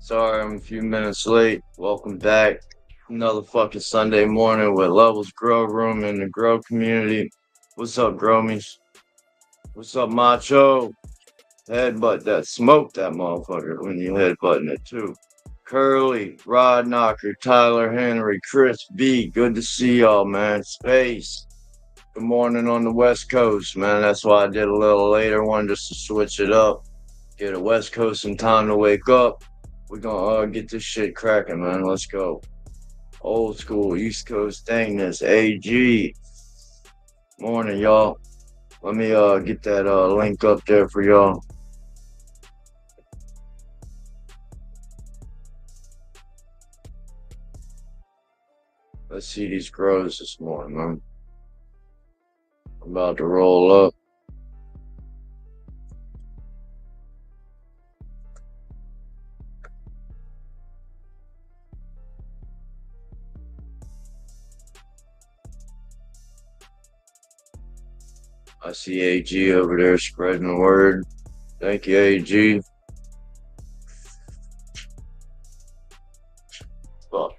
Sorry, I'm a few minutes late. Welcome back. Another fucking Sunday morning with Levels Grow Room in the Grow community. What's up, Growmies? What's up, Macho? Headbutt that smoke that motherfucker when you headbutting it too. Curly, Rod Knocker, Tyler Henry, Chris B. Good to see y'all, man. Space. Good morning on the West Coast, man. That's why I did a little later one just to switch it up. Get a West Coast some time to wake up. We're gonna get this shit cracking, man. Let's go. Old school East Coast thingness. AG. Morning, y'all. Let me get that link up there for y'all. Let's see these grows this morning, man. I'm about to roll up. I see AG over there spreading the word. Thank you, AG. Fuck.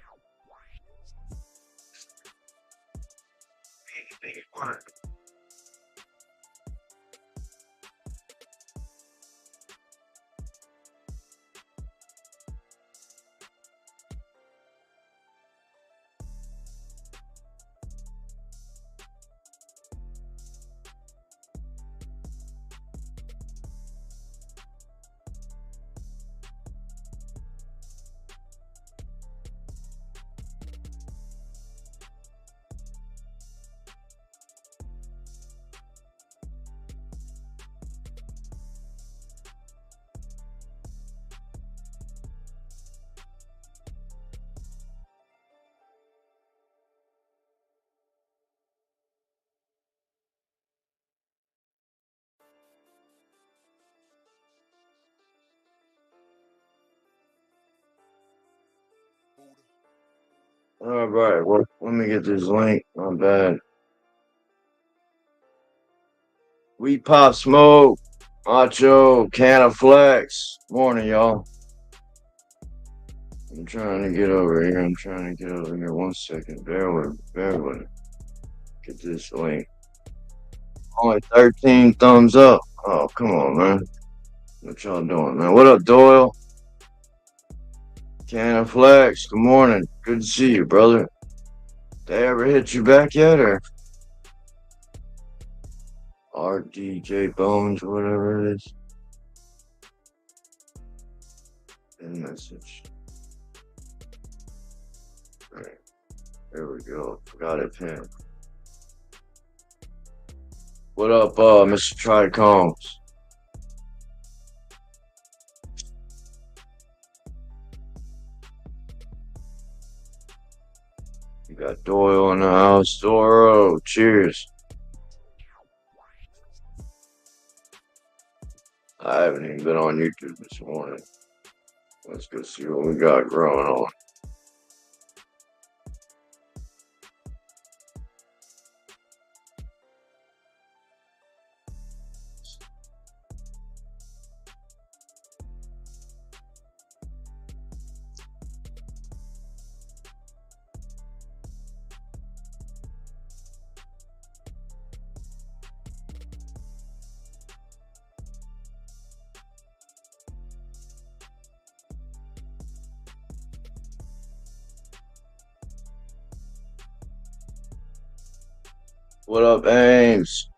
All right, well, let me get this link. Not bad. We Pop Smoke, Macho, Can of Flex. Morning, y'all. I'm trying to get over here. 1 second. Bear with me. Get this link. Only 13 thumbs up. Oh, come on, man. What y'all doing, man? What up, Doyle? Can of Flex. Good morning. Good to see you, brother. They ever hit you back yet, or RDJ Bones, or whatever it is? In message. All right. There we go. Forgot it pinned. What up, Mr. Tricombs? You got Doyle in the house. Doro, cheers. I haven't even been on YouTube this morning. Let's go see what we got growing on. What up, Ames?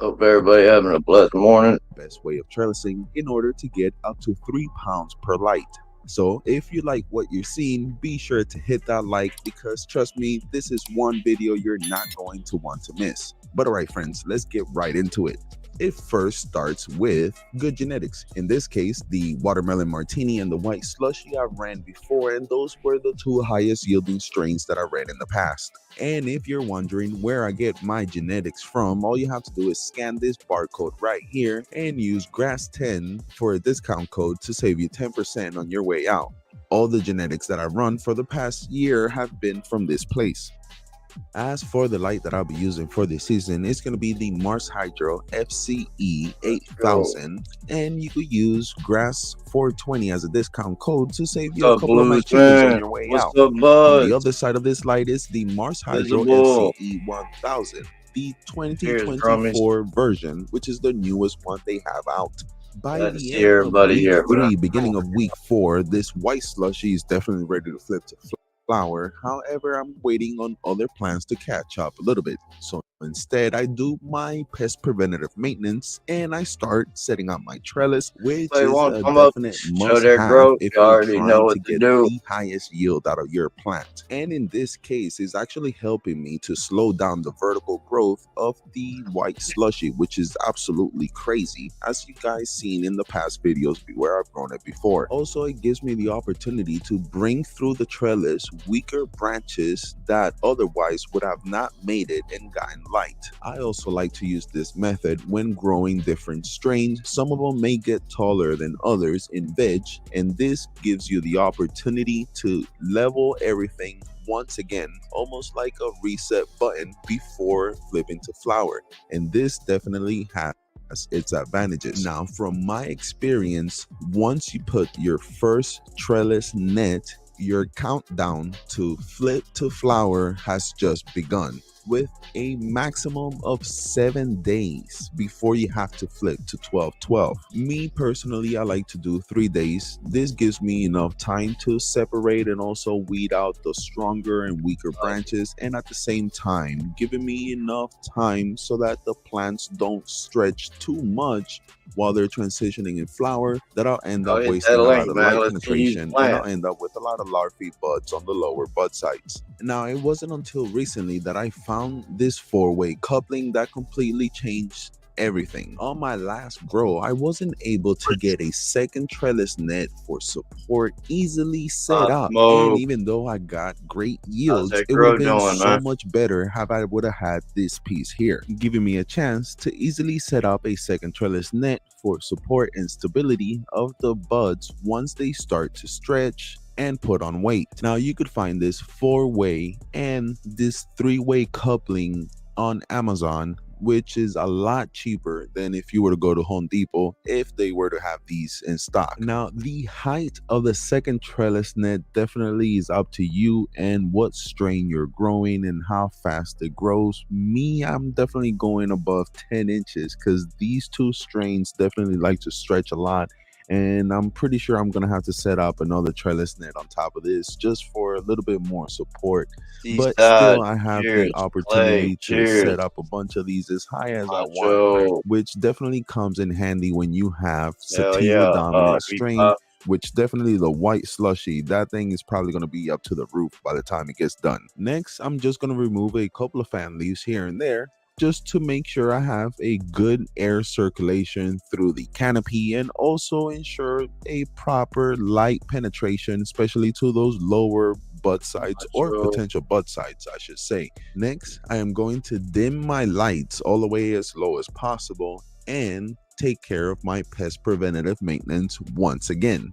Hope everybody having a blessed morning. Best way of trellising in order to get up to 3 pounds per light. So if you like what you're seeing, be sure to hit that like, because trust me, this is one video you're not going to want to miss. But alright friends, let's get right into it. It first starts with good genetics. In this case, the watermelon martini and the white slushy I ran before, and those were the two highest yielding strains that I ran in the past. And if you're wondering where I get my genetics from, all you have to do is scan this barcode right here and use GRASS10 for a discount code to save you 10% on your way out. All the genetics that I run for the past year have been from this place. As for the light that I'll be using for this season, it's going to be the Mars Hydro FCE Let's go. 8000, and you could use Grass 420 as a discount code to save What's you a up, couple of Blues manchitos on man? your way What's out. up, On the Buds? other side of this light is the Mars Hydro Visible. FCE 1000, the Cheers, Growmies. 2024 version, which is the newest one they have out. By Glad to the see end of everybody week here. 3, beginning of week 4, this white slushy is definitely ready to flip to flower. However, I'm waiting on other plants to catch up a little bit. So instead, I do my pest preventative maintenance and I start setting up my trellis, which Anybody is want to a come up, definite show must their have growth? if You you're already know trying what to to get do. the highest yield out of your plant. And in this case, it's actually helping me to slow down the vertical growth of the white slushy, which is absolutely crazy, as you guys seen in the past videos where I've grown it before. Also, it gives me the opportunity to bring through the trellis weaker branches that otherwise would have not made it and gotten light. I also like to use this method when growing different strains. Some of them may get taller than others in veg, and this gives you the opportunity to level everything once again, almost like a reset button before flipping to flower. And this definitely has its advantages. Now, from my experience, once you put your first trellis net, your countdown to flip to flower has just begun, with a maximum of 7 days before you have to flip to 12-12. Me personally, I like to do 3 days. This gives me enough time to separate and also weed out the stronger and weaker branches, and at the same time giving me enough time so that the plants don't stretch too much while they're transitioning in flower, that I'll end up Hit that wasting a lot link, of man. light Let's see these penetration, and plants. I'll end up with a lot of larvae buds on the lower bud sides. Now, it wasn't until recently that I found this 4-way coupling that completely changed everything. On my last grow, I wasn't able to get a second trellis net for support easily set up, and even though I got great yields, that it would have grow been doing, so man? much better if I would have had this piece here, giving me a chance to easily set up a second trellis net for support and stability of the buds once they start to stretch and put on weight. Now, you could find this 4-way and this 3-way coupling on Amazon, which is a lot cheaper than if you were to go to Home Depot if they were to have these in stock. Now, the height of the second trellis net definitely is up to you and what strain you're growing and how fast it grows. Me, I'm definitely going above 10 inches because these two strains definitely like to stretch a lot, and I'm pretty sure I'm gonna have to set up another trellis net on top of this just for a little bit more support. But still, I have the opportunity to set up a bunch of these as high as I want, which definitely comes in handy when you have sativa dominant strain, which definitely the white slushy, that thing is probably going to be up to the roof by the time it gets done. Next, I'm just going to remove a couple of fan leaves here and there, just to make sure I have a good air circulation through the canopy and also ensure a proper light penetration, especially to those lower bud sides or potential bud sides, I should say. Next, I am going to dim my lights all the way as low as possible and take care of my pest preventative maintenance once again.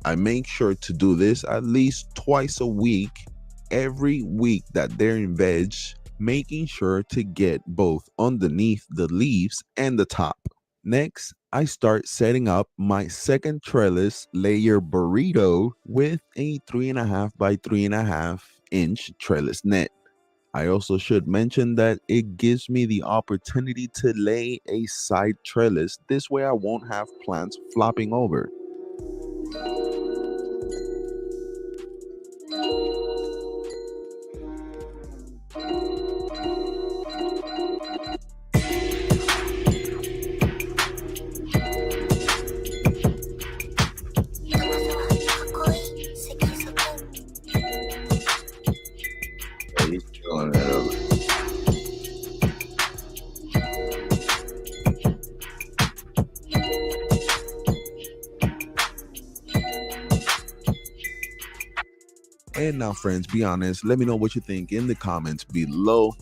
I make sure to do this at least twice a week, every week that they're in veg, making sure to get both underneath the leaves and the top. Next, I start setting up my second trellis layer burrito with a 3.5 by 3.5 inch trellis net. I also should mention that it gives me the opportunity to lay a side trellis. This way I won't have plants flopping over. He's killing it over. And now, friends, be honest. Let me know what you think in the comments below.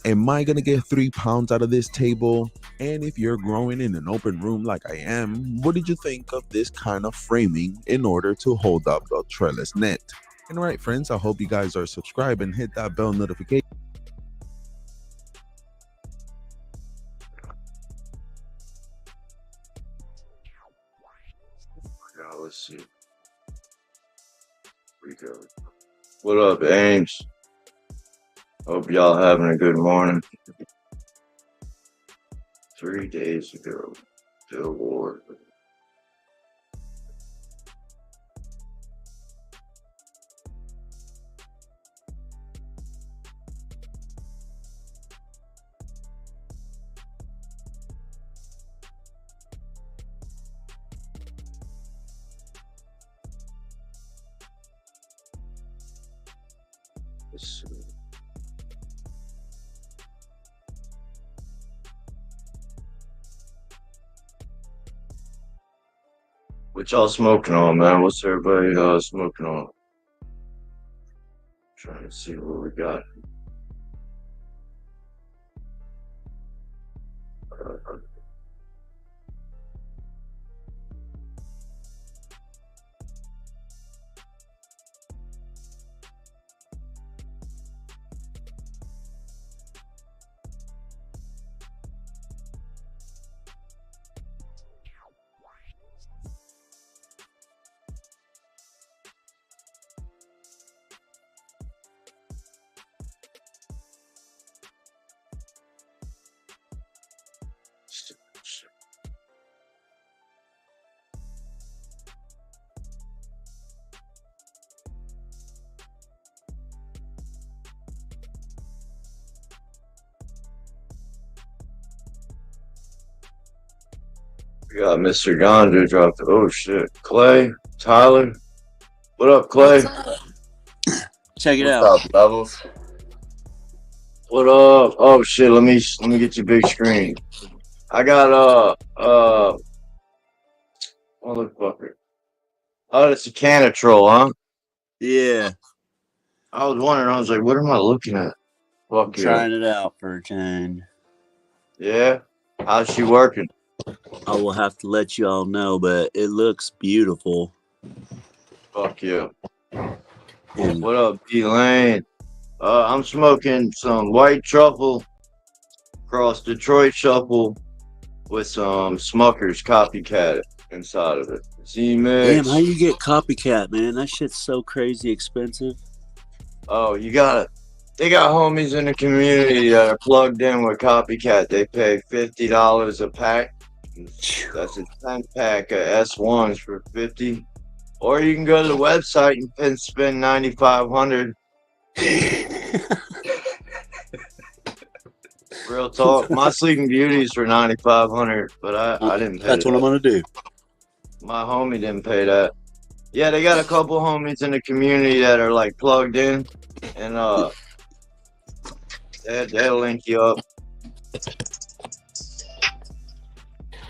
Am I going to get 3 pounds out of this table? And if you're growing in an open room like I am, what did you think of this kind of framing in order to hold up the trellis net? And all right, friends, I hope you guys are subscribed and hit that bell notification let's see. We go. What up, Ames? Hope y'all having a good morning. 3 days ago, Bill Ward. Let's see. What y'all smoking on, man? What's everybody smoking on? Trying to see what we got. We got Mr. Gandhi dropped. Oh shit, Clay, Tyler. What up, Clay? Check it What's out. up, Levels? What up? Oh shit, let me get your big screen. I got motherfucker. Oh, it's a Canatrol, huh? Yeah, I was wondering. I was like, what am I looking at? Fuck yeah. trying it out for a change. Yeah. How's she working? I will have to let you all know, but it looks beautiful. Fuck yeah. And What up, D Lane? I'm smoking some white truffle cross Detroit shuffle with some Smucker's copycat inside of it. Z-Mix. damn, how you get copycat, man? That shit's so crazy expensive. Oh, you got it. They got homies in the community that are plugged in with copycat. They pay $50 a pack. That's a 10-pack of S1s for $50. Or you can go to the website and spend $9,500. Real talk. My Sleeping Beauties for $9,500, but I didn't pay That's that. what I'm gonna do. My homie didn't pay that. Yeah, they got a couple homies in the community that are like plugged in, and they'll link you up.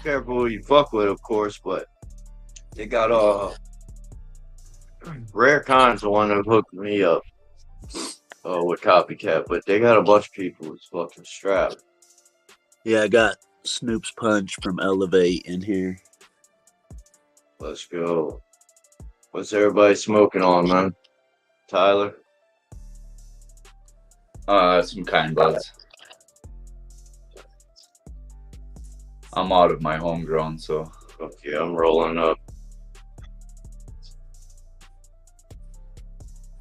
Careful who you fuck with, of course, but they got Rare Kind's the one that hooked me up with copycat, but they got a bunch of people who's fucking strapped. Yeah, I got Snoop's Punch from Elevate in here. Let's go. What's everybody smoking on, man? Tyler? Some Kind Buds. I'm out of my homegrown, so. Okay, I'm rolling up.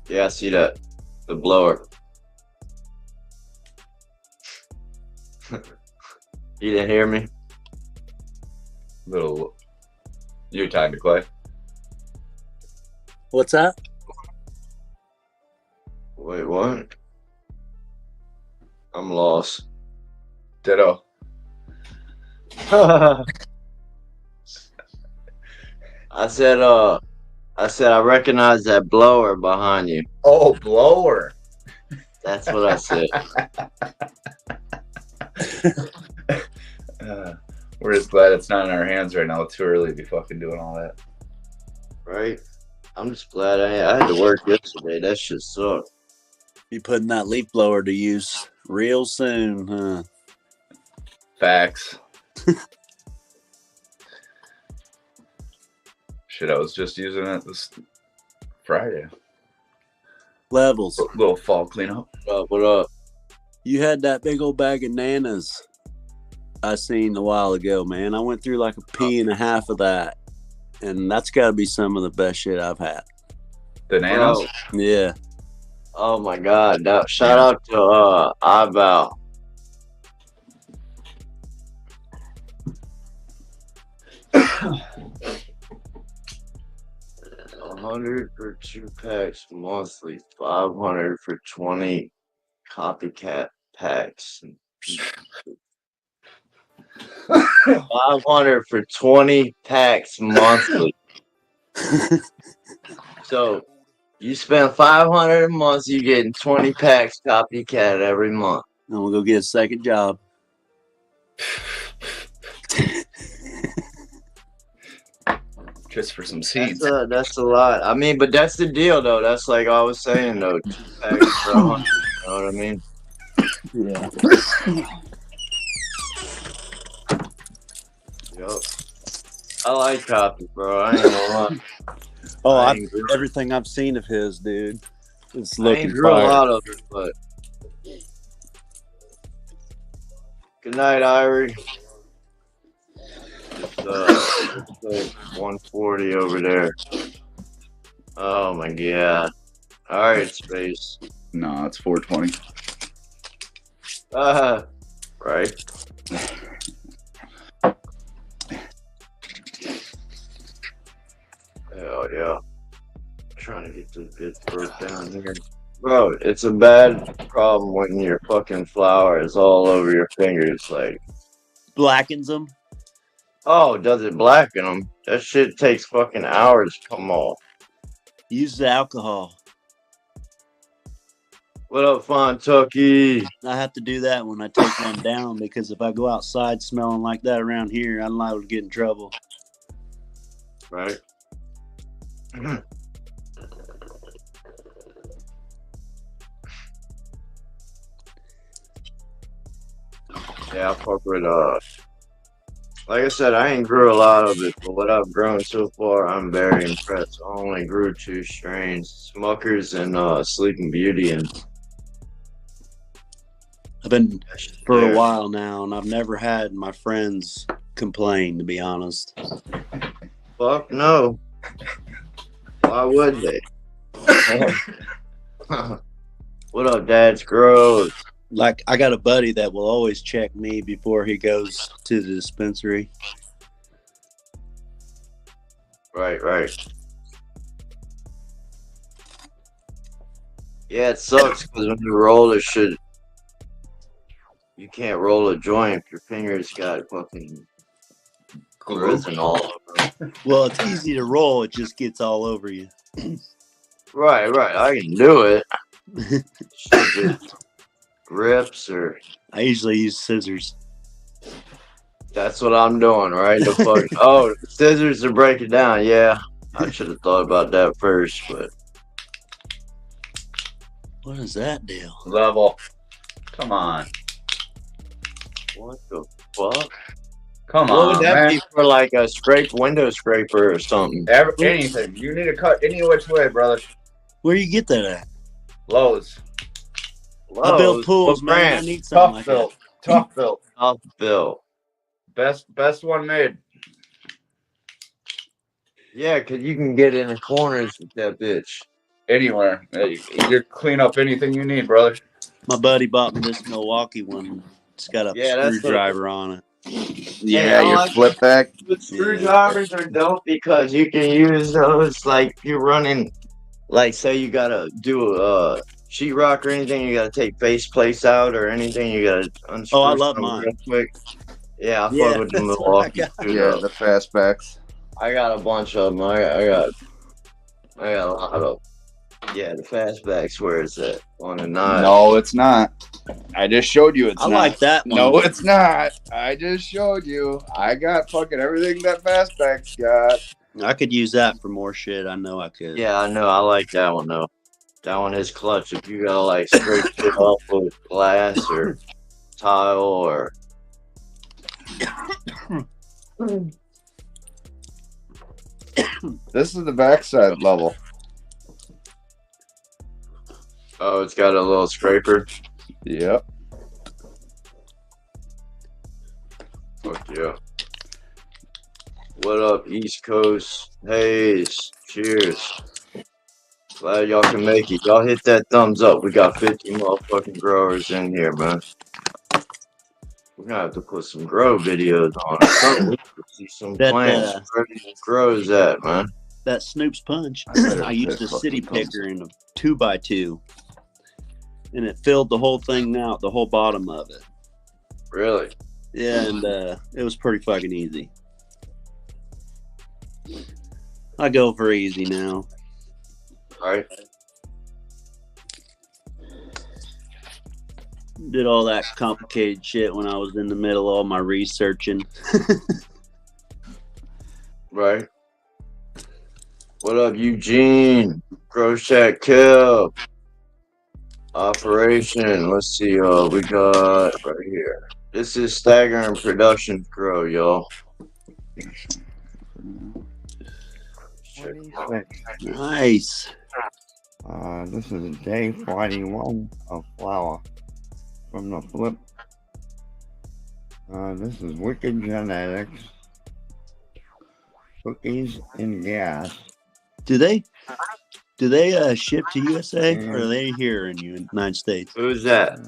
Yeah, I see that. The blower. You didn't hear me? Little. You're talking to Clay? What's that? Wait, what? I'm lost. Ditto. I said I recognize that blower behind you. Oh, blower. That's what I said. We're just glad it's not in our hands right now. It's too early to be fucking doing all that. Right? I'm just glad I had to work yesterday. That shit sucked. Be putting that leaf blower to use real soon, huh? Facts. Shit, I was just using it this Friday. Levels. Little fall cleanup. What up? You had that big old bag of nanas I seen a while ago, man. I went through like a pea and a half of that. and that's got to be some of the best shit I've had. Bananas? Yeah. Oh my god. Shout out to iBout. 100 for 2 packs monthly, 500 for 20 copycat packs. 500 for 20 packs monthly. So you spend 500 a month, you getting 20 packs copycat every month. I'm gonna go get a second job. Just for some seeds. That's a lot. I mean, but that's the deal, though. That's like I was saying, though. 2 packs for 100. You know what I mean? Yeah. Yup. I like copy, bro. I ain't gonna lie. Oh, everything I've seen of his, dude. It's looking grew fire. a lot of it, but good night, Irie. It's 140 over there. Oh my god. Alright, Space. No, it's 420. Right. Hell yeah. Trying to get this bit broke down here. Bro, it's a bad problem when your fucking flour is all over your fingers. Like, Blackens them. oh, does it blacken them? That shit takes fucking hours to come off. Use the alcohol. What up, Fontucky? I have to do that when I take one down because if I go outside smelling like that around here, I'm liable to get in trouble. Right. Yeah, I fuck with like I said, I ain't grew a lot of it, but what I've grown so far, I'm very impressed. I only grew 2 strains, Smuckers and Sleeping Beauty, and I've been for a while now, and I've never had my friends complain, to be honest. Fuck no. Why would they? What up, Dad's Grows? Like, I got a buddy that will always check me before he goes to the dispensary. Right. Yeah, it sucks because when you roll this shit, you can't roll a joint if your fingers got fucking resin all over them. Well, it's easy to roll. It just gets all over you. Right. I can do it. Shit just rips or... I usually use scissors. That's what I'm doing, right? The fuck. Oh, scissors to break it down. Yeah, I should have thought about that first, but... What is that deal? Level. Come on. What the fuck? Come What on, would that man. be for, like a window scraper or something? Anything. You need to cut any which way, brother. Where you get that at? Lowe's. I build pools, What man. I brand? need something like Tough built. Tough Bill. Best one made. Yeah, because you can get in the corners with that bitch. Anywhere. You clean up anything you need, brother. My buddy bought me this Milwaukee one. It's got a screwdriver on it. Yeah, I your like flip back. The screwdrivers are dope because you can use those like if you're running, like say you gotta do a sheetrock or anything, you gotta take face plates out or anything, you gotta unscrew. Oh, I love mine. Real quick. Yeah, I fuck with the that's what I Milwaukee got. too. Yeah, the fastbacks. I got a bunch of them. I got a lot of. Yeah, the fastbacks. Where is that on the 9? No, it's not. I just showed you it's I not. like that one. No, it's not. I just showed you. I got fucking everything that fastbacks got. I could use that for more shit. I know I could. Yeah, I know. I like that one though. That one is clutch. If you gotta like scrape it off with glass or tile or. This is the backside level. Oh, it's got a little scraper. Yep. Fuck yeah. What up, East Coast? Hayes. Cheers. Glad y'all can make it. Y'all hit that thumbs up. We got 50 motherfucking growers in here, man. We're gonna have to put some grow videos on or something. We can see some That, plants. Where these grows at, man? That Snoop's Punch, better I used a piss city fucking picker in a 2x2, and it filled the whole thing out, the whole bottom of it. Really? Yeah, and it was pretty fucking easy. I go for easy now. Right? Did all that complicated shit when I was in the middle of all my researching. Right. What up, Eugene? Grow Shack Kill. Operation. Let's see, we got right here. This is Staggering Productions Grow, y'all. Nice. This is day 41 of flour from the flip. This is Wicked Genetics. Cookies and gas. Do they ship to USA or are they here in the United States? Who's that?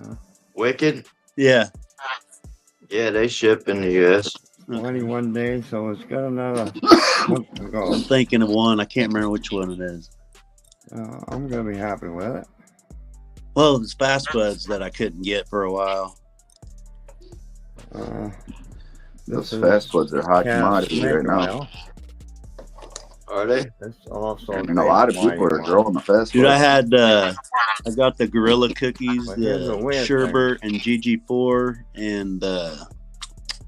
Wicked? Yeah. Yeah, they ship in the US. 21 days, so it's got another month to go. I'm thinking of one. I can't remember which one it is. I'm gonna be happy with it. Well, it's Fast Buds that I couldn't get for a while. Those fast foods are hot commodity right now. Are they? It's also And a lot of people are growing the fast Dude, foods. I got the Gorilla Cookies, But here's the the weird Sherbert and GG4, and the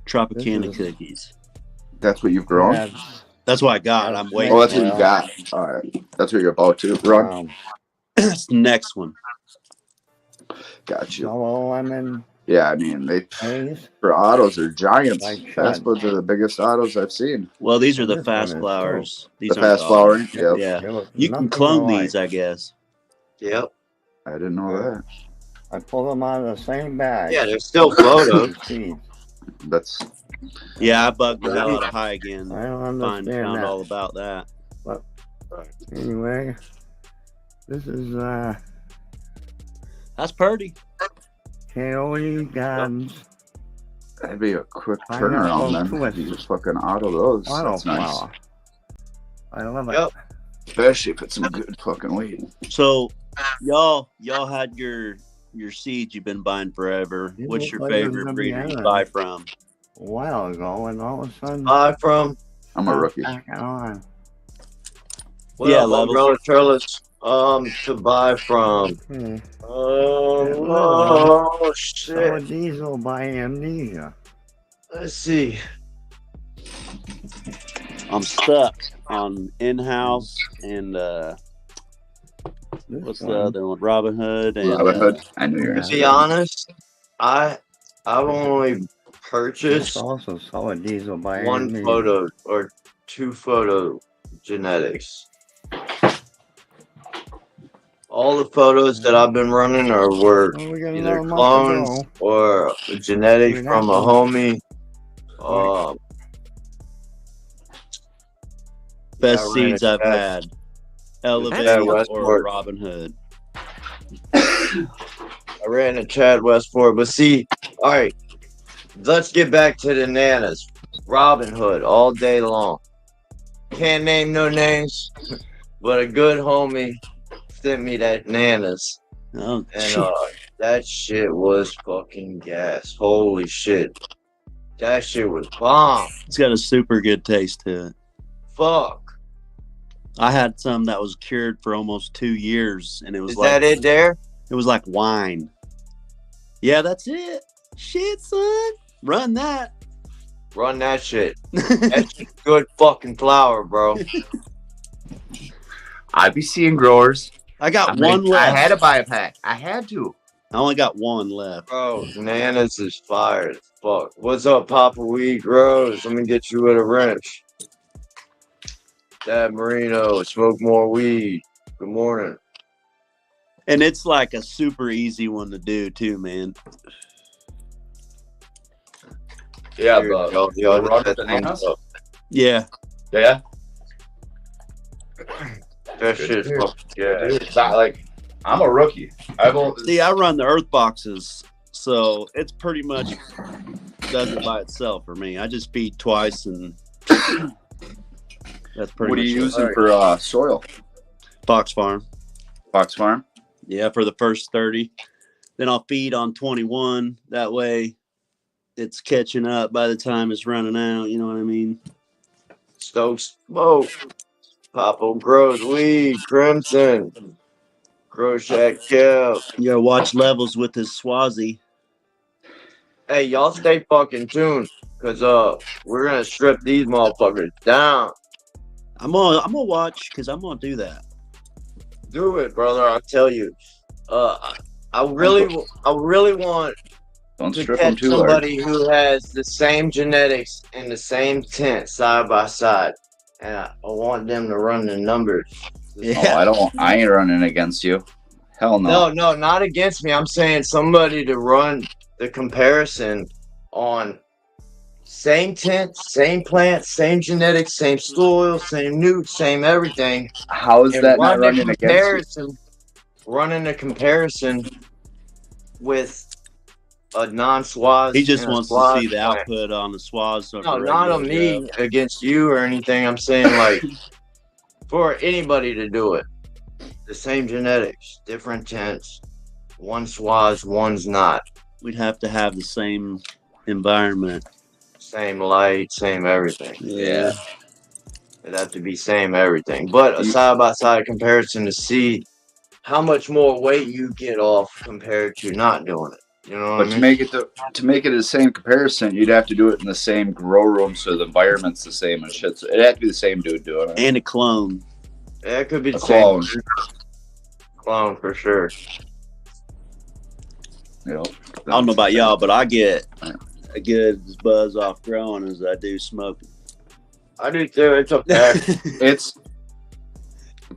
Tropicana This is- cookies. That's what you've grown? Yeah, That's what I got. I'm waiting. Oh, that's what you got. All right. That's what you're about to run. That's the next one. Got you. Double lemon Yeah, I mean, they haze. for autos are giants. Like Fast Chud. foods are the biggest autos I've seen. Well, these are the This fast one is flowers. These The aren't fast dogs. flowering. Yep. Yeah. They look You can nothing clone alike. these, I guess. Yep. I didn't know that. I pull them out of the same bag. Yeah, there's still photos. Seeds. That's Yeah, I bugged the hell out of High again. I don't Found understand all that. about that. Anyway, this is That's pretty. Coyote Gardens that'd be a quick Pineapple turnaround then. twist. You just fucking auto those. auto That's nice. flower. I love it. Yep. Especially if it's some good fucking weed. So, y'all had your seeds you've been buying forever. You What's look your like you're favorite gonna be breeder you having buy from? A while ago, and all of a sudden, Buy from. I'm a rookie. back on. What Yeah, up, Levels. Umbrella Turlets? To buy from. Hmm. Oh, So a shit. diesel by amnesia. Let's see. I'm stuck on in-house and This what's the one, other one? Robin Hood and Robin Hood. I knew you were To gonna be say honest, I've only This purchased also saw a diesel by one amnesia. photo or two photo genetics. All the photos that I've been running were Well, we got either another month to clones go. or genetics We'd from have a to- homie. best I ran seeds a I've test. had. Elevate Chad or Westport. Robin Hood. I ran a Chad Westport, but see, all right, let's get back to the nanas. Robin Hood all day long. Can't name no names, but a good homie sent me that nanas, Oh, and that shit was fucking gas. Holy shit, that shit was bomb. it's got a super good taste to it. Fuck, I had some that was cured for almost 2 years, and it was is like that it there? it was like wine. Yeah, that's it. Shit, son, run that. Run that shit. That's good fucking flour, bro. I be seeing growers. I got one left. I had to buy a pack. I had to. I only got one left. Bro, nanas is fire as fuck. What's up, Papa Weed Grows? Let me get you with a wrench. Dad Marino, smoke more weed. Good morning. And it's like a super easy one to do too, man. Yeah, Here, but y'all hit run that the thumbs nanas? up. Yeah. Yeah. That shit's Dude. fucking yeah. Dude, it's not like I'm a rookie. See, I run the earth boxes, so it's pretty much does it by itself for me. I just feed twice, and that's pretty What are much you it. using for soil? Fox Farm. Fox Farm? Yeah, for the first 30. Then I'll feed on 21. That way it's catching up by the time it's running out. You know what I mean? Stokes Smoke. Papa grows weed. Crimson. Grow Shack Kill. You gotta watch levels with his Swazi. Hey, y'all stay fucking tuned. Cause we're gonna strip these motherfuckers down. I'm gonna watch because I'm gonna do that. Do it, brother. I'll tell you. I really want Don't to strip them catch too somebody who has the same genetics and the same tent side by side, and I want them to run the numbers. Yeah. hard. Oh, I ain't running against you. Hell no. No, not against me. I'm saying somebody to run the comparison on same tent, same plant, same genetics, same soil, same nukes, same everything. How is And that not run the running against you? running a comparison with a non-swaz. He just and a wants to swaz see the plant. output on the Swaz. No, not on me against you or anything. I'm saying like for anybody to do it. The same genetics, different tents. One swaz, one's not. We'd have to have the same environment. Same light, same everything. Yeah. It'd have to be same everything. But a side-by-side comparison to see how much more weight you get off compared to not doing it. You know what But I to mean? make it the same comparison, you'd have to do it in the same grow room so the environment's the same and shit. So it'd have to be the same dude doing it. And a clone. Yeah, it could be the A same. clone. Clone for sure. Yep. I don't know about y'all, but I get a good buzz off growing as I do smoking. I do too. It's okay. It's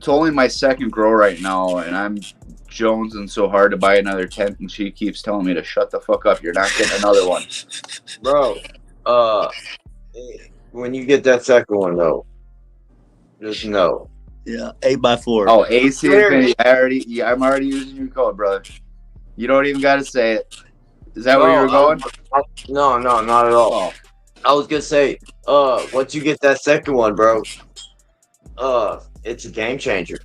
only my second grow right now, and I'm jonesing so hard to buy another tent, and she keeps telling me to shut the fuck up. You're not getting another one, Bro, when you get that second one though, just know. Yeah, 8x4. Oh, AC Infinity. I'm already using your code, brother. You don't even got to say it. Is that where you were going? No, not at all. Oh, I was gonna say, once you get that second one, bro, it's a game changer.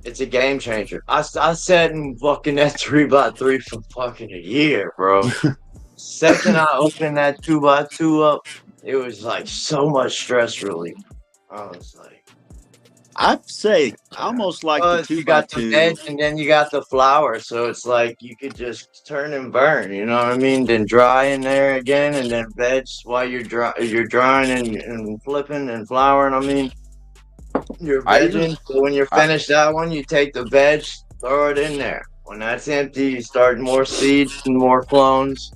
It's a game changer. I sat in fucking that 3x3 for fucking a year, bro. Second I opened that 2x2 up, it was like so much stress relief. I was like, I'd say I almost like the 2x2. you got the veg and then you got the flour, so it's like you could just turn and burn. You know what I mean? Then dry in there again, and then veg while you're drying and flipping and flouring. I mean, you're vegging. So when you're finished that one, you take the veg, throw it in there. When that's empty, you start more seeds and more clones.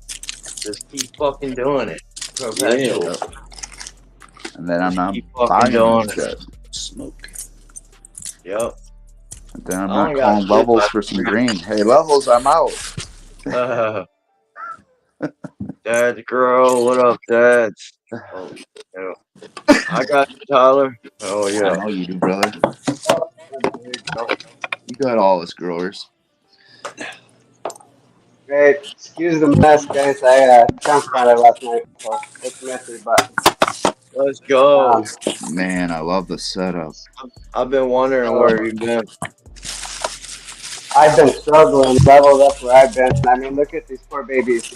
Just keep fucking doing it. Perpetual. yeah. And then I'm not Keep fucking buying doing that it. shit. Smoke. Yep. And then I'm I not only got calling two levels left. for some green. Hey, levels, I'm out. Dad's girl, what up, Dad? Oh, yeah. I got you, Tyler. Oh I yeah. know you do, brother. You got all us growers. Great. Excuse the mess, guys. I transplanted last night, so it's messy, but Let's go. Man, I love the setup. I've been wondering where you've been. I've been struggling. Level, that's where I've been. I mean, look at these poor babies.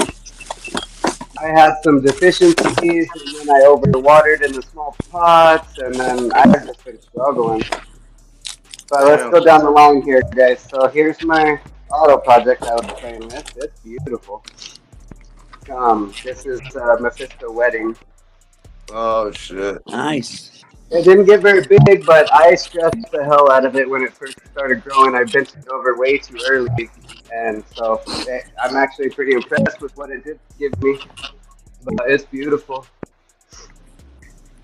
I had some deficiencies, and then I overwatered in the small pots, and then I've just been struggling. But let's go down the line here, guys. So here's my auto project I was playing with. It's beautiful. This is Mephisto Wedding. Oh shit. Nice. It didn't get very big, but I stressed the hell out of it when it first started growing. I bent it over way too early, and so I'm actually pretty impressed with what it did give me. But it's beautiful.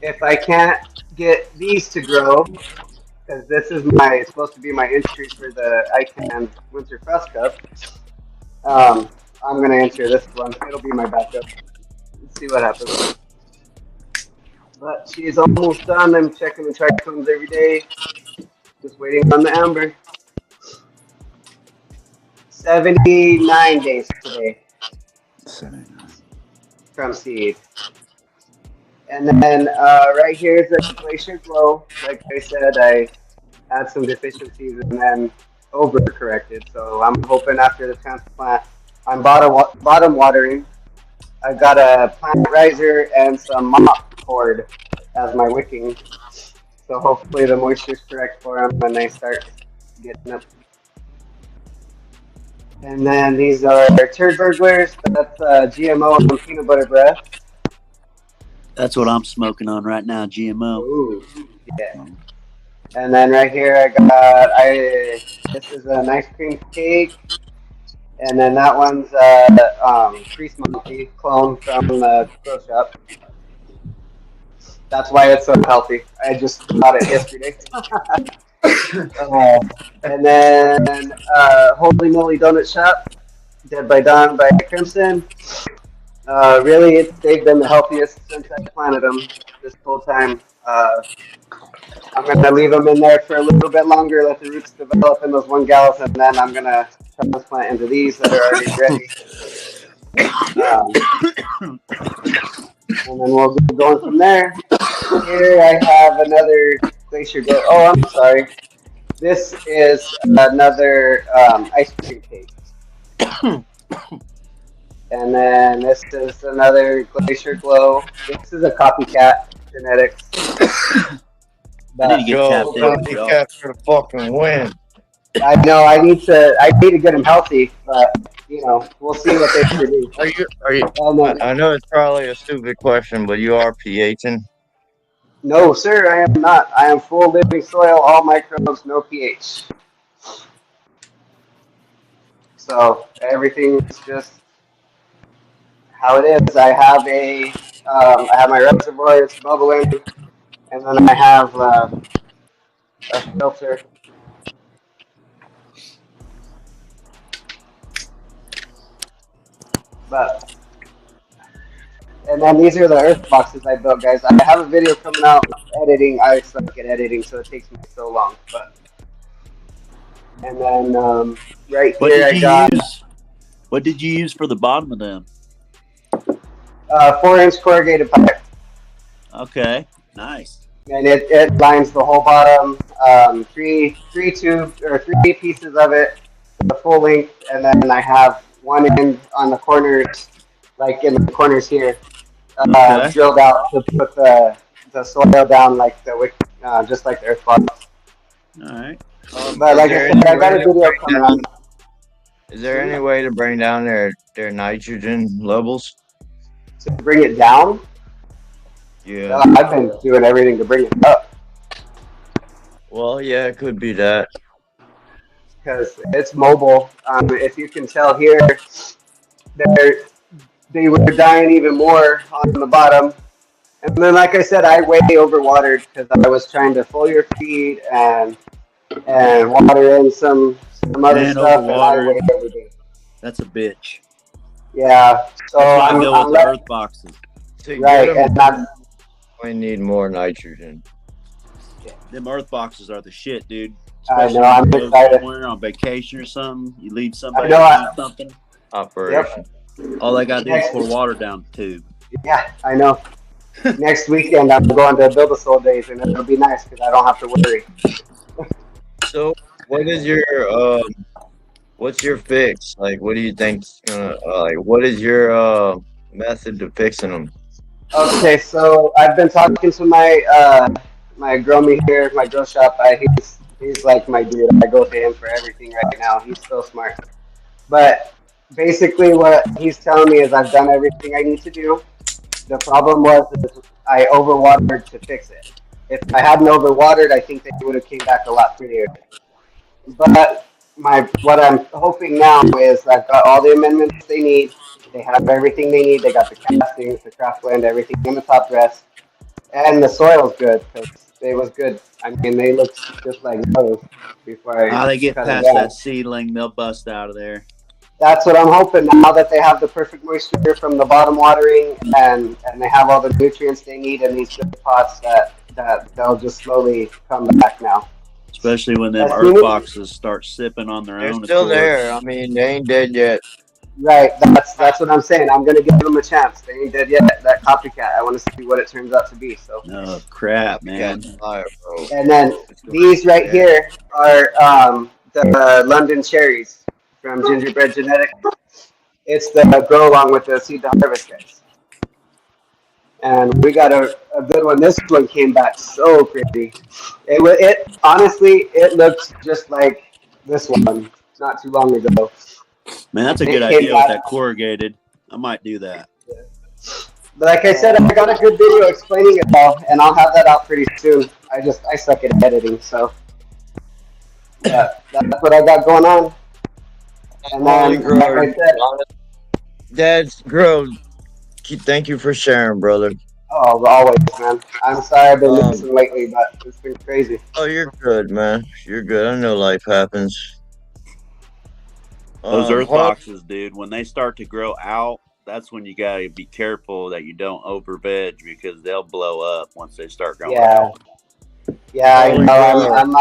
If I can't get these to grow, because this is supposed to be my entry for the ICANN Winter Frost Cup, I'm gonna enter this one. It'll be my backup. Let's see what happens. But she's almost done. I'm checking the trichomes every day. Just waiting on the amber. 79 days today 79. from seed. And then right here is a glacier glow. Like I said, I had some deficiencies and then overcorrected. So I'm hoping after the transplant, I'm bottom watering. I've got a plant riser and some mop cord as my wicking. So hopefully the moisture's correct for them when they start getting up. And then these are turd burglars. That's GMO and peanut butter breath. That's what I'm smoking on right now, GMO. Ooh, yeah. And then right here this is an ice cream cake. And then that one's Crease Monkey clone from the grow shop. That's why it's so healthy. I just got it yesterday. And then Holy Moly Donut Shop, Dead by Dawn by Crimson. Really, they've been the healthiest since I planted them this whole time. I'm going to leave them in there for a little bit longer, let the roots develop in those 1 gallons, and then I'm going to transplant into these that are already ready. And then we'll get going from there. Here I have another glacier glow. Oh, I'm sorry. This is another ice cream cake. And then this is another glacier glow. This is a copycat genetics. I need to get Go, tapped in with y'all. copycat for the fucking win. I know I need to get them healthy, but we'll see what they produce. Are you? I know it's probably a stupid question, but you are pHing? No, sir, I am not. I am full living soil, all microbes, no pH. So everything is just how it is. I have my reservoir, it's bubbling, and then I have a filter. And then these are the earth boxes I built, guys. I have a video coming out editing. I suck at editing, so it takes me so long. And then right here I got. What did you use for the bottom of them? 4-inch corrugated pipe. Okay, nice. And it lines the whole bottom. Three pieces of it, the full length, and then I have one end on the corners, like in the corners here, drilled out to put the soil down like just like the earth box. All right. But like I said, I got a video coming on. Is there any way to bring down their nitrogen levels? To bring it down? Yeah. I've been doing everything to bring it up. Well, yeah, it could be that. Because it's mobile. If you can tell here, they were dying even more on the bottom. And then, like I said, I way overwatered because I was trying to foliar feed and water in some other stuff. And I way overdid. That's a bitch. Yeah. So I go with the earth boxes. Right, and we need more nitrogen. Them earth boxes are the shit, dude. I Especially know. I'm if you go excited. somewhere on vacation or something. You leave somebody I know, do something. Operation. All they gotta do is pour water down the tube. Yeah, I know. Next weekend, I'm going to Build-A-Soul Days, and it'll be nice because I don't have to worry. So, what is your what's your fix? Like, what do you think's gonna what is your method to fixing them? Okay, so I've been talking to my my Growmy here, my grow shop. He's like my dude. I go to him for everything right now. He's so smart. But basically, what he's telling me is I've done everything I need to do. The problem was that I overwatered to fix it. If I hadn't overwatered, I think they would have came back a lot prettier. But what I'm hoping now is I've got all the amendments they need. They have everything they need. They got the castings, the craft blend, everything in the top dress. And the soil's good because it was good. I mean, they looked just like those before I They get cut past them down. that seedling, they'll bust out of there. that's what I'm hoping now that they have the perfect moisture from the bottom watering and they have all the nutrients they need in these good pots that they'll just slowly come back now. Especially when them As earth soon as, boxes start sipping on their They're own still accord. there. I mean, they ain't dead yet. right, that's what I'm saying. I'm gonna give them a chance. They ain't dead yet. That copycat. I want to see what it turns out to be. So, Oh crap, man! Copycat fire, bro. and then It's the these right copycat. here are the London cherries from Gingerbread Genetics. It's the grow along with the seed to harvest guys. And we got a good one. This one came back so pretty. It honestly, it looked just like this one not too long ago. Man, that's a good It came idea with back. that corrugated. I might do that. But like I said, I got a good video explaining it all, and I'll have that out pretty soon. I suck at editing, so yeah, that's what I got going on. And Holy then, like I said, Dad's Grow. Thank you for sharing, brother. oh, always, man. I'm sorry I've been missing lately, but it's been crazy. Oh, you're good, man. You're good. I know life happens. Those earth Harley- boxes, dude, when they start to grow out, that's when you gotta be careful that you don't over veg because they'll blow up once they start growing Yeah, out. yeah, I Holy know. God. I'm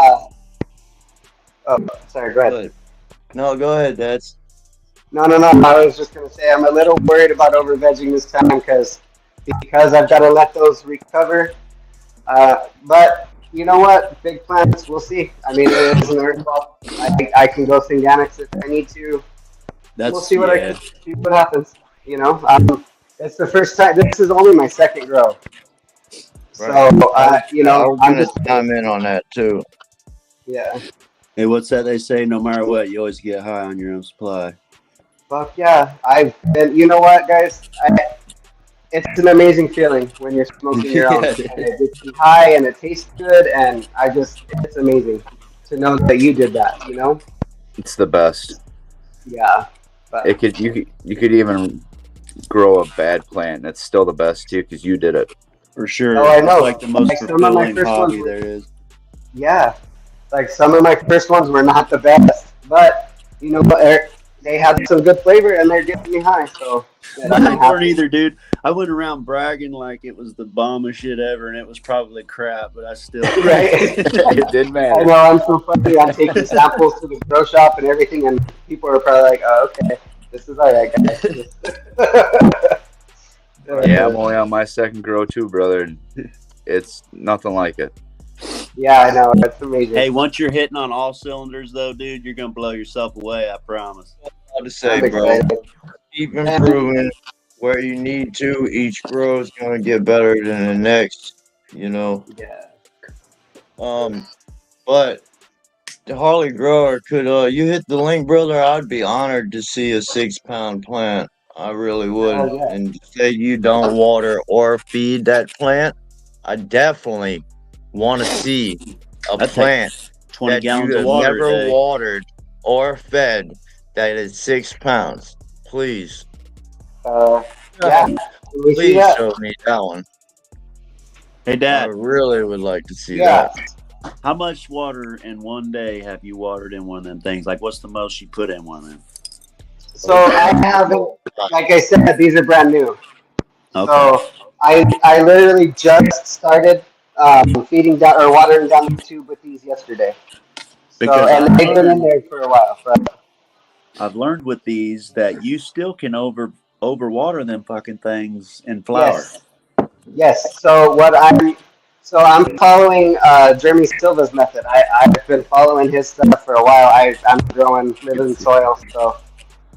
oh, sorry. Go ahead. Good. No, go ahead, Dad. No. I was just gonna say I'm a little worried about over vegging this time because I've got to let those recover. But you know what? Big plants. We'll see. I mean, it is an earth ball. I can go Synganics if I need to. That's We'll see what yeah. see what happens. You know, it's the first time. This is only my second grow. Right. So you I know, was I'm gonna just chime in on that too. yeah. Hey, what's that they say? No matter what, you always get high on your own supply. Fuck yeah! And you know what, guys? It's an amazing feeling when you're smoking your own, Yeah, and it gets you high, and it tastes good, and it's amazing to know that you did that. You know? It's the best. Yeah. But You could even grow a bad plant, and it's still the best too because you did it. For sure. Oh, I know. It's like the most Like some of my fulfilling first hobby ones were- there is. yeah, like some of my first ones were not the best, but you know what? They had some good flavor, and they're getting me high. So yeah, I'm Mine weren't happy. either, dude. I went around bragging like it was the bombest shit ever, and it was probably crap, but I still Right? It did I matter. know, I'm so funny. I'm taking samples to the grow shop and everything, and people are probably like, "Oh, okay, this is all right, guys." Yeah, I'm only on my second grow too, brother, and it's nothing like it. Yeah, I know. That's amazing. Hey, once you're hitting on all cylinders, though, dude, you're gonna blow yourself away. I promise. How to say, I'm bro? excited. Keep improving where you need to. Each grow is gonna get better than the next. You know. Yeah. But the Harley grower could you hit the link, brother? I'd be honored to see a 6-pound plant. I really would. Oh, yeah. And say you don't water or feed that plant, I definitely want to see a I'd take plant 20 that gallons you of have water never a day. watered or fed that is 6 pounds. Please, Yeah. Can we see please that? show me that one. Hey, I Dad, really would like to see Yeah. that. how much water in one day have you watered in one of them things? Like, what's the most you put in one of them? So I haven't, like I said, these are brand new. Okay. So I literally just started feeding down or watering down the tube with these yesterday. Because So and they've been in there for a while. But I've learned with these that you still can overwater them fucking things in flour. yes. So I'm following Jeremy Silva's method. I've been following his stuff for a while. I'm growing living soil, so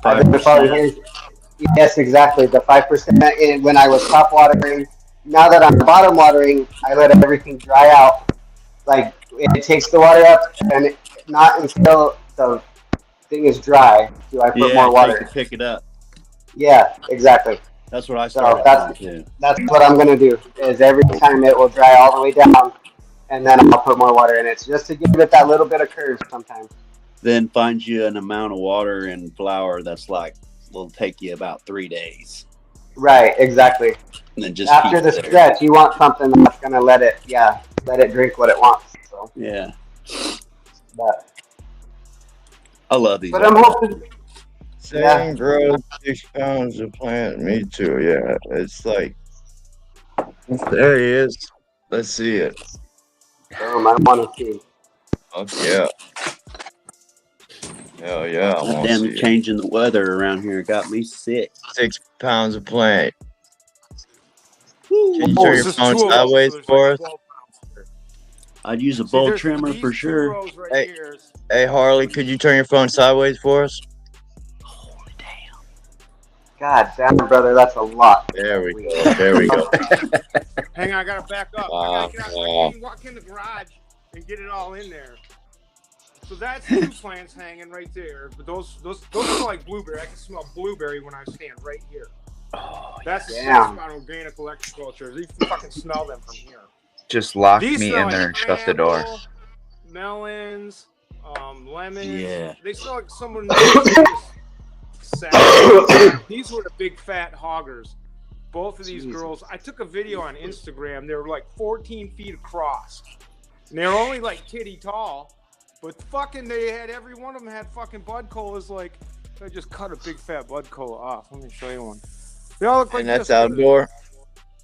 I've been following his. Yes, exactly. The 5% when I was top watering. Now that I'm bottom watering, I let everything dry out. Like it takes the water up, and not until the thing is dry do I put more You water. can pick it up. Yeah, exactly. That's what I So started doing too. that's what I'm gonna do. Is every time it will dry all the way down, and then I'll put more water in it, just to give it that little bit of curve sometimes. Then find you an amount of water and flour that's like will take you about 3 days. Right, exactly. And then just After keep the it there. stretch, you want something that's gonna let it drink what it wants. So, Yeah. but I love these. I'm hoping. Saying grow 6 pounds of plant. Me too. Yeah, it's like there he is. Let's see it. I want to see. Fuck yeah. Hell yeah, I That want to damn see it. changing the weather around here got me sick. 6 pounds of plant. Woo. Can you Oh, turn it's your just phone 2 of them, sideways so there's for like us? 12 pounds there. I'd use a See, bowl there's trimmer these for 2 sure. rows right Hey. here. Hey Harley, could you turn your phone sideways for us? Holy damn. God damn, brother, that's a lot. There we go. There we go. Hang on, I gotta back up. I gotta get out. I can't even walk in the garage and get it all in there. So that's 2 plants hanging right there. But those smell like blueberry. I can smell blueberry when I stand right here. Oh, That's the Damn. thing about organic electroculture. You can fucking smell them from here. Just lock These me smell in there like and shut the door. pineapple, melons, lemons. Yeah. They smell like someone just sat. These were the big fat hoggers. Both of these girls. I took a video on Instagram. They were like 14 feet across. And they were only like titty tall. But fucking they had every one of them had fucking bud colas. Like I just cut a big fat bud cola off. Let me show you one. They all look like And that's this. outdoor.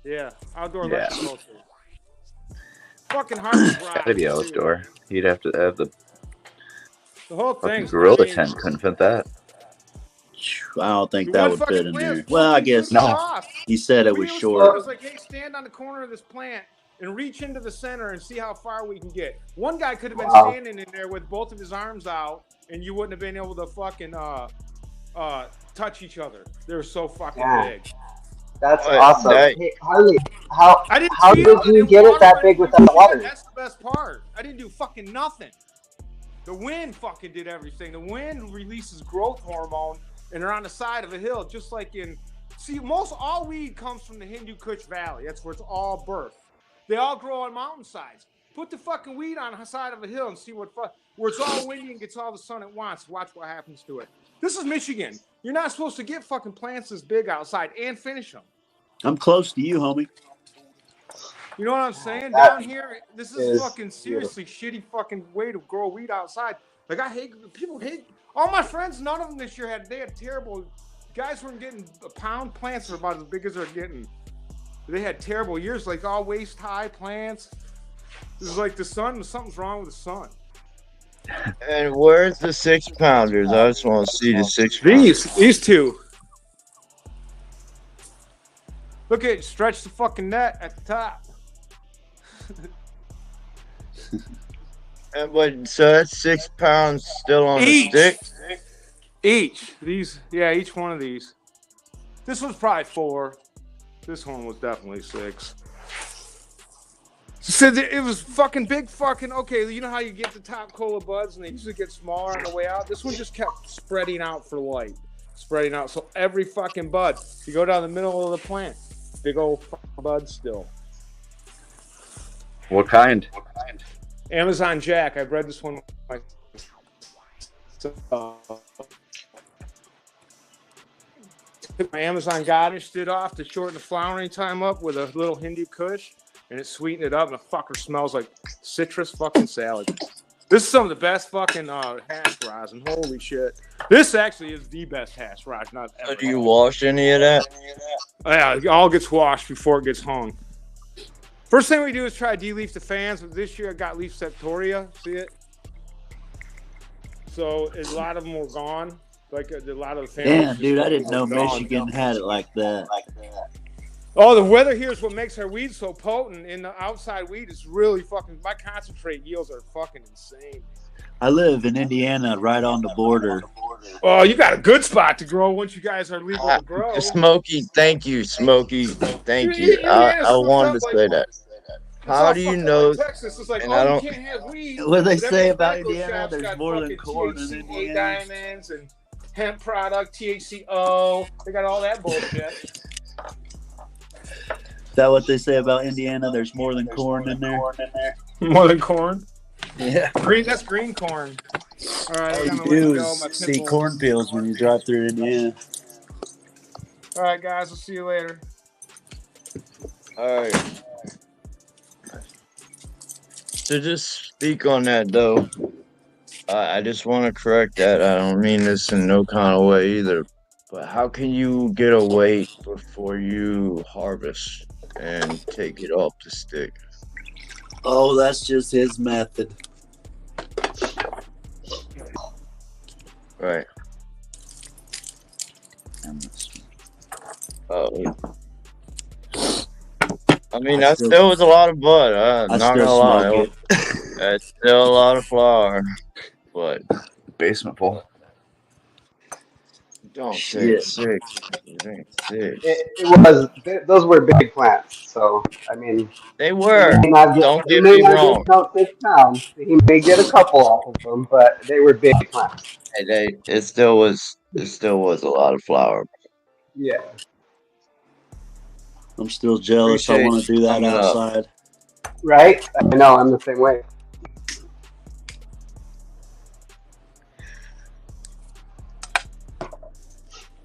Yeah, outdoor Yeah. electroculture. Fucking hard to It's drive. gotta be outdoor. You'd have to have the The whole fucking thing. gorilla tent. Couldn't fit that. I don't think Dude, that one would fucking fit in plant there. was Well, I 14 guess feet No. across. he said it The was video short. It was like, hey, stand on the corner of this plant and reach into the center and see how far we can get. One guy could have been standing in there with both of his arms out, and you wouldn't have been able to fucking touch each other. They're so fucking big. That's But awesome. that- Hey, Harley, how I didn't how see did you get it that big without water? That's the best part. I didn't do fucking nothing. The wind fucking did everything. The wind releases growth hormone, and they're on the side of a hill, just like in. See, most all weed comes from the Hindu Kush Valley. That's where it's all birthed. They all grow on mountainsides. Put the fucking weed on the side of a hill and see where it's all windy and gets all the sun it wants. Watch what happens to it. This is Michigan. You're not supposed to get fucking plants this big outside and finish them. I'm close to you, homie. You know what I'm saying? That Down here, this is is fucking seriously shitty fucking way to grow weed outside. Like I hate people hate all my friends. None of them this year they had terrible. Guys weren't getting a pound plants are about as big as they're getting. They had terrible years, like all waist high plants. This is like the sun. Something's wrong with the sun. And where's the 6 pounders? I just want to see the 6 pounders. These 2. Look at stretch the fucking net at the top. And but so that's 6 pounds still on Each. the stick. Each each one of these. This one's probably 4. This one was definitely 6. So it was fucking big fucking, okay, you know how you get the top cola buds and they usually get smaller on the way out? This one just kept spreading out for light. Spreading out. So every fucking bud, you go down the middle of the plant, big old fucking bud still. What kind? Amazon Jack. I bred this one myself. Took my Amazon garnished it off to shorten the flowering time up with a little Hindu Kush, and it sweetened it up, and the fucker smells like citrus fucking salad. This is some of the best fucking hash rosin. Holy shit! This actually is the best hash rosin I've ever. Do you wash any of that? Yeah, it all gets washed before it gets hung. First thing we do is try to de-leaf the fans, but this year I got leaf septoria. See it? So a lot of them were gone. Like a lot of the fans. Damn, dude, I didn't know Michigan had it like that. Oh, the weather here is what makes our weed so potent. And the outside weed is really fucking. My concentrate yields are fucking insane. I live in Indiana, right on the border. Oh, you got a good spot to grow once you guys are legal to grow. Smokey, thank you, Smokey, thank you. Indiana's I wanted to fucked say up that. It's How all do you fucked up know? like Texas is like, and oh, I you don't- can't have weed. What do they But every say about tobacco Indiana? shop's There's got more than fucking corn in THC Indiana. diamonds and hemp product, THCO. They got all that bullshit. Is that what they say about Indiana? There's more than corn in there. More than corn? Yeah. Green. That's green corn. All right, All I'm you gonna let do you is go. My see pitbull. cornfields when you drive through Indiana. All right, guys. I'll see you later. All right. To just speak on that though, I just want to correct that. I don't mean this in no kind of way either. But how can you get a weight before you harvest and take it off the stick? Oh, that's just his method. Right. And this Oh. I mean, that still was a lot of bud. I Not still gonna lie. smoke it. That's still a lot of flour. But basement full. don't say Shit. six. It ain't six. Those were big plants. So I mean, They he were. may not get Don't he get may me not wrong. get about 6 pounds. He may get a couple off of them, but they were big plants. It still was a lot of flour. Yeah. I'm still jealous. I Appreciate want to do that coming up. outside. Right? I know. I'm the same way.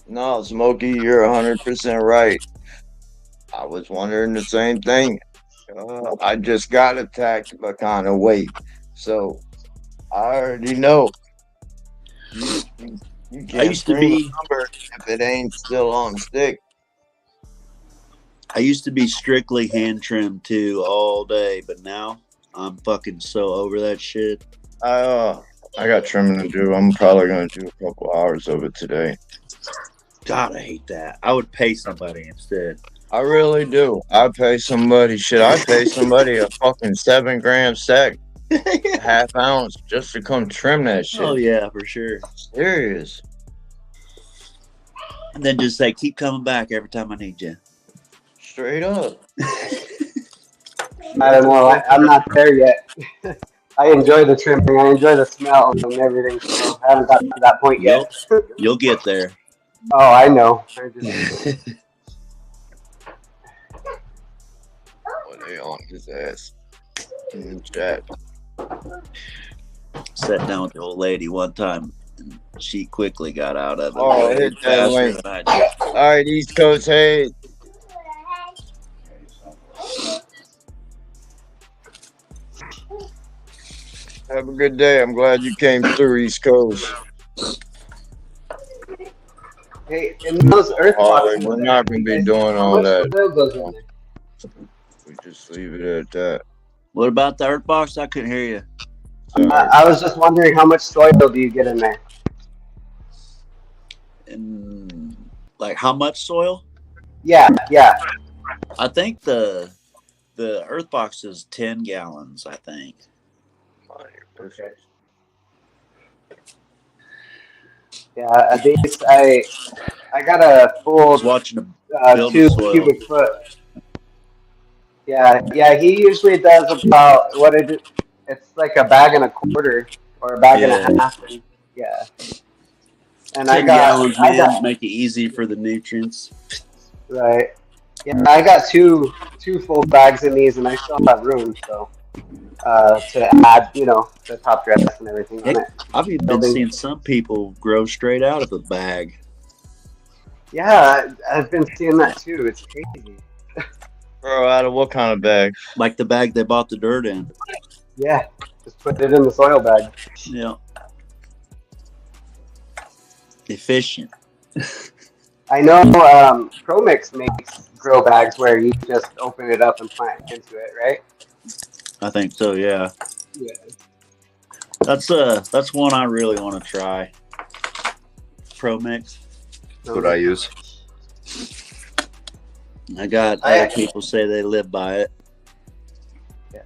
No, Smokey, you're 100% right. I was wondering the same thing. I just got attacked by kind of weight, so I already know. You can't used to bring be- a number if it ain't still on stick. I used to be strictly hand trimmed too all day, but now I'm fucking so over that shit. I got trimming to do. I'm probably gonna do a couple hours of it today. God, I hate that. I would pay somebody instead. I really do. I pay somebody a fucking 7-gram sack, half ounce, just to come trim that shit. Oh yeah, for sure. Serious. And then just say, keep coming back every time I need you. Straight up. I don't know. I'm not there yet. I enjoy the trimming. I enjoy the smell and everything. So I haven't got to that point yet. You'll get there. Oh, I know. I just, Oh, they on his ass in the chat. Sat down with the old lady one time, and she quickly got out of it. Oh, hit that faster link. than I did. All right, East Coast, hey. Have a good day. I'm glad you came through, East Coast. hey, in those earth boxes, We're not going to be doing how all much that. soil goes in there? We just leave it at that. What about the earth box? I couldn't hear you. So, I was just wondering how much soil do you get in there? And like how much soil? Yeah. I think the earth box is 10 gallons, I think. Okay. Yeah, these I got a I full was watching a build 2 of soil. cubic foot. Yeah. He usually does about what it is. It's like a bag and a quarter or a bag and a half. And, yeah. And 10 gallons, man, make it easy for the nutrients. right. Yeah, I got two full bags in these, and I still have room. So to add, the top dress and everything on it. I've even been seeing some people grow straight out of a bag. Yeah, I've been seeing that too. It's crazy. bro, out of what kind of bag? Like the bag they bought the dirt in. Yeah, just put it in the soil bag. Yeah. Efficient. I know ProMix makes grow bags where you just open it up and plant into it, right? I think so, yeah. Yeah. That's one I really want to try. ProMix. That's what I use. I got other people say they live by it. Yeah.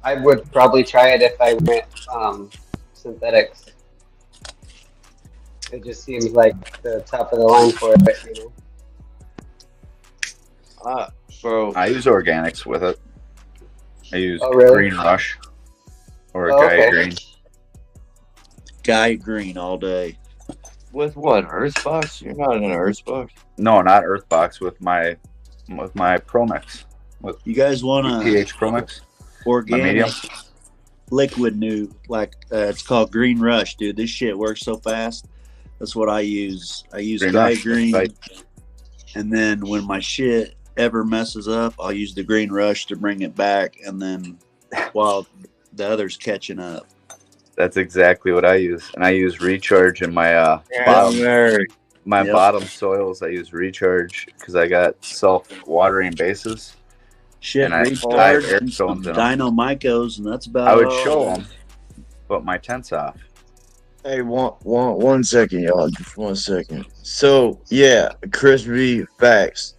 I would probably try it if I went synthetics. It just seems like the top of the line for it, Bro, I use organics with it. I use really? Green Rush or Okay. Gaia Green. Guy Green all day. with what? Earthbox? You're not in an Earthbox? No, not Earthbox with my ProMix. With You guys want a pH ProMix. My organic medium. liquid new, like it's called Green Rush, dude. This shit works so fast. That's what I use. I use Green Guy Rush, Green, right. and then when my shit ever messes up, I'll use the Green Rush to bring it back, and then while the other's catching up. That's exactly what I use, and I use recharge in my Mary. bottom soils. I use recharge because I got self-watering bases. Shit, And I recharge air and some stones in 'em. Dynamicos, and that's about I would all. show them, but my tent's off. Hey, one second, y'all. Just 1 second. So, yeah, Crispy, facts.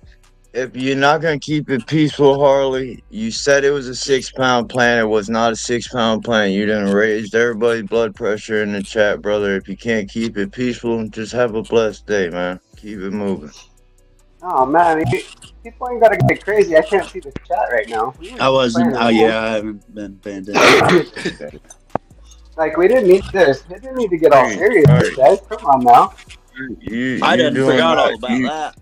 If you're not going to keep it peaceful, Harley, you said it was a 6-pound plant. It was not a 6-pound plant. You didn't raise everybody's blood pressure in the chat, brother. If you can't keep it peaceful, just have a blessed day, man. Keep it moving. Oh man, people ain't gotta get crazy. I can't see the chat right now. I wasn't. Oh yeah, I haven't been paying attention. Like we didn't need this. It didn't need to get all serious, Right. guys. Come on now. I didn't doing forgot all right. about that.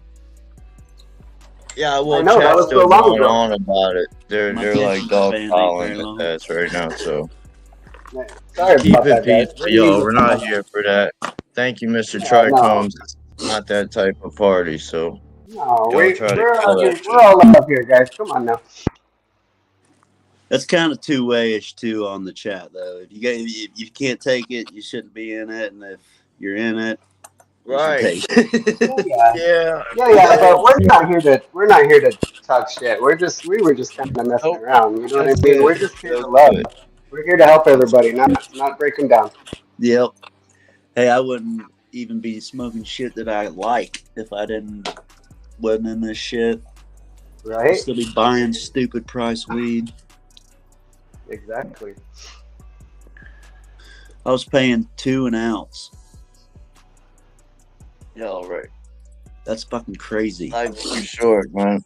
Yeah, well, I know, that chat's was still so long going ago. on about it. They're My like attention dog span ain't calling very at long. that right now, so Sorry keep about it that, guys. peaceful, yo. We're not here for that. Thank you, Mr. Yeah, Tricombs. It's not that type of party, so No, don't we're try to we're kill out here. that We're all up here, guys. Come on now. That's kind of two-way-ish too on the chat, though. If you can't take it, you shouldn't be in it, and if you're in it, you should Right. take it. Yeah. Yeah. But we're not here to talk shit. We were just kind of messing around. You know what I That's mean? good. We're just here to That's love. good. We're here to help everybody, not break them down. Yep. Hey, I wouldn't even be smoking shit that I like if I wasn't in this shit. I'd Right? still be buying stupid price weed. Exactly. I was paying $2 an ounce. Yeah, all right. That's fucking crazy. Life's too short, man.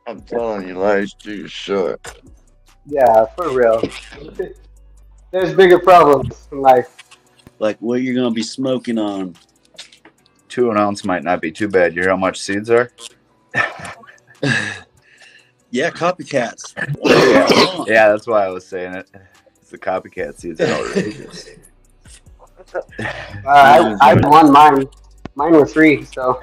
I'm telling you, life's too short. Yeah, for real. There's bigger problems in life. Like what you're gonna be smoking on. 2 an ounce might not be too bad. You hear how much seeds are? Yeah, copycats. Yeah, that's why I was saying it. It's the copycat seeds are outrageous. I won mine. Mine were free, so.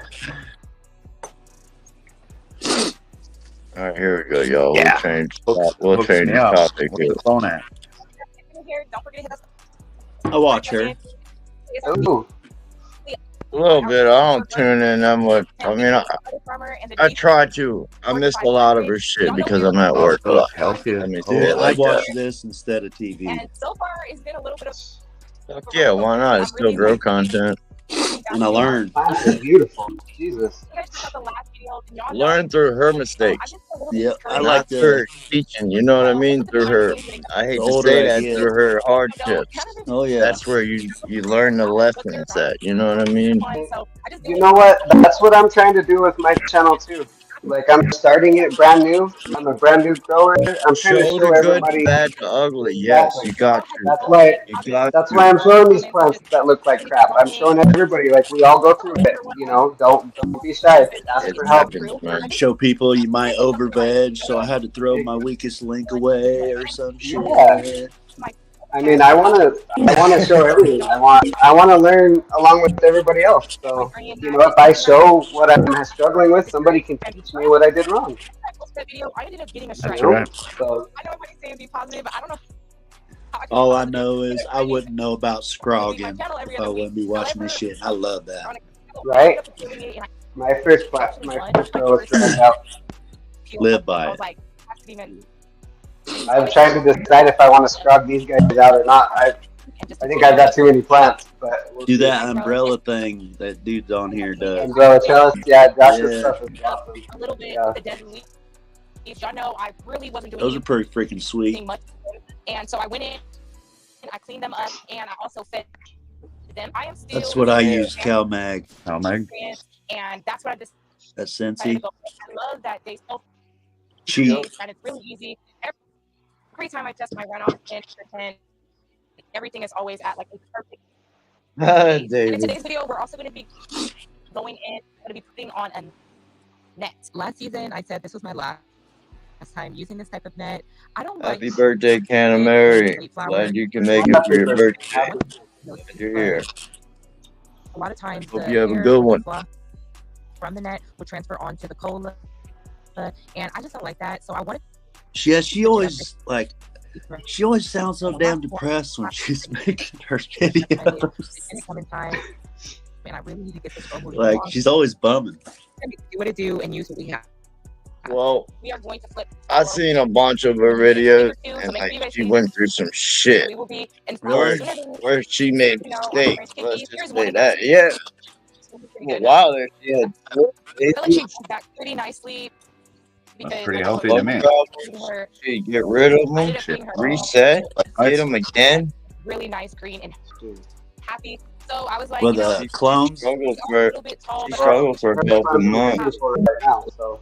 All right, here we go, y'all. Yeah. We'll change the topic. Where's the phone at? I watch her. Ooh. A little bit. I don't tune in that much. I mean, I try to. I missed a lot of her shit because I'm at work. Oh, healthy. Let me Dude, say it I like watch that. this instead of TV. And so far, it's been a little bit of. Fuck yeah, why not? It's still grow content. And I learned. Plants are beautiful. Jesus. Learn through her mistakes. Yeah, I Not like through the. her teaching. You know what I mean? Through her. I hate The to older say I that. get. Through her hardships. Oh yeah. That's where you learn the lessons at. You know what I mean? You know what? That's what I'm trying to do with my channel too. Like I'm starting it brand new. I'm a brand new grower. I'm trying to Show show the good, everybody. bad, the ugly. Yes, you got to. That's why. You got That's to. why I'm showing these plants that look like crap. I'm showing everybody like we all go through it. You know, don't be shy. Ask It for help. happens, man. Show people you might over veg, so I had to throw my weakest link away or some shit. Yeah. I mean, I want to show everything. I want to learn along with everybody else. So, you know, if I show what I'm struggling with, somebody can teach me what I did wrong. That's right. So, All I know is I wouldn't know about scrogging if I wouldn't be watching this shit. I love that. right? My first row was turned out. Live by it. I'm trying to decide if I want to scrub these guys out or not. I think I've got too many plants, but we'll Do see. that umbrella thing that dude on here does. Umbrella trellis, yeah, Josh's Yeah. stuff is awesome. A little bit Yeah. of the dead leaves. Y'all know I really wasn't doing Those are pretty freaking sweet. anything much. And so I went in and I cleaned them up and I also fed them. I am still That's what I use, CalMag. CalMag. And that's what I just That's decided Scentsy. to go. I love that they still Cheap. and it's really easy. Every time I test my runoff and everything is always at like a perfect pace. And in David. today's video, we're also going to be going in, going to be putting on a net. Last season, I said this was my last time using this type of net. I don't like Happy birthday, Canna Mary. Glad you can make it for your birthday. Glad you're here. a lot of times. Hope the you have a air good one. from the net will transfer onto the cola, and I just don't like that. So I wanted. Yeah, she always like She always sounds so damn depressed when she's making her videos. Time, and I really need to get this over. Like she's always bumming. Do what it do and use what we have. Well, We are going to flip. I seen a bunch of her videos, and like she went through some shit We will be in where she made mistakes. Let's just say that. Yeah. Well, wow, there she had. I feel like she back pretty nicely. That's pretty healthy to me. She get rid of them, reset, get them again. Really nice green and happy. So I was like, With the clones. Struggled for a couple months. Right now, so.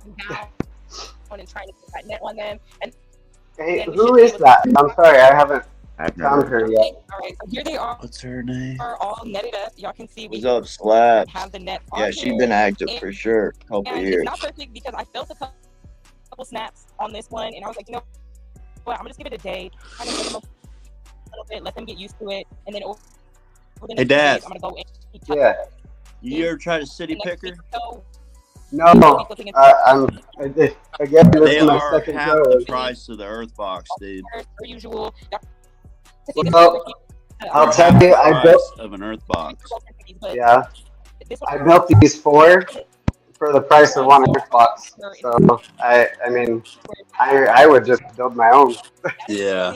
And trying to put that net on them. And Hey, who is that? I'm sorry, I haven't I've found never. her yet. all right, so here they are. What's her name? Are all netted up. Y'all can see we What's up, Slab? have the net on Yeah, she here. been active for sure. Couple And years. it's not perfect because I felt a couple snaps on this one, and I was like, you know what, I'm gonna just give it a day, kind of let them a little bit, let them get used to it, and then over the next Hey, Dad. days, I'm gonna go in. Keep touching Yeah. You ever try to city the next picker? week or so. No, Again, again, this They is my are second half go. the price of the Earth box, dude. Per usual. Well, I'll tell you, I Price built, of an Earth box. yeah, I built these 4 for the price of 1 Xbox. So I mean, I would just build my own. Yeah.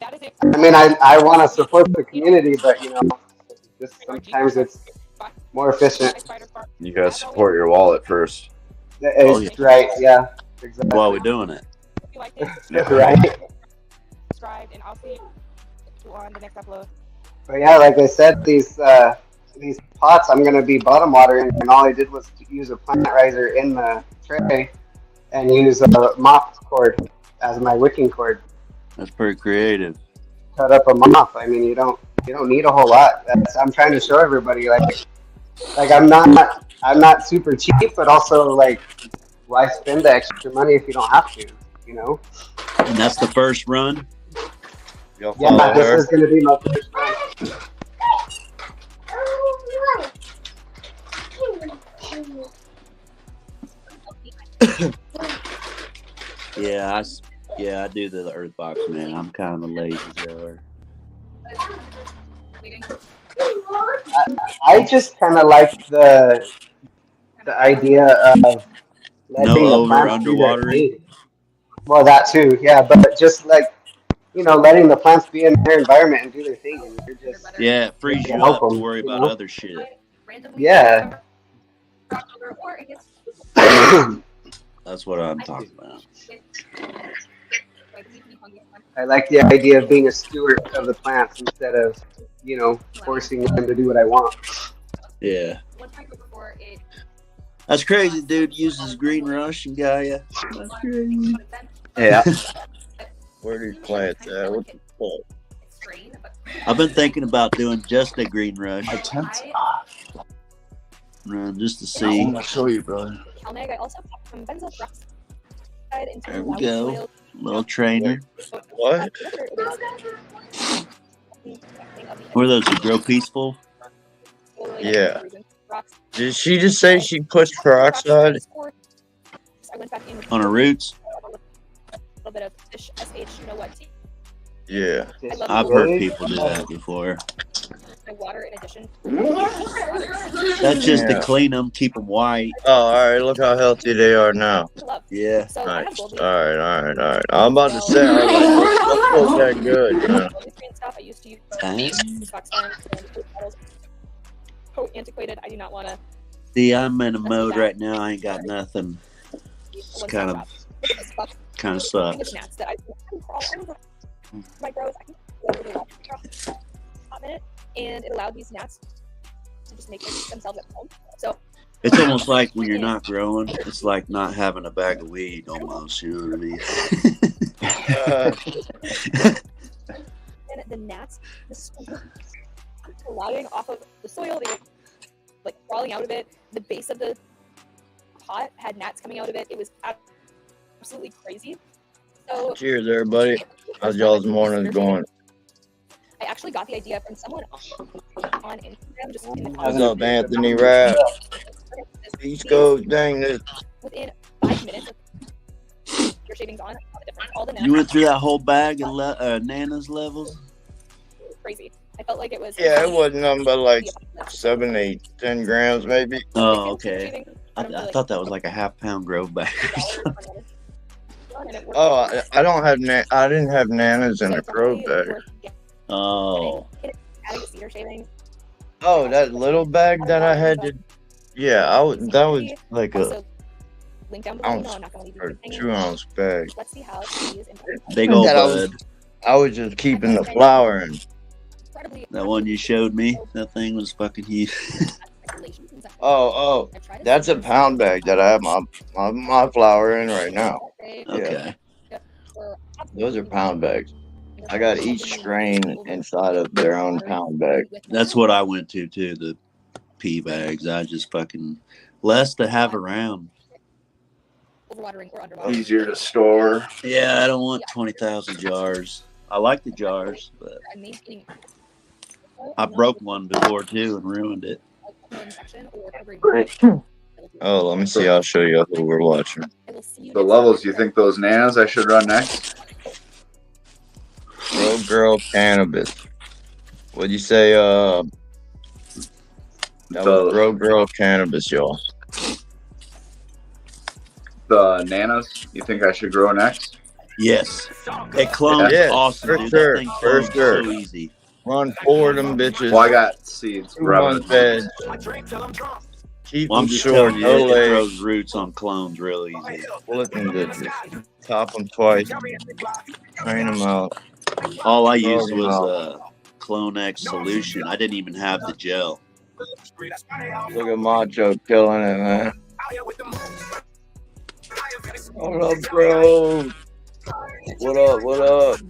I mean, I want to support the community, but you know, just sometimes it's more efficient. You gotta support your wallet first. It's right, yeah, exactly. While we're doing it. Right. Subscribe, and I'll see you on the next upload. But yeah, like I said, these pots I'm gonna be bottom watering, and all I did was use a plant riser in the tray and use a mop cord as my wicking cord. That's pretty creative. Cut up a mop. I mean, you don't need a whole lot. I'm trying to show everybody, like I'm not super cheap, but also like, why spend the extra money if you don't have to? You know? And that's the first run. Y'all Yeah, follow this her? is gonna be my first run. Yeah, I do the Earth box, man. I'm kind of a lazy grower. I just kind of like the idea of letting No the plants do their underwatering. thing. Well, that too, yeah. But just like, you know, letting the plants be in their environment and do their thing, and you're just Yeah, it frees to you help up to them, worry you about know? other shit. Yeah. That's what I'm talking about. I like the idea of being a steward of the plants instead of, you know, forcing them to do what I want. Yeah. That's crazy, dude. Uses green rush and Gaia. That's crazy. Yeah. Where do you plants at? What the fuck? I've been thinking about doing just a green rush run just to I see. want to show you, brother. I also put some benzoyl peroxide into There we loud go. soil. Little trainer. What? What are those? You grow peaceful? Yeah. Did she just say she pushed peroxide? I went back in with On her roots? a little bit of fish SH, you know what? Yeah. I've heard people do that before. My water in addition. That's just Yeah. to clean them, keep them white. Oh, all right. Look how healthy they are now. Yeah. So I have Nice. gold All right. I'm about to say, I was like, what's that good? You know? stuff. I used to use Dang. box farms and food bottles. So antiquated. I do not want to. See, I'm in a mode right now. I ain't got nothing. It's kind of sucks. Gnats that I can crawl over my growth. I can go over the wall for a hot minute, and it allowed these gnats to just make themselves at home. So It's almost like when you're not growing, it's like not having a bag of weed almost, you know what I mean? and the gnats, allowing off of the soil, they were like crawling out of it. The base of the pot had gnats coming out of it. It was absolutely crazy. So Cheers, everybody. How's y'all's morning going? I actually got the idea from someone on Instagram, just in the What's up, Anthony Rapp? East Coast, dang this. Within 5 minutes of your shavings on. All the You went through that whole bag of Nana's levels? crazy. I felt like it was. Yeah, it wasn't nothing but like 7, 8, 10 grams maybe. Oh, okay. I thought that was like a half-pound Grove bag. Oh, I don't have I didn't have Nanas in a Grove bag. Oh. Oh, that little bag that I had to. Yeah, that was like a ounce or 2 ounce bag. Big old That bud. I was just keeping the flour in. That one you showed me, that thing was fucking huge. Oh, that's a pound bag that I have my flour in right now. Okay. Yeah. Those are pound bags. I got each strain inside of their own pound bag. That's what I went to too, the pea bags. I just fucking less to have around. Easier to store. Yeah, I don't want 20,000 jars. I like the jars, but I broke one before too and ruined it. Oh, let me see. I'll show you who we're watching. The levels, you think those Nanas I should run next? Grow Girl Cannabis. What'd you say? That was Grow Girl Cannabis, y'all. The Nanas, you think I should grow next? Yes. It clones awesome, for dude. sure. That thing For clones sure. so easy. Run 4 of them bitches. Well, I got seeds. 2 months bed. Keep Well, I'm them just short, telling you, no it legs. throws roots on clones real easy. Split them bitches. Top them twice. Train them out. All I Throw used them was out. a Clone X solution. I didn't even have the gel. Look at Macho killing it, man. What up, bro? What up? What up?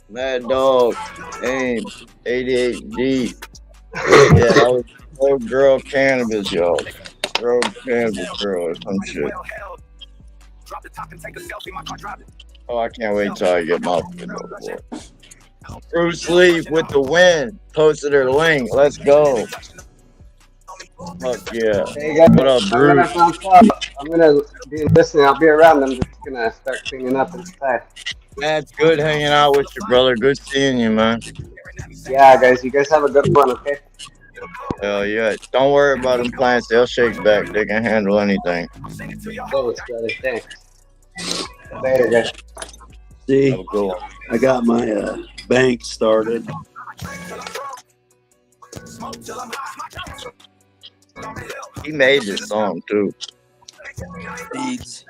Mad Dog. Aim. 88D. Yeah, that was Grow Girl Cannabis, y'all. Grow Cannabis Girl or some shit. Oh, I can't wait till I get my video for it. Bruce Lee with the win. Posted her link. Let's go. Fuck yeah. Hey guys, What up, Bruce? I'm gonna be listening. I'll be around. I'm just gonna start cleaning up inside. That's good hanging out with you, brother. Good seeing you, man. Yeah, guys. You guys have a good one. Okay. Hell yeah. Don't worry about them plants. They'll shake back. They can handle anything. Thanks, brother. Thanks. Later, guys. See, Have a good one. I got my bank started. He made this song too. Beats.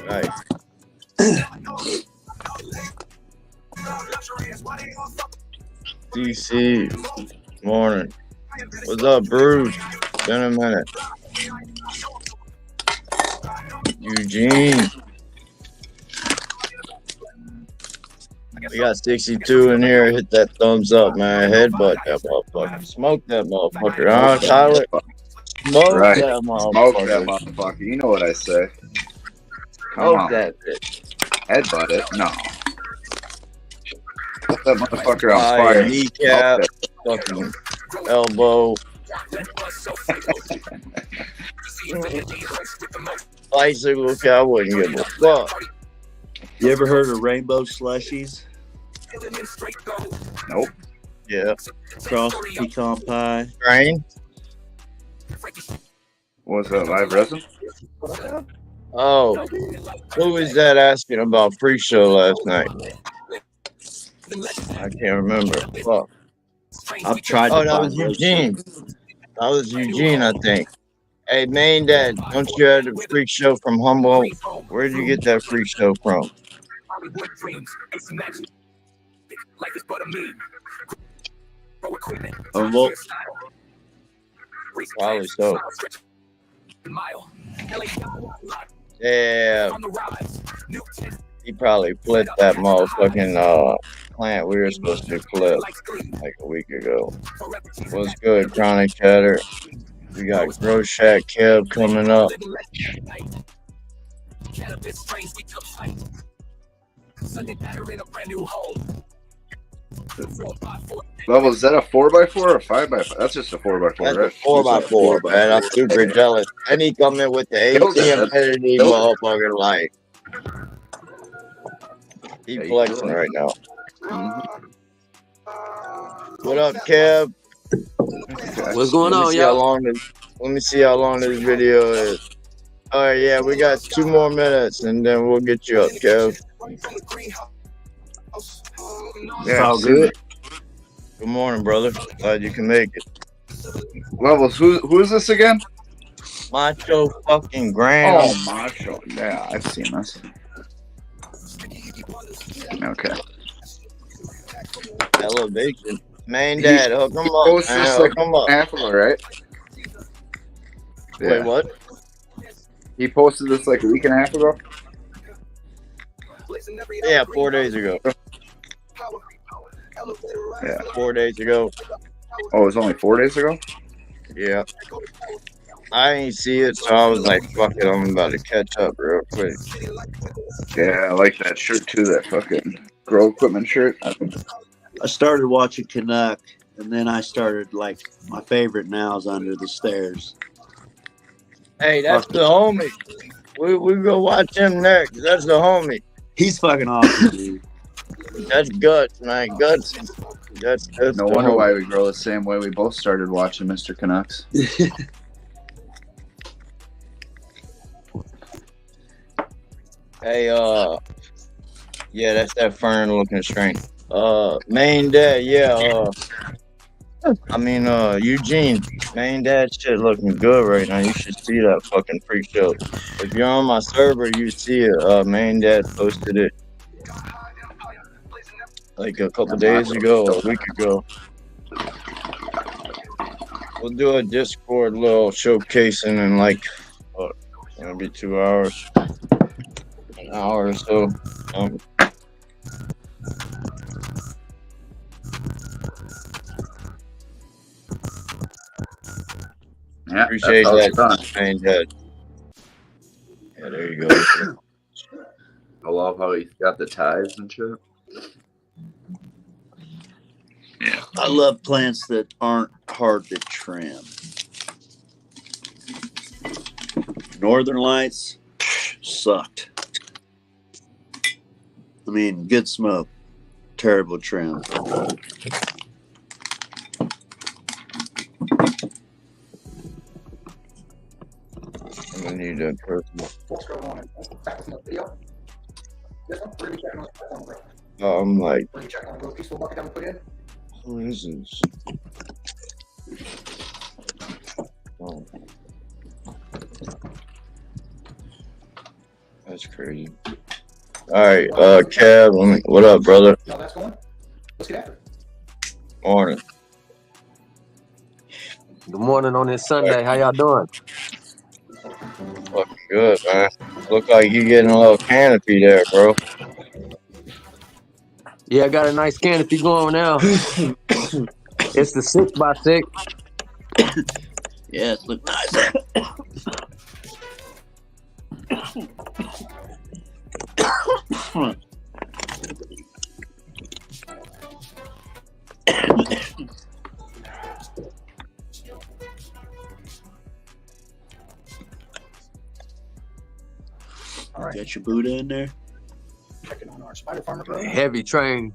Nice. DC, morning. What's up, Bruce? Been a minute. Eugene. We got 62 in here. Hit that thumbs up, man. Headbutt that motherfucker. Smoke that motherfucker. Huh, Tyler? Smoke Right. that Smoke motherfucker. that motherfucker. You know what I say. Come Smoke on. that bitch. Headbutt it? No. Put that motherfucker on Eye, fire. kneecap, Smoke fucking elbow. Bicycle cowboy, you give a fuck. You ever heard of rainbow slushies? Nope. Yeah. Cross pecan pie. Train? What's that, live resin? Oh, who was that asking about pre-show last night? I can't remember. Fuck. I've tried Oh, to that find was those. Eugene. That was Eugene, I think. Hey, main dad, don't you have the freak show from Humboldt? Where did you get that freak show from? Humboldt. Probably so. Yeah. He probably flipped that motherfucking plant we were supposed to flip like a week ago. What's good, Chronic Chatter? We got Grow Shack Kev coming up. Level, is that a 4x4 or a 5x5? That's just a 4x4, That's right? a 4x4, man. I'm super jealous. And he come in with the Killed AC it. Infinity Killed it. motherfucker like. He Yeah, he flexing killed it. right now. Mhm. What up, Kev? What's going Let me on, see how y'all? long this. Let me see how long this video is. All right, yeah, we got 2 more minutes, and then we'll get you up, Kev. Yeah, all see good. it. Good morning, brother. Glad you can make it. Levels, who is this again? Macho fucking Graham. Oh, Macho. Yeah, I've seen this. Okay. Elevation. Main dad, hook him up, Post man. this Hook like him up. half ago, right? Wait, what? He posted this like a week and a half ago. Yeah, 4 days ago. Yeah. 4 days ago. Oh, it was only 4 days ago? Yeah. I ain't see it, so I was like, fuck it, I'm about to catch up real quick. Yeah, I like that shirt too, that fucking grow equipment shirt. I started watching Canuck, and then I started like my favorite now is Under the Stairs. Hey, that's the homie. We go watch him next. That's the homie. He's fucking awesome, dude. That's Guts, man. Guts. That's No wonder why we grow the same way. We both started watching Mr. Canucks. Hey, yeah, that's that fern looking strain. Main dad, yeah, I mean, Eugene, main dad shit looking good right now. You should see that fucking freak show. If you're on my server, you see it. Main dad posted it like a couple days ago, a week ago. We'll do a Discord little showcasing in like, what, maybe 2 hours, an hour or so. Yeah, Appreciate that's how it's done. that, main dad. Yeah, there you go. I love how he's got the ties and shit. Yeah, I love plants that aren't hard to trim. Northern Lights sucked. I mean, good smoke, terrible trim. I'm gonna need that person. I'm like, who is this? Oh. That's crazy. All right, Kev, what up, brother? Morning. Good morning on this Sunday. How y'all doing? Fucking good, man. Look like you getting a little canopy there, bro. Yeah, I got a nice canopy going now. It's the 6x6. Yeah, it look nice. Got your Buddha in there? Checking on our spider farmer grow. Heavy train.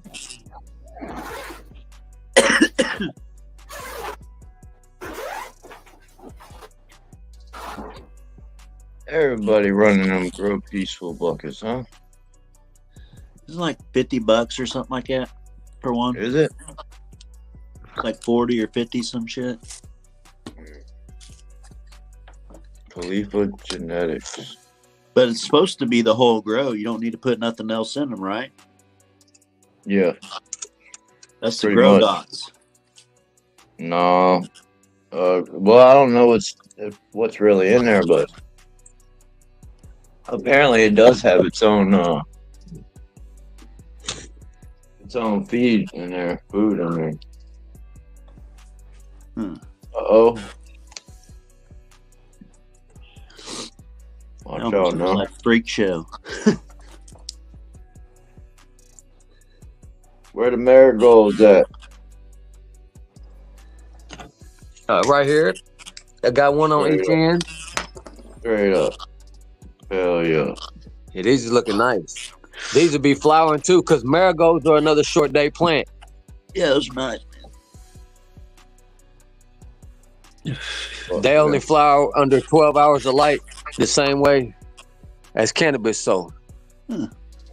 Everybody running them Grow Peaceful buckets, huh? It's like $50 or something like that per one. Is it? Like 40 or 50, some shit. Khalifa Genetics. But it's supposed to be the whole grow. You don't need to put nothing else in them, right? Yeah. That's the Pretty grow much. dots. No. Well, I don't know what's really in there, but apparently it does have its own feed in there, food in there. Uh-oh. Watch out Almost now. like Freak Show. Where the marigolds at? Right here. I got one on Straight each up. end. Straight up. Hell yeah. Yeah, these is looking nice. These will be flowering too, because marigolds are another short day plant. Yeah, those are nice, man. They only flower under 12 hours of light the same way as cannabis. So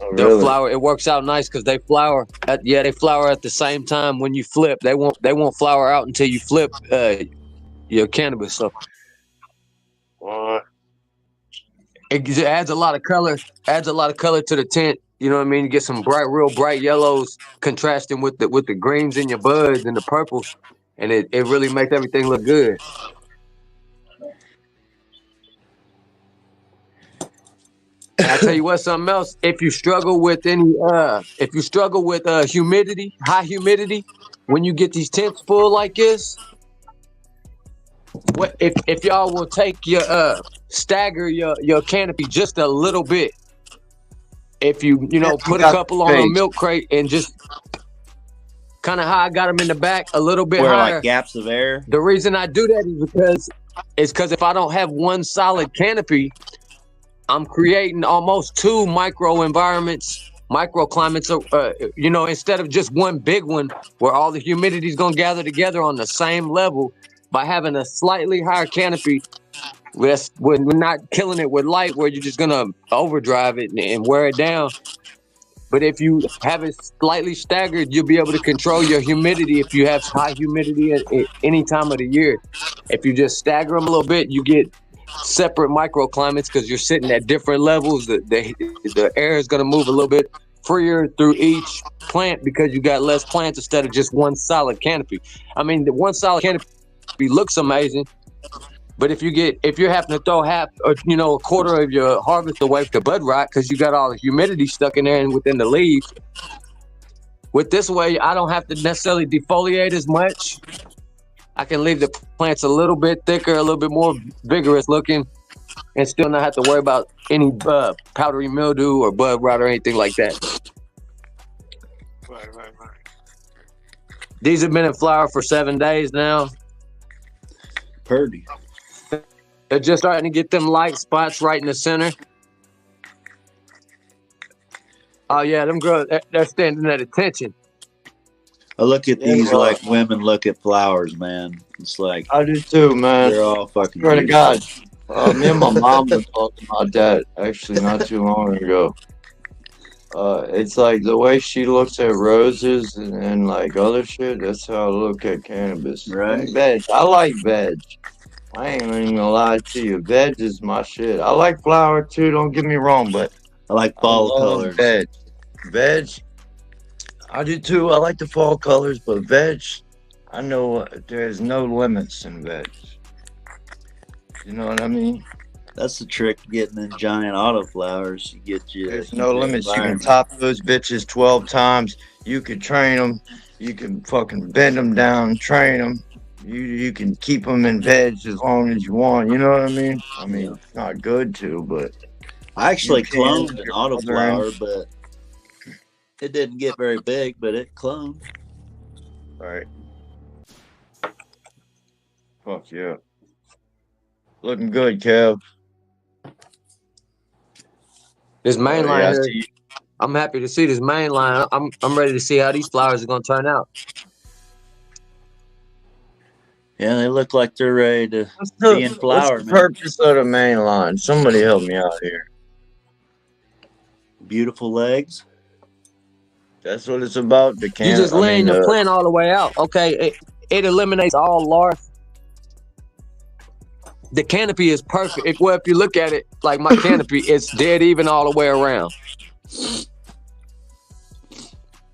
Oh, they'll really? flower. It works out nice because they flower. They flower at the same time when you flip. They won't flower out until you flip your cannabis. So What? it adds a lot of color. Adds a lot of color to the tint. You know what I mean? You get some real bright yellows contrasting with the greens in your buds and the purples, and it really makes everything look good. And I tell you what, something else. If you struggle with humidity, high humidity, when you get these tents full like this, what if y'all will take your stagger your canopy just a little bit. If you put a couple on a milk crate and just kind of how I got them in the back a little bit Where higher. like gaps of air. The reason I do that is because if I don't have one solid canopy, I'm creating almost two microclimates, instead of just one big one where all the humidity is going to gather together on the same level. By having a slightly higher canopy, we're not killing it with light where you're just going to overdrive it and wear it down. But if you have it slightly staggered, you'll be able to control your humidity if you have high humidity at any time of the year. If you just stagger them a little bit, you get separate microclimates because you're sitting at different levels. The air is going to move a little bit freer through each plant because you got less plants instead of just one solid canopy. I mean, the one solid canopy looks amazing, but if you're having to throw half or a quarter of your harvest away to bud rot because you got all the humidity stuck in there and within the leaves, with this way I don't have to necessarily defoliate as much. I can leave the plants a little bit thicker, a little bit more vigorous looking, and still not have to worry about any powdery mildew or bud rot or anything like that. Right. These have been in flower for 7 days now. Purdy. They're just starting to get them light spots right in the center. Oh yeah, them girls, they're standing at attention. I look at these like women look at flowers, man. It's like I do too, man. they're all fucking. Swear to God, me and my mom were talking about that actually not too long ago. It's like the way she looks at roses and like other shit. That's how I look at cannabis. Right. And veg. I like veg. I ain't even gonna lie to you. Veg is my shit. I like flower too. Don't get me wrong, but I like fall colors. Veg. I do too. I like the fall colors, but veg, I know there's no limits in veg. You know what I mean? That's the trick to getting in giant autoflowers. You get you. There's no limits. You can top those bitches 12 times. You can train them. You can fucking bend them down, train them. You can keep them in veg as long as you want. You know what I mean? I mean, it's not good to, but I actually cloned an autoflower, but it didn't get very big, but it cloned. All right. Fuck yeah. Looking good, Kev. This main line here, I'm happy to see this main line. I'm ready to see how these flowers are going to turn out. Yeah, they look like they're ready to be in flower. What's the purpose of the main line? Somebody help me out here. Beautiful legs. That's what it's about. The You just laying your plant all the way out. Okay, it eliminates all larvae. The canopy is perfect. If you look at it, like my canopy, it's dead even all the way around.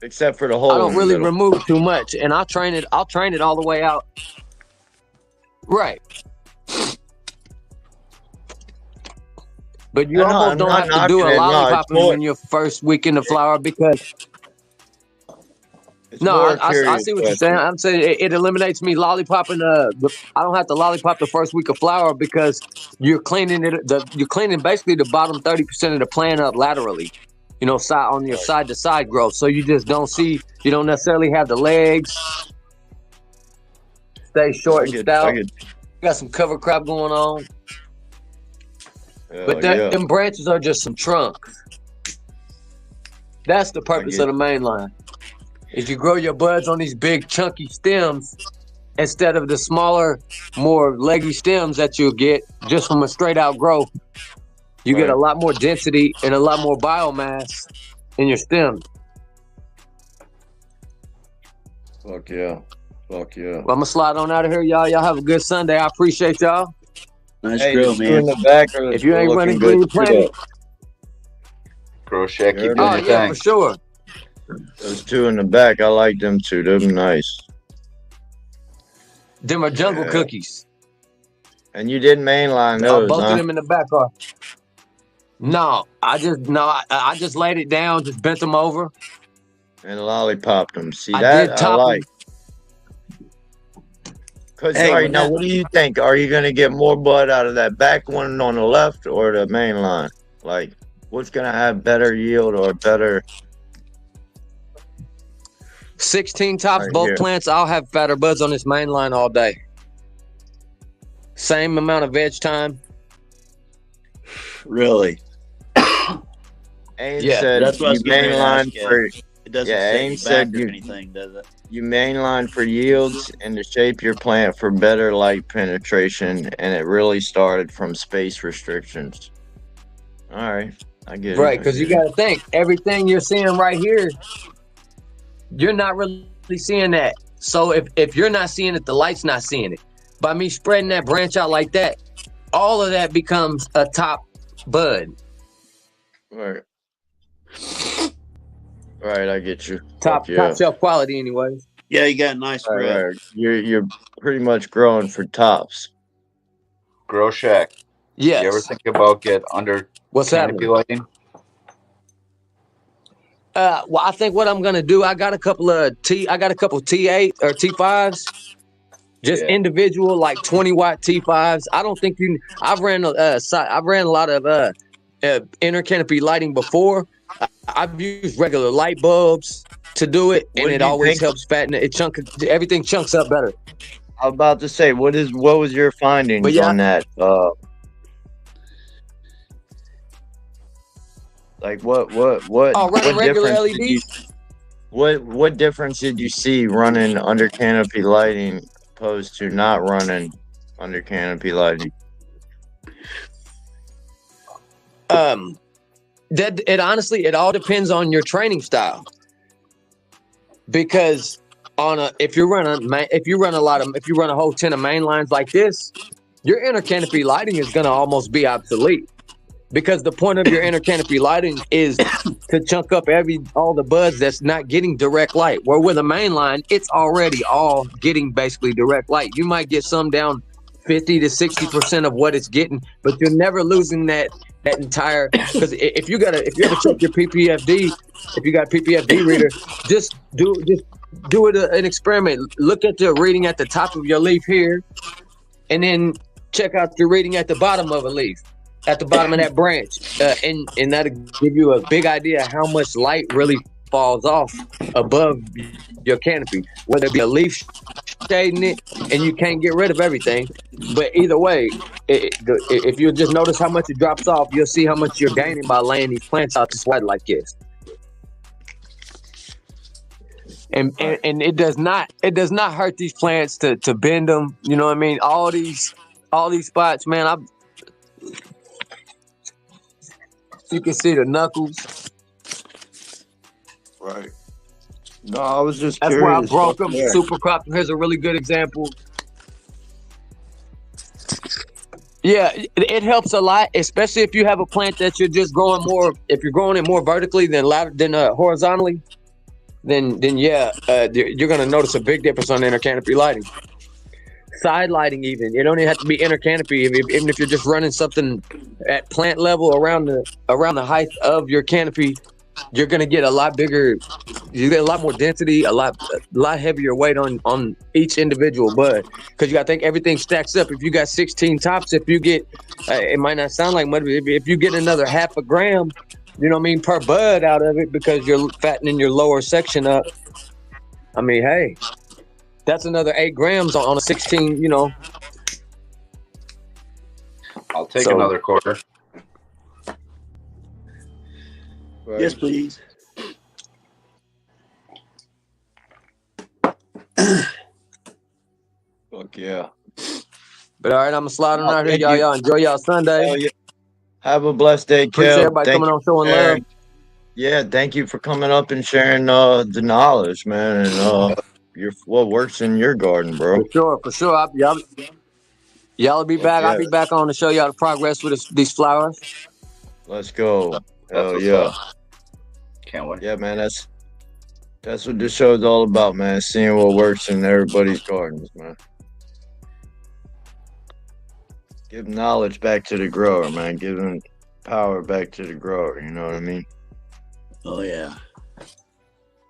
Except for the hole. I don't really remove too much, and I'll train it all the way out. Right. But you almost don't have to do a lollipopping when you're first week in the flower because. No, I see what you're saying. I'm saying it eliminates me lollipopping. I don't have to lollipop the first week of flower because you're cleaning it. You're cleaning basically the bottom 30% of the plant up laterally. side on your side to side growth. So you just don't see, you don't necessarily have the legs stay short and stout. Got some cover crop going on. But them branches are just some trunks. That's the purpose of the main line. Is you grow your buds on these big chunky stems instead of the smaller, more leggy stems that you'll get just from a straight out growth. You get a lot more density and a lot more biomass in your stem. Fuck yeah. Fuck yeah. Well, I'm gonna slide on out of here, y'all. Y'all have a good Sunday. I appreciate y'all. Nice grill, man. In the back if you ain't running green planet, Grow Shack, keep doing oh your yeah, thing. for sure. Those two in the back, I like them too. They're nice. Them are jungle cookies. And you didn't mainline those, both of them in the back are. No, I just laid it down, just bent them over. And lollipopped them. See I that? did top I like. Because now, what do you think? Are you going to get more bud out of that back one on the left or the main line? Like, what's going to have better yield or better? 16 tops, both plants. I'll have fatter buds on this main line all day. Same amount of veg time. Really? Aim Yeah, said that's what I was you getting ready to mainline ask you. for. It doesn't Yeah, set Aim you said back or you anything, does it? you mainline for yields and to shape your plant for better light penetration, and it really started from space restrictions. All right, I get it. Right, because you got to think everything you're seeing right here, you're not really seeing that. So if you're not seeing it, the light's not seeing it. By me spreading that branch out like that, all of that becomes a top bud. Right. Right, I get you. Top shelf quality, anyways. Yeah, you got a nice spread. Right. You're pretty much growing for tops. Grow Shack. Yes. You ever think about get under What's canopy lighting? Well, I think what I'm gonna do, I got a couple T8 or T5s, just individual like 20-watt T5s. I don't think I've ran a lot of inner canopy lighting before. I've used regular light bulbs to do it, and it always helps fatten it. Everything chunks up better. I was about to say, what was your findings on that? Like what regular difference what difference did you see running under canopy lighting opposed to not running under canopy lighting? That it honestly, it all depends on your training style. Because if you run a whole 10 of main lines like this, your inner canopy lighting is gonna almost be obsolete. Because the point of your inner canopy lighting is to chunk up all the buds that's not getting direct light. Where with a main line, it's already all getting basically direct light. You might get some down 50 to 60% of what it's getting, but you're never losing that entire. Because if you ever check your PPFD, if you got PPFD reader, just do an experiment. Look at the reading at the top of your leaf here, and then check out the reading at the bottom of a leaf, at the bottom of that branch, and that'll give you a big idea how much light really falls off above your canopy, whether it be a leaf shading it, and you can't get rid of everything. But either way, if you just notice how much it drops off, you'll see how much you're gaining by laying these plants out this wide like this. And it does not hurt these plants to bend them. You know what I mean? All these spots, man. You can see the knuckles. Right. No, I was just That's curious. why I broke them. Super crop. Here's a really good example. Yeah, it helps a lot, especially if you have a plant that you're just growing more. If you're growing it more vertically than horizontally, then you're gonna notice a big difference on inner canopy lighting. Side lighting, even. It don't even have to be inner canopy. Even if you're just running something at plant level around the height of your canopy, you're gonna get a lot bigger. You get a lot more density, a lot heavier weight on each individual bud. Because you gotta think everything stacks up. If you got 16 tops, if you get, it might not sound like much, but if you get another half a gram you know what I mean, per bud out of it because you're fattening your lower section up. I mean, hey, that's another 8 grams on a 16, you know. I'll take another quarter. Right. Yes, please. Fuck yeah. But all right, I'm gonna slide on out here, Thank y'all. you. Y'all enjoy y'all Sunday. Yeah. Have a blessed day, Appreciate Kel. everybody Thank coming you on, showing for love. sharing. Yeah, thank you for coming up and sharing the knowledge, man, and what works in your garden, bro. For sure. Y'all will be back. Yeah. I'll be back on to show y'all the progress with these flowers. Let's go. Hell what's yeah. up. Can't wait. Yeah, man, that's what this show's all about, man. Seeing what works in everybody's gardens, man. Give knowledge back to the grower, man. Giving power back to the grower, you know what I mean? Oh yeah.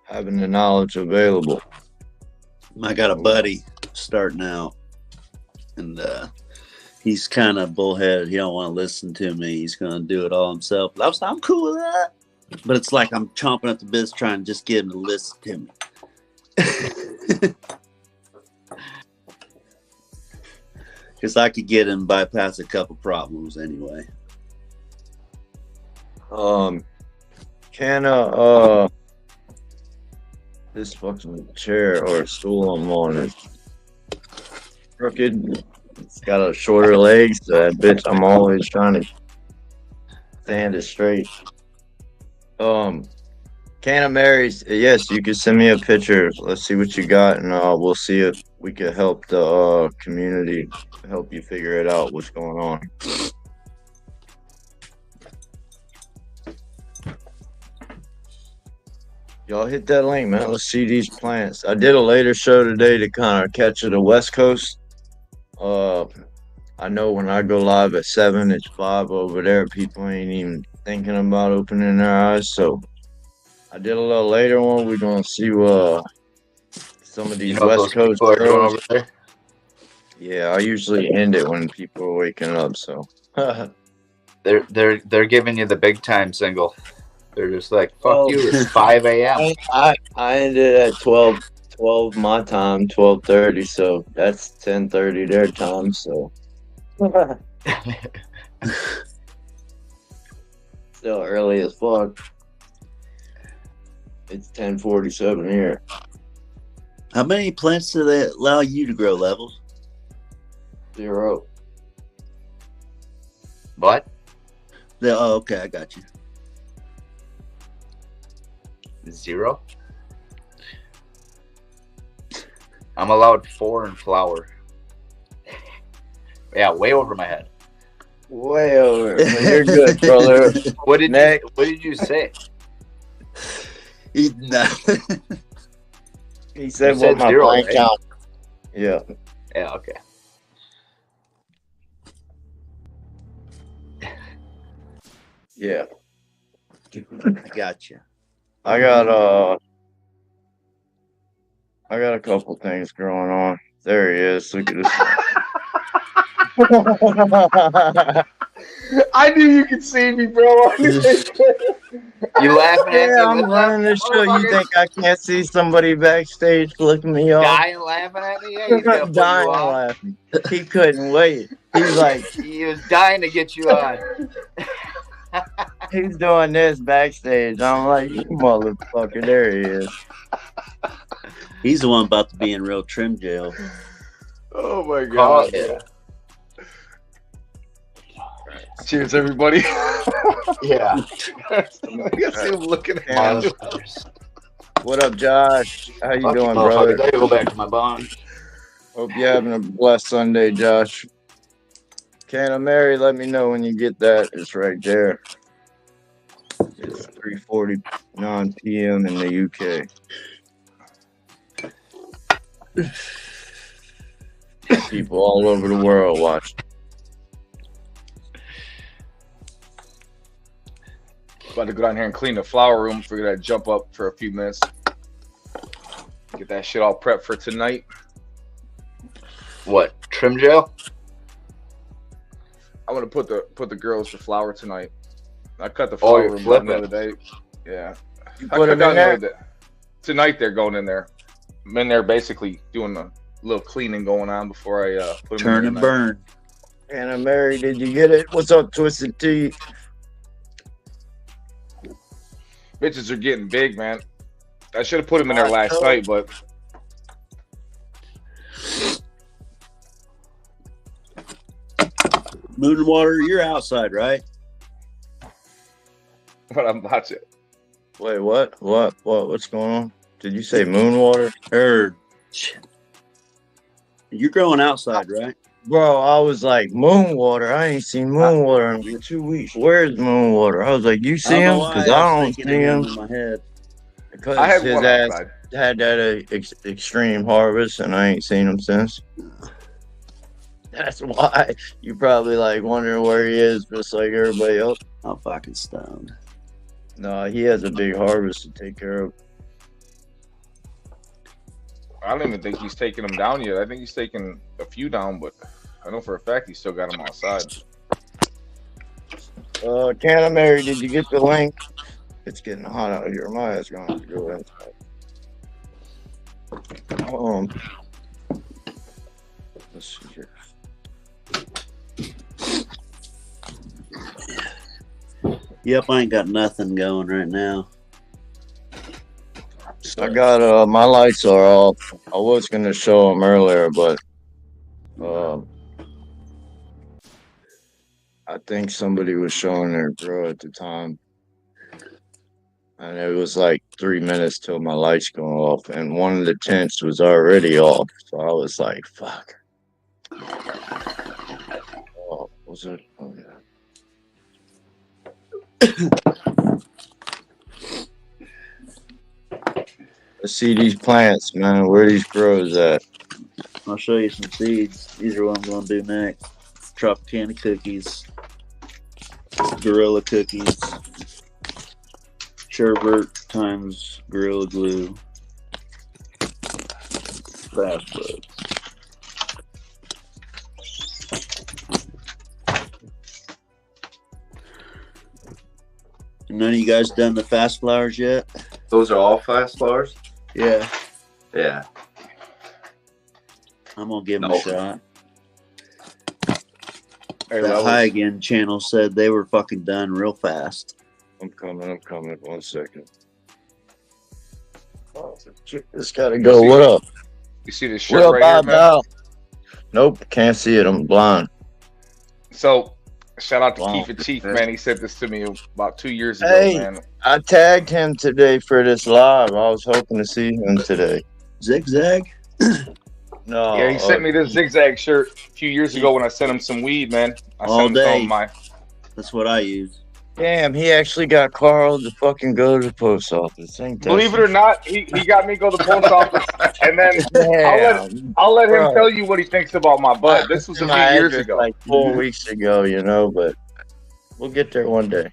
Having the knowledge available. I got a buddy starting out, and he's kind of bullheaded. He don't want to listen to me. He's going to do it all himself. But I'm cool with that. But it's like I'm chomping at the bit trying to just get him to listen to me. Because I could get him bypass a couple problems anyway. Can this fucking chair or stool I'm on is crooked. It's got a shorter legs, so that bitch I'm always trying to stand it straight. Can of Mary's, yes, you can send me a picture. Let's see what you got, and we'll see if we can help the community help you figure it out what's going on. Y'all hit that link, man. Let's see these plants. I did a later show today to kind of catch the West Coast. I know when I go live at 7, it's 5 over there. People ain't even thinking about opening their eyes. So I did a little later one. We're gonna see some of these West Coast people are doing girls. over there. Yeah, I usually end it when people are waking up. So They're giving you the big time single. They're just like, fuck you, it's 5 a.m. I ended at 12 my time, 12:30. So that's 10:30 their time. So still early as fuck. It's 10:47 here. How many plants do they allow you to grow, Levels? 0. What? Oh, okay, I got you. 0? I'm allowed 4 in flower. Yeah, way over my head. Way over. Well, you're good, brother. What did you say? He said what my 0, blank right? count. Yeah. Yeah, okay. Yeah. I got you. I got a couple things going on. There he is. Look at this. I knew you could see me, bro. You laughing at me? Yeah, I'm running the show. You think I can't see somebody backstage flicking me off? Dying laughing at me? Yeah, he's gonna put Dying you on. laughing. He couldn't wait. He's like, He was dying to get you on. he's doing this backstage. I'm like, you motherfucker. There he is. He's the one about to be in real trim jail. Oh my god. Oh, yeah. Cheers, everybody. Yeah. I see him looking at you. What up, Josh? How you doing, Motherfucker, brother? gotta go back to my bond. Hope you're having a blessed Sunday, Josh. Can of Mary, let me know when you get that. It's right there. It's 3:49 p.m. in the UK. People all over the world watching. About to go down here and clean the flower room. Figured I'd jump up for a few minutes. Get that shit all prepped for tonight. What? Trim gel? I want to put the girls to flower tonight. I cut the Oh, flower you room flip down the it. other day. Yeah. You I put cut him down in the there? other day. Tonight they're going in there. I'm in there basically doing a little cleaning going on before I put them in Turn there and tonight. burn. Anna Mary, did you get it? What's up, Twisted Tea? Bitches are getting big, man. I should have put them in there last night, but Moon and Water, you're outside, right? I'm watching. Wait, what? What's going on? Did you say Moonwater? Or you're growing outside, right? Bro, I was like, Moonwater? I ain't seen Moonwater in 2 weeks. Where's Moonwater? I was like, you see him? Because I don't see him. In my head. Because I had his one ass outside. had that extreme harvest, and I ain't seen him since. That's why you probably like wondering where he is, just like everybody else. I'm fucking stoned. No, he has a big harvest to take care of. I don't even think he's taking them down yet. I think he's taking a few down, but I know for a fact he's still got them outside. Canna Mary, did you get the link? It's getting hot out here. My ass gonna have to go inside. Let's see here. Yep, I ain't got nothing going right now. I got my lights are off. I was gonna show them earlier, but I think somebody was showing their grow at the time, and it was like 3 minutes till my lights go off, and one of the tents was already off. So I was like, "Fuck." Oh, was it? Oh yeah. Let's see these plants, man. Where these grows at? I'll show you some seeds. These are what I'm going to do next. Tropicana cookies. Gorilla cookies. Sherbert times Gorilla Glue. Fast bugs. None of you guys done the fast flowers yet? Those are all fast flowers? Yeah. Yeah. I'm going to give them a shot. Hey, The Levels. High Again channel said they were fucking done real fast. I'm coming. 1 second. Oh, this gotta go. What up? You see this What shirt up, right here, man? Bout? Nope, can't see it. I'm blind. So, shout out to Wow. Keith and Chief, man. He said this to me about 2 years ago, Hey, man. I tagged him today for this live. I was hoping to see him today. Zigzag? No. Yeah, he sent me this zigzag shirt a few years ago when I sent him some weed, man. I All sent him some day. of my. That's what I use. Damn, he actually got Carl to fucking go to the post office. Ain't that Believe it or not, he got me to go to the post office, and then I'll let him Bro. tell you what he thinks about my butt. This was a few my years address ago. like 4 weeks ago, you know, but we'll get there one day.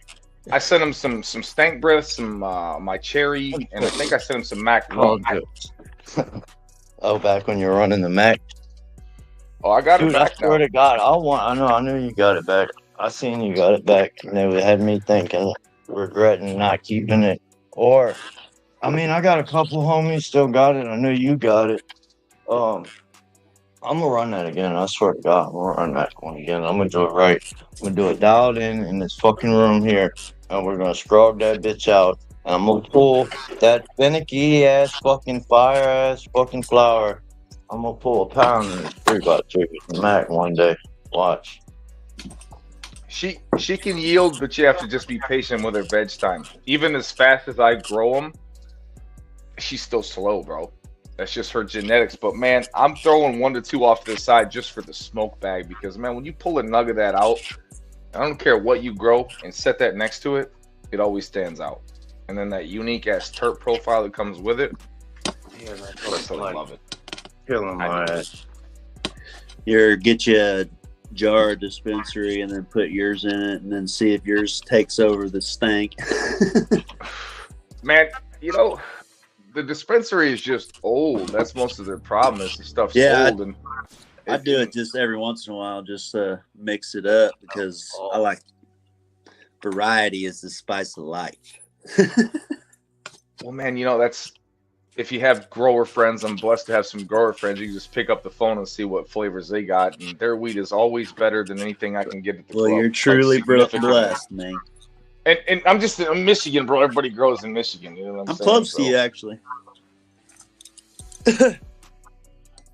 I sent him some stank breath, some my cherry, and I think I sent him some Mac. Oh, back when you were running the Mac. Oh, I got Dude, it back I swear now. to God, I knew you got it back. I seen you got it back, and it had me thinking, regretting not keeping it. Or, I mean, I got a couple homies still got it. I know you got it. I'm gonna run that again. I swear to God, I'm gonna run that one again. I'm gonna do it right. I'm gonna do it dialed in this fucking room here, and we're gonna scrub that bitch out. And I'm gonna pull that finicky ass fucking fire ass fucking flower. I'm gonna pull a pound of 3x3 Mac one day. Watch. She can yield, but you have to just be patient with her veg time. Even as fast as I grow them, she's still slow, bro. That's just her genetics. But man, I'm throwing 1 to 2 off to the side just for the smoke bag because man, when you pull a nug of that out, I don't care what you grow and set that next to it, it always stands out. And then that unique ass terp profile that comes with it. Yeah, that's what I love it. Killing my ass. Get you a jar dispensary and then put yours in it and then see if yours takes over the stank. Man, you know, the dispensary is just old. That's most of their problem is the stuff's old. And I do it just every once in a while, just mix it up because I variety is the spice of life. Well, man, you know, that's if you have grower friends. I'm blessed to have some grower friends. You can just pick up the phone and see what flavors they got, and their weed is always better than anything I can get at the Well, club. you're truly significantly. blessed, man. And I'm just in Michigan, bro. Everybody grows in Michigan. You know what I'm I'm saying? close to you, actually.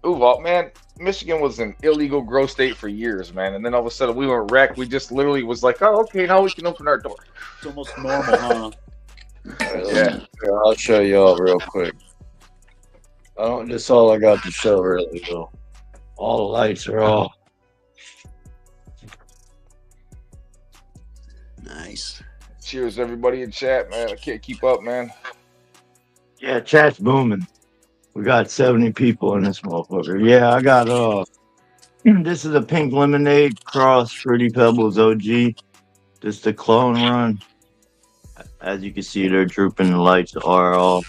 Ooh, well, man, Michigan was an illegal grow state for years, man. And then all of a sudden we went wreck. We just literally was like, oh, okay, now we can open our door. It's almost normal, huh? Yeah, I'll show you all real quick. That's all I got to show, really, though. All the lights are off. Nice. Cheers, everybody in chat, man. I can't keep up, man. Yeah, chat's booming. We got 70 people in this motherfucker. Yeah, I got this is a pink lemonade cross Fruity Pebbles OG. Just a clone run. As you can see, they're drooping. The lights are off.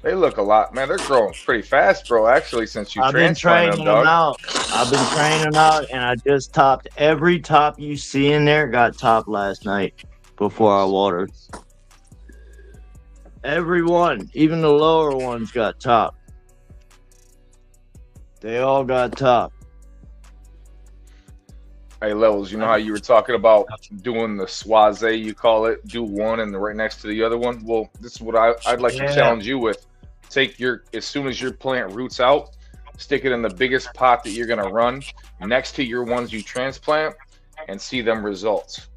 They look a lot, man. They're growing pretty fast, bro. Actually, since you I've been transplanted training them, them dog. out. I've been training them out, and I just topped every top you see in there. Got topped last night before I watered. Every one, even the lower ones, got topped. They all got topped. Hey, Levels, you know how you were talking about doing the swaze, you call it, do one and right next to the other one? Well, this is what I'd like to challenge you with. Take as soon as your plant roots out, stick it in the biggest pot that you're going to run next to your ones you transplant and see them results.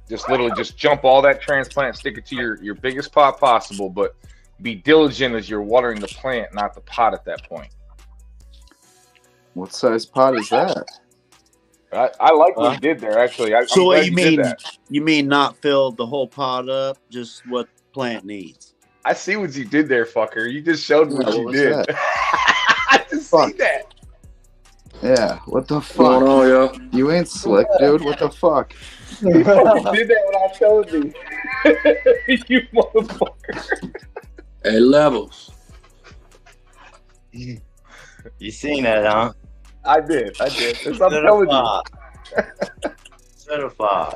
Just literally just jump all that transplant, stick it to your biggest pot possible, but be diligent as you're watering the plant, not the pot at that point. What size pot is that? I like what you did there, actually. So I'm what glad you did mean? that. You mean not fill the whole pot up, just what the plant needs? I see what you did there, fucker. You just showed me what you was did. that? I just see that. Yeah, what the fuck? Going on, yo? You ain't slick, dude. What the fuck? You did that when I showed me. You motherfucker. Hey, Levels. You seen that, huh? I did. That's what I'm telling you. Certified.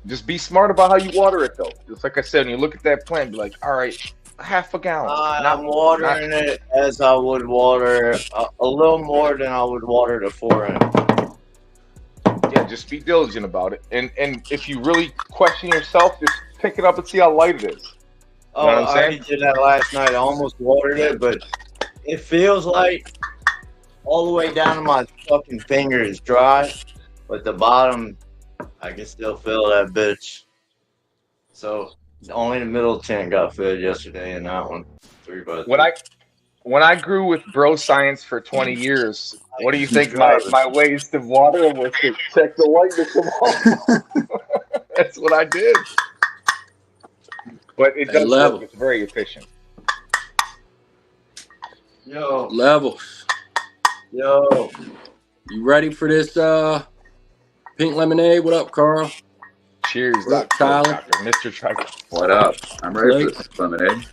Just be smart about how you water it, though. Just like I said, when you look at that plant, be like, all right, half a gallon. I'm watering it as I would water a little more than I would water the 4-inch. Yeah, just be diligent about it. And if you really question yourself, just pick it up and see how light it is. Oh, I already did that last night. I almost watered it, but it feels like all the way down to my fucking finger is dry, but the bottom, I can still feel that bitch. So only the middle tent got filled yesterday, and that one 3x3. When I grew with bro science for 20 years, what do you think my ways to water them was to check the lightness of them? That's what I did. But it does work. It's very efficient. Yo. Levels. Yo. You ready for this pink lemonade? What up, Carl? Cheers, What up, Tyler? Mr. Trico. What up? I'm ready for this lemonade.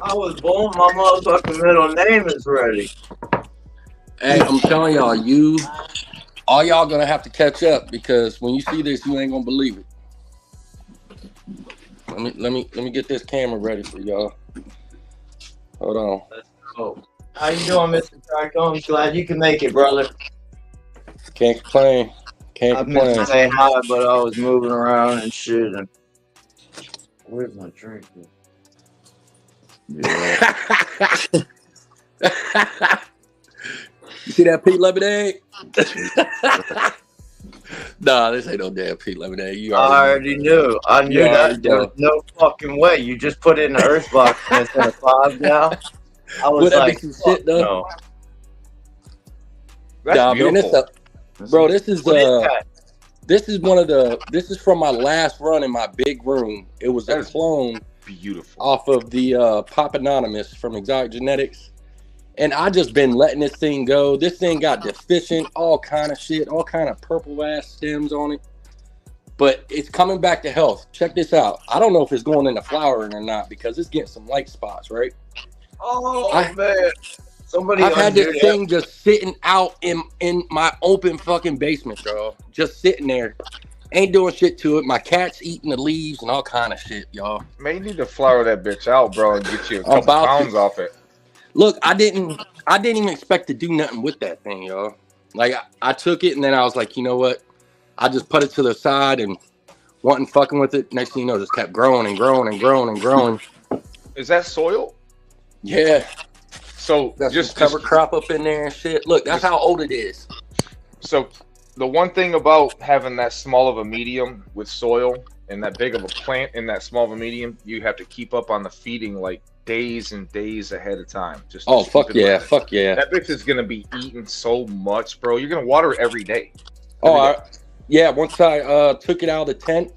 I was born, my motherfucking middle name is ready. Hey, I'm telling y'all, all y'all gonna have to catch up because when you see this, you ain't gonna believe it. Let me get this camera ready for y'all. Hold on. Let's go. How you doing, Mr. Trico? I'm glad you can make it, brother. Can't complain. I meant to say hi, but I was moving around and shit. And where's my drink? Yeah. You see that pink lemonade? Nah, this ain't no damn pink lemonade. You already knew. I knew that. There was no fucking way. You just put it in the earth box and it's in a 5 now. I was like, shit, though? No. That's nah, beautiful. Man, bro, this is this is from my last run in my big room. It was a clone beautiful off of the Pop Anonymous from Exotic Genetics. And I just been letting this thing go. This thing got deficient, all kind of shit, all kind of purple ass stems on it. But it's coming back to health. Check this out. I don't know if it's going into flowering or not because it's getting some light spots, right? Oh man. I've had this thing just sitting out in my open fucking basement, bro. Just sitting there. Ain't doing shit to it. My cat's eating the leaves and all kind of shit, y'all. Man, you need to flower that bitch out, bro, and get you a I'm couple about pounds to. off it. Look, I didn't even expect to do nothing with that thing, y'all. Like I took it and then I was like, you know what? I just put it to the side and wasn't fucking with it. Next thing you know, just kept growing and growing and growing and growing. Is that soil? Yeah. So Got just some cover crop up in there and shit. Look, that's how old it is. So the one thing about having that small of a medium with soil and that big of a plant in that small of a medium, you have to keep up on the feeding like days and days ahead of time. Just fuck yeah, fuck yeah. That bitch is gonna be eating so much, bro. You're gonna water it every day. Yeah. Once I took it out of the tent,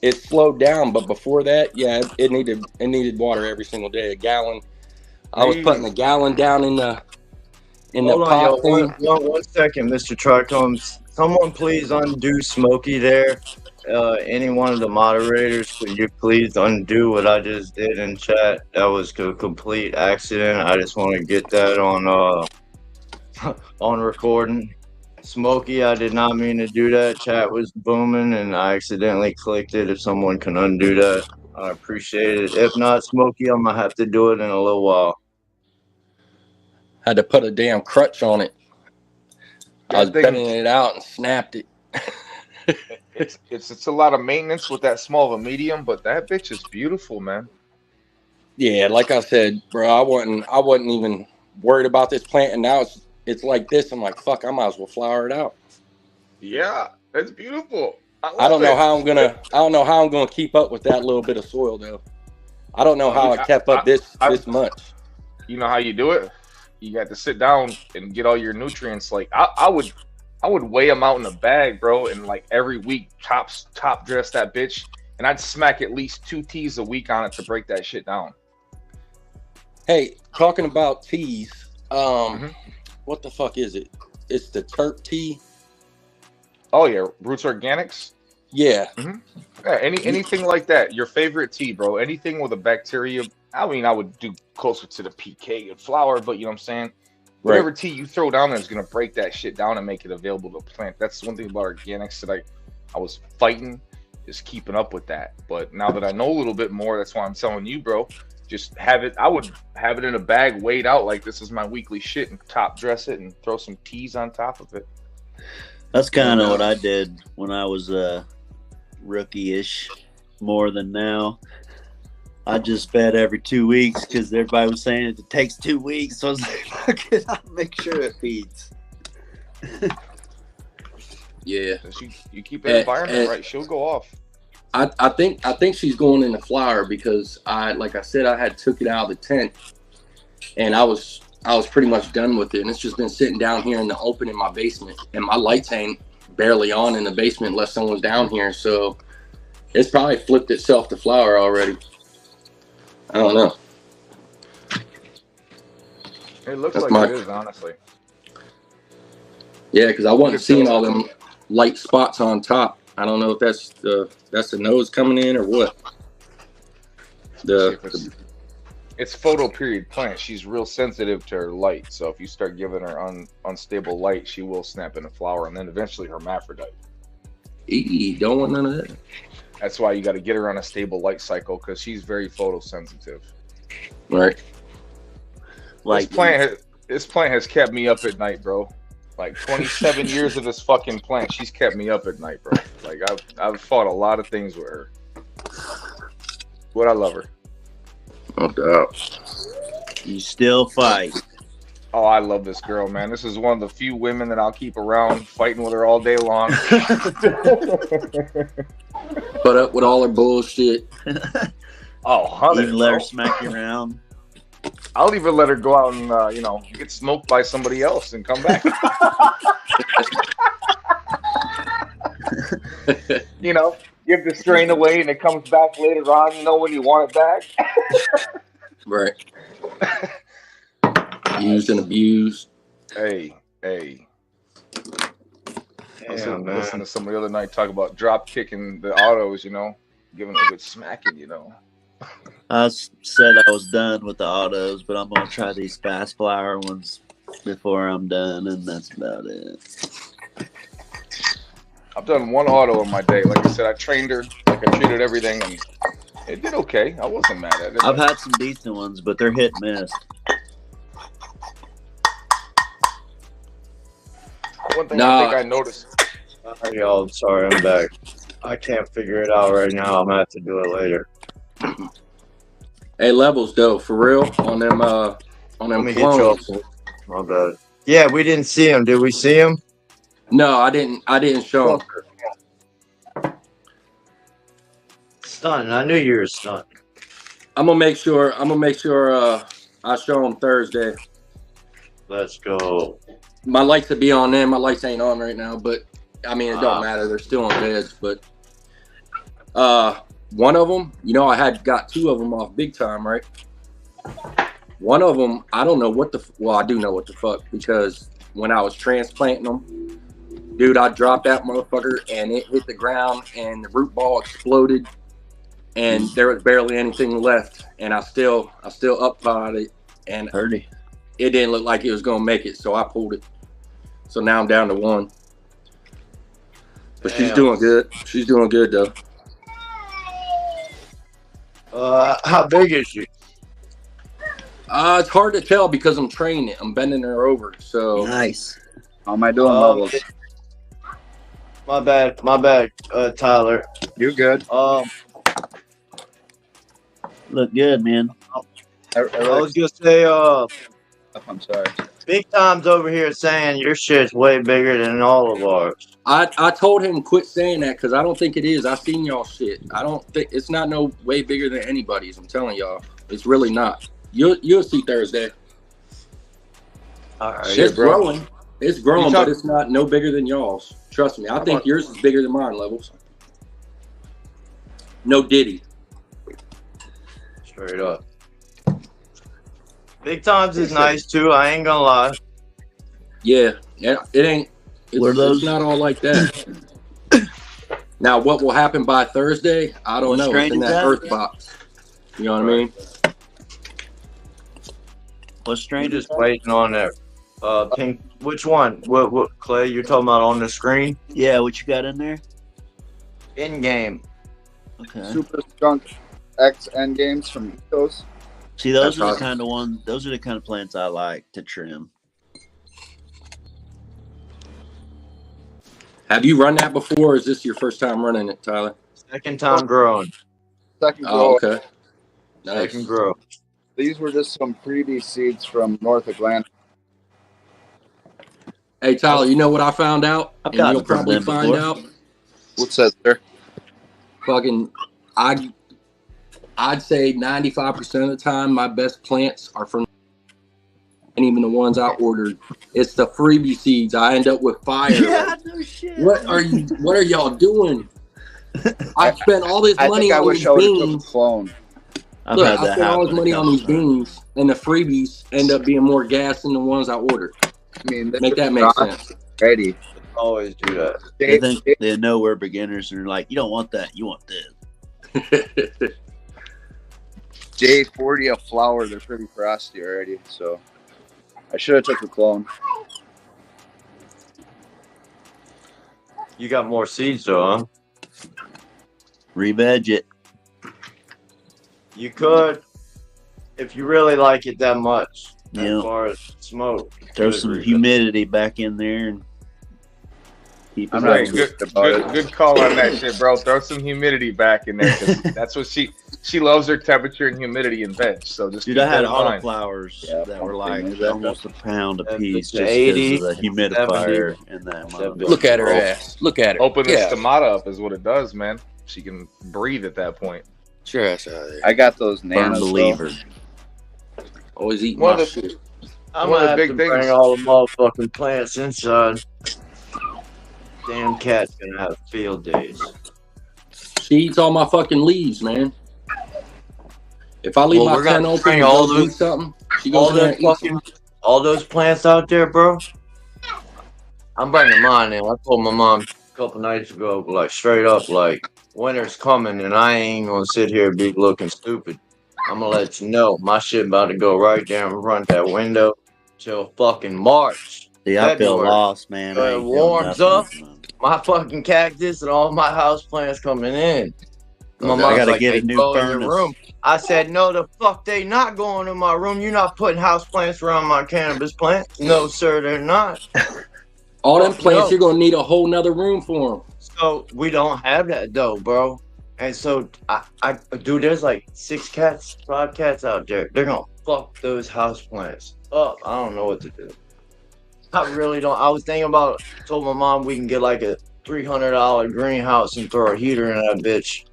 it slowed down. But before that, yeah, it needed water every single day. A gallon. I was putting a gallon down in the Hold pot on, thing. one second, Mr. Trichomes. Someone please undo Smokey there. Any one of the moderators, could you please undo what I just did in chat? That was a complete accident. I just want to get that on on recording. Smokey, I did not mean to do that. Chat was booming and I accidentally clicked it. If someone can undo that, I appreciate it. If not, Smokey, I'm gonna have to do it in a little while. Had to put a damn crutch on it. I was bending it out and snapped it. It's a lot of maintenance with that small of a medium, but that bitch is beautiful, man. Yeah, like I said, bro, I wasn't even worried about this plant, and now it's like this. I'm like, fuck, I might as well flower it out. Yeah, it's beautiful. I don't know how I'm gonna keep up with that little bit of soil though. I don't know how I kept up this much. You know how you do it? You got to sit down and get all your nutrients. Like I would weigh them out in a bag, bro, and like every week top dress that bitch, and I'd smack at least 2 teas a week on it to break that shit down. Hey, talking about teas, what the fuck is it? It's the Turp tea. Oh yeah, Roots Organics. Yeah. Yeah, anything like that. Your favorite tea, bro. Anything with a bacteria. I mean, I would do closer to the PK and flour, but you know what I'm saying? Whatever tea you throw down there is going to break that shit down and make it available to plant. That's one thing about organics that I was fighting, is keeping up with that. But now that I know a little bit more, that's why I'm telling you, bro, just have it. I would have it in a bag, weighed out like this is my weekly shit, and top dress it and throw some teas on top of it. That's kind of what I did when I was rookie-ish, more than now. I just fed every 2 weeks because everybody was saying it takes 2 weeks. So I was like, fuck it, I'll make sure it feeds. Yeah. You keep that environment right, she'll go off. I think she's going in the flower because like I said, I had took it out of the tent and I was pretty much done with it, and it's just been sitting down here in the open in my basement, and my lights ain't barely on in the basement unless someone's down here, so it's probably flipped itself to flower already. I don't know. It looks like it is, honestly. Yeah, because I wasn't seeing all them light spots on top. I don't know if that's the nose coming in or what. It's photo period plant. She's real sensitive to her light, so if you start giving her unstable light, she will snap into flower, and then eventually hermaphrodite. Don't want none of that. That's why you got to get her on a stable light cycle, because she's very photosensitive. Right. Like this plant has kept me up at night, bro. Like 27 years of this fucking plant, she's kept me up at night, bro. Like I've fought a lot of things with her, but I love her. No doubt. You still fight. Oh, I love this girl, man. This is one of the few women that I'll keep around, fighting with her all day long. Put up with all her bullshit. Oh, 100. Even let her smack you around. I'll even let her go out and get smoked by somebody else and come back. Give the strain away and it comes back later on. When you want it back. Right. Used and abused. Hey. I was listening to somebody the other night talk about drop kicking the autos, giving a good smacking, I said I was done with the autos, but I'm going to try these fast flower ones before I'm done, and that's about it. I've done one auto in my day. Like I said, I trained her, like I treated everything, and it did okay. I wasn't mad at it. I've had some decent ones, but they're hit and miss. One thing I think I noticed. Sorry, y'all. Sorry, I'm back. I can't figure it out right now. I'm gonna have to do it later. Hey, levels though, for real on them Let me get clones. you up. My bad. Yeah, we didn't see him. Did we see him? No, I didn't show him. Stunned. I knew you were stunned. I'm gonna make sure I show him Thursday. Let's go. My lights would be on them. My lights ain't on right now, but I mean it don't matter. They're still on beds. But one of them, you know, I had got 2 of them off big time, right? One of them, I don't know what the well, I do know what the fuck, because when I was transplanting them, dude, I dropped that motherfucker and it hit the ground and the root ball exploded and there was barely anything left, and I still uptied it and it didn't look like it was gonna make it, so I pulled it. So now I'm down to 1. But she's doing good. She's doing good though. How big is she? It's hard to tell because I'm training it. I'm bending her over. So nice. How am I doing, levels? My bad, Tyler. You're good. Look good, man. I was gonna say, I'm sorry. Big Tom's over here saying your shit's way bigger than all of ours. I told him quit saying that because I don't think it is. I seen y'all shit. I don't think it's not no way bigger than anybody's. I'm telling y'all, it's really not. You'll see Thursday. All right, It's growing. It's growing, but it's not no bigger than y'all's. Trust me. I think yours is bigger than mine, levels. No Diddy. Straight up. Big Tom's is nice too. I ain't gonna lie. Yeah, it ain't. It's not all like that. Now, what will happen by Thursday? I don't know. It's in that earth box. You know what I mean? What strain? Just waiting on that. Pink. Which one? What Clay? You're talking about on the screen? Yeah. What you got in there? In game. Okay. Super Skunk X end games from Ethos. See, those are the kind of ones. Those are the kind of plants I like to trim. Have you run that before, or is this your first time running it, Tyler? Second time growing. Second grow. Oh, okay. Nice. Second grow. These were just some freebie seeds from North Atlanta. Hey, Tyler, you know what I found out? I've And gotten you'll probably from them find before. out. What's that, sir? Fucking, I'd say 95% of the time, my best plants are from, and even the ones I ordered, it's the freebie seeds. I end up with fire. Yeah, no shit. What are y'all doing? I spent all this money on these beans. Clone. Look, I spent all this money on these beans, and the freebies end up being more gas than the ones I ordered. I mean, make that make sense. Ready. Always do that. They think they know we're beginners, and they're like, "You don't want that. You want this." J40 a flower. They're pretty frosty already, so I should have took a clone. You got more seeds though, huh? Re-veg it. You could, if you really like it that much. Yeah. As far as smoke, Throw some humidity back in there and keep it Right, good call on that shit, bro. Throw some humidity back in there, 'cause that's what she loves her temperature and humidity in veg. So just Dude, keep I had that in mind. autoflowers that were like almost a pound a If piece it's just 80, because of the humidifier and that. motherfucker. Look at her ass. Look at her. Open the Yeah. stomata up is what it does, man. She can breathe at that point. Sure, ass out of there. I got those Firm nanos. believer. Always eat One my of the- shit. I'm One of gonna the have big to bring things- all the motherfucking plants inside. Damn cat's gonna have field days. She eats all my fucking leaves, man. If I leave Well, my we're gonna tent open bring and all go those- do something, she All goes in there those and eats fucking, all those plants out there, bro. I'm bringing mine in. I told my mom a couple nights ago, like straight up, like winter's coming, and I ain't gonna sit here and be looking stupid. I'm gonna let you know my shit about to go right there and run that window till fucking March. See, I feel February. lost, man. I It ain't feeling warms nothing up. this month. my fucking cactus and all my house plants coming in. My Okay. I mom's gotta like, get they a new go in your furnace. room. I said, no, the fuck they not going in my room. You're not putting house plants around my cannabis plant. No, sir, they're not. All them Fuck plants, no. you're gonna need a whole nother room for them. So we don't have that though, bro. And so dude, there's like 5 cats out there. They're gonna fuck those house plants up. I don't know what to do. I really don't. I was thinking about. Told my mom we can get like a $300 greenhouse and throw a heater in that bitch.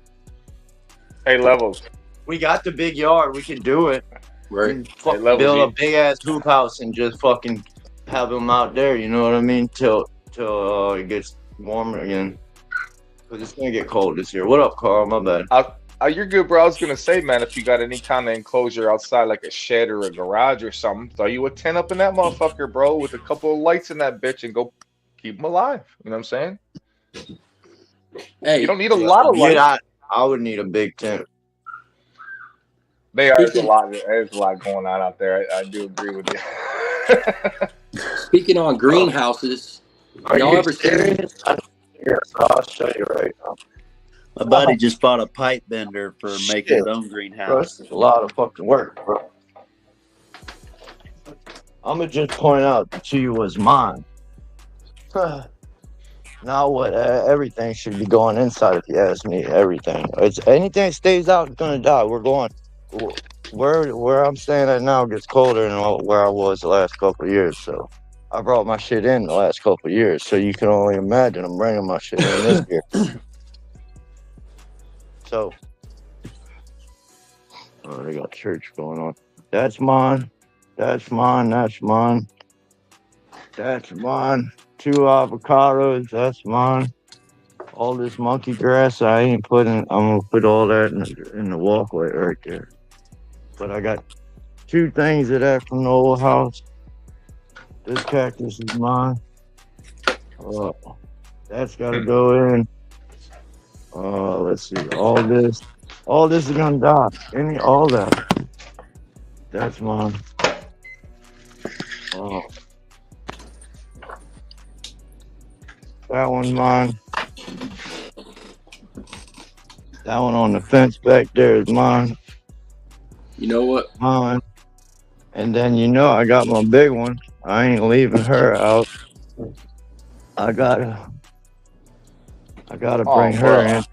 Hey, Levels. We got the big yard. We can do it. Right. Fuck, Hey, Levels, build you- a big ass hoop house and just fucking have them out there. You know what I mean? Till it gets warmer again. Cause it's gonna get cold this year. What up, Carl? My bad. You're good, bro. I was gonna say, man, if you got any kind of enclosure outside, like a shed or a garage or something, throw you a tent up in that motherfucker, bro, with a couple of lights in that bitch, and go keep them alive. You know what I'm saying? Hey, You don't need a lot of lights. Yeah, I would need a big tent. There's a lot going on out there. I do agree with you. Speaking on greenhouses, Are y'all you ever seen? serious? Here, I'll show you right now. My buddy just bought a pipe bender for making his own Bro, greenhouse. this is a lot of fucking work, bro. I'm gonna just point out to you what's mine. Now what? Everything should be going inside. If you ask me, everything. It's anything that stays out is gonna die. We're going. Where I'm staying at now gets colder than where I was the last couple of years. So I brought my shit in the last couple of years. So you can only imagine I'm bringing my shit in this year. So, oh, they got church going on. That's mine. That's mine. That's mine. That's mine. 2 avocados. That's mine. All this monkey grass I ain't putting. I'm gonna put all that in the walkway right there. But I got 2 things of that from the old house. This cactus is mine. That's got to go in. Let's see. All this is gonna die. All that. That's mine. That one's mine. That one on the fence back there is mine. You know what? Mine. And then I got my big one. I ain't leaving her out. I gotta bring her in.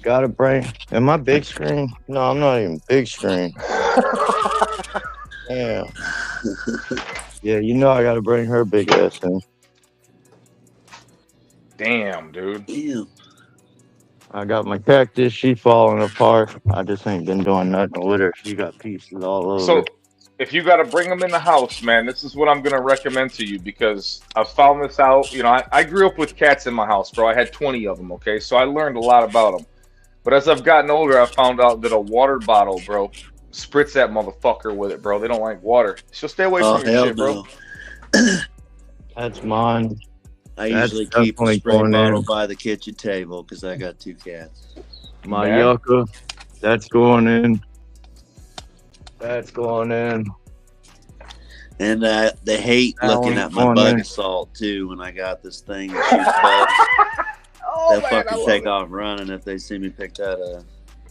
Gotta bring. Am I big screen? No, I'm not even big screen. Yeah. Yeah, I gotta bring her big ass in. Damn, dude. Damn. I got my cactus. She falling apart. I just ain't been doing nothing with her. She got pieces all over. So, if you got to bring them in the house, man, this is what I'm going to recommend to you because I found this out. I grew up with cats in my house, bro. I had 20 of them, okay? So I learned a lot about them. But as I've gotten older, I found out that a water bottle, bro, spritz that motherfucker with it, bro. They don't like water. So stay away from your shit, bro. That's mine. I That's usually keep a definitely spray going bottle in. by the kitchen table because I got 2 cats. My Man. yucca. That's going in. That's going in. And they hate That looking one's at my going bug in. assault too when I got this thing that shoots bugs. They'll fucking take off running if they see me pick that up.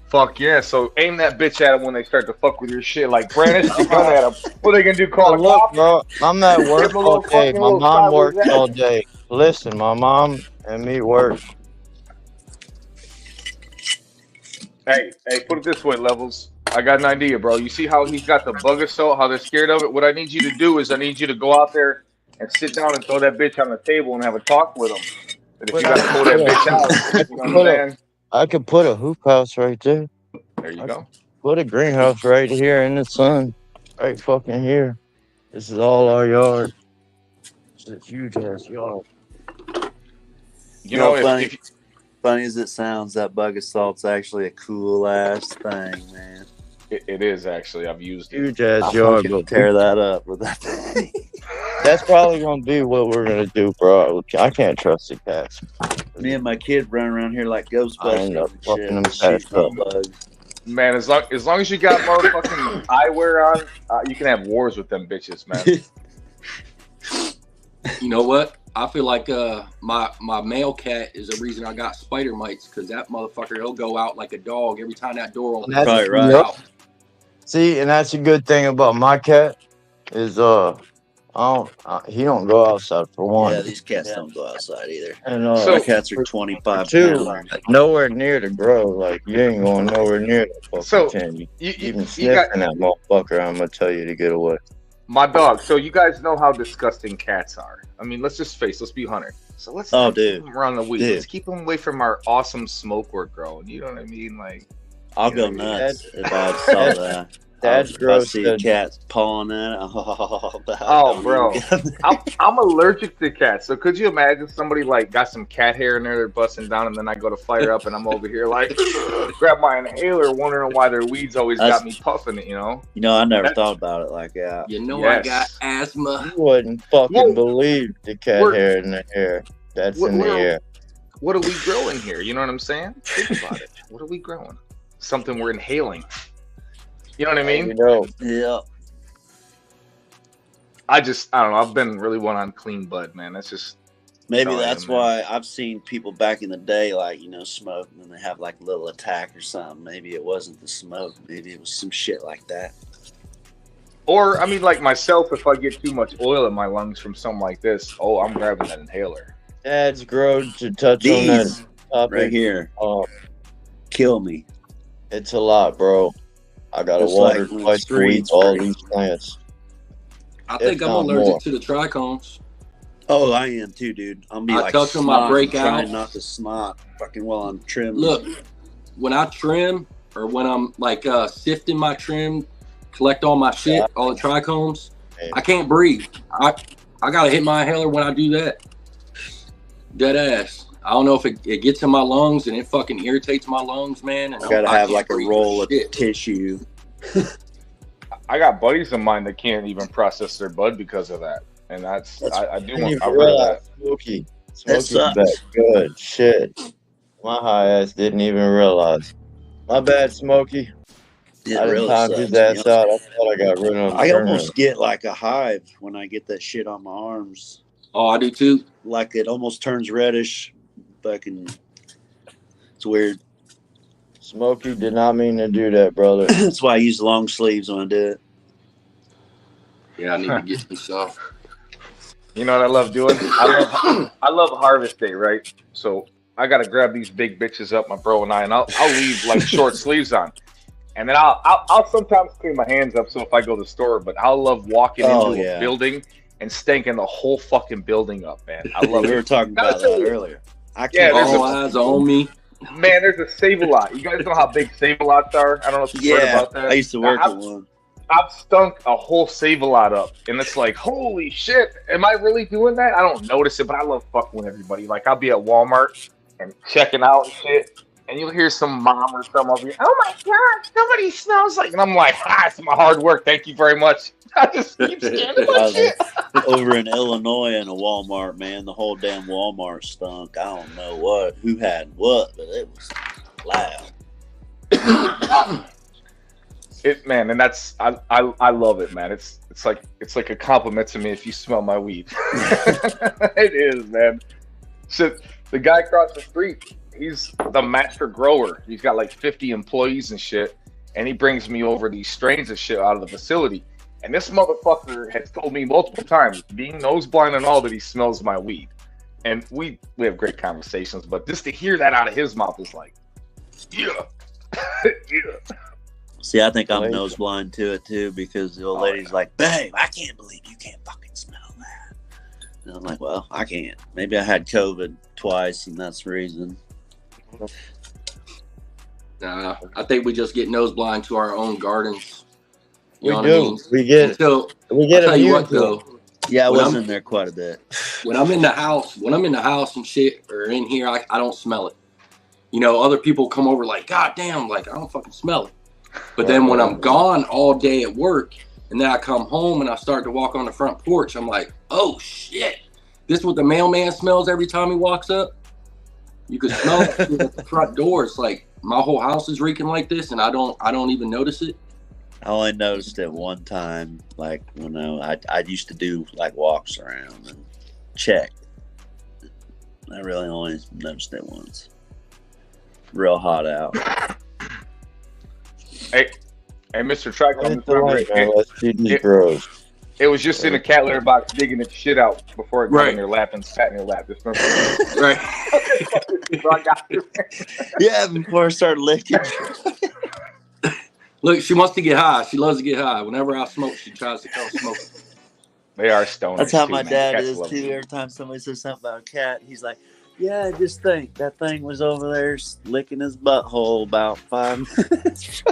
Fuck yeah. So aim that bitch at them when they start to fuck with your shit. Like, Brandon, you gun at them. What are they going to do? Call a Look, cop? bro, I'm at Give work them a little all day. fucking My little mom sideways works action. all day. Listen, my mom and me work. Hey, put it this way, Levels. I got an idea, bro. You see how he's got the bug assault, how they're scared of it? What I need you to do is I need you to go out there and sit down and throw that bitch on the table and have a talk with him. But if you got to pull that bitch out, you know what I'm saying? I could put a hoop house right there. There you go. Put a greenhouse right here in the sun. Right fucking here. This is all our yard. It's a huge ass yard. You know, funny as it sounds, that bug assault's actually a cool ass thing, man. It is actually. I've used it. Huge ass I'll yard. fucking But tear that up with that thing. that's probably gonna be what we're gonna do, bro. I can't trust the cats. Me and my kid run around here like I end Ghostbusters up and fucking them shit, cats shooting up. all bugs. Man, as long as you got motherfucking eyewear on, you can have wars with them bitches, man. You know what? I feel like my male cat is the reason I got spider mites, because that motherfucker, he'll go out like a dog every time that door opens. Probably right. Yep. See, and that's a good thing about my cat is he don't go outside for one. Yeah, these cats don't go outside either. And My cats are 25 two, pounds. nowhere near to grow. Like you ain't going nowhere near that fucking So, 10. You you even got- sniffing that motherfucker, I'm gonna tell you to get away. My dog. So you guys know how disgusting cats are. I mean, let's be Hunter. So let's Oh, not dude. keep them around the weed. Dude. Let's keep them away from our awesome smoke we're growing. You know what I mean? Like, I'll you go know, nuts if I saw that. Dad's I gross. see a cat pawing at it. oh, bro, I'm allergic to cats. So could you imagine somebody like got some cat hair in there, they're busting down, and then I go to fire up, and I'm over here like grab my inhaler, wondering why their weeds always got me puffing it. You know? You know, I never thought about it like that. You know, Yes. I got asthma. You wouldn't fucking Well, believe the cat we're- hair in the air. That's in the air. What are we growing here? You know what I'm saying? Think about it. What are we growing? Something we're inhaling. You know what I mean? You know, Yeah. I don't know. I've been really one on clean bud, man. That's just Maybe how I that's am, man. why I've seen people back in the day, like, you know, smoke, and then they have like a little attack or something. Maybe it wasn't the smoke. Maybe it was some shit like that. Or, I mean, like myself, if I get too much oil in my lungs from something like this, I'm grabbing that inhaler. Dad's grown to touch on that These topic. right here kill me. It's a lot, bro. I gotta It's water like when twice it's a week green all spring. these plants. I think If I'm not allergic more. to the trichomes. Oh, I am too, dude. I'm be I like touch them, I snot, break out. trying not to snot fucking while I'm trimming. Look, when I trim or when I'm like sifting my trim, collect all my shit, all the trichomes, I can't breathe. I gotta hit my inhaler when I do that. Dead ass. I don't know if it gets in my lungs and it fucking irritates my lungs, man. And I gotta I have can't like a breathe roll of shit. tissue. I got buddies of mine that can't even process their bud because of that. And that's I do Didn't want even I've heard of realize that. Smokey. That Smokey's sucks. back good. Shit. My high ass didn't even realize. My bad, Smokey. It I didn't really time sucks, his ass to be out. I honest. thought I got rid of him. I almost get like a hive when I get that shit on my arms. Oh, I do too. Like it almost turns reddish. Fucking, it's weird. Smokey did not mean to do that, brother. That's why I use long sleeves when I do it. Yeah, I need to get me some. You know what I love doing? I love harvest day, right? So I gotta grab these big bitches up, my bro and I'll leave like short sleeves on. And then I'll sometimes clean my hands up so if I go to the store, but I'll love walking into a building and stanking the whole fucking building up, man. I love We it. were talking about that earlier. I Yeah, can't. there's All eyes on me. Man, there's a Save-A-Lot. You guys know how big Save-A-Lots are? I don't know if you've heard Yeah, about that. I used to work I've- at one. I've stunk a whole Save-A-Lot up, and it's like, holy shit, am I really doing that? I don't notice it, but I love fucking with everybody. Like, I'll be at Walmart and checking out and shit, and you'll hear some mom or some over here, oh my god, somebody smells like, and I'm like, it's my hard work, thank you very much. I just keep scanning my shit. Over in Illinois in a Walmart, man, the whole damn Walmart stunk. I don't know who had what, but it was loud. Man, and that's I love it, man. It's like a compliment to me if you smell my weed. It is, man. So the guy across the street, he's the master grower. He's got like 50 employees and shit, and he brings me over these strains of shit out of the facility. And this motherfucker has told me multiple times, being nose blind and all, that he smells my weed. And we have great conversations, but just to hear that out of his mouth is like, yeah, yeah. See, I think I'm nose blind to it too because the old lady's like, babe, I can't believe you can't fucking smell that. And I'm like, well, I can't. Maybe I had COVID twice and that's the reason. Nah, I think we just get nose blind to our own gardens. You We know do. what I mean? We get it. So, We get I'll tell it. you what though. Yeah, I When was I'm- in there quite a bit. When I'm in the house and shit, or in here, I don't smell it. You know, other people come over like, God damn, like I don't fucking smell it. But then when I'm gone all day at work, and then I come home and I start to walk on the front porch, I'm like, oh shit, this is what the mailman smells every time he walks up. You can smell it at the front door. It's like my whole house is reeking like this, and I don't even notice it. I only noticed it one time, like when I used to do like walks around and check. I really only noticed it once. Real hot out. Hey, Mr. Track, I'm just remembering, Let's see these grows. it was just in a cat litter box digging its shit out before it got in your lap and sat in your lap. Just remember. Right. Yeah, before I started licking. Look, she wants to get high. She loves to get high. Whenever I smoke, she tries to come smoke. They are stoners. That's how too, my man. dad Cats is love too. them. Every time somebody says something about a cat, he's like, "Yeah, just think that thing was over there licking his butthole about 5 minutes."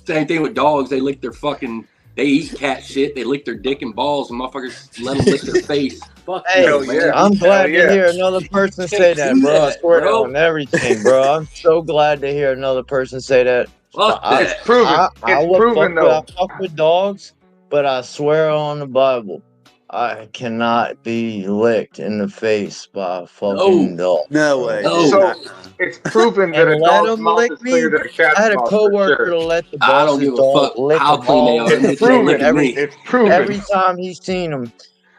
Same thing with dogs. They lick their fucking. They eat cat shit. They lick their dick and balls, and motherfuckers let them lick their face. Fuck Hey, no, man. I'm glad to hear another person say that, do bro. I that, swear bro. on everything, bro. I'm so glad to hear another person say that. Fuck that. It's proven. I It's proven, though. fuck with dogs, but I swear on the Bible, I cannot be licked in the face by a fucking dog. No way. So it's proven that a And let dog's them mouth lick is me. cleaner than a cat's I had a mouth. coworker For to sure. let the I don't boss's give a dog fuck lick how them clean they all. are. Them bitches ain't licking me. It's proven. Every time he seen him,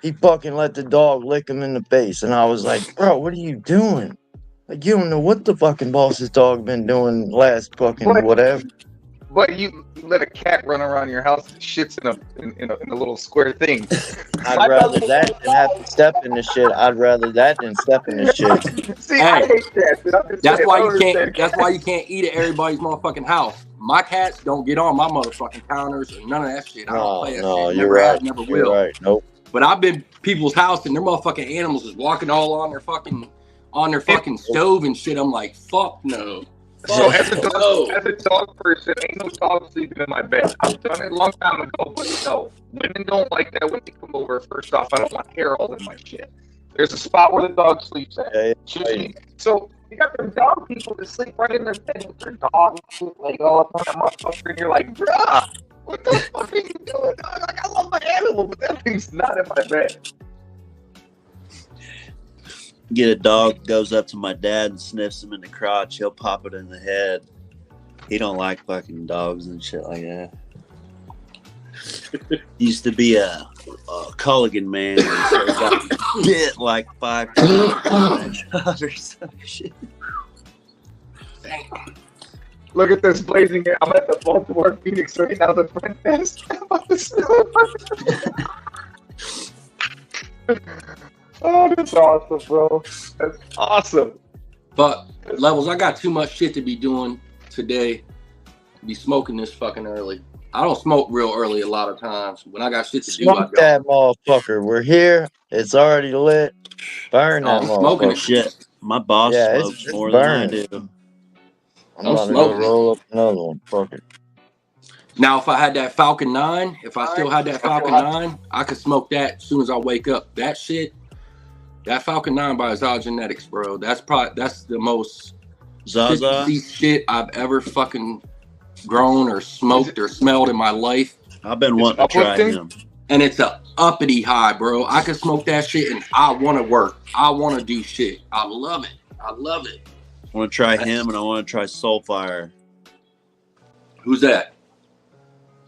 he fucking let the dog lick him in the face, and I was like, "Bro, what are you doing? Like, you don't know what the fucking boss's dog been doing last fucking whatever." But you let a cat run around your house that shits in a little square thing. I'd rather that than have to step in the shit. I'd rather that than step in the shit. See, I hate cats. and I'm just That's saying, why I you understand can't. That's cats. why you can't eat at everybody's motherfucking house. My cats don't get on my motherfucking counters or none of that shit. I don't play that No, shit. you're Never right. have, never You're will. right. Nope. But I've been people's house and their motherfucking animals is walking all on their fucking stove and shit. I'm like, fuck no. So Fuck as a dog person, ain't no dog sleeping in my bed. I've done it a long time ago, but no, women don't like that when they come over. First off, I don't want hair all in my shit. There's a spot where the dog sleeps at. So you got them dog people that sleep right in their bed with their dog, like all up on that motherfucker, and you're like, bruh, what the fuck are you doing? Like, I love my animal, but that thing's not in my bed. Get a dog, goes up to my dad and sniffs him in the crotch. He'll pop it in the head. He don't like fucking dogs and shit like that. Used to be a Culligan man, so he got bit like 5 times or some shit. Look at this blazing. I'm at the Baltimore Phoenix right now, the front desk. I'm about to Oh, that's awesome, bro. That's awesome. But Levels, I got too much shit to be doing today to be smoking this fucking early. I don't smoke real early a lot of times. When I got shit to do, I Smoke don't. that motherfucker. We're here. It's already lit. Burn that I'm smoking motherfucker. it. Shit, my boss smokes it's more than I burning. do. I'm about to go roll up another one. Fuck it. Now, if I had that Falcon 9, if I still had that Falcon 9, I could smoke that as soon as I wake up. That shit, that Falcon 9 by Zaza Genetics, bro. That's the most Zaza shit I've ever fucking grown or smoked or smelled in my life. I've been wanting to try him. And it's a uppity high, bro. I can smoke that shit and I want to work. I want to do shit. I love it. I love it. I want to try him and I want to try Soulfire. Who's that?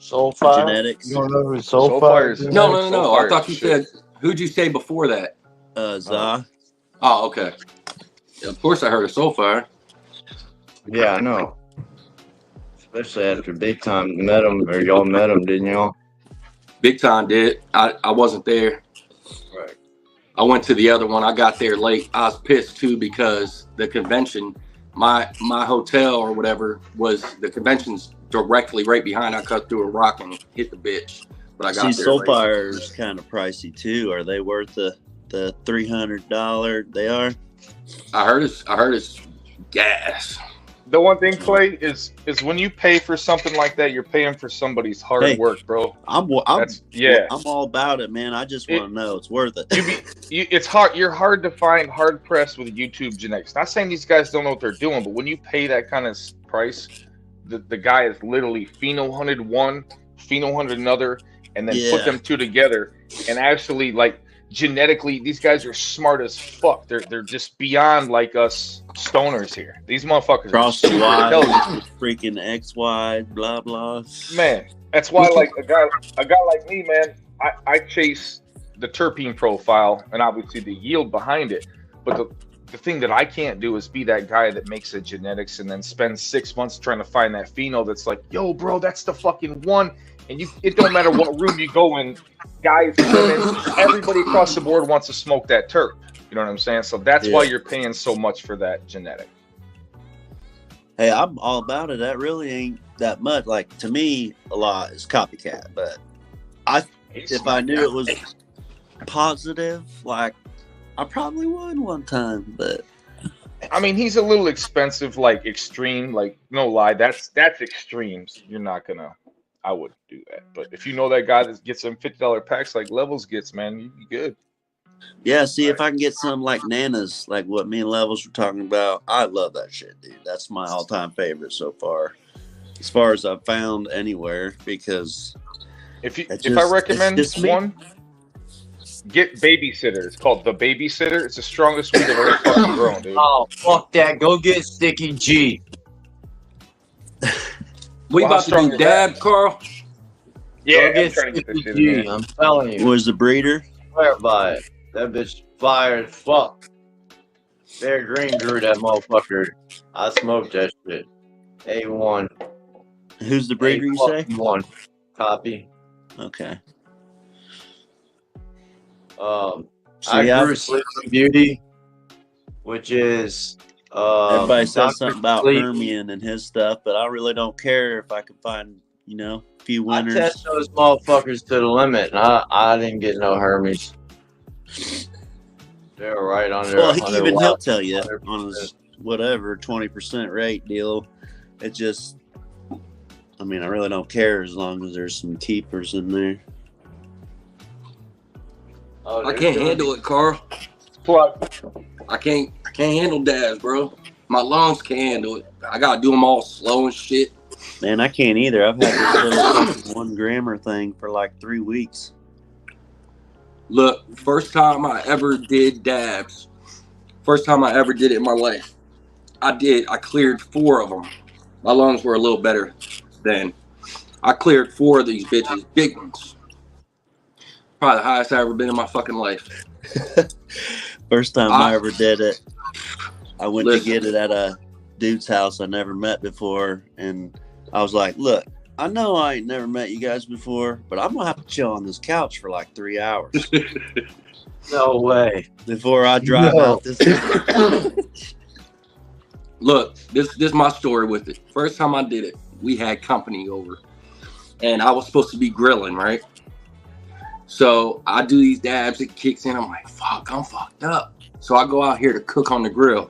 Soulfire? Genetics. You don't know who Soulfire is? No. I thought you said, who'd you say before that? Za. Oh, okay. Yeah, of course I heard of Soulfire. Yeah, I know. Especially after Big Time met him, or y'all met him, didn't y'all? Big Time did. I wasn't there. Right. I went to the other one. I got there late. I was pissed too because the convention, my hotel or whatever, was the convention's directly right behind. I cut through a rock and hit the bitch. But I got there Soulfire is kind of pricey too. Are they worth the $300? They are. I heard it's gas. The one thing, Clay, is when you pay for something like that, you're paying for somebody's hard work, bro. I'm all about it, man. I just want to know it's worth it. It's hard. You're hard to find, hard pressed with YouTube genetics. Not saying these guys don't know what they're doing, but when you pay that kind of price, the guy is literally pheno hunted one, pheno hunted another, and then put them two together, and actually like genetically, these guys are smart as fuck. They're just beyond like us stoners here. These motherfuckers cross are the Y, intelligent. freaking XY, blah blah. Man, that's why like a guy like me, man, I chase the terpene profile and obviously the yield behind it. But the thing that I can't do is be that guy that makes the genetics and then spends 6 months trying to find that pheno that's like, yo, bro, that's the fucking one. And it don't matter what room you go in, guys, women, everybody across the board wants to smoke that terp. You know what I'm saying? So that's why you're paying so much for that genetic. Hey, I'm all about it. That really ain't that much. Like, to me, a lot is copycat. But if I knew it was positive, like, I probably would one time. But I mean, he's a little expensive, like extreme. Like, no lie, that's extremes. You're not gonna. I wouldn't do that. But if you know that guy that gets some $50 packs like Levels gets, man, you'd be good. yeah, see if I can get some like Nana's, like what me and Levels were talking about. I love that shit, dude. That's my all-time favorite so far, as I've found anywhere. Because if I recommend one, get Babysitter. It's called the Babysitter. It's the strongest weed I've ever fucking grown, dude. Oh, fuck that. Go get Sticky G. We about to do dab, Carl? Yeah, Go get Sticky G. I'm telling you. Was the breeder? Swear by it. That bitch fire as fuck. Bear Green grew that motherfucker. I smoked that shit. A1. Who's the breeder, you say? One copy. Okay. I grew Sleeping Beauty, which is everybody says Dr. something about Sleep. Permian and his stuff, but I really don't care if I can find, a few winners. I test those motherfuckers to the limit, and I didn't get no Hermes. They're right on their. Well, on he'll tell you on his whatever 20% rate deal. It just, I really don't care as long as there's some keepers in there. Oh, I can't handle it, Carl. Plug. I can't handle dabs, bro. My lungs can't handle it. I gotta do them all slow and shit. Man, I can't either. I've had this little fucking 1 grammer thing for like 3 weeks. Look, first time I ever did dabs, first time I ever did it in my life, I cleared 4 of them. My lungs were a little better then. I cleared 4 of these bitches, big ones. Probably the highest I ever been in my fucking life. First time I ever did it, I went to get it at a dude's house I never met before, and I was like, look, I know I ain't never met you guys before, but I'm gonna have to chill on this couch for like 3 hours. No way. Before I drive out this. Look, this is my story with it. First time I did it, we had company over, and I was supposed to be grilling, right? So I do these dabs, it kicks in. I'm like, fuck, I'm fucked up. So I go out here to cook on the grill.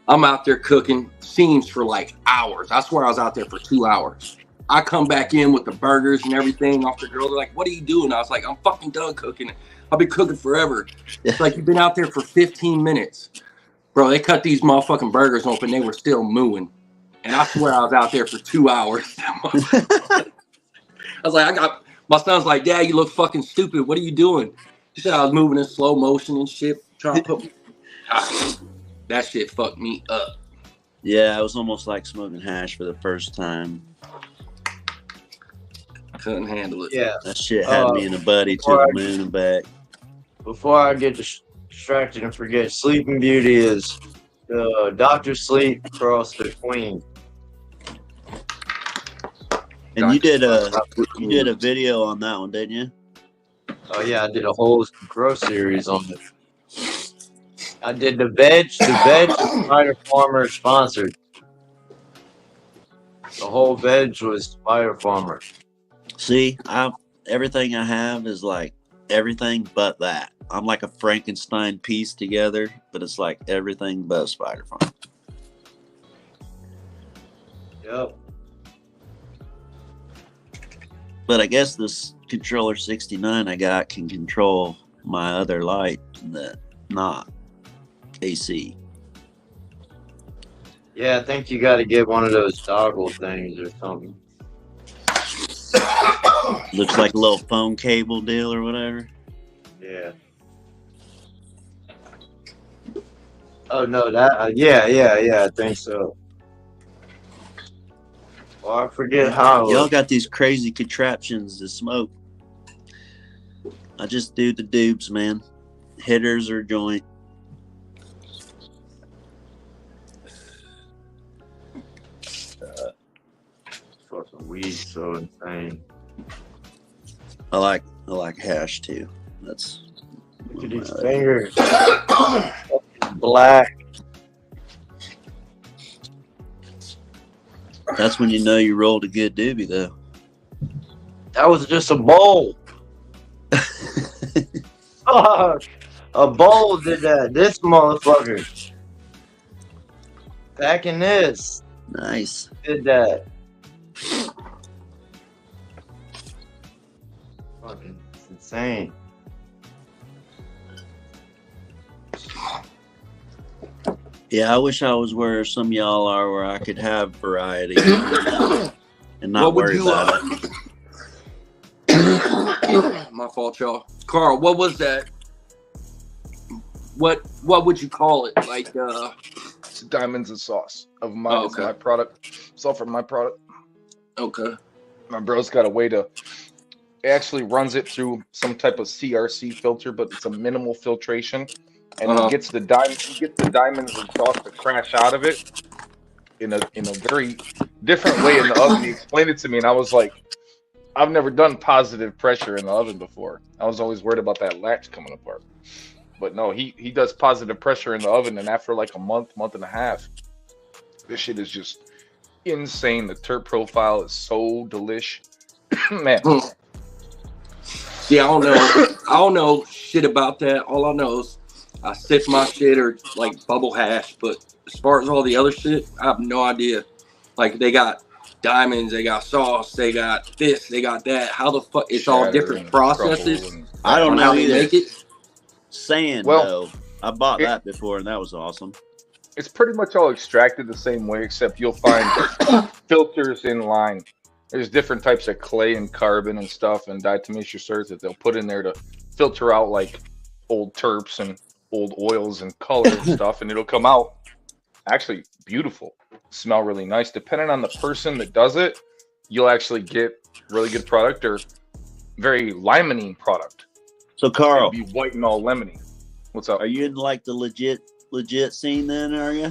I'm out there cooking scenes for like hours. I swear I was out there for 2 hours. I come back in with the burgers and everything off the grill. They're like, what are you doing? I was like, I'm fucking done cooking. I've been cooking forever. It's like, you've been out there for 15 minutes. Bro, they cut these motherfucking burgers open. They were still mooing. And I swear I was out there for 2 hours. I was like, my son's like, Dad, you look fucking stupid. What are you doing? He said I was moving in slow motion and shit. Trying to put that shit fucked me up. Yeah, it was almost like smoking hash for the first time. I couldn't handle it. Yeah. That shit had me and a buddy to the moon and back. Before I get distracted and forget, Sleeping Beauty is Dr. Sleep cross the Queen. And you did a video on that one, didn't you? Oh yeah, I did a whole grow series on it. I did the veg Spider Farmer sponsored. The whole veg was Spider Farmer. See, everything I have is like everything but that. I'm like a Frankenstein piece together, but it's like everything but Spider Farm. Yep. But I guess this controller 69 I got can control my other light that not AC. Yeah, I think you got to get one of those toggle things or something. Looks like a little phone cable deal or whatever. Yeah. Oh no, that yeah, I think so. Well, I forget how. Y'all got these crazy contraptions to smoke. I just do the dupes, man. Hitters or joint. fucking weed so insane. I like hash too. That's Look at these fingers. Black. That's when you know you rolled a good doobie, though. That was just a bowl. Fuck. A bowl did that. This motherfucker. Packing this. Nice. Did that. Fucking it's insane. Yeah, I wish I was where some of y'all are, where I could have variety and not worry about it. My fault, y'all. Carl, what was that? What would you call it? Like it's diamonds and sauce of mine. It's my product. It's all from my product. Okay. My bro's got a way to. It actually runs it through some type of CRC filter, but it's a minimal filtration. And he gets the diamonds and sauce to crash out of it in a very different way in the oven. He explained it to me, and I was like, I've never done positive pressure in the oven before. I was always worried about that latch coming apart. But no, he does positive pressure in the oven, and after like a month and a half, this shit is just insane. The terp profile is so delish. Man. See, I don't know shit about that. All I know is I sip my shit or like bubble hash, but as far as all the other shit, I have no idea. Like they got diamonds, they got sauce, they got this, they got that. How the fuck? It's all different processes. I don't know how they make it. Sand, though. I bought that before, and that was awesome. It's pretty much all extracted the same way, except you'll find filters in line. There's different types of clay and carbon and stuff and diatomaceous that they'll put in there to filter out like old terps and old oils and color and stuff, and it'll come out actually beautiful, smell really nice. Depending on the person that does it, you'll actually get really good product or very limonene product. So Carl, it'll be white and all lemony. What's up? Are you in like the legit scene then, are you?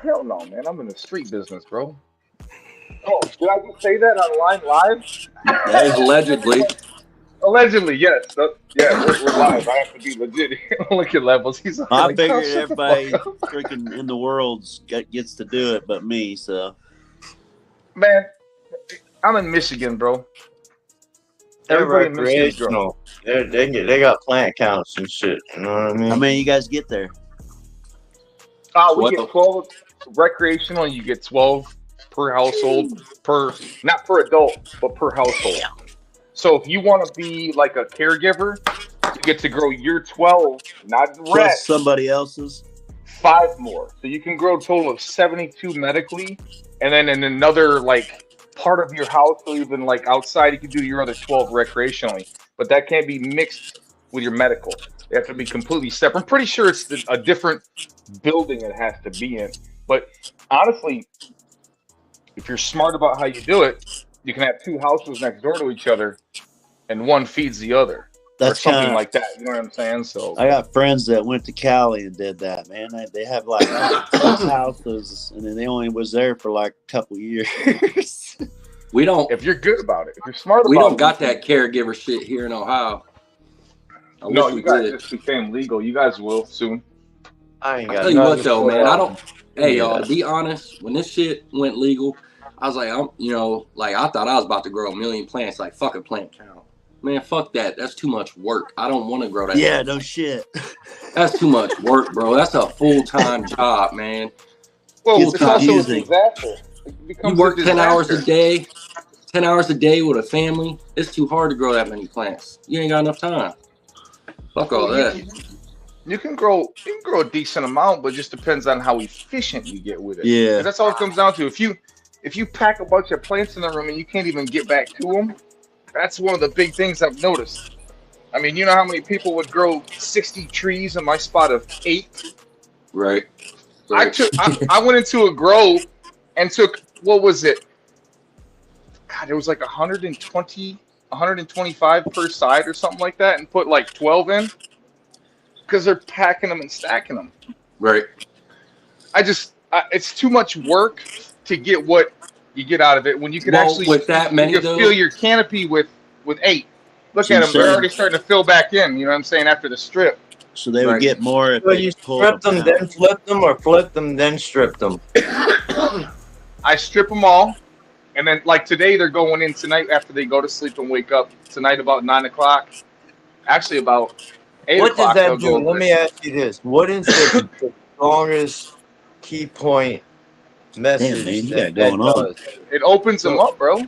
Hell no, man. I'm in the street business, bro. Oh, did I just say that online live? Allegedly. Allegedly, yes. Yeah, we're live. I have to be legit. Look at levels. He's like, I figured everybody freaking in the world gets to do it, but me. So, man, I'm in Michigan, bro. They're recreational. They got plant counts and shit. You know what I mean? How many you guys get there? We get 12 recreational. You get 12 per household, not per adult, but per household. So if you want to be like a caregiver, you get to grow your 12, not the rest. Plus somebody else's. 5 more. So you can grow a total of 72 medically, and then in another like part of your house or even like outside, you can do your other 12 recreationally. But that can't be mixed with your medical. They have to be completely separate. I'm pretty sure it's a different building it has to be in. But honestly, if you're smart about how you do it, you can have 2 houses next door to each other, and one feeds the other. That's or something like that. You know what I'm saying? So I got friends that went to Cali and did that. Man, they have like 6 houses, and then they only was there for like a couple years. We don't. If you're good about it, if you're smart about it, we don't got that caregiver shit here in Ohio. No, you guys just became legal. You guys will soon. I ain't got. I'll tell you what though, man. I don't. Hey, y'all. To be honest, when this shit went legal, I was like, I thought I was about to grow 1 million plants, like fucking plant count. Man, fuck that. That's too much work. I don't want to grow that. Yeah, no shit. That's too much work, bro. That's a full-time job, man. Well, it's also a disaster. You work 10 hours a day. 10 hours a day with a family. It's too hard to grow that many plants. You ain't got enough time. Fuck all that. You can grow a decent amount, but it just depends on how efficient you get with it. Yeah, that's all it comes down to. If you pack a bunch of plants in the room and you can't even get back to them, that's one of the big things I've noticed. I mean, you know how many people would grow 60 trees in my spot of 8? Right. I went into a grow and took, what was it? God, it was like 120, 125 per side or something like that, and put like 12 in because they're packing them and stacking them. Right. It's too much work to get what you get out of it when you can Well, actually with that many you of can those- fill your canopy with 8. Look So at you them; they're said- already starting to fill back in. You know what I'm saying? After the strip. So they would Right. get more if So they you pulled strip them, out. then flip them, or flip them, then strip them? I strip them all, and then like today they're going in tonight after they go to sleep and wake up tonight about 9 o'clock. Actually, about 8 What does o'clock they'll that go do? over Let me ask you this: what is the strongest key point message man, you that got going on. does? It opens them up, bro.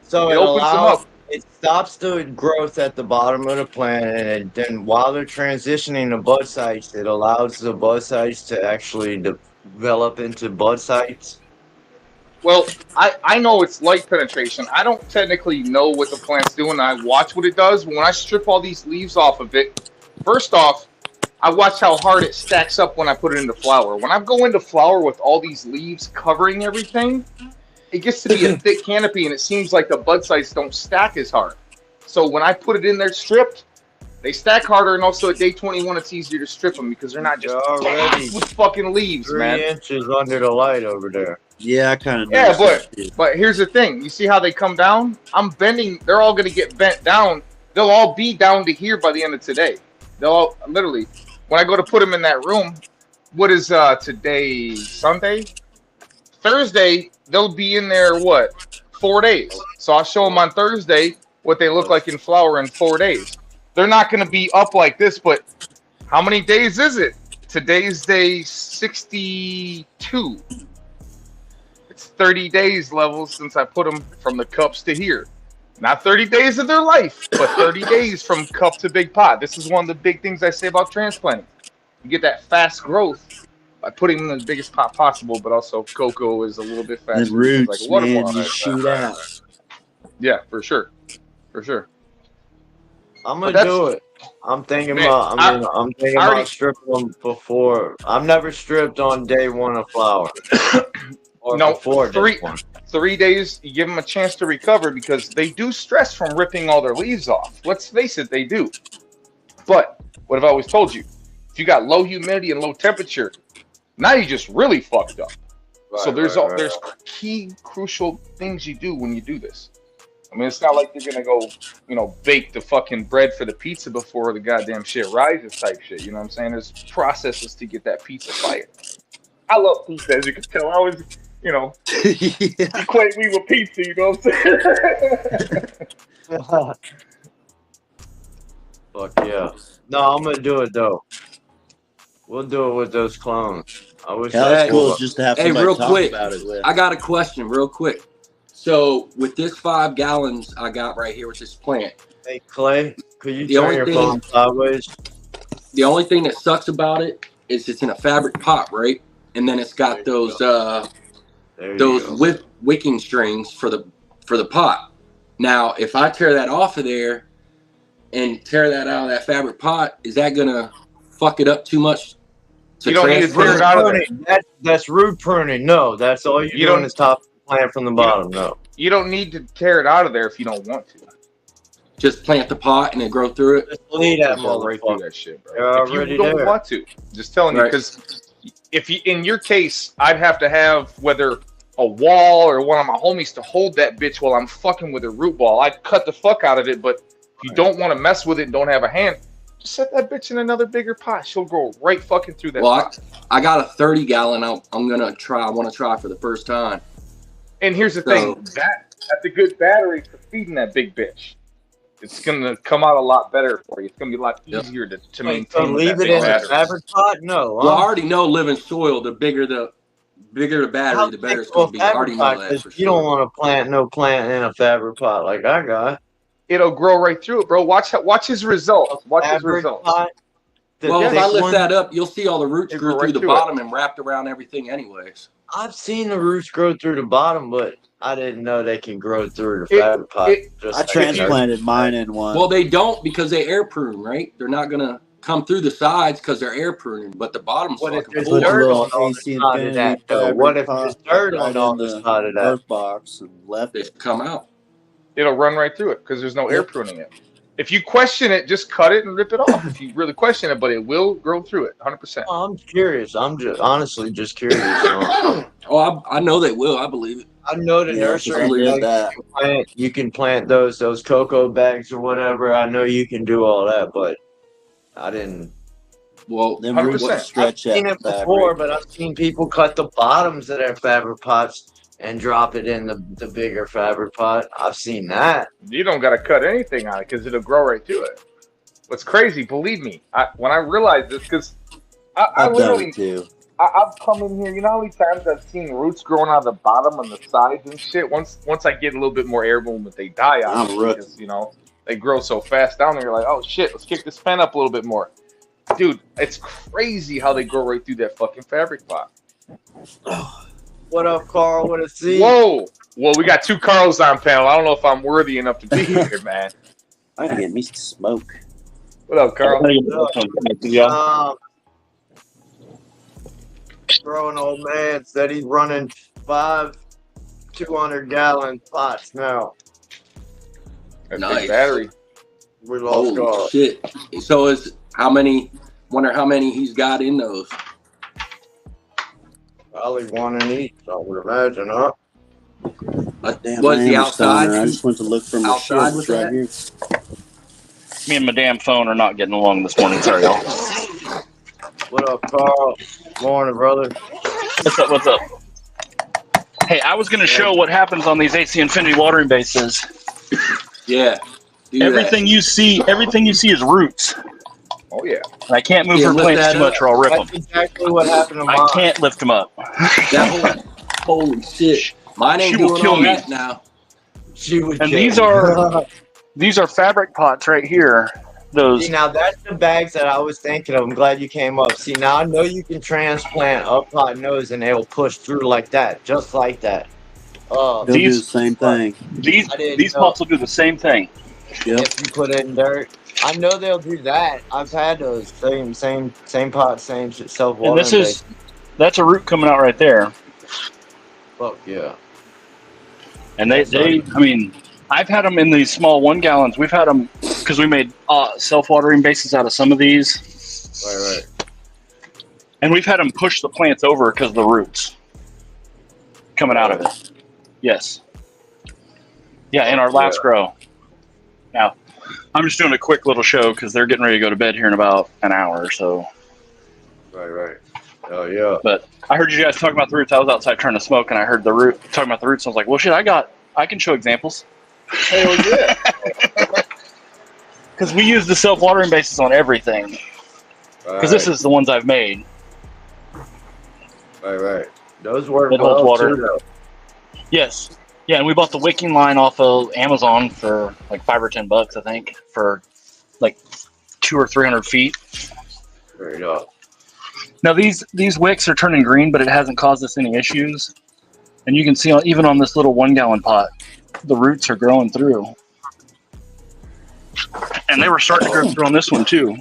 So It it opens them allows, up. it stops the growth at the bottom of the plant, and then while they're transitioning to bud sites, it allows the bud sites to actually develop into bud sites. Well, I know it's light penetration. I don't technically know what the plant's doing. I watch what it does. When I strip all these leaves off of it, first off, I watch how hard it stacks up when I put it into flower. When I go into flower with all these leaves covering everything, it gets to be a thick canopy, and it seems like the bud sites don't stack as hard. So when I put it in there stripped, they stack harder, and also at day 21, it's easier to strip them because they're not just already with fucking leaves, 3 man. inches under the light over there. Yeah, I kind of. Yeah, but here's the thing. You see how they come down? I'm bending. They're all going to get bent down. They'll all be down to here by the end of today. They'll all, literally, when I go to put them in that room, what is today, Sunday? Thursday, they'll be in there, what, 4 days. So I'll show them on Thursday what they look like in flower in 4 days. They're not going to be up like this, but how many days is it? Today's day 62. 30 days levels since I put them from the cups to here. Not 30 days of their life, but 30 days from cup to big pot. This is one of the big things I say about transplanting. You get that fast growth by putting them in the biggest pot possible, but also cocoa is a little bit faster. The roots, like a watermelon. man, you shoot out. Yeah, for sure. For sure. I'm gonna do it. I'm thinking Man, about. I'm thinking I already- about stripping them before. I've never stripped on day 1 of flower. Or No, before day 1. 3 days, you give them a chance to recover because they do stress from ripping all their leaves off. Let's face it, they do. But what I've always told you, if you got low humidity and low temperature, now you just really fucked up. So there's key crucial things you do when you do this. I mean, it's not like you're gonna go, bake the fucking bread for the pizza before the goddamn shit rises type shit. You know what I'm saying? There's processes to get that pizza fired. I love pizza, as you can tell. I always, equate me with pizza. You know what I'm saying? Fuck yeah. No, I'm gonna do it though. We'll do it with those clones. I wish Hell, that that's cool just to have Hey, somebody real talk quick, about it with. I got a question real quick. So with this 5 gallons I got right here with this plant, Hey Clay, could you The turn only your thing- phone sideways? the only thing that sucks about it is it's in a fabric pot, right? And then it's got those There you go. wicking strings for the pot. Now, if I tear that off of there and tear that out of that fabric pot, is that gonna fuck it up too much? You don't need to transplant? tear it out of there. That's root pruning. No, that's all you're You doing don't- is top the plant from the bottom. No. You don't need to tear it out of there if you don't want to. Just plant the pot and then grow through it. Just leave that Go right through motherfucker. that shit, bro. They're If you already don't there. want to, just telling you, Right. because if you, in your case, I'd have to have whether a wall or one of my homies to hold that bitch while I'm fucking with a root ball. I'd cut the fuck out of it, but if you don't want to mess with it and don't have a hand, just set that bitch in another bigger pot. She'll grow right fucking through that Well, pot. I got a 30 gallon. I'm gonna try. I want to try for the first time. And here's the thing, that's a good battery for feeding that big bitch. It's gonna come out a lot better for you. It's gonna be a lot easier to So maintain. with leave that it big in a battery. fabric pot? No. Well, I already know living soil. The bigger the battery, the better it's gonna be. I already know that for You don't want to plant no plant in a fabric pot like I got. It'll grow right through it, bro. Watch his results. Watch his Fabric results. pot. Well, if thick I lift one? that up, you'll see all the roots It grew grew through right the through it. bottom and wrapped around everything, anyways. I've seen the roots grow through the bottom, but I didn't know they can grow through the fabric pot. Just I like transplanted mine in one. Well, they don't because they air prune, right? They're not gonna come through the sides because they're air pruning, but the bottom's What if fucking there's full. Put a dirt little on all the AC side of that, infinity though? fabric What if pot there's dirt right on all in the the side of that? birth box and left They it. come out. It'll run right through it because there's no air pruning it. If you question it, just cut it and rip it off. If you really question it, but it will grow through it, 100%. I'm curious. I'm just honestly just curious. Oh, I know they will. I believe it. I know the Yeah, 'cause I nursery did bags that. you can plant those cocoa bags or whatever. I know you can do all that, but I didn't. Well, Them roots 100%. stretch I've seen that it before, fabric. but I've seen people cut the bottoms of their fabric pots and drop it in the bigger fabric pot. I've seen that. You don't got to cut anything on it because it'll grow right to it. What's crazy, believe me, when I realized this, because I I've done literally, it too. I've come in here. You know how many times I've seen roots growing out of the bottom and the sides and shit. Once I get a little bit more air movement, they die out I'm a rookie. because they grow so fast down there. You're like, oh shit, let's kick this fan up a little bit more, dude. It's crazy how they grow right through that fucking fabric pot. What up, Carl? What a see? Whoa, well, we got two Carls on panel. I don't know if I'm worthy enough to be here, man. I can get me some smoke. What up, Carl? Grown old man said he's running 5 200-gallon pots now. That's Nice. big battery. We lost Carl. Holy shit. So wonder how many he's got in those. Probably one in each, I would imagine, huh? Damn, Was I the am a outside? stoner. I just went to look for my Outside shit was right that? here. Me and my damn phone are not getting along this morning. Sorry, y'all. What up, Carl? Morning, brother. What's up? Hey, I was going to show what happens on these AC Infinity watering bases. Yeah. Everything you see is roots. Oh yeah. And I can't move Yeah, her lift plants that too up. much or I'll rip them. That's exactly what happened to mine. I can't lift them up. Holy shit. Mine ain't She will doing kill all me. that now. She would And kill these are fabric pots right here. Those. See, now that's the bags that I was thinking of. I'm glad you came up. See, now I know you can transplant a pot nose and it'll push through like that, just like that. They'll do the same thing. These pots will do the same thing. Yep. If you put it in dirt, I know they'll do that. I've had those same pot, same self-watering. And that's a root coming out right there. Fuck yeah. And I've had them in these small 1 gallons. We've had them because we made self-watering bases out of some of these. Right. And we've had them push the plants over because of the roots coming out of it. Yes. Yeah, in our last grow. Now, I'm just doing a quick little show because they're getting ready to go to bed here in about an hour or so. Right. Oh yeah. But I heard you guys talking about the roots. I was outside trying to smoke, and I heard talking about the roots. I was like, well, shit, I can show examples. Hell yeah. Because we use the self-watering bases on everything. Because this is the ones I've made. Right. Those work That holds well water. too, though. Yes. Yeah, and we bought the wicking line off of Amazon for like $5 or $10, I think, for like 200 or 300 feet. Straight up. Now these wicks are turning green, but it hasn't caused us any issues. And you can see even on this little 1 gallon pot, the roots are growing through. And they were starting to grow through on this one too.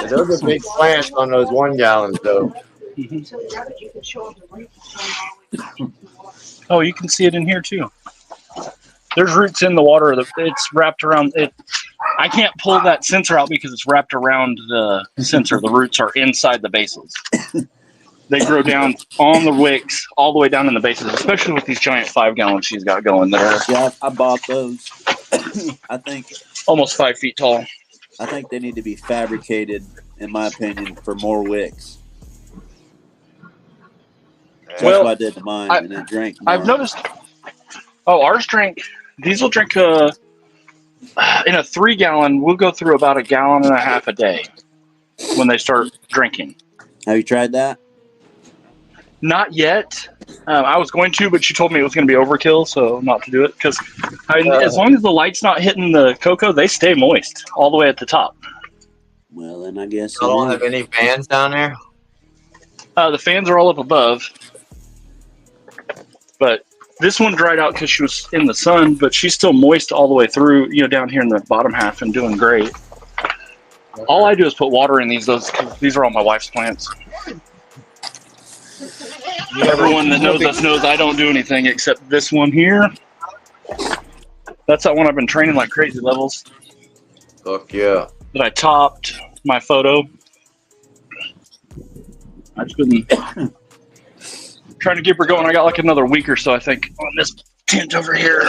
Those are big plants on those 1 gallons, though. Oh, you can see it in here too. There's roots in the water. It's wrapped around it. I can't pull that sensor out because it's wrapped around the sensor. The roots are inside the bases. They grow down on the wicks, all the way down in the bases, especially with these giant 5 gallons she's got going there. Yeah, I bought those. I think almost 5 feet tall. I think they need to be fabricated, in my opinion, for more wicks. That's Well, what I did to mine, and it drank more. I've noticed. Oh, ours drink. These will drink in a 3 gallon. We'll go through about 1.5 gallons a day when they start drinking. Have you tried that? Not yet. I was going to, but she told me it was going to be overkill, so not to do it. Because as long as the light's not hitting the cocoa, they stay moist all the way at the top. Well, then I guess I don't have any fans down there. The fans are all up above, but this one dried out because she was in the sun, but she's still moist all the way through, down here in the bottom half and doing great. All I do is put water in these are all my wife's plants. Everyone that knows us knows I don't do anything except this one here. That's that one I've been training like crazy levels. Fuck yeah. That I topped my photo. I just been trying Trying to keep her going. I got like another week or so, I think, on this tent over here.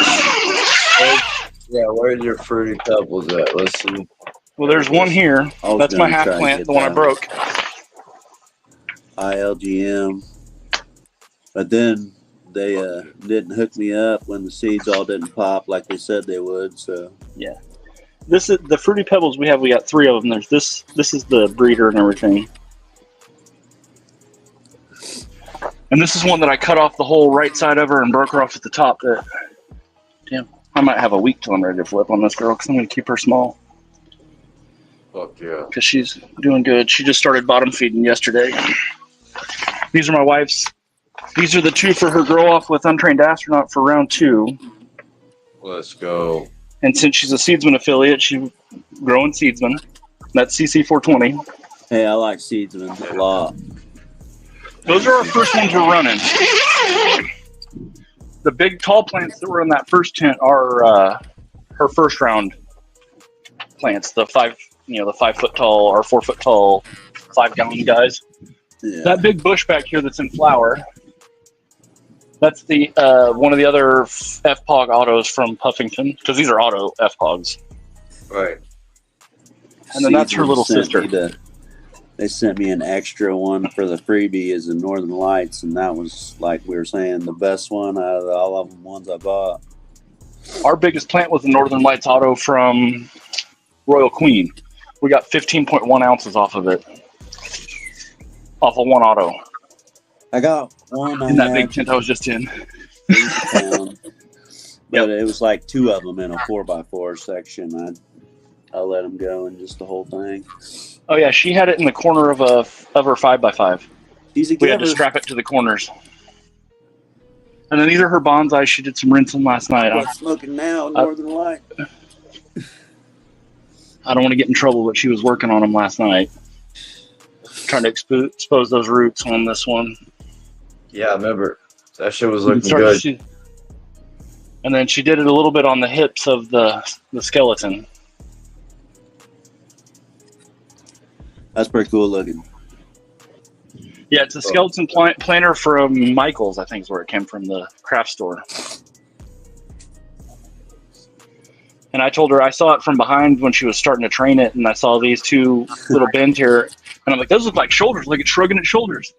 Where's your fruity pebbles at? Let's see. Well, there's one here. That's my half plant, the one I broke. ILGM. But then they didn't hook me up when the seeds all didn't pop like they said they would. So yeah, this is the fruity pebbles we have. We got 3 of them. There's this. This is the breeder and everything. And this is one that I cut off the whole right side of her and broke her off at the top. That, damn, I might have a week till I'm ready to flip on this girl because I'm going to keep her small. Fuck yeah. Because she's doing good. She just started bottom feeding yesterday. These are my wife's. These are the 2 for her grow off with Untrained Astronaut for round 2. Let's go. And since she's a Seedsman affiliate, she's growing Seedsman. That's CC420. hey, I like Seedsman a lot. Those are our first ones we're running. The big tall plants that were in that first tent are her first round plants. The 5 foot tall or 4 foot tall 5 gallon guys. Yeah. That big bush back here that's in flower. That's the one of the other FPOG autos from Puffington because these are auto FPOGs. Right. And then that's her little sister. They sent me an extra one for the freebie as the Northern Lights, and that was, like we were saying, the best one out of all of them ones I bought. Our biggest plant was the Northern Lights auto from Royal Queen. We got 15.1 ounces off of it. Off of one auto. I got one in that big tent I was just in. But it was like 2 of them in a 4x4 section. I let them go in just the whole thing. Oh yeah, she had it in the corner of her 5x5. We had to strap it to the corners. And then these are her bonsai. She did some rinsing last night. I'm smoking now, Northern Light. I don't want to get in trouble, but she was working on them last night. Trying to expose those roots on this one. Yeah, I remember. That shit was looking good. And then she did it a little bit on the hips of the skeleton. That's pretty cool looking. Yeah, it's a skeleton planter from Michael's, I think is where it came from, the craft store. And I told her I saw it from behind when she was starting to train it, and I saw these 2 little bends here, and I'm like, those look like shoulders, like it's shrugging its shoulders.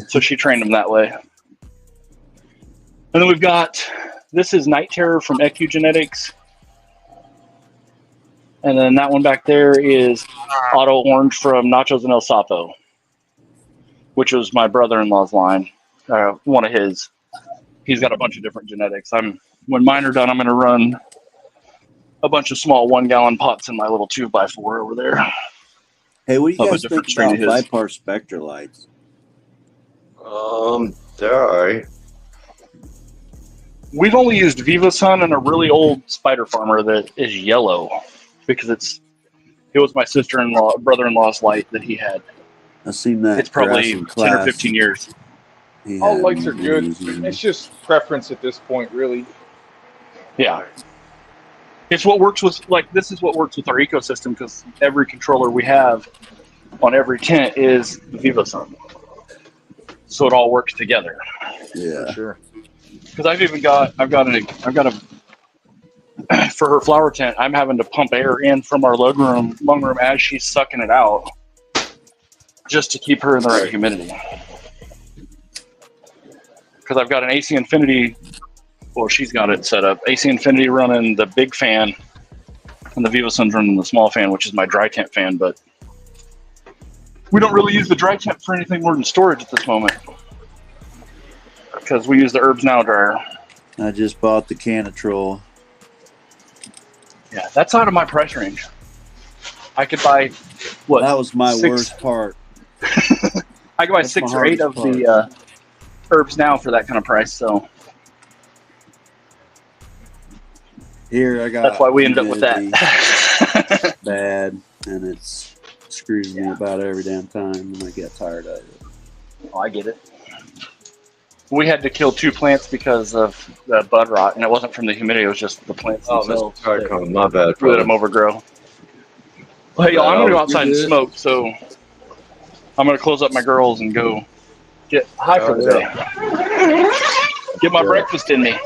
So she trained them that way. And then we've got, this is Night Terror from EQ Genetics. And then that one back there is Auto Orange from Nachos and El Sapo, which was my brother-in-law's line, one of his. He's got a bunch of different genetics. When mine are done, I'm going to run a bunch of small 1 gallon pots in my little 2x4 over there. Hey, what do you guys think about Vipar Spectra lights? They're alright. We've only used VivaSun and a really old Spider Farmer that is yellow because it was my brother-in-law's light that he had. I've seen that. It's probably 10 or 15 years. All lights are good. It's just preference at this point, really. Yeah. It's what works with, this is what works with our ecosystem because every controller we have on every tent is the VivaSun. So it all works together. Yeah. For sure. Because I've got a for her flower tent, I'm having to pump air in from our lung room as she's sucking it out just to keep her in the right humidity. Because I've got an AC Infinity, well, she's got it set up. AC Infinity running the big fan, and the VivaSun's running the small fan, which is my dry tent fan, but we don't really use the dry tent for anything more than storage at this moment. Because we use the Herbs Now dryer. I just bought the Canatrol. Yeah, that's out of my price range. I could buy, what? That was my worst part. I could buy 6 or 8 of the Herbs Now for that kind of price, so. Here, I got. That's why we ended up with that. Bad, and it's screws me about every damn time, and I get tired of it. Oh, I get it. We had to kill 2 plants because of the bud rot, and it wasn't from the humidity; it was just the plants themselves. My bad. Let them overgrow. Well, hey, y'all, I'm gonna go outside and smoke, so I'm gonna close up my girls and go get high for the day. Get my breakfast in me.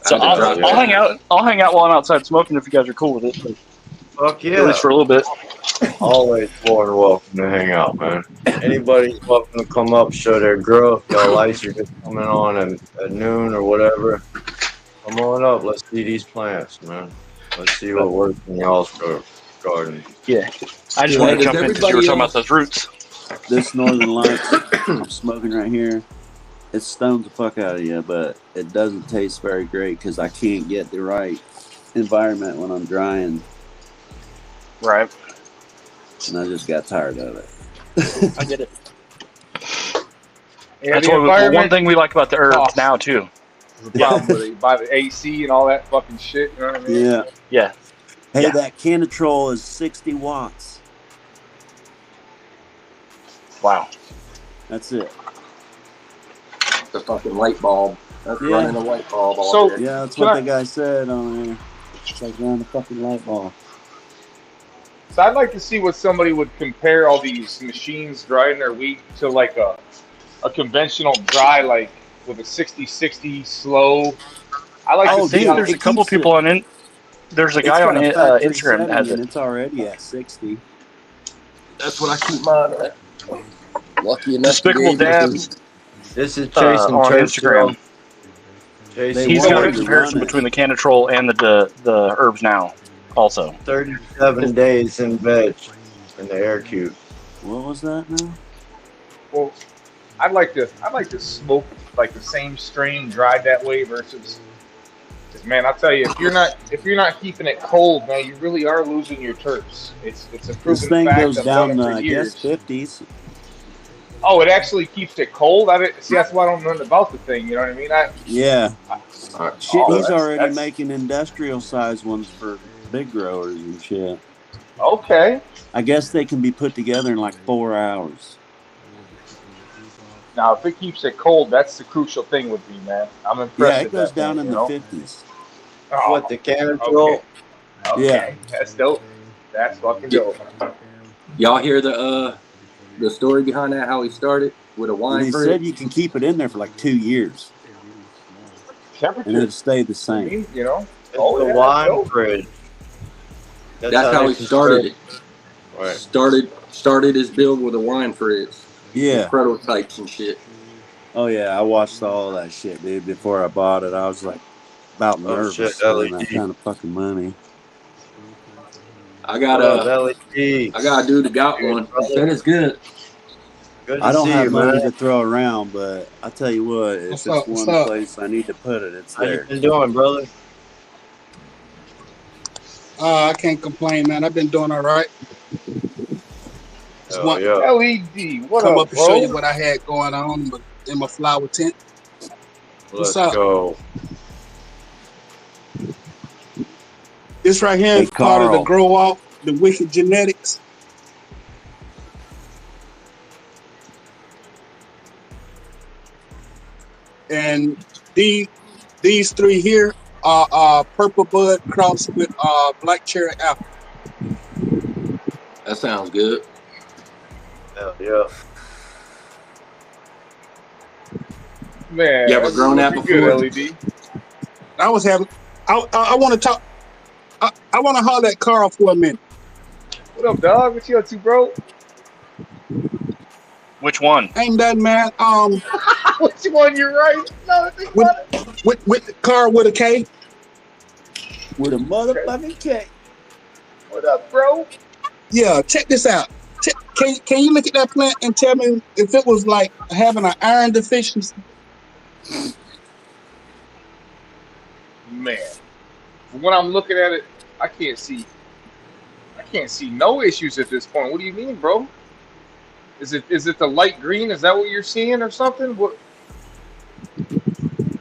So I'll hang out. I'll hang out while I'm outside smoking if you guys are cool with it. But Fuck yeah. at least for a little bit. Always more than welcome to hang out, man. Anybody's welcome to come up, show their grow. If y'all lights are just coming on at noon or whatever, come on up. Let's see these plants, man. Let's see what works in y'all's garden. Yeah. I just want to jump in because you were talking about those roots. This Northern Lights I'm smoking right here, it stones the fuck out of you, but it doesn't taste very great because I can't get the right environment when I'm drying. Right. And I just got tired of it. I get it. Yeah, That's the what one thing we like about the herbs now too. The problem with it, by the AC and all that fucking shit. You know what I mean? Yeah. Yeah. Hey, that Canatrol is 60 watts. Wow. That's it. The fucking light bulb. That's running a light bulb all So, day. Yeah, that's what the guy said on there. It's like running a fucking light bulb. So I'd like to see what somebody would compare all these machines drying their wheat to like a conventional dry, like with a 60-60 slow. I like to see. There's a couple people on it. There's a guy on Instagram that has it. It's already at 60. That's what I keep mine at. Lucky enough. Despicable Dabs. This is Jason on Churchill. Instagram. Jason He's got a Churchill. comparison between the Canatrol and the herbs now. Also, 37 days in veg in the air cube. What was that now? Well, I'd like to smoke like the same strain dried that way versus. Because man, I'll tell you, if you're not keeping it cold, man, you really are losing your terps. It's a proven This thing fact. goes I've down done it to, for I years. guess, 50s. Oh, it actually keeps it cold. See, that's why I don't know about the thing. You know what I mean? Yeah. Shit, Oh, he's already that's- making industrial size ones for big growers and shit. Okay. I guess they can be put together in like 4 hours. Now, if it keeps it cold, that's the crucial thing with me, man. I'm impressed. Yeah, it with goes that down thing, in you the know? 50s. Oh, What, the Canatrol? Okay. Yeah. That's dope. That's fucking dope. Y'all hear the story behind that? How he started with a wine And he fridge? said you can keep it in there for like 2 years. Temperature. And it'll stay the I same. mean, you know? It's the wine fridge. That's how he started it. Right. Started his build with a wine fridge. Yeah. Prototypes and shit. Oh, yeah. I watched all that shit, dude. Before I bought it, I was like about nervous shit, spending LED. that kind of fucking money. I got LED. a dude that got one. He said it's good. Good to I don't see have you, money man. to throw around, but I tell you what, if What's it's up? What's one up? place I need to put it, it's How you there. been doing, brother? I can't complain, man. I've been doing all right. Just Hell want yeah. LED, what come up, up and show bro? you what I had going on in my flower tent. Let's What's up? go. This right here Hey, is part of the Carl. grow off, the wicked genetics. And these three here are purple bud crossed with black cherry apple. That sounds good. Hell yeah. Man, You ever that's grown that looking before? good, LED. I was having. I want to talk. I want to holler at Carl for a minute. What up, dog? What you up to, bro? Which one? Ain't that man? Which one? You're right. No, think about it. With Carl with a K. With a motherfucking K. What up, bro? Yeah, check this out. Can you look at that plant and tell me if it was like having an iron deficiency? Man, when I'm looking at it, I can't see no issues at this point. What do you mean, bro? Is it the light green? Is that what you're seeing or something? What?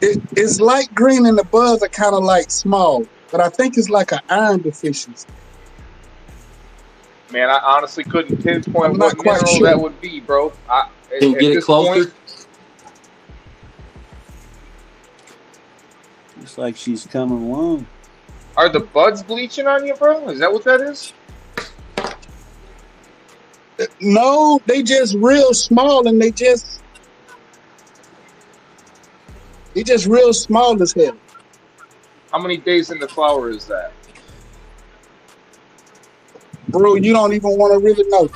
It's light green and the buds are kind of like small, but I think it's like an iron deficiency. Man, I honestly couldn't pinpoint I'm what not quite mineral sure. that would be, bro. Can you get it closer? Looks like she's coming along. Are the buds bleaching on you, bro? Is that what that is? No, they just real small and they just He just real small as hell. How many days in the flower is that? Bro, you don't even want to really know.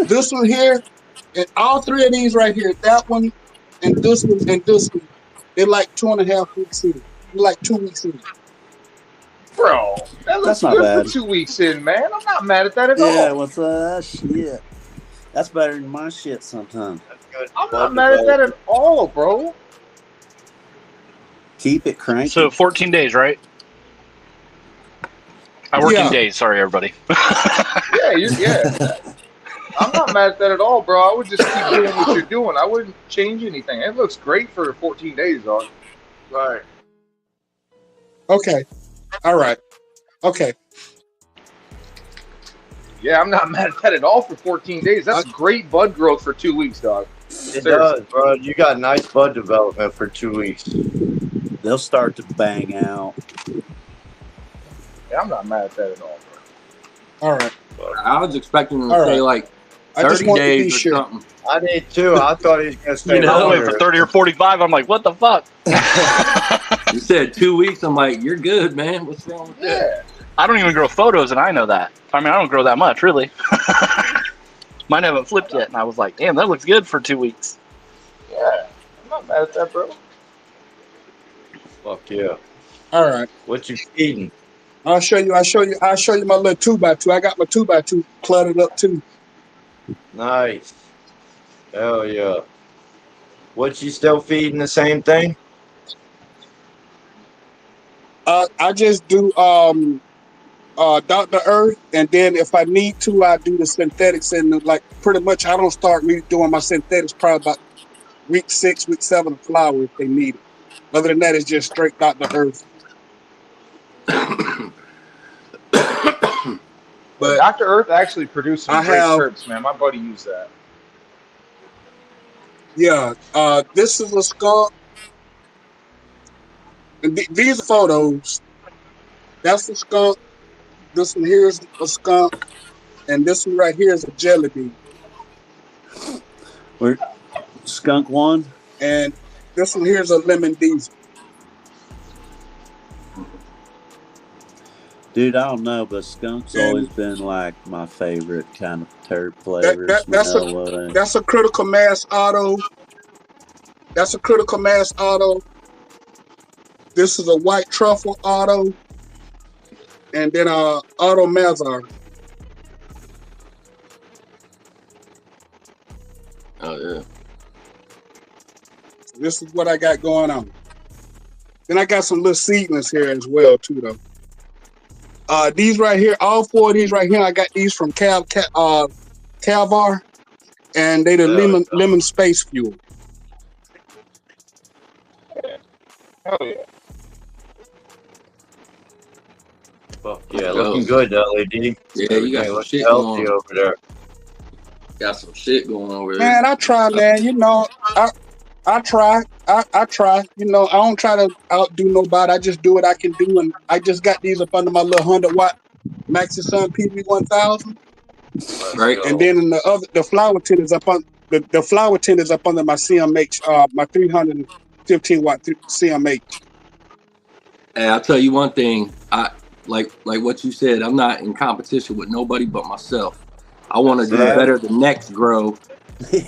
This one here, and all three of these right here, that one, and this one, they're like 2.5 weeks in. They're like 2 weeks in. Bro, that looks That's not good bad. for 2 weeks in, man. I'm not mad at that at Yeah, all. what's shit? That's better than my shit sometimes. I'm not mad at that at all, bro. Keep it cranky. So 14 days, right? I work in Yeah. days. Sorry, everybody. Yeah. I'm not mad at that at all, bro. I would just keep doing what you're doing. I wouldn't change anything. It looks great for 14 days, dog. Right. Okay. All right. Okay. Yeah, I'm not mad at that at all for 14 days. That's great bud growth for 2 weeks, dog. It does, bro. You got nice bud development for 2 weeks. They'll start to bang out. Yeah, I'm not mad at that at all, bro. All right. I was expecting him to All say right. like I just 30 want to be days or sure. something. I did too. I thought he was gonna stay You know, I went longer. for 30 or 45. I'm like, what the fuck? You said 2 weeks. I'm like, you're good, man. What's wrong with that? I don't even grow photos, and I know that. I mean, I don't grow that much, really. Mine haven't flipped yet, and I was like, damn, that looks good for 2 weeks. Yeah, I'm not mad at that, bro. Fuck yeah. All right. What you feeding? I'll show you my little 2x2. I got my 2x2 cluttered up too. Nice. Hell yeah. What you still feeding the same thing? I just do Dr. Earth, and then if I need to, I do the synthetics, and like pretty much I don't start really doing my synthetics probably about week 6, week 7 of flower if they need it. Other than that, it's just straight Dr. Earth. But Dr. Earth actually produced some great terps, man. My buddy used that. Yeah, this is a skunk. And these are photos. That's a skunk. This one here is a skunk. And this one right here is a jelly bean. Where skunk one? And this one here is a lemon diesel. Dude, I don't know, but skunk's always been like my favorite kind of terp flavors. That's a critical mass auto. That's a critical mass auto. This is a white truffle auto. And then auto Mazar. Oh yeah. This is what I got going on. Then I got some little seedlings here as well too though. These right here, all 4 of these right here, I got these from Calvar, and they the lemon space fuel. Hell yeah. Fuck yeah, looking good, LED. Yeah, you got some looking shit healthy going on over there. Got some shit going over there. Man, I try, man. You know, I try. I try. You know, I don't try to outdo nobody. I just do what I can do, and I just got these up under my little 100-watt Maxi Sun PV1000. Right. And then in the flower tin is up on the flower tin is up under my CMH, my 315-watt CMH. Hey, I'll tell you one thing. I like what you said. I'm not in competition with nobody but myself. I want to do better the next grow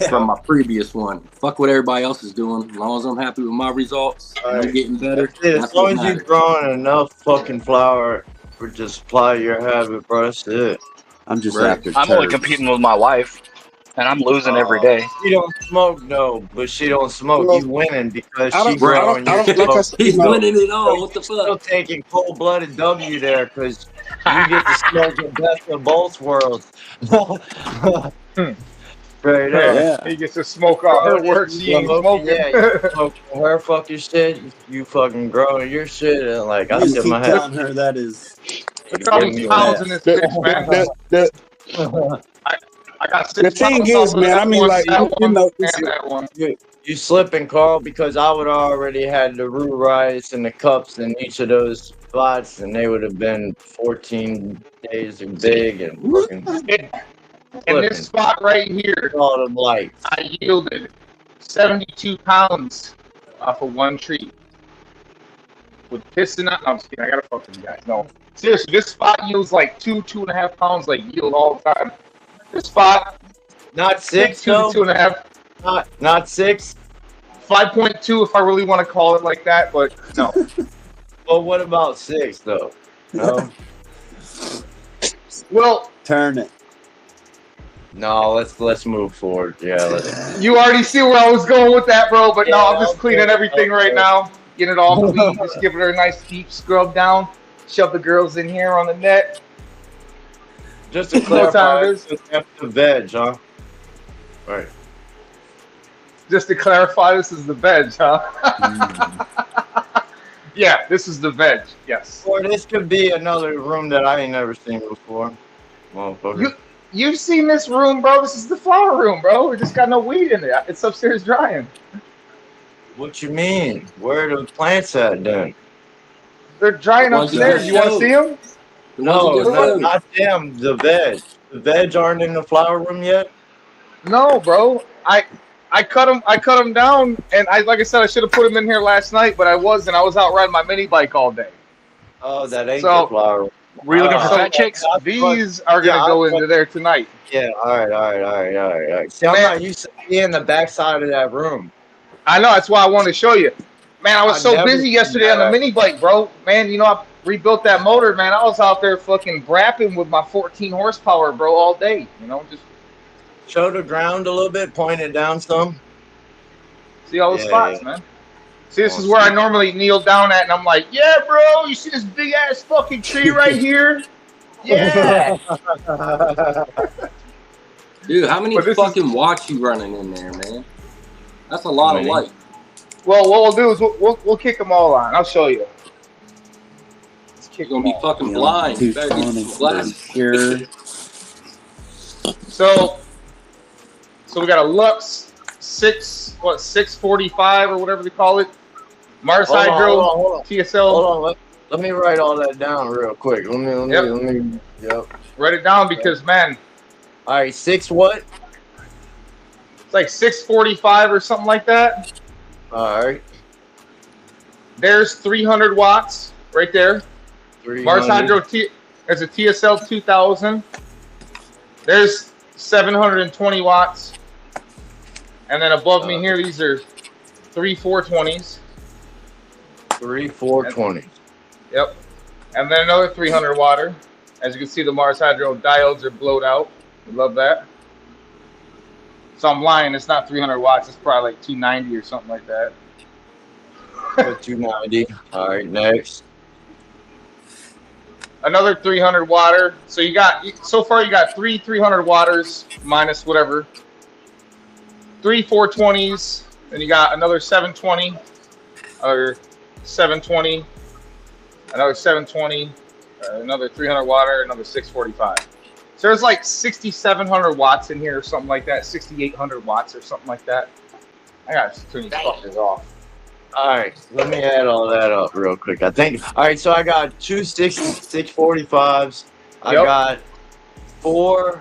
from my previous one. Fuck what everybody else is doing. As long as I'm happy with my results, and I'm getting better. As long as you're growing enough fucking flower for just supply your habit, bro, that's it. I'm just after I'm only competing with my wife, and I'm losing every day. She don't smoke, no, but she don't smoke. Well, You winning because I she don't- growing. I don't- you're like I smoking. said, He's winning it all. So What the you're still taking cold-blooded W there because you get to smoke the best of both worlds. Straight up. He gets to smoke all her work. She ain't smoking. Yeah, you smoke her fucking shit. You fucking growing your shit. And like, I You tip keep my hat. telling her that is. Look at all these pounds in this bitch, man. I got 6 The thing pounds is, off of man, that I mean, one, like, that you one, know, and that one. You slipping, Carl, because I would already had the root rice and the cups in each of those spots, and they would have been 14 days big and fucking. In this spot right here, all them lights. I yielded 72 pounds off of one tree. With pissing out. I'm just kidding. I got to fuck with you guys. No. Seriously, this spot yields like 2.5 pounds, like yield all the time. This spot. Not 6, 2 to 2.5. Not 6. 5.2 if I really want to call it like that, but no. Well, what about 6 though? No. Well, turn it. No, let's move forward. Yeah, you already see where I was going with that, bro. But no, I'm just cleaning everything right now, getting it all clean, just giving her a nice deep scrub down, shove the girls in here on the net. Just to clarify, the veg, huh? Right. Just to clarify, this is the veg, huh? Yeah, this is the veg. Yes. Or this could be another room that I ain't never seen before. Motherfucker. You've seen this room, bro. This is the flower room, bro. We just got no weed in it. It's upstairs drying. What you mean? Where are the plants at then? They're drying upstairs. You want to see them? No, not them. The veg. The veg aren't in the flower room yet? No, bro. I cut them down, and like I said, I should have put them in here last night, but I wasn't. I was out riding my mini bike all day. Oh, that ain't the flower room. Were you looking for fat chicks? These are gonna go into there tonight. Yeah. All right. See, I'm not used to being in the backside of that room. I know. That's why I wanted to show you. Man, I was so busy yesterday on the mini bike, bro. Man, you know, I rebuilt that motor, man. I was out there fucking brapping with my 14 horsepower, bro, all day. You know, just show the ground a little bit, point it down some. See all the spots, man. See, this is where I normally kneel down at, and I'm like, yeah, bro, you see this big ass fucking tree right here? Yeah. Dude, how many fucking watts you running in there, man? That's a lot of light. Well, what we'll do is we'll kick them all on. I'll show you. You're gonna be fucking blind. You better get some glasses. Here. So we got a Lux 645 or whatever they call it. Mars Hydro hold on. TSL. Hold on, let me write all that down real quick. Let me. Write it down because man. All right, 6 what? It's like 645 or something like that. All right. There's 300 watts right there. 300. Mars Hydro there's a TSL 2000. There's 720 watts. And then above me here, these are 3 420s. 3 420s. Yep. And then another 300 watter. As you can see, the Mars Hydro diodes are blowed out. We love that. So I'm lying. It's not 300 watts. It's probably like 290 or something like that. 290. All right, next. Another 300 watter. So so far you got 3 300 watters minus whatever. 3 420s. Then you got another 720. Or 720. Another 720. Another 300 watter. Another 645. So there's like 6,700 watts in here or something like that. 6,800 watts or something like that. I gotta turn these fuckers off. All right, let me add all that up real quick. I think. All right, so I got 2 645s. I got 4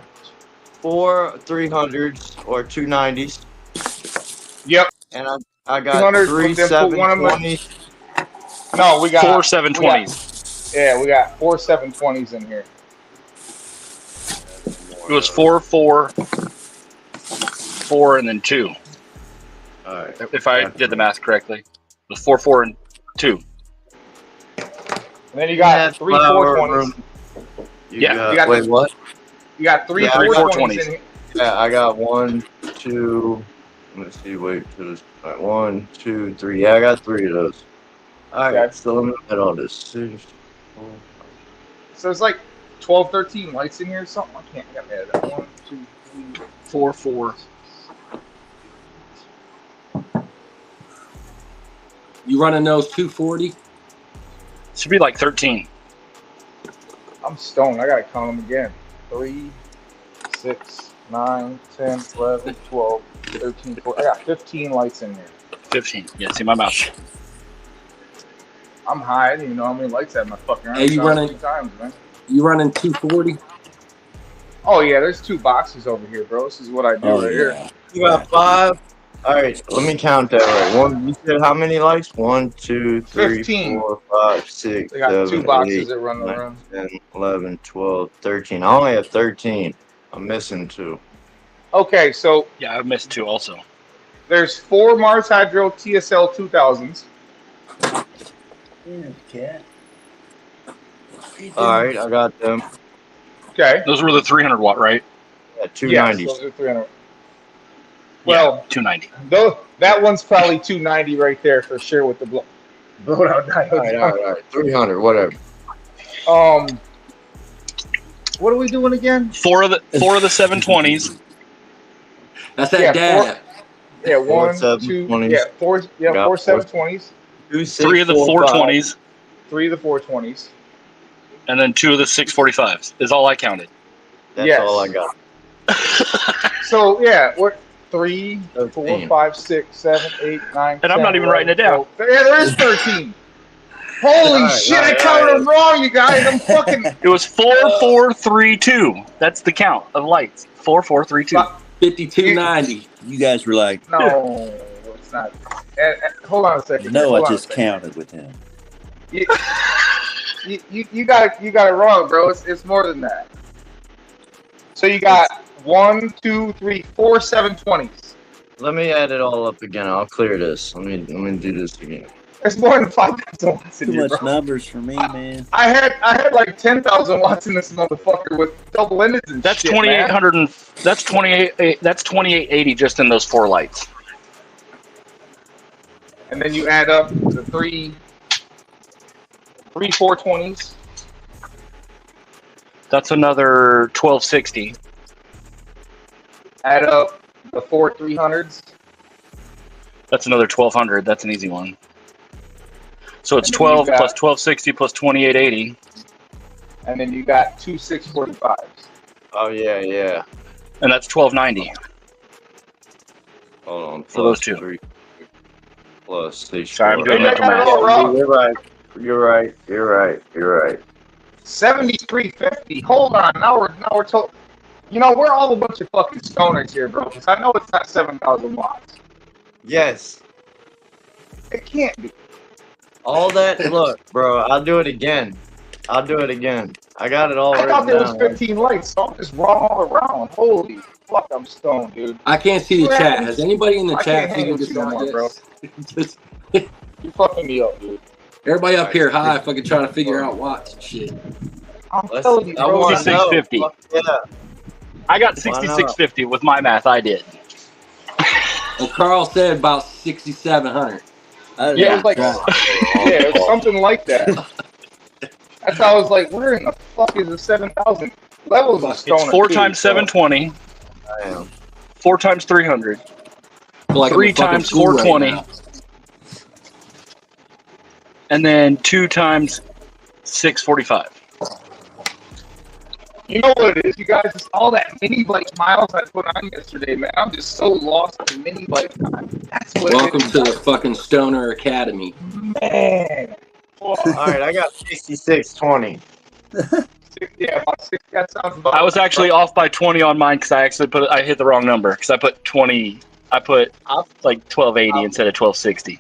300s or 290s. Yep. And I got 3 720s. No, we got 4 720s. Yeah, we got 4 720s in here. It was 4 4 4 and then 2. All right. If I did the math correctly, it was 4 4 and 2. And then you got 3 420s. Wait, what? You got 3 420s in here. Yeah, I got 1, 2. Let's see. Wait, 2. All right, 1, 2, 3. Yeah, I got 3 of those. All right. So let me add all this. 6, 4, 5. So it's like 12, 13 lights in here or something. I can't get mad at that. 1, 2, 3, 4 4. You running those 240? Should be like 13. I'm stoned. I gotta count them again. 3, 6, 9, 10, 11, 12, 13, 14. I got 15 lights in here. 15. Yeah, see my mouth. I'm high. I didn't even know how many lights I had in my fucking Hey, you running? 3 times, man. You running 240? Oh yeah, there's 2 boxes over here, bro. This is what I do here. You got 5. All right, let me count that right. One, you said how many likes? 1, 2, 3, 15. 4, 5, 6, They got 2 7, boxes 8, that run 9, around. 10, 11, 12, 13. I only have 13. I'm missing 2. Okay, so Yeah, I missed 2 also. there's 4 Mars Hydro TSL 2000s. Yeah, cat. All right, I got them. Okay. Those were the 300 watt, right? Yeah, Yes, 290s. those are 300. Well, Yeah, 290. though that one's probably 290 right there for sure with the blowout diodes. All right. 300, whatever. What are we doing again? 4 of the 720s. That's that Yeah, dab. Yeah, 4 1, 2, 720s. yeah, 4, yeah, Got 4 4. 720s, 2, 6, 3 of the 4, 5. 420s, 3 of the 420s. and then 2 of the 645s is all I counted. That's Yes. all I got. So yeah, we're 3, 4, 13. 5, 6, 7, 8, 9. And I'm not even writing it down. 12. Yeah, there is 13. Holy All shit! right, I counted them wrong, you guys. I'm fucking. It was 4, 4, 3, 2. That's the count of lights. 4, 4, 3, 2. 5290. You guys were like, No, it's not. Hold on a second. no, Hold I on a just second. counted with him. You got it wrong, bro. It's more than that. So you got 1, 2, 3, 4 720s. Let me add it all up again. I'll clear this. Let me do this again. There's more than 5,000 watts in Too here, much bro. numbers for me, man. I had like 10,000 watts in this motherfucker with double ended and That's shit, 2800 and that's 2880 just in those 4 lights. And then you add up the three 420s. That's another 1260. Add up the 4 300s. That's another 1200. That's an easy one. So it's And then you 12 got- plus 1260 plus 2880. And then you got 2 645s. Oh yeah. And that's 1290 Hold on. for those 2. 3 plus 6. Sorry, I'm doing Maybe I mental got it math. all wrong. You're right. 7350. Hold on. Now we're told. You know, we're all a bunch of fucking stoners here, bro. Because I know it's not 7,000 watts. Yes. It can't be. All that. Look, bro. I'll do it again. I got it all I written thought there was down. 15 lights, so I'm just wrong all around. Holy fuck, I'm stoned, dude. I can't see the chat. Has anybody in the I chat can't hang figured with this you no out more, yet? bro. Just- You're fucking me up, dude. Everybody up here high fucking trying to figure out watts and shit. I'm telling you, I bro. want to know. 6650. Fuck yeah. I got Why not? 6650 with my math. I did. Well, Carl said about 6,700. Yeah, it was like, it was something like that. That's how I was like, where in the fuck is the 7,000 levels of stoner? It's 4 too, times so- 720. I am. 4 times 300. Feel like I'm 3 in fucking times school right 420. now. And then 2 times 645. You know what it is, you guys? It's all that mini bike miles I put on yesterday, man. I'm just so lost in mini bike time. That's what Welcome it is. to the fucking Stoner Academy. Man. All right, I got 6620. Yeah, about 6, that sounds about I was right, actually bro. off by 20 on mine because I hit the wrong number because I put 20. I put like 1280 instead of 1260.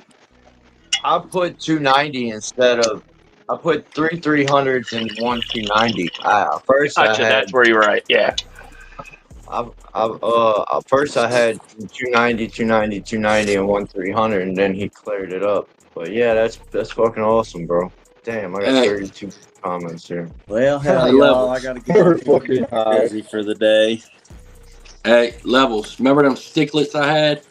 I put 290 instead of. I put 3 300s and 1 290. First I Gotcha, had. that's where you were right. Yeah. First I had 290, 290, 290, and 1 300, and then he cleared it up. But yeah, that's fucking awesome, bro. Damn, I got Hey. 32 comments here. Well, hell, High y'all, level. I gotta get busy for the day. Hey, Levels. Remember them sticklets I had?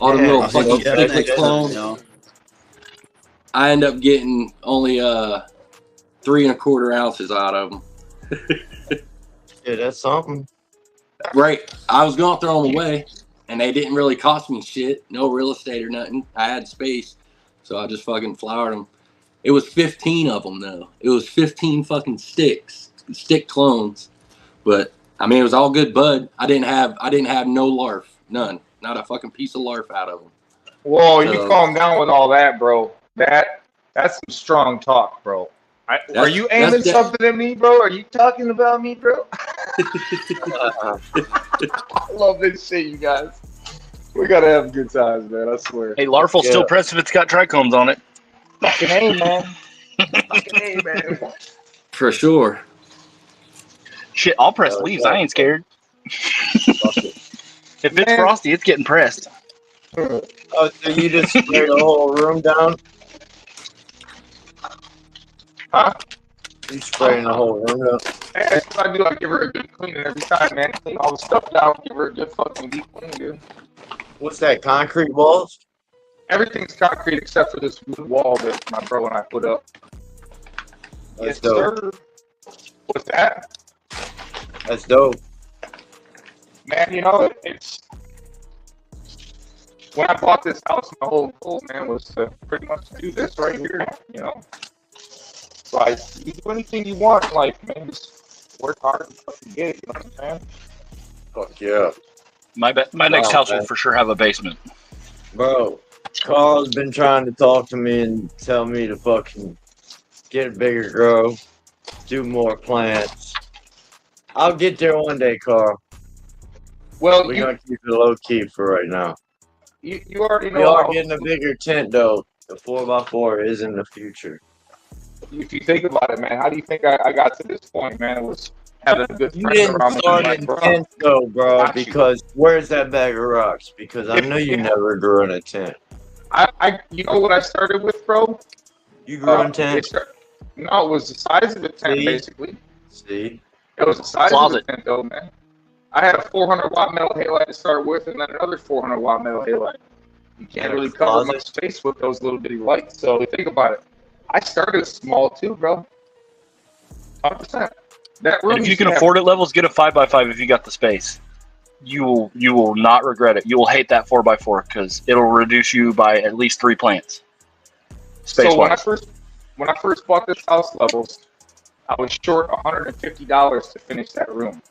All them Yeah, little I fucking think that's sticklet good, clones? You know? I end up getting only 3 1/4 ounces out of them. Yeah, that's something. Right. I was going to throw them away, and they didn't really cost me shit. No real estate or nothing. I had space, so I just fucking flowered them. It was 15 of them, though. It was 15 fucking stick clones. But, I mean, it was all good bud. I didn't have no larf. None. Not a fucking piece of larf out of them. Whoa, you So- calm down with all that, bro. That's some strong talk, bro. Are you aiming that's- something at me, bro? Are you talking about me, bro? I love this shit, you guys. We gotta have good times, man. I swear. Hey, Larf'll still press if it's got trichomes on it. Fucking A, man. Fucking A, man. For sure. Shit, I'll press leaves. I ain't scared. If it's Man. frosty, it's getting pressed. Oh, so you just spray the whole room down? Huh? You spraying the whole room down? Hey, that's what I do. I give her a good cleaning every time, man. Clean all the stuff down. Give her a good fucking deep clean, dude. What's that, concrete walls? Everything's concrete except for this wood wall that my bro and I put up. That's Yes, dope. sir. What's that? That's dope. Man, you know, it's... When I bought this house, my whole goal, man, was to pretty much do this right here, you know? Like, you do anything you want in life, man. Just work hard and fucking get it, you know what I'm saying? Fuck yeah. My next house man. will for sure have a basement. Bro, Carl's been trying to talk to me and tell me to fucking get a bigger grow, do more plants. I'll get there one day, Carl. Well, we're gonna keep it low key for right now. You already know. We are getting a bigger tent though. The 4x4 is in the future. If you think about it, man, how do you think I got to this point, man? It was having a good You friend didn't around me. start Like, in bro, tent though, bro, got you. because where's that bag of rocks? Because I know you never grew in a tent. You know what I started with, bro? You grew in tent? No, it was the size of the tent, See? basically. See? It was the size Closet. of the tent, though, man. I had a 400 watt metal halide to start with, and then another 400 watt metal halide. You can't really cover much space with those little bitty lights. So think about it. I started small too, bro. 100%. That room. And if you can afford it, Levels, get a 5x5 if you got the space. You will not regret it. You will hate that 4x4 because it'll reduce you by at least 3 plants. Space So wise. when I first bought this house, Levels, I was short $150 to finish that room.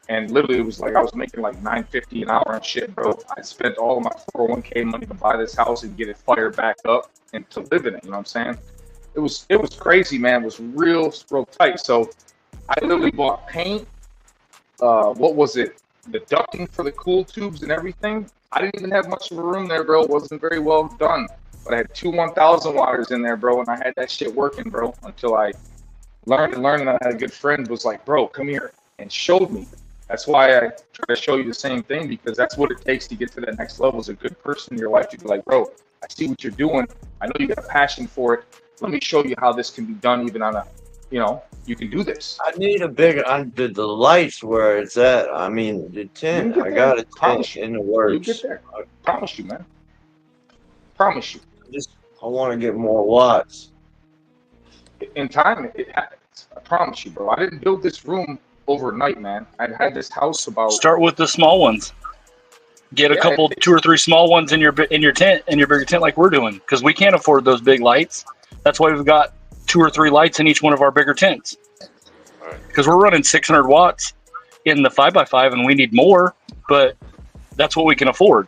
And literally, it was like I was making like $9.50 an hour and shit, bro. I spent all of my 401k money to buy this house and get it fired back up and to live in it. You know what I'm saying? It was crazy, man. It was real tight. So I literally bought paint. What was it? The ducting for the cool tubes and everything. I didn't even have much of a room there, bro. It wasn't very well done. But I had 2 1,000 watters in there, bro, and I had that shit working, bro, until I learned. And I had a good friend who was like, bro, come here, and showed me. That's why I try to show you the same thing, because that's what it takes to get to that next level. As a good person in your life, to be like, bro, I see what you're doing. I know you got a passion for it. Let me show you how this can be done, even on a, you can do this. I need a bigger. The lights where it's at. I mean, the tent. I got a tent in the works. You get there. I promise you, man. Promise you. I want to get more watts. In time, it happens. I promise you, bro. I didn't build this room overnight, man. I'd had this house about. Start with the small ones. Get a couple, 2 or 3 small ones in your tent, in your bigger tent, like we're doing, because we can't afford those big lights. That's why we've got 2 or 3 lights in each one of our bigger tents. Because we're running 600 watts in the 5x5, and we need more, but that's what we can afford.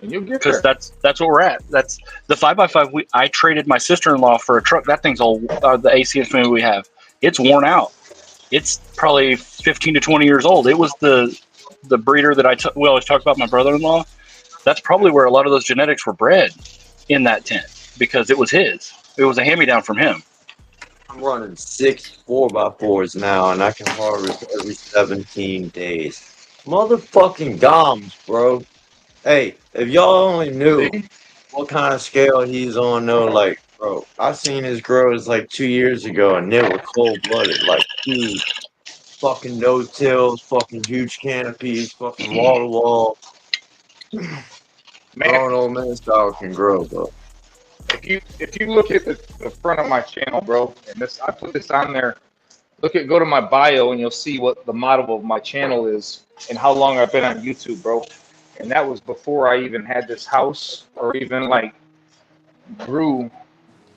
And you'll get Because there. that's what we're at. That's the 5x5. I traded my sister-in-law for a truck. That thing's all the AC instrument we have. It's worn out. It's probably 15 to 20 years old. It was the breeder that we always talk about, my brother-in-law. That's probably where a lot of those genetics were bred, in that tent, because it was his. It was a hand-me-down from him. I'm running 6 4x4s now, and I can harvest every 17 days. Motherfucking goms, bro. Hey, if y'all only knew what kind of scale he's on, though, like, bro, I seen his grows like 2 years ago, and they were cold-blooded, like, huge. Fucking no-tills, fucking huge canopies, fucking wall-to-wall. Grown old man style can grow, bro. If you look at the front of my channel, bro, and I put this on there. Go to my bio, and you'll see what the model of my channel is and how long I've been on YouTube, bro. And that was before I even had this house, or even like grew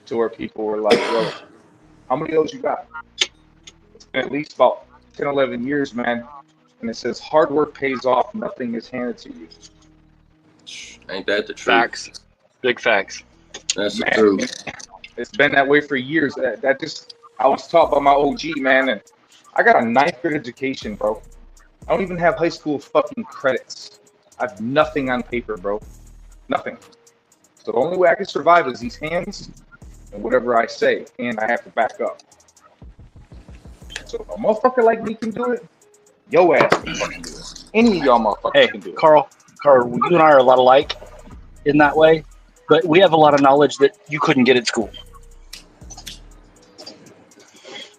to where people were like, "Yo, how many of those you got?" It's been at least about 10, 11 years, man. And it says hard work pays off. Nothing is handed to you. Ain't that the truth? Facts. Big facts. That's the Man, truth. it's been that way for years. I was taught by my OG, man, and I got a 9th grade education, bro. I don't even have high school fucking credits. I have nothing on paper, bro. Nothing. So the only way I can survive is these hands and whatever I say, and I have to back up. So if a motherfucker like me can do it, your ass can fucking do it. Any of y'all motherfuckers can do it. Carl, you and I are a lot alike in that way, but we have a lot of knowledge that you couldn't get at school.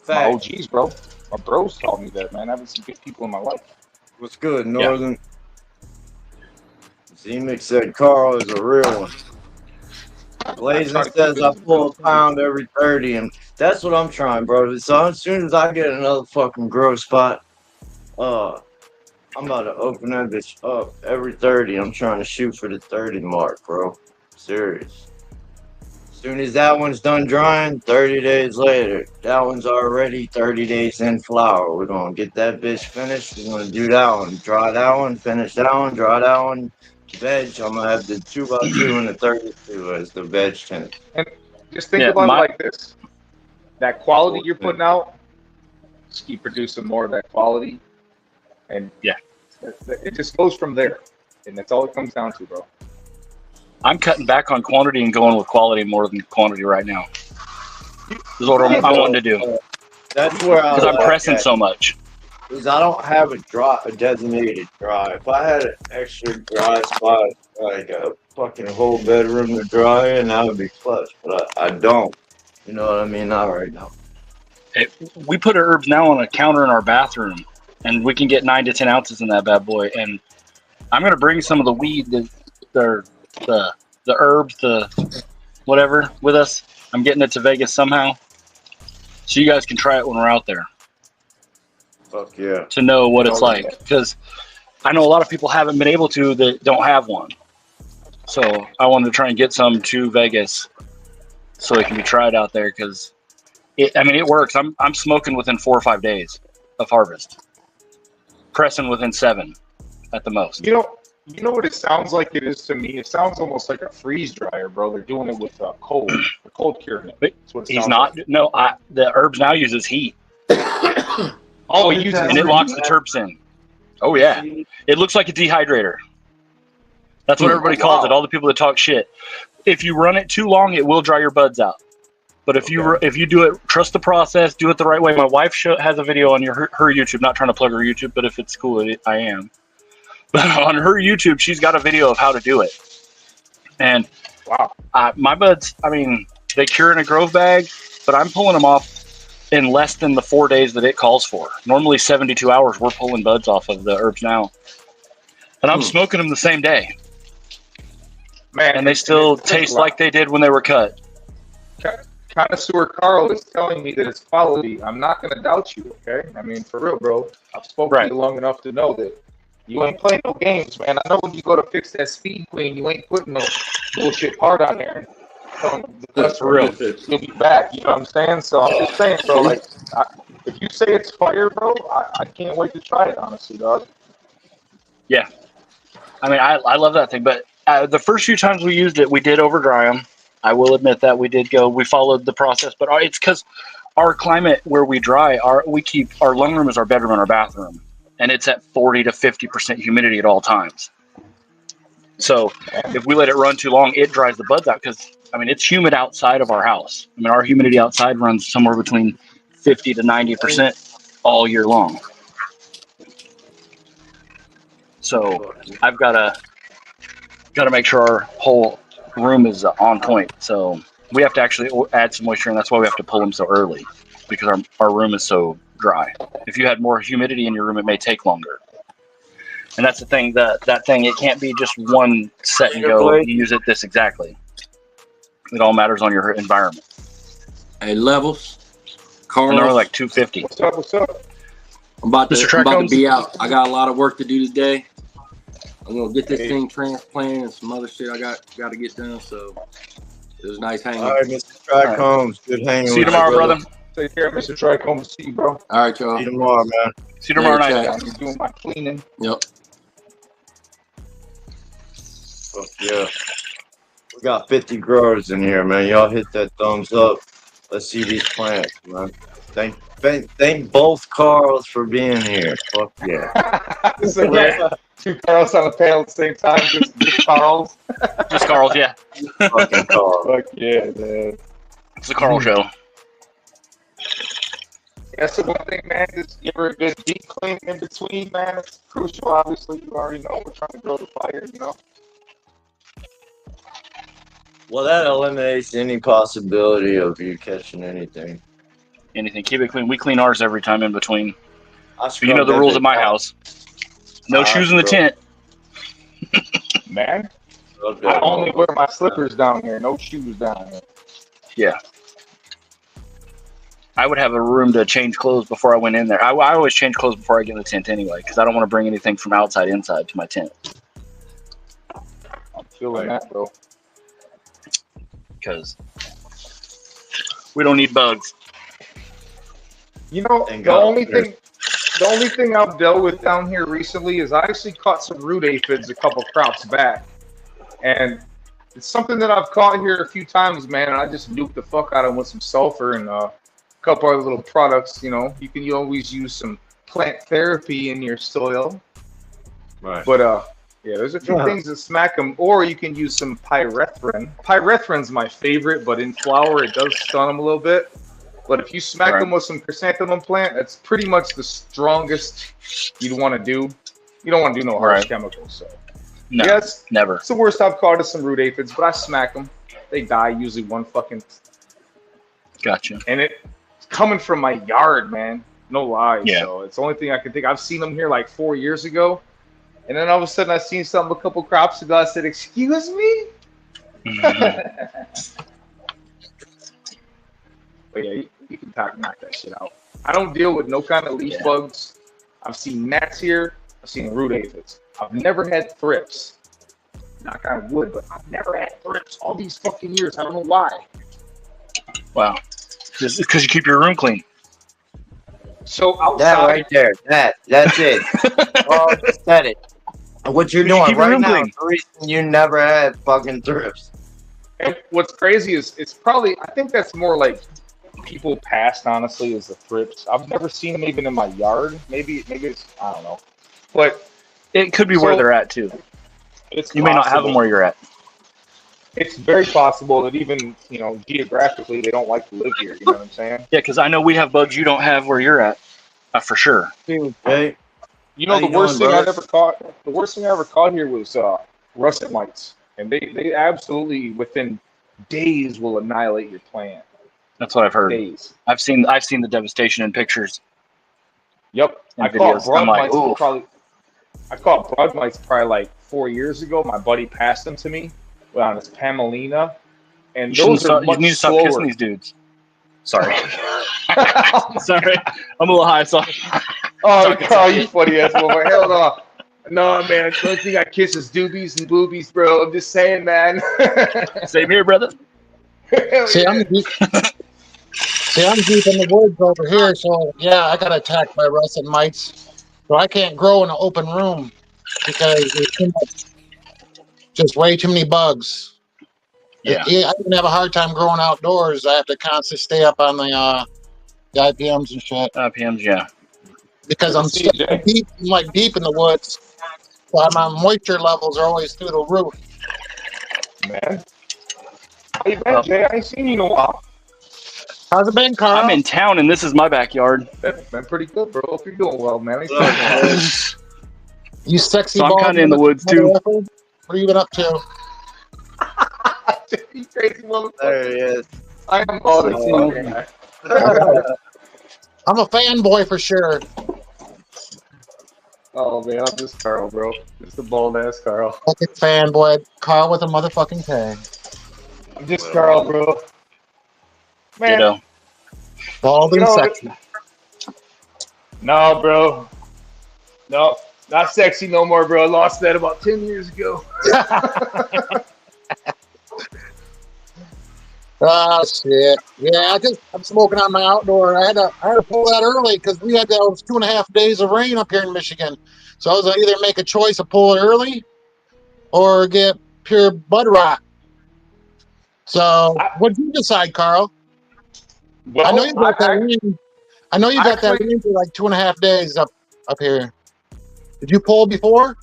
My OGs, bro. My bros taught me that, man. I haven't seen good people in my life. What's good, Northern? Z-Mix said Carl is a real one. Blazing says I pull a pound every 30, and that's what I'm trying, bro. So as soon as I get another fucking grow spot, I'm about to open that bitch up every 30. I'm trying to shoot for the 30 mark, bro. Serious. As soon as that one's done drying, 30 days later, that one's already 30 days in flower. We're gonna get that bitch finished. We're gonna do that one, dry that one, finish that one, dry that one. Veg, I'm gonna have the 2x2 and the 32 as the veg tent. And just think about it like this: that quality you're putting out, just keep producing more of that quality, and it just goes from there. And that's all it comes down to, bro. I'm cutting back on quantity and going with quality more than quantity right now. This is what I'm wanting to do. That's where because I'm pressing so much. Because I don't have a designated dry. If I had an extra dry spot, like a fucking whole bedroom to dry in, that would be clutch. But I don't. You know what I mean? Not right now. We put our herbs now on a counter in our bathroom, and we can get 9 to 10 ounces in that bad boy. And I'm gonna bring some of the weed, the herbs, the whatever, with us. I'm getting it to Vegas somehow, so you guys can try it when we're out there. Fuck yeah. To know what it's like, because I know a lot of people haven't been able to that don't have one. So I wanted to try and get some to Vegas so it can be tried out there, because it works. I'm smoking within 4 or 5 days of harvest, pressing within 7 at the most. You know what it sounds like it is to me? It sounds almost like a freeze dryer, bro. They're doing it with cold curing it. That's what it He's sounds not. like. No, the herbs now uses heat. Oh, it uses and it locks the terps in. Oh yeah, it looks like a dehydrator. That's what everybody calls it. All the people that talk shit. If you run it too long, it will dry your buds out. But if you do it, trust the process, do it the right way. My wife has a video on her YouTube. Not trying to plug her YouTube, but if it's cool, I am. But on her YouTube, she's got a video of how to do it. And my buds, they cure in a grove bag, but I'm pulling them off in less than the 4 days that it calls for. Normally 72 hours, we're pulling buds off of the herbs now. And I'm smoking them the same day. Man, and they still taste like they did when they were cut. Connoisseur Carl is telling me that it's quality. I'm not going to doubt you, okay? For real, bro. I've spoken to you long enough to know that you ain't playing no games, man. I know when you go to fix that Speed Queen, you ain't putting no bullshit part on there. That's for real. You'll be back, you know what I'm saying? So I'm just saying, bro, if you say it's fire, bro, I can't wait to try it, honestly, dog. Yeah. I love that thing, but the first few times we used it, we did over dry them. I will admit that we followed the process, but it's because our climate where we dry, we keep our lung room is our bedroom and our bathroom, and it's at 40 to 50% humidity at all times. So if we let it run too long, it dries the buds out because it's humid outside of our house. Our humidity outside runs somewhere between 50 to 90% all year long. So I've got to make sure our whole room is on point. So we have to actually add some moisture, and that's why we have to pull them so early, because our room is so dry. If you had more humidity in your room, it may take longer. And that's the thing, that thing, it can't be just one set and go, you use it this exactly. It all matters on your environment. Hey, Levels. Carl. And they're like 250. What's up? I'm about to be out. I got a lot of work to do today. I'm going to get this thing transplanted and some other shit I got to get done. So it was nice hanging. All right, Mr. Tricombs. Good hanging. See you tomorrow, brother. Take care, Mr. Tricombs. See you, bro. All right, y'all. See you tomorrow, man. See you tomorrow night. I'm doing my cleaning. Yep. Fuck yeah. We got 50 growers in here, man. Y'all hit that thumbs up. Let's see these plants, man. Thank both Carls for being here. Fuck yeah. So we're two Carls on the panel at the same time, just Carls. Just Carl's, yeah. Fucking Carl. Fuck yeah, man. It's the Carl show. Yeah, so one thing, man, just give her a good deep clean in between, man. It's crucial, obviously. You already know we're trying to grow the fire, you know. Well, that eliminates any possibility of you catching anything. Anything. Keep it clean. We clean ours every time in between. I You know the scrubbed rules at my every- house. No I shoes in the scrubbed- tent. Man, scrubbed I every- only wear my slippers down here, no shoes down here. Yeah. I would have a room to change clothes before I went in there. I always change clothes before I get in the tent anyway, because I don't want to bring anything from outside inside to my tent. I'm feeling that, bro. Because we don't need bugs. You know, Thank the God. only thing I've dealt with down here recently is I actually caught some root aphids a couple crops back, and it's something that I've caught here a few times, man. And I just nuked the fuck out of them with some sulfur and a couple other little products. You know, you always use some plant therapy in your soil, Right. but yeah, there's a few things that smack them, or you can use some pyrethrin. Pyrethrin's my favorite, but in flower it does stun them a little bit. But if you smack them with some chrysanthemum plant, that's pretty much the strongest you'd want to do. You don't want to do no harsh chemicals. So No, yes, never. it's the worst I've caught is some root aphids, but I smack them. They die usually one fucking. Gotcha. And it's coming from my yard, man. No lies. Yeah. So it's the only thing I can think. I've seen them here like 4 years ago. And then all of a sudden I seen something a couple crops ago. I said, "Excuse me?" But yeah, you can knock that shit out. I don't deal with no kind of leaf bugs. I've seen gnats here. I've seen root aphids. I've never had thrips. Knock on wood, but I've never had thrips all these fucking years. I don't know why. Wow. Just because you keep your room clean. So outside, That right there. That's it. Oh, just said it. What you're You doing keep your right room now clean. is the reason you never had fucking thrips. and what's crazy is it's probably, I think that's more like people past, honestly, is the thrips. I've never seen them even in my yard. Maybe it's, I don't know. But It could be where So- they're at too. it's You may not have possible. them where you're at. It's very possible that even, geographically, they don't like to live here. You know what I'm saying? Yeah, because I know we have bugs you don't have where you're at. For sure. Okay. You know, How the you worst doing, thing I brother? ever caught. The worst thing I ever caught here was russet mites, and they absolutely within days will annihilate your plant. That's what I've heard. Days. I've seen the devastation in pictures. Yep. And I caught videos. I'm like, oof. I caught broad mites probably like 4 years ago. My buddy passed them to me on his Pamelina, and You those are you much need to stop slower. kissing these dudes. Sorry. Sorry. I'm a little high, so Oh, Carl, you funny ass woman. Hell no. No, man. The only thing I kiss is doobies and boobies, bro. I'm just saying, man. same here, brother. Hell See, yeah. I'm deep in the woods over here, so yeah, I got attacked by russet mites. So I can't grow in an open room because there's too much, just way too many bugs. Yeah. I even have a hard time growing outdoors. I have to constantly stay up on the IPMs and shit IPMs, yeah. because I'm CJ. stuck deep, like deep in the woods. So my moisture levels are always through the roof. Man. How you been, Jay? I ain't seen you in a while. How's it been, Carl? I'm in town and this is my backyard. Been pretty good, bro. Hope you're doing well, man. You sexy So I'm bald kinda in the woods, too. motherfucker. What have you been up to? You crazy motherfucker. There he is. I am all the fucking I'm a fanboy for sure. Oh, man. I'm just Carl, bro. Just a bald ass Carl. Fucking fanboy. Carl with a motherfucking K. I'm just Carl, bro. Man. You know. Bald and sexy. No, bro. No, not sexy no more, bro. I lost that about 10 years ago. Oh shit! Yeah, I'm smoking on my outdoor. I had to pull that early because we had those 2.5 days of rain up here in Michigan. So I was gonna either make a choice of pull it early or get pure bud rot. So what did you decide, Carl? Well, I know you got that rain. I know you got that in for like 2.5 days up here. Did you pull before?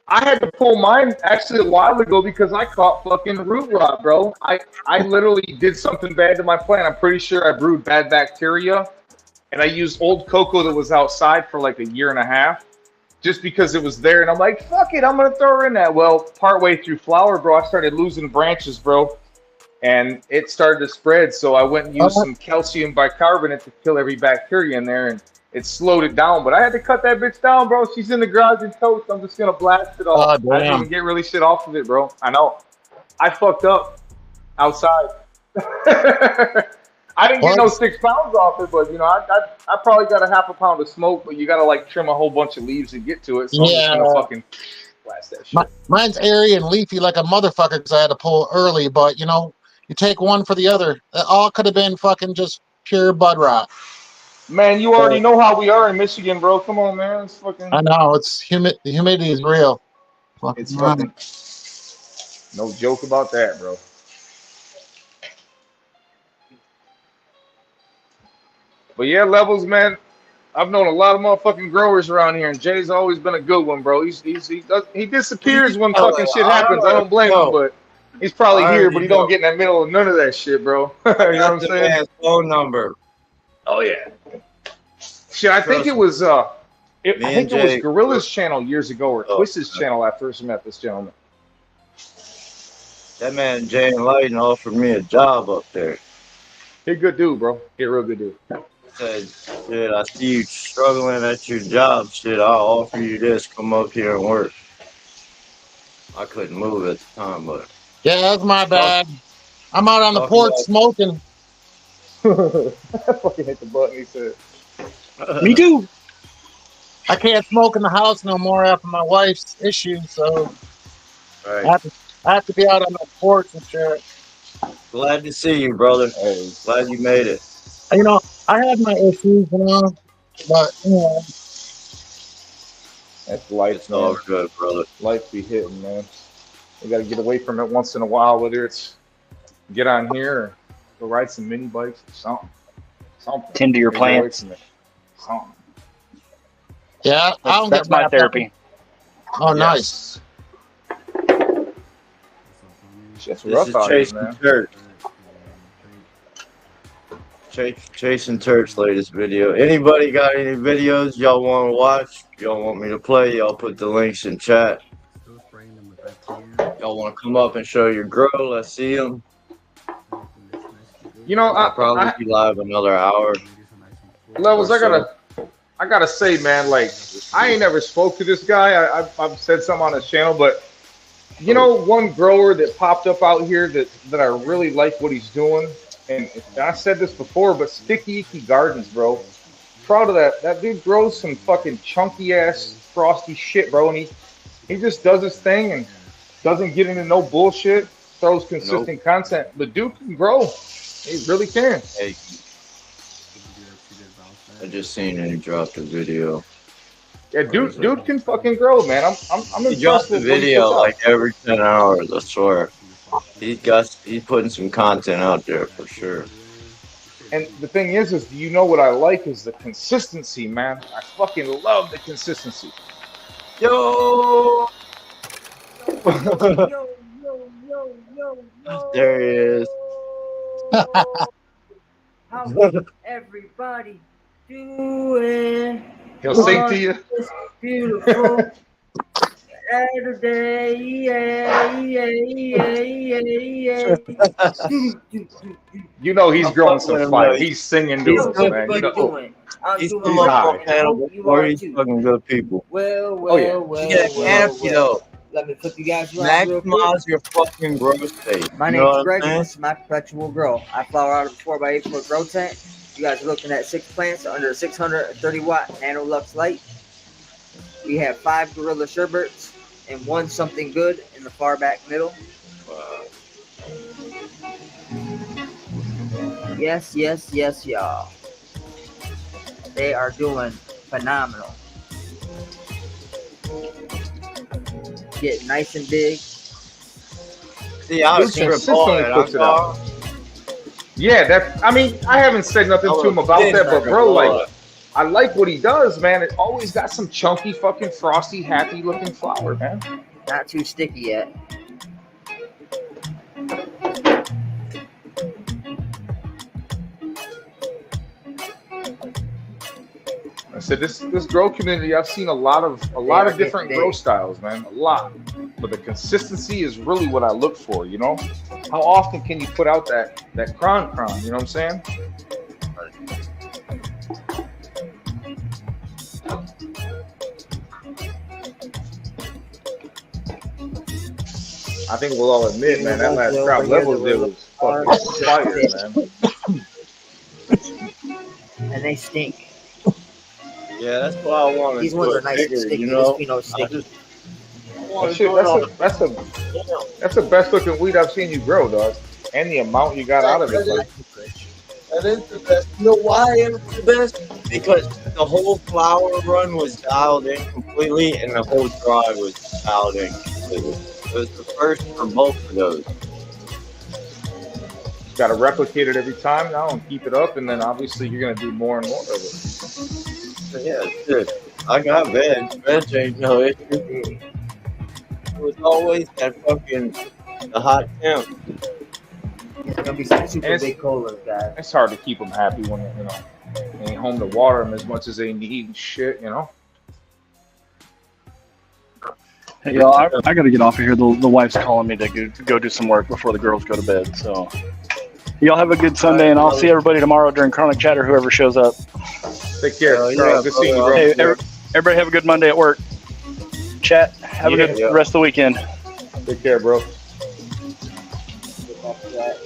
I had to pull mine actually a while ago because I caught fucking root rot, bro. I literally did something bad to my plant. I'm pretty sure I brewed bad bacteria, and I used old cocoa that was outside for like 1.5 years just because it was there. And I'm like, fuck it, I'm gonna throw her in that. Well, partway through flower, bro, I started losing branches, bro, and it started to spread. So I went and used some calcium bicarbonate to kill every bacteria in there, and it slowed it down, but I had to cut that bitch down, bro. She's in the garage and toast. I'm just gonna blast it off. I didn't even get really shit off of it, bro. I know. I fucked up outside. I didn't get no 6 pounds off it, but you know, I probably got a 1/2 pound of smoke, but you gotta like trim a whole bunch of leaves to get to it. So I'm just gonna fucking blast that shit. Mine's airy and leafy like a motherfucker because I had to pull early, but you know, you take one for the other. It all could have been fucking just pure bud rot. Man, you already know how we are in Michigan, bro. Come on, man. It's fucking. I know it's humid. The humidity is real. It's fucking. No joke about that, bro. But yeah, Levels, man. I've known a lot of motherfucking growers around here, and Jay's always been a good one, bro. He disappears when fucking shit happens. I don't blame him, but he's probably here, but he don't get in the middle of none of that shit, bro. You know what I'm saying? Phone number. Oh yeah. Shit, I think it was I think it was Gorilla's channel years ago, or Twist's channel. I first met this gentleman. That man Jay and Lighten offered me a job up there. He a good dude, bro. He a real good dude. Said, shit, I see you struggling at your job. Shit, I'll offer you this. Come up here and work. I couldn't move at the time, but yeah, that's my bad. I'm out on the porch smoking. I fucking hit the button. He said. Me too. I can't smoke in the house no more after my wife's issue, so I have to be out on the porch and shit. Glad to see you, brother. Hey, glad you made it. You know, I had my issues, you know, but you know. That's life. It's all good, brother. Life be hitting, man. We got to get away from it once in a while, whether it's get on here or go ride some mini bikes or something. Tend to your plants. Yeah, that's my therapy. Oh, nice. It's rough out here, man. Chasing Turt's latest video. Anybody got any videos y'all want to watch? Y'all want me to play? Y'all put the links in chat. Y'all want to come up and show your grow? Let's see them. You know, I'll probably be live another hour. Levels, I gotta say, man, like I ain't never spoke to this guy. I've said something on his channel, but you know, one grower that popped up out here that I really like what he's doing, and I said this before, but Sticky Icky Gardens, bro. Proud of that. That dude grows some fucking chunky ass frosty shit, bro, and he just does his thing and doesn't get into no bullshit. Throws consistent content. The dude can grow. He really can. Hey, I just seen him drop the video. Yeah, dude can fucking grow, man. I'm He drops the video like every 10 hours, I swear. He's putting some content out there for sure. And the thing is do you know what I like is the consistency, man. I fucking love the consistency. Yo! There he is. How's everybody doing? He'll sing to you. It's beautiful Saturday, yeah. You know he's growing some fire. He's singing to us, man. You know, he's high. Or he's fucking good people. Well. Let me flip you guys around real quick. Maximize your fucking growth state. My name's Greg, and this is my perpetual grow. I flower out of a 4x8 foot grow tent. You guys are looking at 6 plants under a 630 watt Nano Lux light. We have 5 Gorilla Sherbets and 1 Something Good in the far back middle. Yes, y'all. They are doing phenomenal. Get nice and big. See, I was strip ball Yeah, that's. I mean, I haven't said nothing to him about that, but bro, like, I like what he does, man. It always got some chunky, fucking frosty, happy looking flower, man. Not too sticky yet. I said this grow community. I've seen a lot of different grow styles, man. A lot, but the consistency is really what I look for. You know, how often can you put out that cron? You know what I'm saying? I think we'll all admit, man, that last crowd level there was fucking fire, man. And they stink. Yeah, that's why I want to. These ones are nice and sticky. You know, This sticky. That's the best looking weed I've seen you grow, dog. And the amount you got out of it. Like. That is the best. You know why it's the best? Because the whole flower run was dialed in completely, and the whole drive was dialed in completely. It was the first for both of those. Got to replicate it every time now and keep it up, and then obviously you're gonna do more and more of it. So yeah, dude, I got veg. Veg ain't no issue. It was always that fucking the hot temp. It's gonna be some super big colas, guys. It's hard to keep them happy when they ain't home to water them as much as they need and shit, you know. Hey, y'all, I gotta get off of here. The wife's calling me to go do some work before the girls go to bed. So, y'all have a good Sunday, and I'll see everybody tomorrow during Chronic Chatter, whoever shows up. Take care. Good seeing you, bro. Hey, everybody have a good Monday at work. Chat, have a good rest of the weekend. Take care, bro.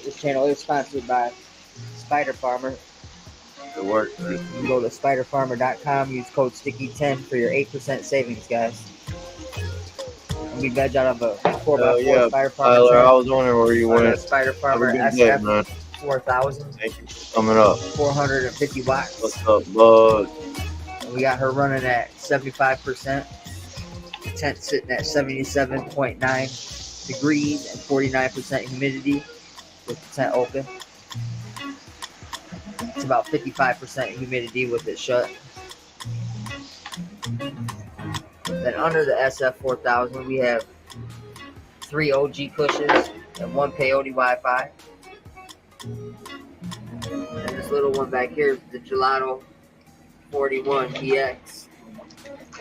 This channel is sponsored by Spider Farmer. It works. You can go to spiderfarmer.com, use code STICKY10 for your 8% savings, guys. And we veg out of a 4x4 Spider Farmer. Tyler, I was wondering where you went. Spider Farmer Have a good day, SF man. 4000. Thank you for coming up. 450 watts. What's up, bud? And we got her running at 75%. The tent sitting at 77.9 degrees and 49% humidity with the tent open. It's about 55% humidity with it shut. Then under the SF4000, we have 3 OG pushes and 1 peyote Wi-Fi. And this little one back here is the Gelato 41 EX.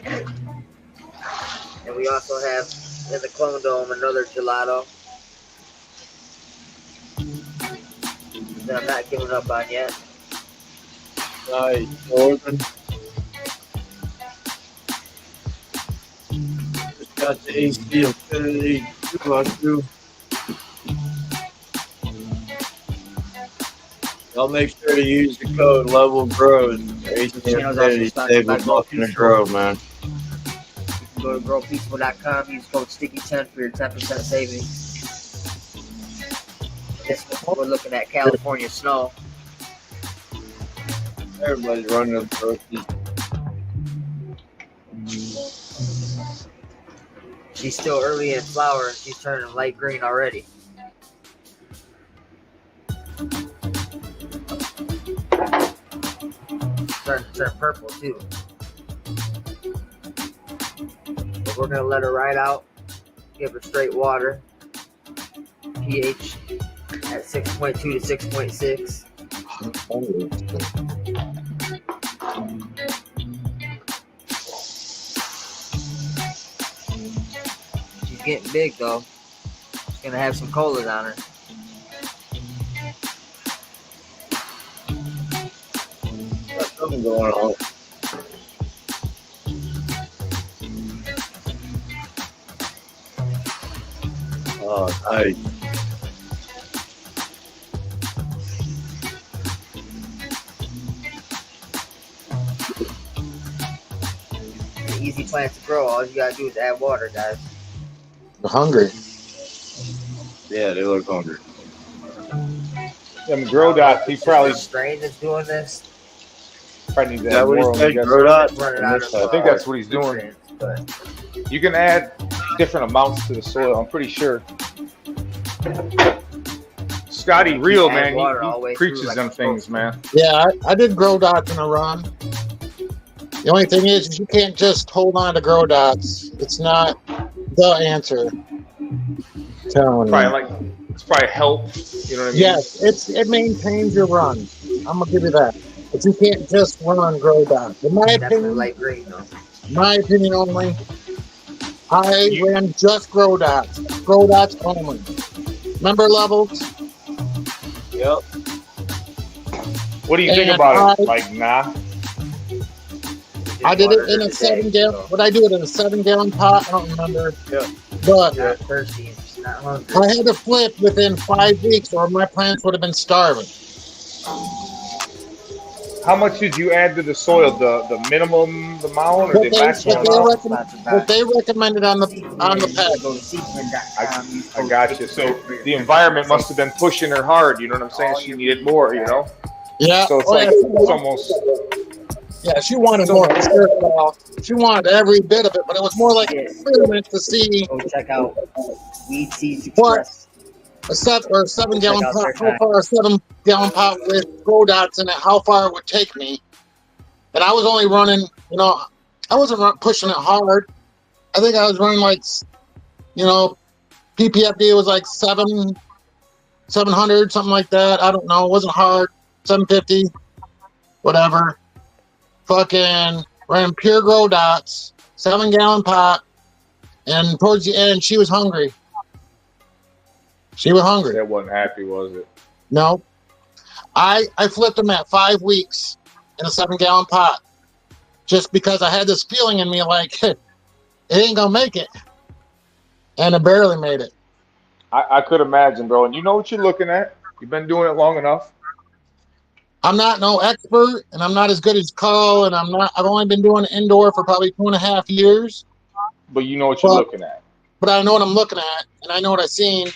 And we also have in the Clone Dome another Gelato that I'm not giving up on yet. Nice, Northern. Just got the AC Infinity 2x2. Y'all make sure to use the code Level Grows. AC Infinity save a buck in a grow, man. Go to growpeaceful.com, use code STICKY10 for your 10% savings. This one, we're looking at California snow. Everybody's running up groceries. She's still early in flower and she's turning light green already. Starting to turn purple too. But we're gonna let her ride out, give her straight water. pH at 6.2 to 6.6. She's getting big though. She's gonna have some colas on her. Got something going on. Oh, nice. Easy plants to grow. All you gotta do is add water, guys. They're hungry. Yeah, they look hungry. Them grow dots, he probably strain that's doing this. probably needs to Is add that what more he on, I said, guess. grow dot? Running out of, I think that's what he's doing. nutrients, but You can add different amounts to the soil, I'm pretty sure. Scotty Keep real, adding man. water all the He way through, preaches like them it's supposed things, man. Yeah, I did grow dots in a run. The only thing is you can't just hold on to grow dots. It's not the answer. Telling you. It's probably help. You know what I mean? Yes, it maintains your run. I'm gonna give you that. But you can't just run on grow dots. In my Definitely opinion, light green though. my opinion only, I ran just grow dots. Grow dots only. Remember levels? Yep. What do you think And about it? Like, nah. I did it in a 7-gallon. Would I do it in a 7-gallon pot? I don't remember. Yeah. But Not thirsty, just not hungry. I had to flip within 5 weeks, or my plants would have been starving. How much did you add to the soil? The minimum amount or the maximum amount? What they recommended on the pack. I got you. So the environment must have been pushing her hard. You know what I'm saying? She needed more. You know. Yeah. So it's like it's almost. Yeah, she wanted more. She wanted every bit of it, but it was more like an experiment to see. Go check out Weed Seeds Express. A 7-gallon pot. How far a 7-gallon pot with grow dots in it? How far it would take me? And I was only running. You know, I wasn't pushing it hard. I think I was running like, you know, PPFD was like 700, something like that. I don't know. It wasn't hard. 750, whatever. Fucking ran pure grow dots, 7-gallon pot, and towards the end, she was hungry. She was hungry. That wasn't happy, was it? No. I flipped them at 5 weeks in a 7-gallon pot, just because I had this feeling in me like, it ain't gonna make it. And it barely made it. I could imagine, bro. And you know what you're looking at. You've been doing it long enough. I'm not no expert, and I'm not as good as Carl, and I've only been doing indoor for probably 2.5 years. But you know what you're looking at. But I know what I'm looking at, and I know what I've seen.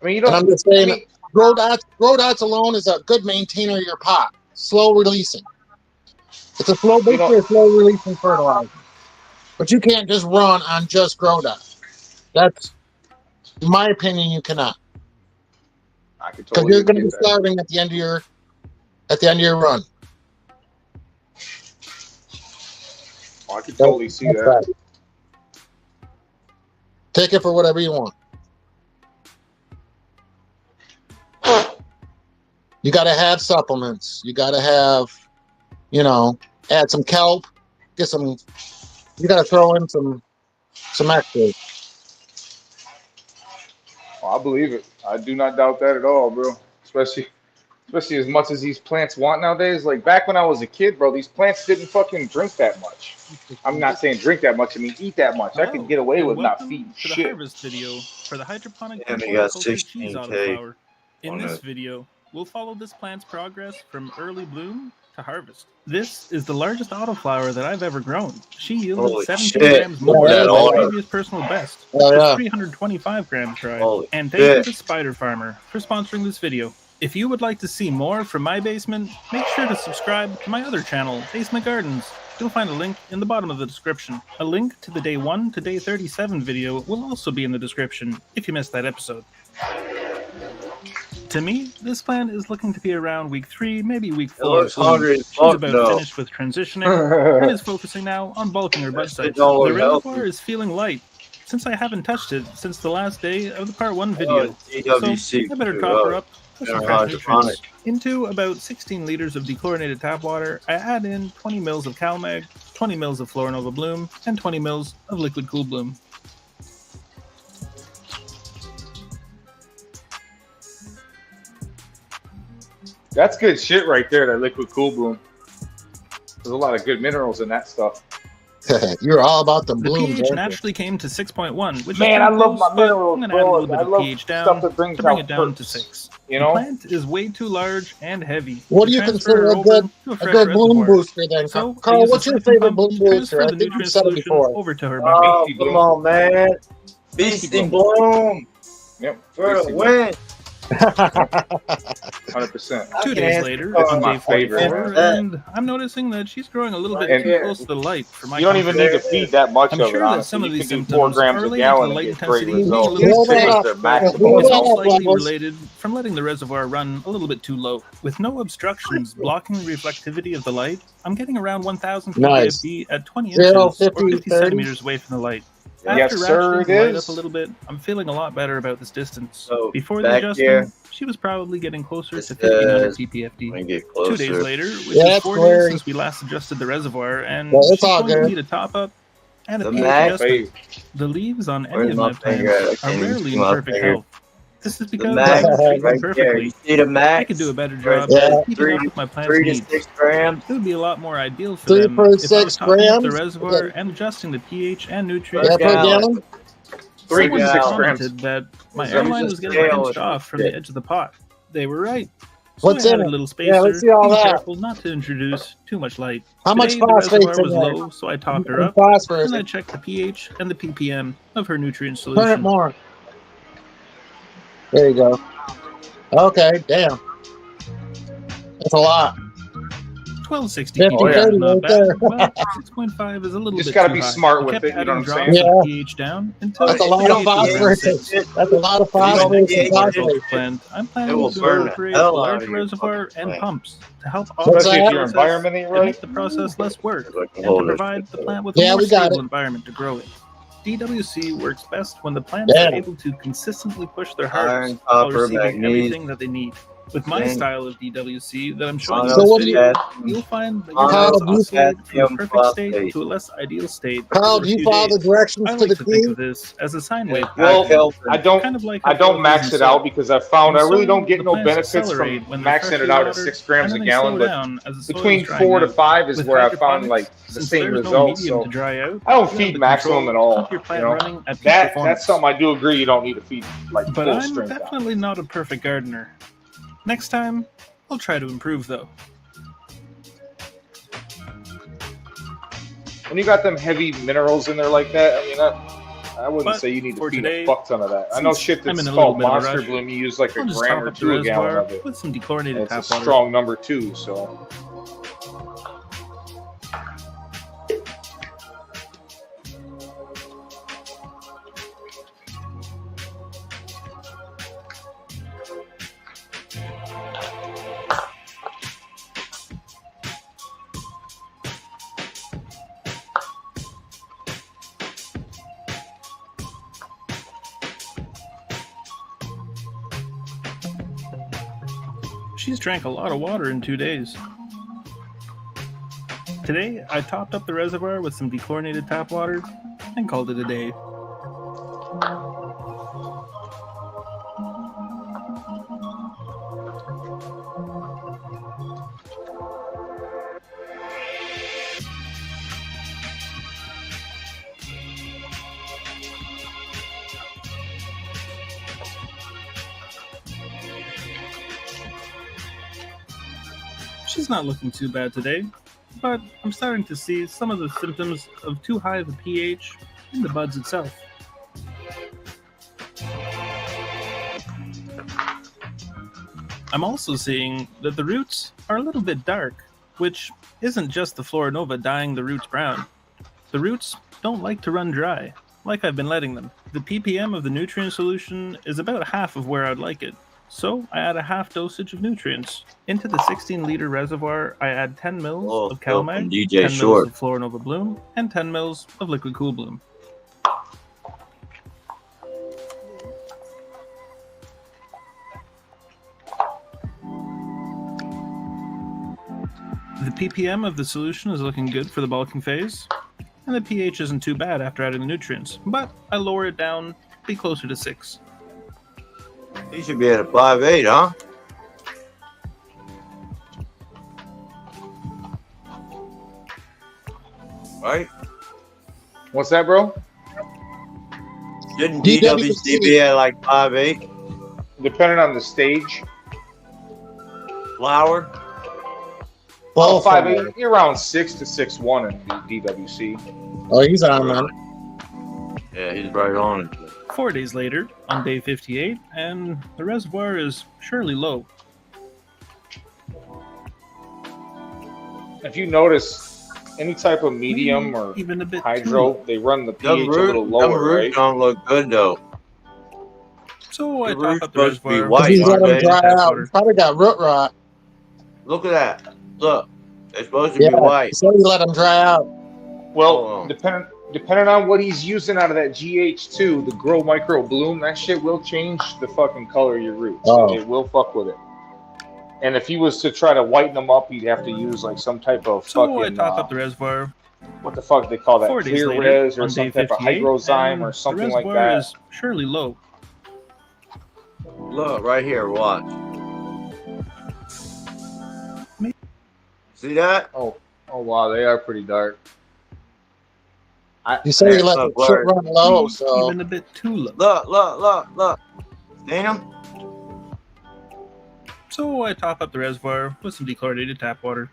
I mean, you don't. And I'm just saying, grow dots alone is a good maintainer of your pot. Slow releasing. It's a basically a slow releasing fertilizer. But you can't just run on just grow dots. That's, in my opinion, you cannot. Because you're going to be starving at the end of your run. Oh, I can totally see that. Take it for whatever you want. You got to have supplements. You got to have, you know, add some kelp. Get some. You got to throw in some extras. Oh, I believe it. I do not doubt that at all, bro. Especially as much as these plants want nowadays. Like back when I was a kid, bro, these plants didn't fucking drink that much. I'm not saying drink that much. I mean eat that much. I could get away with not feeding to the shit. harvest video for the hydroponic Yeah, they got horticulture 16K cheese autoflower. In on this it. video, we'll follow this plant's progress from early bloom to harvest. This is the largest autoflower that I've ever grown. She yielded Holy 17 shit. grams more Look at than that my auto. previous personal best, Oh, which was yeah. 325 grams dried. Holy And thank you shit. to Spider Farmer for sponsoring this video. If you would like to see more from my basement, make sure to subscribe to my other channel, Basement Gardens. You'll find a link in the bottom of the description. A link to the day 1 to day 37 video will also be in the description if you missed that episode. To me, this plant is looking to be around week 3, maybe week 4. looks hungry as She's fuck, about though. finished with transitioning and is focusing now on bulking her bud That shit sites. The don't look reservoir healthy. is feeling light, since I haven't touched it since the last day of the part 1 video. DWC, So I better too, top her up with some fresh hydroponic. nutrients. Into about 16 liters of dechlorinated tap water, I add in 20 mils of CalMag, 20 mils of Florinova Bloom, and 20 mils of Liquid Cool Bloom. That's good shit right there, that Liquid Cool Bloom. There's a lot of good minerals in that stuff. You're all about the The blooms, pH aren't you? naturally came to 6.1, which Man, is I too love close, my but minerals, I'm going to add a bro. little bit I of love pH stuff down that brings to bring out it down to terps, 6. you The know? plant is way too large and heavy. What to do you transfer consider her a over good to a a fresh good bloom reservoir. booster then? So I Carl, use a what's your siphon favorite pump bloom to booster? transfer I the think you nutrient said it solution before. over to her bucket. Oh, come on, man. Beastie Bloom. Yep. For the Beastie win. 100%. 2 days later, This is on my day 44, favorite. and I'm noticing that she's growing a little bit And too close to the light for my you don't even comfort. need to feed that much I'm of sure it, that honestly. some of You these can do 4 symptoms grams are a related to the gallon light and get great intensity being a results. little bit Six too is high. their It's maximum. most likely related from letting the reservoir run a little bit too low. With no obstructions blocking the reflectivity of the light, I'm getting around 1000 Nice. ppfd at 20 0, inches or 50, 50 30. centimeters away from the light. Yes, After sir, ratcheting it the light is. up a little bit, I'm feeling a lot better about this distance. So Before the back adjustment, here, she was probably getting closer it to 1500 says, ppfd. let me get 2 days closer. later, which Yeah, is that's 4 days glary. since we last adjusted the reservoir, and Well, it's she's all going to good. need a top up and a The pH max. adjustment. The leaves on any Where's of my my finger plants at? I are can't even rarely see in my perfect finger. health. This is The because max they don't treat them right there. perfectly. You see the max? I could do a better Where it job says of keeping up with my plants' 3 to needs. 6 grams. It would be a lot more ideal for 3 them per if I was 6 topping up the grams. reservoir and adjusting the pH and Per nutrients. Yeah, per gallon. 3 Someone to 6 grams. commented that my There's airline a was getting scale pinched with off from it. the edge of the pot. They were right. So What's I in added a it? little Yeah, let's spacer, see all being that. careful not to introduce too much light. How much Today, the phosphate's reservoir in was there? low, so I topped her And up. phosphorus. Then I checked the pH and the ppm of her nutrient Turn it solution. more. There you go. Okay, damn. That's a lot. 1260 50, Oh, yeah. ppm is 30 not right bad, there. but 6.5 is a little You just bit got to too be high. smart I with kept it. You know adding what I'm drops saying? Yeah. of pH down until That's a the lot of pH was around phosphorus. 6. That's a lot of If you My don't phosphorus next and pH indoor this bulk phosphate. shit, plant, I'm it planning will to burn the incorporate a hell out larger of your reservoir fucking and plant. pumps to help What's offset Especially the if that? your process environment ain't and right. make the process less work If I can and to hold this provide shit the for plant with a Yeah, more we got stable it. environment to grow in. DWC works best when the plants are Damn. able to consistently push their iron, hardest while copper, receiving magnesium, everything that they need. With my zinc, style of DWC that I'm showing you in So this what do you, video, potassium, you'll find that your Carl, plants do you, oscillate from a potassium perfect state phosphate. to a less ideal state Carl, over do a you few follow the days. directions I to the like to think T? of this as a sine wave Well, pattern, I kind of like I a don't max busy it out soap. because I found In I really don't soil, get the no plants benefits from accelerate when they're maxing freshly it out at watered, 6 grams and a then they gallon, slow but down as the soil is between drying 4 to out. 5 is With where I found hydroponics, like the since same there's no results. medium So to dry out, I don't you have feed the maximum control at to all. keep your You plant know, running at peak that's performance. something I do agree. You don't need to feed like But full I'm strength out. definitely not a perfect gardener. Next time, I'll try to improve though. When you got them heavy minerals in there like that, I mean, I wouldn't But say you need to for feed today, a fuck ton of that. I know since shit I'm that's in a little called bit of a Monster rush, Bloom. You use like a I'll just gram top or up the 2 a gallon reservoir of it. with some And dechlorinated it's a tap water. strong number too. So She's drank a lot of water in 2 days. Today, I topped up the reservoir with some dechlorinated tap water and called it a day. She's not looking too bad today, but I'm starting to see some of the symptoms of too high of a pH in the buds itself. I'm also seeing that the roots are a little bit dark, which isn't just the Florinova dyeing the roots brown. The roots don't like to run dry, like I've been letting them. The ppm of the nutrient solution is about half of where I'd like it, so I add a half dosage of nutrients. Into the 16-liter reservoir, I add 10 mils of CalMag, 10 mils of Florinova Bloom, and 10 mils of Liquid Cool Bloom. The ppm of the solution is looking good for the bulking phase, and the pH isn't too bad after adding the nutrients, but I lower it down, be closer to 6. He should be at a 5.8, huh? Right? what's that, bro? Shouldn't DWC be at like 5.8? Depending on the stage. Flower? Oh, 5.8. You're around 6 to 6.1 in DWC. Oh, he's on, man. Yeah, he's right on it. 4 days later, on day 58, and the reservoir is surely low. If you notice, any type of medium or even a bit hydro, they run the Them pH a little roots lower, right? don't look good though. So I The top roots up the supposed to be reservoir. white, He's let aren't them they? dry Tap out. water. He's probably got root rot. Look at that. Look, they're supposed to Yeah, be white. so you let them dry out. Well, depending on what he's using out of that GH2, the Grow Micro Bloom, that shit will change the fucking color of your roots. Oh. It will fuck with it. And if he was to try to whiten them up, he'd have to use like some type of So I fucking top up the reservoir. what the fuck they call that, 4 days clear later, res or on some day type of 58, hydrozyme and or the something like reservoir that. is surely low. Look right here. Watch. See that? Oh wow, they are pretty dark. You say you let the shit run low, so Even a bit too low. Look. Seen them? So I top up the reservoir with some dechlorinated tap water.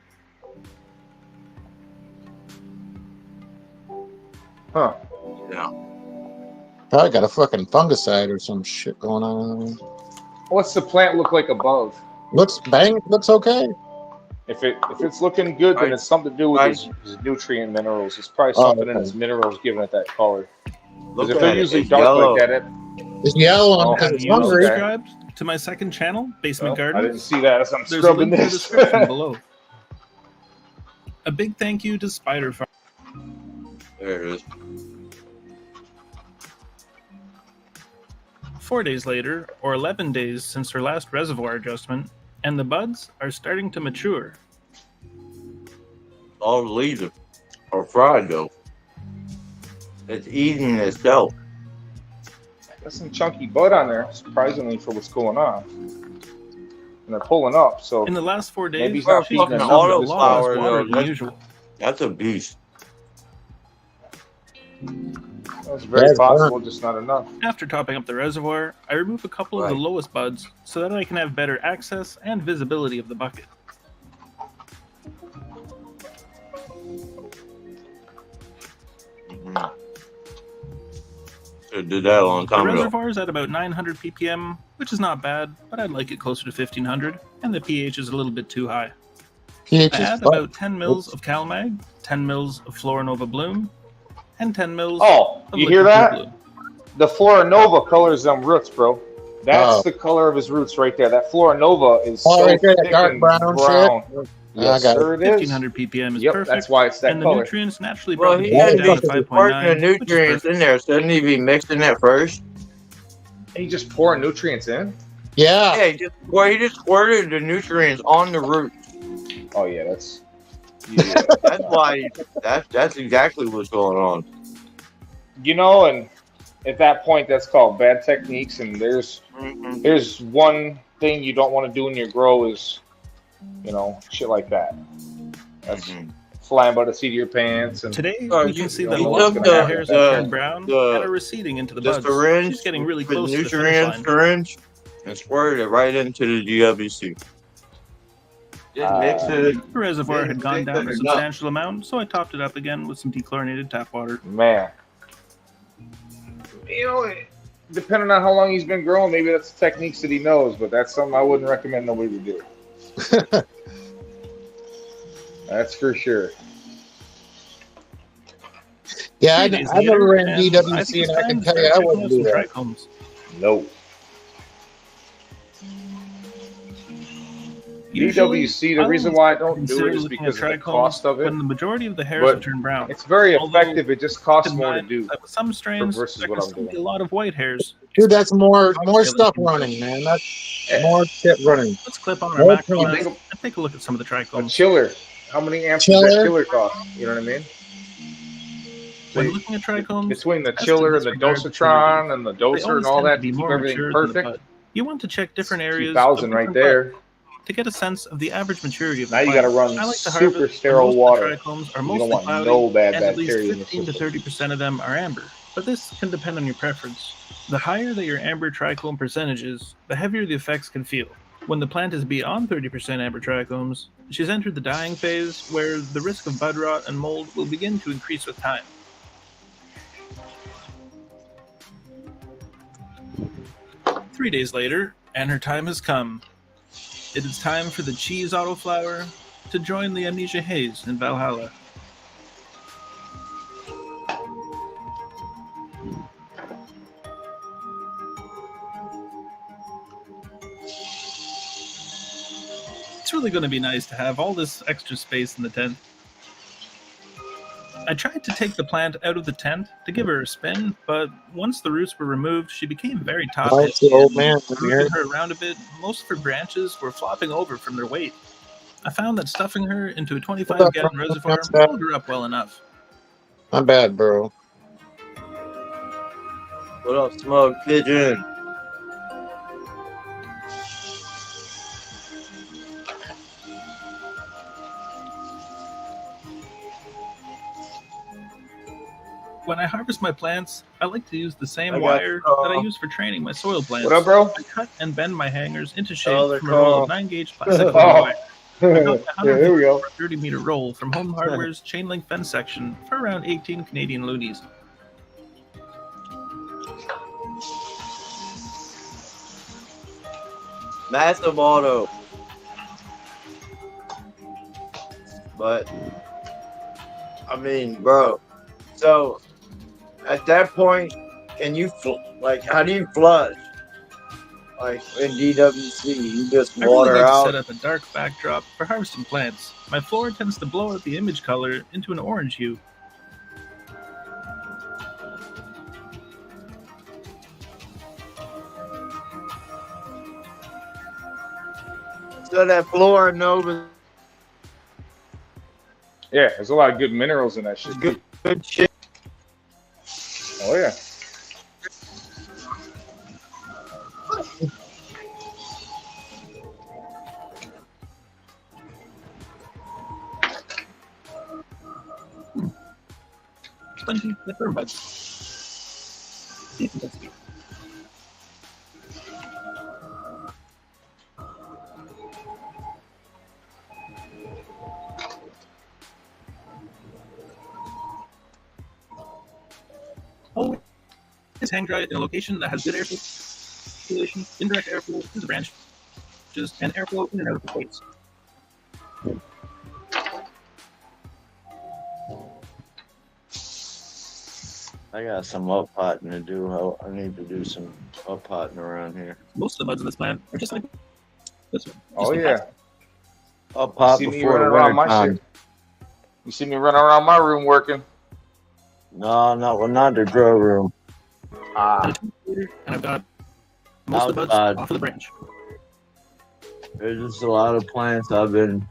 Huh. Yeah. probably got a fucking fungicide or some shit going on. What's the plant look like above? Looks okay. If it's looking good, then it's something to do with his nutrient minerals. It's probably something in his minerals giving it that color. Because if they're usually dark like that, it's yellow Have because it's you hungry. subscribed to my second channel, Basement Gardens? I didn't see that as I'm There's scrubbing a link in the this. description below. A big thank you to Spider Farm. There it is. 4 days later, or 11 days since her last reservoir adjustment, and the buds are starting to mature. All the leaves are fried though. It's eating itself. Got some chunky bud on there, surprisingly for what's going on. And they're pulling up, so In the last 4 days, maybe he's not she's feeding been them dumping enough. a lot less water than that's, usual. that's a beast. That's very possible, just not enough. After topping up the reservoir, I remove a couple of the lowest buds so that I can have better access and visibility of the bucket. Should did that a long The time ago. reservoir is at about 900 ppm, which is not bad, but I'd like it closer to 1500, and the pH is a little bit too high. I add about 10 mils of CalMag, 10 mils of Florinova Bloom, and 10 mils Oh, of you hear Liquid that? Bloom. The Florinova colors them roots, bro. That's the color of his roots right there. That Florinova is so right there, that thick dark and brown shit. Yes, I got sir, it is. 1500 ppm is Yep, perfect, that's why it's that and color. the nutrients naturally Well, brought the he pH had down to to pour the 5.9, which is nutrients perfect. in there. Shouldn't he be mixing it first? And you just pour nutrients in? Yeah. Yeah, he just squirted the nutrients on the root. Oh yeah, that's That's why. That's exactly what's going on. you know, and at that point that's called bad techniques, and there's one thing you don't want to do in your grow is, you know, shit like that. That's flying by the seat of your pants. And Today, Oh, we can see that you lots took of her hairs have the- turned brown and are receding into the buds. syringe, She's getting really with close to the finish nutrient line. syringe, and squirted it right into the GWC. Just mix it. The reservoir had gone mix down a it substantial amount, so I topped it up again with some dechlorinated tap water. man, you know, depending on how long he's been growing, maybe that's techniques that he knows, but that's something I wouldn't recommend nobody to do. That's for sure. Yeah, I 3 days never later, ran and I DWC, think and I can it's tell time you to I start wouldn't do checking that. out some trichomes. No. Usually, DWC, the I reason would why I don't do consider it is looking because at of the trichomes cost of it. when the majority of the hairs But have turned brown. it's very Although, effective. It just costs keep in more to mind do that with some strains, versus there what can I'm still be doing. a lot of white hairs. Dude, that's more killing stuff things. running, man. That's more shit running. Let's clip on our More macro plants. lens and take a look at some of the A trichomes. chiller. How many amps does that Chiller. chiller cost? You know what I mean? When looking at trichomes, Between the best to chiller and the disregard the dosatron and the They doser always and all tend to that be to keep more everything mature than the perfect, bud. You want to check different areas of 2,000 right different there. buds to get a sense of the average maturity of the Now you plant. got to run I like to super harvest when sterile most of water. the trichomes are You mostly don't want cloudy, no bad and at least bacteria in your 15 to system. 30% of them are amber. But this can depend on your preference. The higher that your amber trichome percentage is, the heavier the effects can feel. When the plant is beyond 30% amber trichomes, she's entered the dying phase, where the risk of bud rot and mold will begin to increase with time. 3 days later, and her time has come. It is time for the cheese autoflower to join the amnesia haze in Valhalla. It's really going to be nice to have all this extra space in the tent. I tried to take the plant out of the tent to give her a spin, but once the roots were removed, she became very top Why heavy, is the old and man moving here? her around a bit, most of her branches were flopping over from their weight. I found that stuffing her into a 25-gallon reservoir filled her up well enough. Not bad, bro. What up, Smoke Pigeon? When I harvest my plants, I like to use the same I got wire the that I call. use for training my soil plants. What up, bro? I cut and bend my hangers into shape Another from a roll call. of 9-gauge plastic Oh. wire. I got Yeah, here we go. 30-meter roll from Home Hardware's chain link fence section for around 18 Canadian loonies. Massive auto. But, I mean, bro. So, at that point, can you, like, how do you flush? Like, in DWC, you just I really water like to out? set up a dark backdrop for harvesting plants. My floor tends to blow out the image color into an orange hue. So that floor Nova Yeah, there's a lot of good minerals in that shit. good shit. Oh yeah. Plenty of fur buds. Always hang dry in a location that has good air circulation, indirect airflow through the branches, and airflow in and out of the plates. I got some up potting to do. I need to do some up potting around here. Most of the buds in this plant are just like this one. Oh yeah. Up pot See me before the running around winter my time. shit. You see me running around my room working. No, not the grow room. Ah. And I've got most of the buds Outside. off of the branch. There's just a lot of plants I've been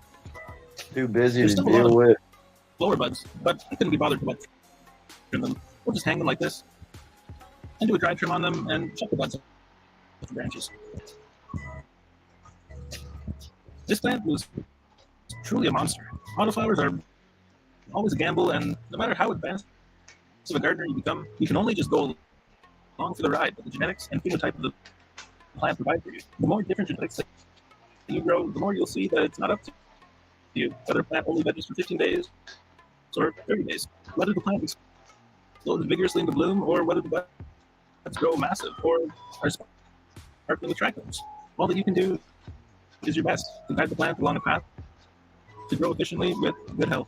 too busy There's to still a lot deal of with. lower buds, but I couldn't be bothered to trim them. We'll just hang them like this and do a dry trim on them and check the buds with the branches. This plant was truly a monster. Autoflowers are always a gamble, and no matter how advanced of a gardener you become, you can only just go along for the ride that the genetics and phenotype of the plant provide for you. The more different genetics that you grow, the more you'll see that it's not up to you whether a plant only vegetables for 15 days or 30 days, whether the plant explodes vigorously into bloom, or whether the buds grow massive or are sparkling with trichomes. All that you can do is your best to guide the plant along a path to grow efficiently with good health.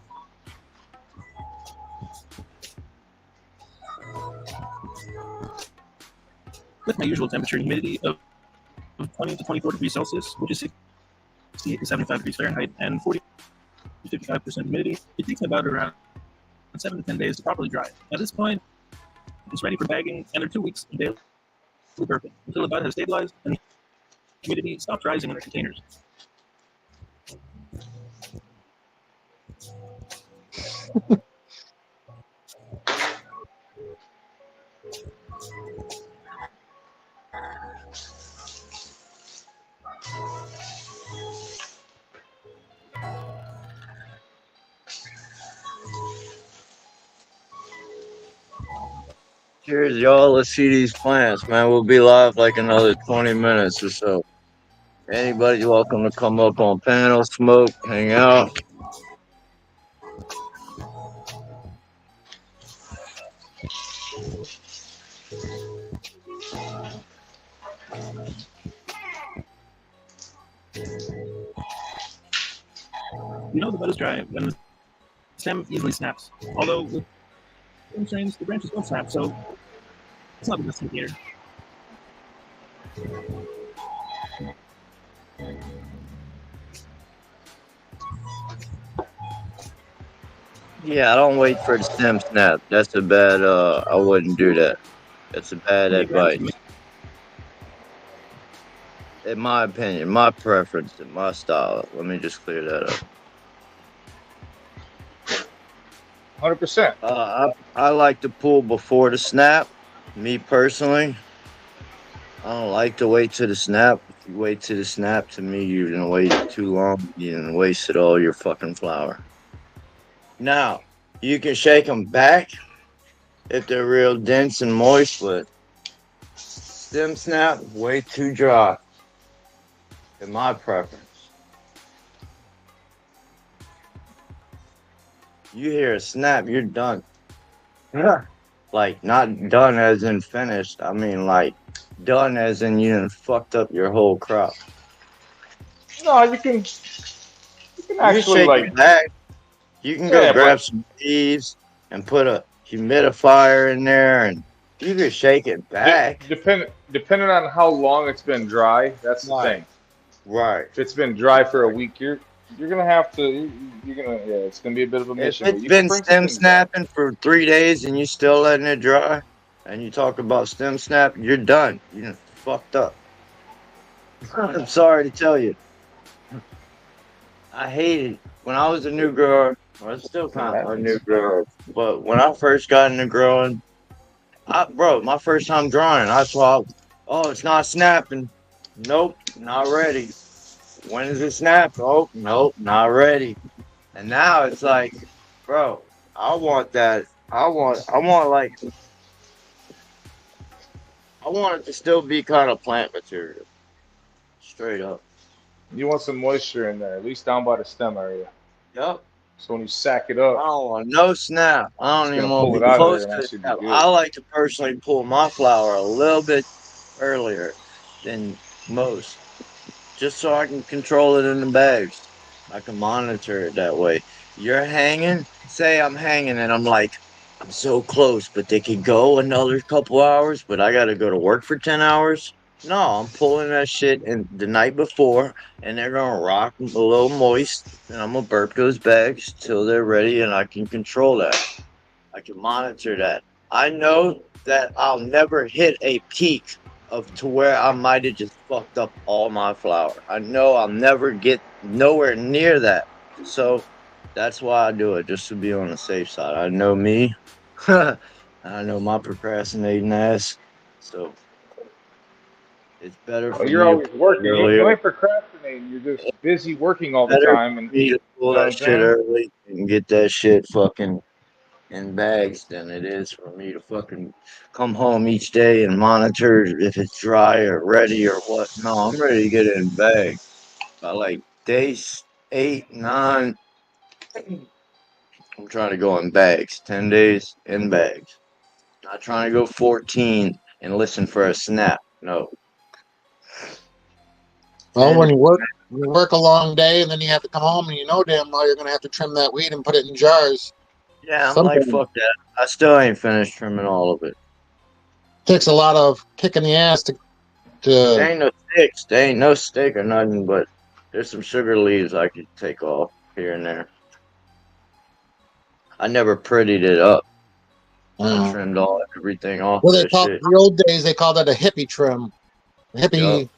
With my usual temperature and humidity of 20 to 24 degrees Celsius, which is 68 to 75 degrees Fahrenheit, and 40 to 55% humidity, it takes me about around 7 to 10 days to properly dry. At this point, it's ready for bagging, and there are 2 weeks of daily burping until the bud has stabilized and the humidity stops rising in the containers. Cheers, y'all. Let's see these plants, man. We'll be live like another 20 minutes or so. Anybody's welcome to come up on panel, smoke, hang out. You know the bud is dry when the stem easily snaps. Although with stem strains, the branches don't snap, so it's not the best indicator. Yeah, I don't wait for the stem snap. That's a bad. I wouldn't do that. That's a bad advice. In my opinion, my preference, and my style. Let me just clear that up. 100%. I like to pull before the snap. Me personally, I don't like to wait to the snap. If you wait to the snap, to me, you're gonna wait too long. You done wasted all your fucking flour. Now, you can shake them back if they're real dense and moist, but stem snap, way too dry. In my preference. You hear a snap, you're done. Like, not done as in finished. I mean, like, done as in you done fucked up your whole crop. No, you can actually shake like it back. You can go grab some leaves and put a humidifier in there, and you can shake it back. Depending on how long it's been dry, that's the thing. Right. If it's been dry for a week, you're gonna have to. It's gonna be a bit of a If mission. it's been stem snapping for 3 days and you still letting it dry, and you talk about stem snap, you're done. You're fucked up. I'm sorry to tell you. I hated when I was a new grower. Well, I'm still kind of a new grower, but when I first got into growing, my first time drawing, I thought, oh, it's not snapping. Nope, not ready. When does it snap? Oh, nope, not ready. And now it's like, bro, I want that. I want it to still be kind of plant material. Straight up. You want some moisture in there, at least down by the stem area. Yep. So when you sack it up, I don't want no snap. I don't even want to be out of close there, and to that should be snap. good. I like to personally pull my flower a little bit earlier than most, just so I can control it in the bags. I can monitor it that way. You're hanging, say I'm hanging, and I'm like, I'm so close, but they could go another couple hours, but I got to go to work for 10 hours. No, I'm pulling that shit in the night before, and they're gonna rock a little moist, and I'm gonna burp those bags till they're ready, and I can control that. I can monitor that. I know that I'll never hit a peak of to where I might have just fucked up all my flour. I know I'll never get nowhere near that. So that's why I do it, just to be on the safe side. I know me. I know my procrastinating ass. So it's better for well, me you're to always working. You earlier. ain't procrastinating. You're just busy working all the Better time, and for me to you pull know what that I'm shit saying? early and get that shit fucking in bags than it is for me to fucking come home each day and monitor if it's dry or ready or what. No, I'm ready to get it in bags. By like days 8, 9, I'm trying to go in bags. 10 days in bags. Not trying to go 14 and listen for a snap. No. Well, when you work a long day and then you have to come home and you know damn well you're going to have to trim that weed and put it in jars. Yeah, I'm like, fuck that. I still ain't finished trimming all of it. Takes a lot of kicking the ass to. There ain't no sticks. There ain't no stick or nothing, but there's some sugar leaves I could take off here and there. I never prettied it up. I trimmed everything off Well, that shit. the old days they called that a hippie trim. Hippie. Yep.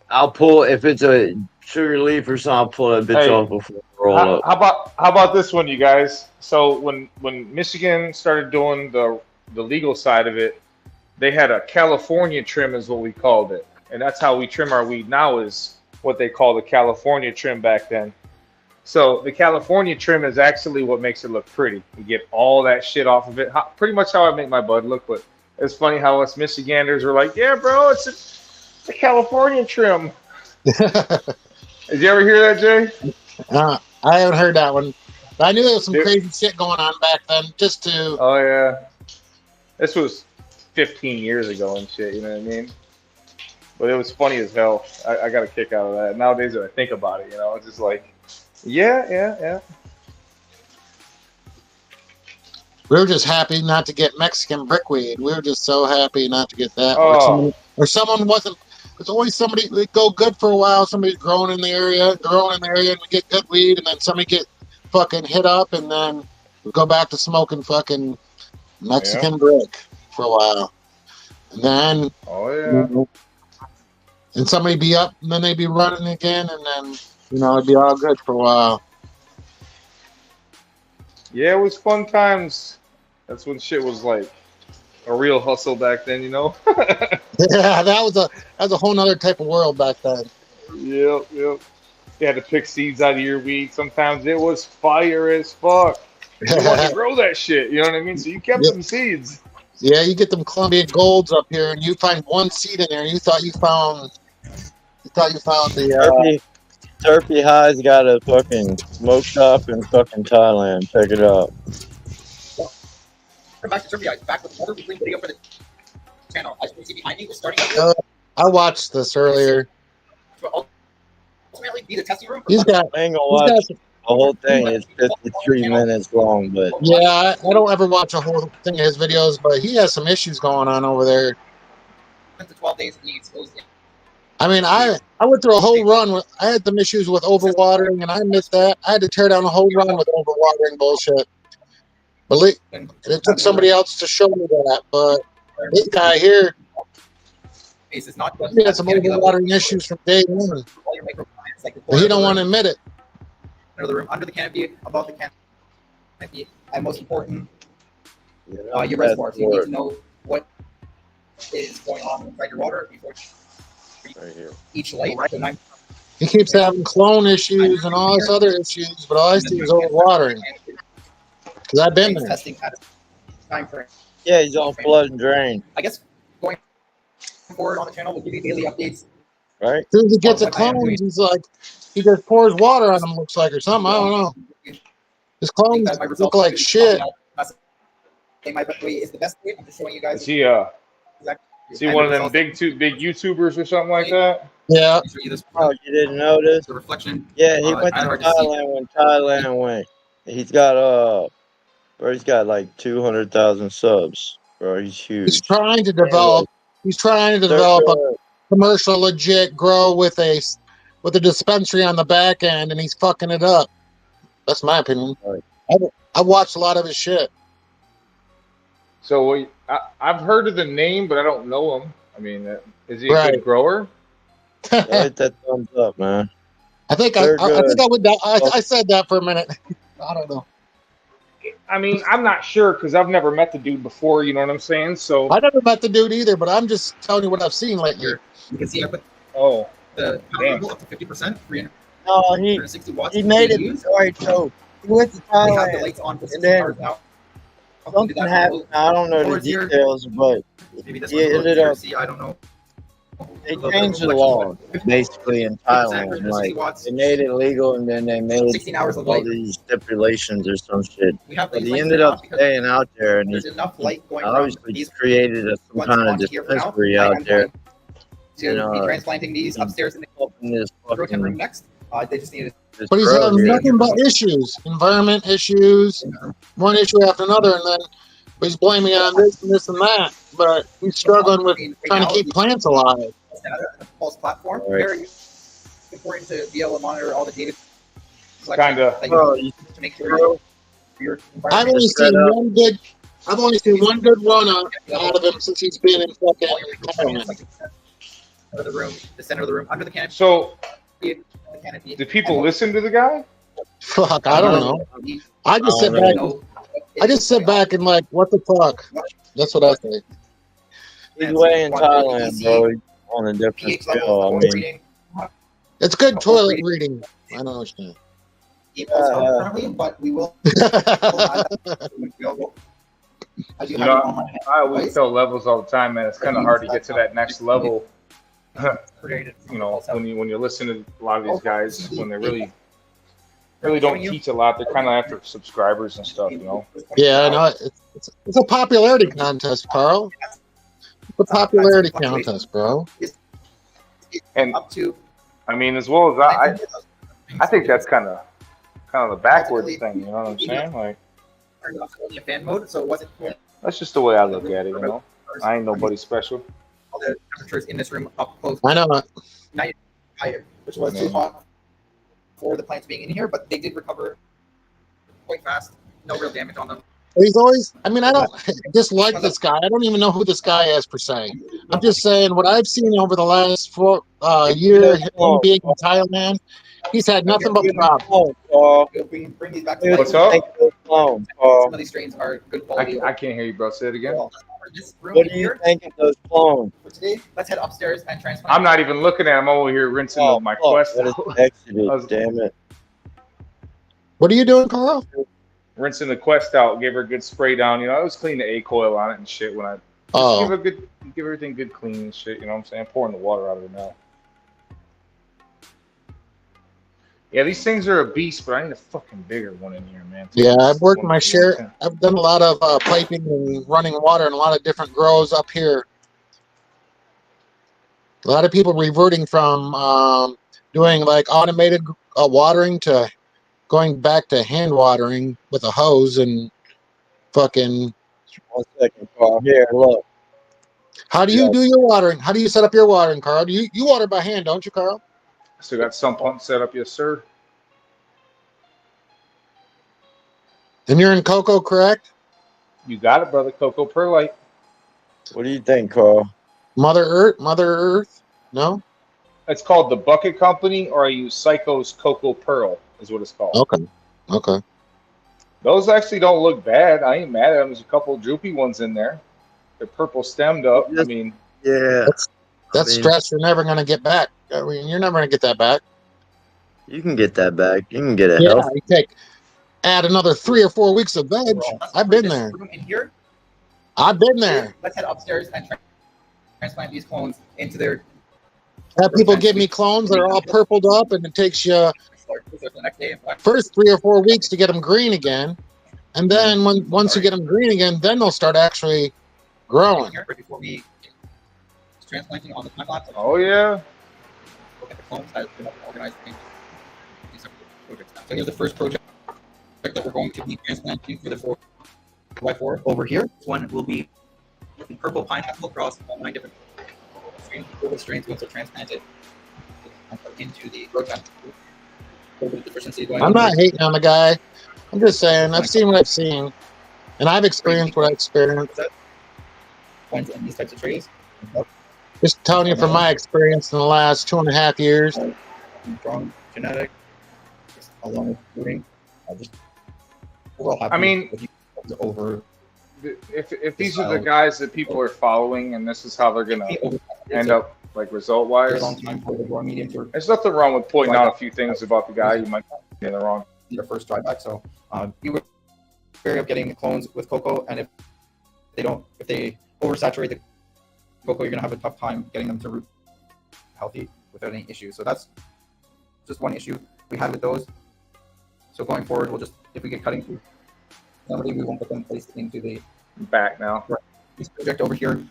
I'll pull if it's a sugar leaf or something. I'll pull that bitch off before I roll up. How about this one, you guys? So when Michigan started doing the legal side of it, they had a California trim, is what we called it, and that's how we trim our weed now. Is what they call the California trim back then. So the California trim is actually what makes it look pretty. You get all that shit off of it. Pretty much how I make my bud look. But it's funny how us Michiganders were like, "Yeah, bro, it's a California trim." Did you ever hear that, Jay? I haven't heard that one. But I knew there was some crazy shit going on back then. Just to. Oh yeah, this was 15 years ago and shit. You know what I mean? But it was funny as hell. I got a kick out of that. Nowadays, when I think about it, it's just like, Yeah. We were just happy not to get Mexican brickweed. We were just so happy not to get that. Oh, Or someone wasn't. There's always somebody. We go good for a while. Somebody's growing in the area, and we get good weed, and then somebody get fucking hit up, and then we go back to smoking fucking Mexican brick for a while, and then and somebody be up, and then they be running again, and then it'd be all good for a while. Yeah, it was fun times. That's when shit was like a real hustle back then, Yeah, that was a whole nother type of world back then. Yep. You had to pick seeds out of your weed. Sometimes it was fire as fuck. You wanted to grow that shit, you know what I mean? So you kept them seeds. Yeah, you get them Colombian golds up here, and you find one seed in there, and you thought you found the. Turpy High's got a fucking smoke shop in fucking Thailand. Check it out. Back to Turpy High's back with another weekly video for the channel. As you can see behind me, we're starting. I watched this earlier. Ultimately, be the testing room. He's got. I ain't gonna watch the whole thing. It's 53 minutes long, but Yeah, I don't ever watch a whole thing of his videos, but he has some issues going on over there. 10 to 12 days he exposed it. I mean, I went through a whole run. I had some issues with overwatering, and I missed that. I had to tear down a whole run with overwatering bullshit. Believe it took somebody else to show me that, but this guy here, he had some overwatering issues from day one. But he don't want to admit it. Under the room, under the canopy, above the canopy, and most important, your reservoirs. You need to know what is going on inside your water before each light. He keeps having clone issues and all this other issues, but all I see is overwatering. Because I've been there. Testing at a time frame. yeah, he's on flood and drain, I guess going forward on the channel, we'll give you daily updates. right? As soon as he gets a clone, he's like, he just pours water on them, looks like, or something. I don't know. His clones look like shit. My way is the best way. I'm just showing you guys. Is he one of them big YouTubers or something like that? Yeah. Oh, you didn't notice? The reflection. Yeah, he went to Thailand when Thailand went. He's got he's got like 200,000 subs, bro. He's huge. He's trying to develop. He's trying to develop a commercial, legit grow with a dispensary on the back end, and he's fucking it up. That's my opinion. I've watched a lot of his shit. So I've heard of the name, but I don't know him. I mean, is he a good grower? Hit that thumbs up, man. I think I would. I said that for a minute. I don't know. I mean, I'm not sure because I've never met the dude before. You know what I'm saying? So I never met the dude either, but I'm just telling you what I've seen lately. You can see I put the power up to 50%. No, he made it. All right, so he went to Thailand, and then something happened. I don't know the details, but he ended up. I don't know. They changed the law basically in Thailand. Like they made it legal, and then they made all these stipulations or some shit. But he ended up staying out there, and he obviously created some kind of dispensary out there. To be transplanting these upstairs in the protein room next. They just needed. But he's having nothing but issues, environment issues, one issue after another, and then he's blaming on this and this and that. But he's struggling with trying to keep plants alive. Pulse platform, very important to be able to monitor all the data. Kind of. To make sure your I've only seen one good run out of him since he's been in fucking Thailand. The room, the center of the room, under the canopy. So, do people listen to the guy? Fuck, I don't know. I just sit back. I just sit back and like, what the fuck? That's what I think. He's way in Thailand, bro. He's on a different scale. I mean, it's good toilet reading. I don't understand. But we will. You know, I always tell levels all the time, man. It's kind of hard to get to that next level. You know, when you listen to a lot of these guys, when they really don't teach a lot, they're kind of after subscribers and stuff, you know. Yeah, I know. It's a popularity contest, Carl. It's a popularity contest, bro. And I mean, as well as I think that's kind of kind of the backwards thing. You know what I'm saying? Like turned off only in fan mode, so it wasn't. that's just the way I look at it. You know, I ain't nobody special. All the temperatures in this room up close. I know it. 90 higher, which was too hot for the plants being in here, but they did recover quite fast. No real damage on them. He's always, I mean, I don't dislike this guy. I don't even know who this guy is per se. I'm just saying what I've seen over the last year, him being in Thailand, he's had nothing but problems. Bring these back What's up? Clones, some of these strains are good quality. I can't hear you, bro. Say it again. What do you think of those clones? For today, let's head upstairs and transplant. I'm not even looking at him. I'm over here rinsing my quest. Damn it. What are you doing, Carl? Rinsing the quest out, gave her a good spray down. You know, I was cleaning the A coil on it and shit when I give everything good clean and shit. You know what I'm saying? Pouring the water out of it now. Yeah, these things are a beast, but I need a fucking bigger one in here, man. Yeah, I've worked my share. I've done a lot of piping and running water and a lot of different grows up here. A lot of people reverting from doing like automated watering to going back to hand watering with a hose and fucking. 1 second, Carl. Here, look. How do you do your watering? How do you set up your watering, Carl? You water by hand, don't you, Carl? Still got some pump set up, yes, sir. And you're in cocoa, correct? You got it, brother. Cocoa perlite. What do you think, Carl? Mother Earth? No? It's called the Bucket Company, or I use Psycho's Cocoa Pearl, is what it's called. Okay. Those actually don't look bad. I ain't mad at them. There's a couple droopy ones in there. They're purple stemmed up. I mean, yeah. That's stress you're never going to get back. I mean, you're never going to get that back. You can get that back. You can get it. Yeah, add another 3 or 4 weeks of veg. I've been there. I've been there. Let's head upstairs and transplant these clones into their. Have people give me clones that are all purpled up, and it takes you first 3 or 4 weeks to get them green again, and then once you get them green again, then they'll start actually growing. Before we transplanting on the time lapse. Oh yeah. Look at the clones that have been organized. So here's the first project that we're going to be transplanting for the 4x4 over here. This one will be purple pineapple across 9 different strains once they're transplanted into the grow tent. I'm not hating on the guy. I'm just saying I've seen what I've seen, and I've experienced what I experienced. In these types of trays. Just telling you from my experience in the last 2.5 years. Strong genetics, along with rooting. I mean, if these are the guys that people are following, and this is how they're gonna end up, like result wise, there's nothing wrong with pointing out a few things about the guy you might be in the wrong. Your first dry back, so you would vary up getting clones with cocoa, and if they oversaturate the cocoa, you're gonna have a tough time getting them to root healthy without any issues. So that's just one issue we had with those. So going forward, we'll just, if we get cutting through somebody, we won't put them placed into the back now. Right. This project over here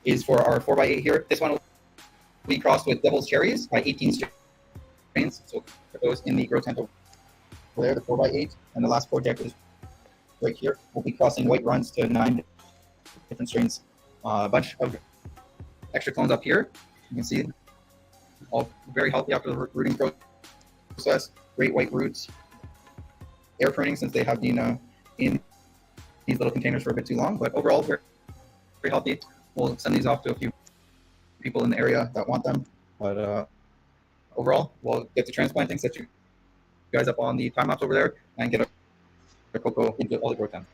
is for our 4x8 here. This one will be crossed with Devil's Cherries by 18 strains. So for those in the grow tent over there, the 4x8. And the last project is right here. We'll be crossing White Runs to 9 different strains. A bunch of extra clones up here. You can see all very healthy after the rooting process. Great white roots. Air pruning since they have been in these little containers for a bit too long, but overall very, very healthy. We'll send these off to a few people in the area that want them. But overall, we'll get the transplanting, set you guys up on the time lapse over there, and get a cocoa into all the grow tents.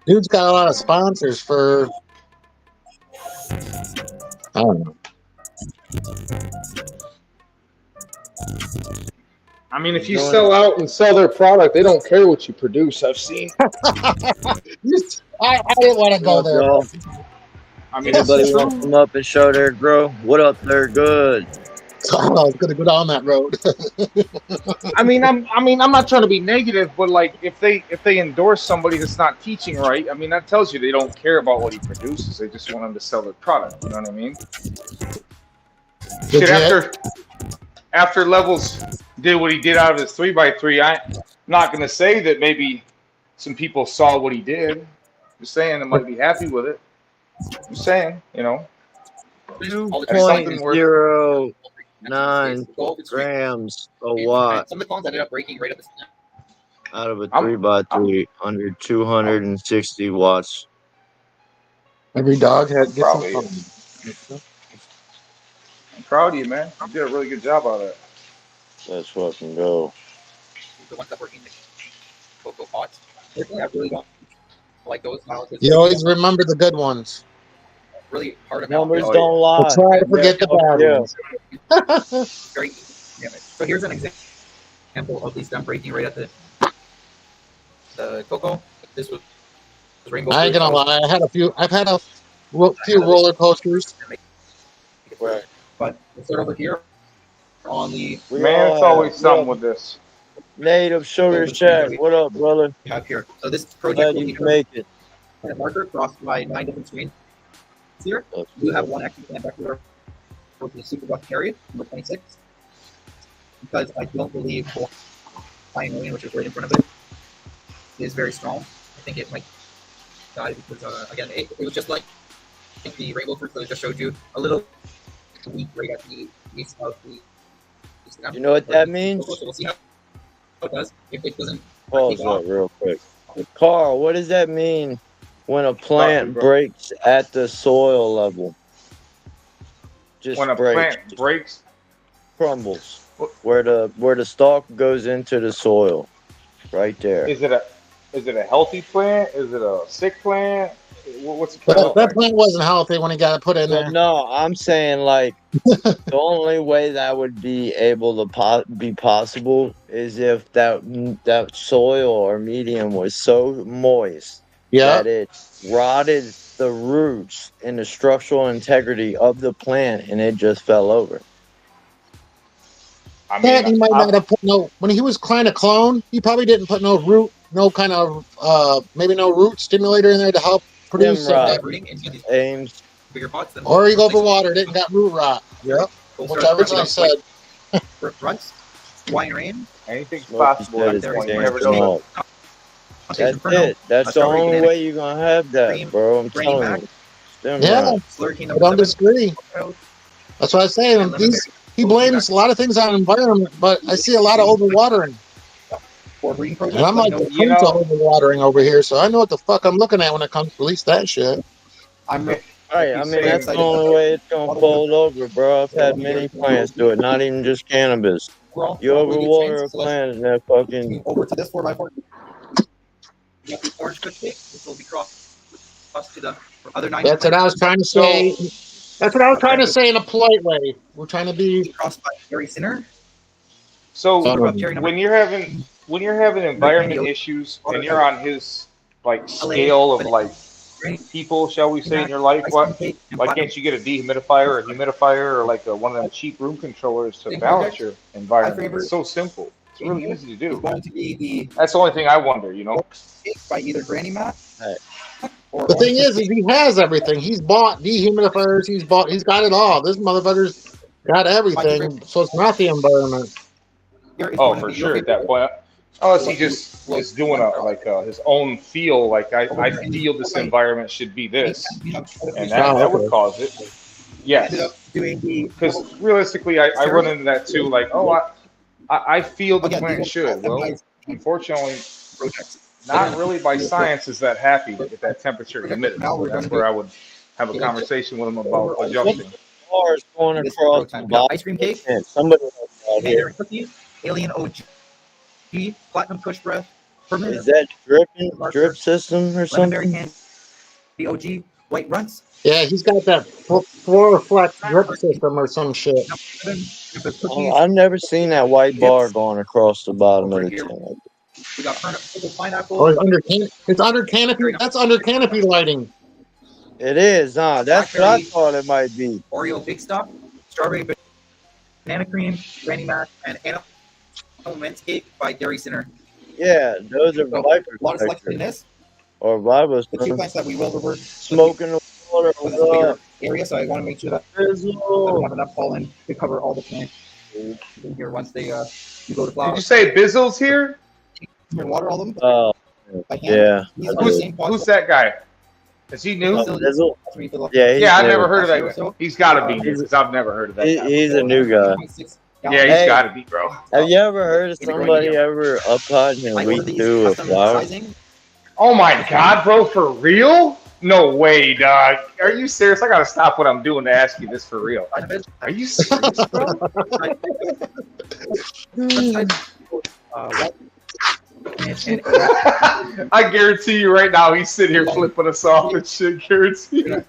Dude's got a lot of sponsors for, I don't know. I mean, if you sell out and sell their product, they don't care what you produce. I've seen. I didn't want to go there. I mean, anybody want to come up and show their grow? What up there? Good. So I was gonna go down that road. I mean, I'm not trying to be negative, but like if they endorse somebody that's not teaching right, I mean that tells you they don't care about what he produces. They just want him to sell their product. You know what I mean? Shit, after Levels did what he did out of his 3x3, I'm not gonna say that maybe some people saw what he did. Just saying, they might be happy with it. Just saying, you know. That's something worth. 2.09 grams a watt Some of the clones ended up breaking right at the out of a 3x3 under 260 watts. Every dog had gets Probably. some. I'm proud of you, man. You did a really good job out of that. Let's fucking go. the ones that were in the cocoa pots. Personally, I really don't like those smiles. You always remember the good ones. Really hard to Numbers balance. don't lie. We'll try to forget the bad ones. Very damage. So here's an example of the stem breaking right at the cocoa. This was rainbow. I ain't gonna lie. I've had a few roller coasters. Right. But let's start over here on the. Man, it's always something with this. Native Sugar Shack. What up, brother? We have here. So this project Glad will you be can make it. a marker crossed by 9 different strains. Here, we have one active plant vector for the super buff carrier, number 26. Because I don't believe Pioneering, which is right in front of it, is very strong. I think it might die because, again, it was just like the rainbow fruit that I just showed you, a little weak right at the base of the stem. You know what that means? So we'll see how it does. If it doesn't Pause that real quick. Carl, what does that mean when a plant breaks at the soil level? Just When a breaks. plant breaks, Crumbles. Where the stalk goes into the soil. Right there. is it a healthy plant? Is it a sick plant? What's the But plant? that plant wasn't healthy when he got it put in there. No, I'm saying like the only way that would be able to be possible is if that soil or medium was so moist that it rotted the roots and the structural integrity of the plant and it just fell over. I mean, he might not have put when he was trying to clone, he probably didn't put no root, no kind of maybe no root stimulator in there to help produce aims. or he go for water, didn't got root rot. Yep. Which I originally said. Runs, wine rain. Anything's possible at this point. You never know. That's it. That's the only way you're gonna have that, bro. I'm telling you. Yeah, I don't disagree. That's what I say. He blames a lot of things on environment, but I see a lot of overwatering. And I'm like the prince of overwatering over here, so I know what the fuck I'm looking at when it comes to at least that shit. Right, I mean, that's the only way it's gonna fold over, bro. I've had many plants do it, not even just cannabis. You overwater a plant and that fucking. Over to this 4x4. You have the orange cooked cake, which will be crossed to the other 9. That's what I was trying to say. That's what I was trying to say in a polite way. We're trying to be crossed by Gary Sinner. So when you're having environment issues and you're on his like scale of like people, shall we say, in your life, why can't you get a dehumidifier or a humidifier or like one of them cheap room controllers to balance your environment? It's so simple. It's really easy to do. That's the only thing I wonder, you know. By either Granny Matt. The thing is he has everything. He's bought dehumidifiers. He's got it all. This motherfucker's got everything. So it's not the environment. Oh, for sure. At that point, unless he just is doing his own feel. Like I feel this environment should be this, and that would cause it. Yes, because realistically, I run into that too. Like, I feel the plant should. Well, unfortunately, not really by science is that happy at that temperature and humidity. That's where I would have a conversation with him about adjusting. Cars going across the ice cream cake. Somebody out here. Alien OG, Platinum Kush Breath. Is that drip system or something? The OG White Runts. Yeah, he's got that floor flex drip system or some shit. I've never seen that white bar going across the bottom of the tank. We got pineapple. Oh, it's under canopy. That's under canopy lighting. It is, huh? That's what I thought it might be. Oreo Big Stop, strawberry Banana Cream, Granny Mac, and Animal Mint Cake by Gary Sinner. Yeah, those are So, viper a lot of selection in strikers. this. Or vipers. The two plants that we will revert Smoking the water. because it's a bigger area, so I want to make sure that we Bizzle. have enough pollen to cover all the plants in here once they you go to flower. Did you say Bizzle's here? You water all of them Oh, by hand. yeah. These I are the did. same pots. Who's that guy? Is he new? Bizzle? Yeah, he's Yeah, I've new. never heard of that. He's got to be new because I've never heard of that guy. He's a new guy. Yeah, he's Hey, got to be, bro. have you ever heard of somebody ever upcutting a week through a flower? Oh my god, bro, for real? No way, dog. Are you serious? I gotta stop what I'm doing to ask you this for real. Are you serious, bro? I guarantee you right now he's sitting here flipping us off and shit, guarantee you.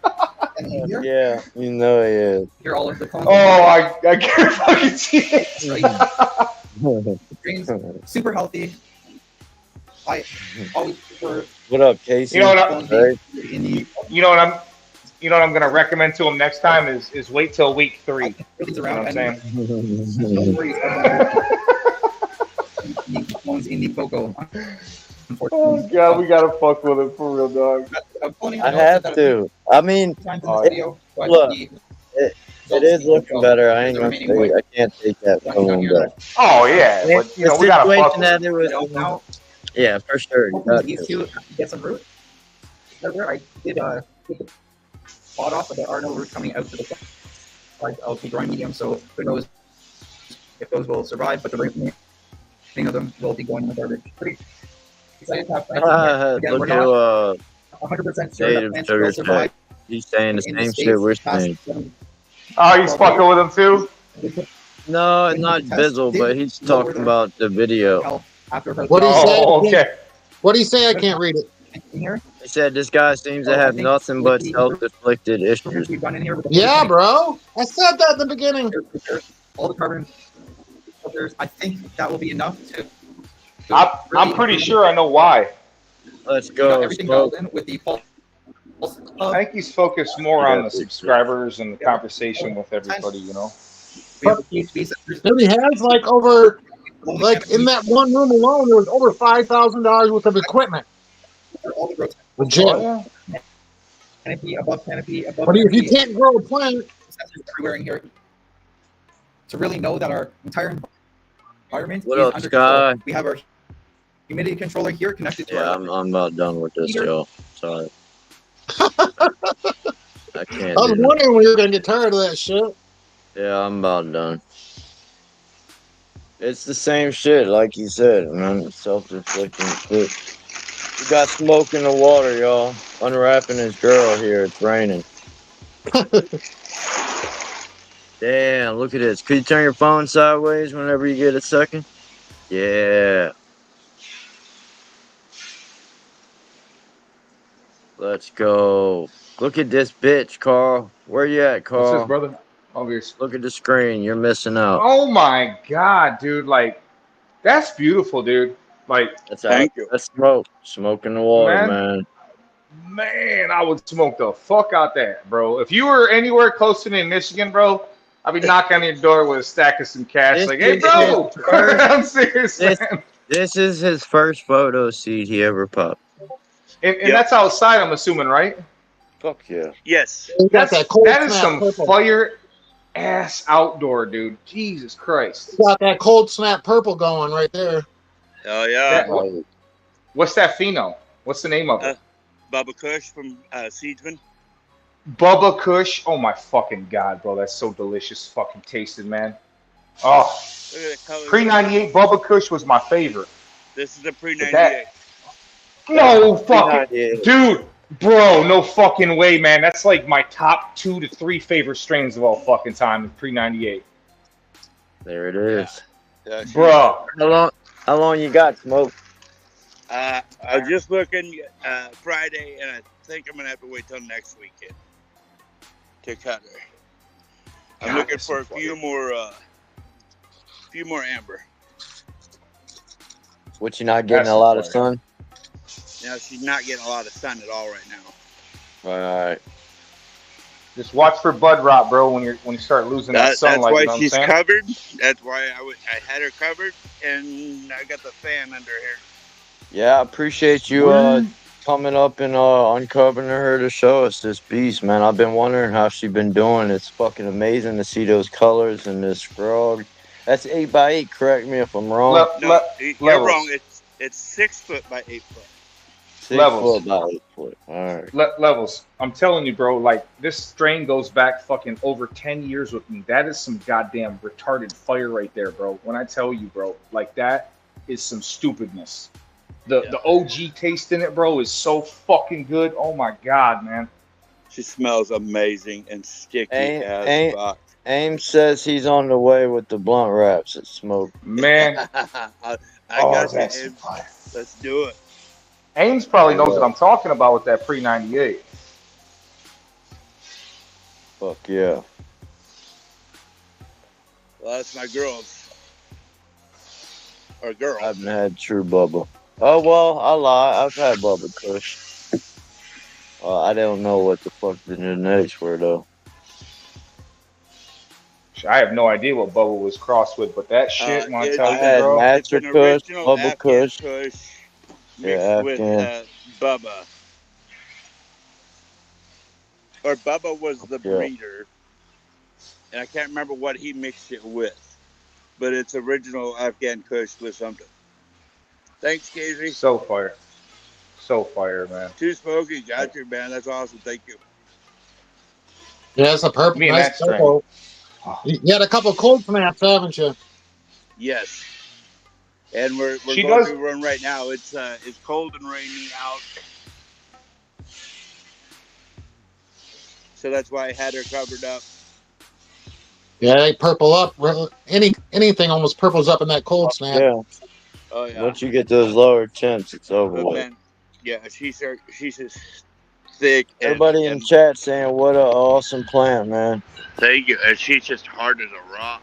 Yeah, you know he is. Here, all of the Oh, I can't fucking see it. Super healthy. I always prefer. What up, Casey? You know what Right? You know what I'm gonna recommend to him next time is wait till week 3. You know what I'm saying? In the cocoa. Oh god, we gotta fuck with it for real, dog. I have to. I mean, look, it is looking better. I ain't gonna say I can't take that from him, but Oh yeah, but you know we gotta fuck with that it. it was, yeah, for sure. You got These to. two get some root. There, I did take the spot off, but there are no roots coming out to the side of the growing medium, so who knows if those will survive, but the remaining of them will be going in the garbage. Pretty excited to have plants. Again, Look we're at not 100% sure that Native plants Sugar will survive Shack. He's saying the in same this shit space we're past saying. Oh, he's fucking with him too? No, not Bizzle, but he's talking about the video. What do you say? Oh, okay. What do you say? I can't read it. He said this guy seems to have nothing but self-inflicted issues. Yeah, bro. I said that at the beginning. All the carbon filters. I think that will be enough to. I'm pretty sure I know why. Let's go. Everything dialed in with the pulse. I think he's focused more on the subscribers and the conversation with everybody, you know. He has like over, like in that one room alone, there was over $5,000 worth of equipment. Legit. Oh, yeah. Canopy above canopy above. But if you canopy. can't grow a plant, Sensors everywhere in here to really know that our entire environment What is up, under Sky? control. We have our humidity controller here connected to Yeah, our I'm about done with this, y'all. Sorry. I can't I was do that. wondering when you were going to get tired of that shit. Yeah, I'm about done. It's the same shit, like you said, man. Self-inflicting shit. We got smoke in the water, y'all. Unwrapping his girl here. It's raining. Damn, look at this. Could you turn your phone sideways whenever you get a second? Yeah. Let's go. Look at this bitch, Carl. Where you at, Carl? What's this, brother? Obvious. Look at the screen. You're missing out. Oh my god, dude! Like, that's beautiful, dude. Like, Thank you. That's smoke. Smoke in the water, Man. man. man, I would smoke the fuck out that, bro. If you were anywhere close to me in Michigan, bro, I'd be knocking on your door with a stack of some cash. This Like, hey, is bro. his first- I'm serious, This, man. this is his first photo seed he ever popped. And that's outside, I'm assuming, right? Fuck yeah. Yes. That is snap some purple. fire ass outdoor, dude. Jesus Christ. Got that cold snap purple going right there. Oh yeah. What's that pheno? What's the name of it? Bubba Kush from Seedsman. Bubba Kush. Oh my fucking god, bro. That's so delicious. Fucking tasted, man. Oh. Look at the color. Pre-98 Bubba Kush was my favorite. This is a But pre-98. that- No fucking dude, bro, no fucking way, man. That's like my top 2 to 3 favorite strains of all fucking time. Pre-98, There it is. Yeah, bro. How long you got, Smoke? I was just looking Friday, and I think I'm gonna have to wait till next weekend to cut her. I'm God, looking that's for a so few more amber. What, you not getting a lot of sun? Now she's not getting a lot of sun at all right now. All right. Just watch for bud rot, bro. When you start losing that sunlight, that's why you know what I'm she's saying? covered. That's why I had her covered, and I got the fan under here. Yeah, I appreciate you coming up and uncovering her to show us this beast, man. I've been wondering how she been doing. It's fucking amazing to see those colors and this frog. That's 8x8. Correct me if I'm wrong. No, you're wrong. It's 6 foot by 8 foot. 6 foot by 8 foot. All right. Levels. I'm telling you, bro. Like this strain goes back fucking over 10 years with me. That is some goddamn retarded fire right there, bro. When I tell you, bro, like that is some stupidness. The OG taste in it, bro, is so fucking good. Oh my god, man. She smells amazing and sticky as fuck. Ames says he's on the way with the blunt wraps at Smoke. Man. I got you, that's Ames. Let's do it. Ames probably knows what I'm talking about with that pre-98. Fuck yeah. Well, that's my girls. Or girl. I haven't had true Bubba. Oh, well, I lie. I've had Bubba Kush. I don't know what the fuck the genetics were, though. I have no idea what Bubba was crossed with, but that shit, when I tell you, bro. Master Kush, Bubba Kush. Mixed with Bubba. Or Bubba was the breeder. And I can't remember what he mixed it with. But it's original Afghan Kush with something. Thanks, Casey. So fire. So fire, man. Too smoky. Got you, man. That's awesome. Thank you. Yeah, it's a purple. Nice purple. You had a couple cold snaps, haven't you? Yes. And we're She going does- through one right now. It's cold and rainy out. So that's why I had her covered up. Yeah, they purple up. Anything almost purples up in that cold snap. Yeah. Oh yeah. Once you get those lower temps, it's over But with. man, yeah, she's just thick. Everybody in chat saying what an awesome plant, man. Thank you. And she's just hard as a rock.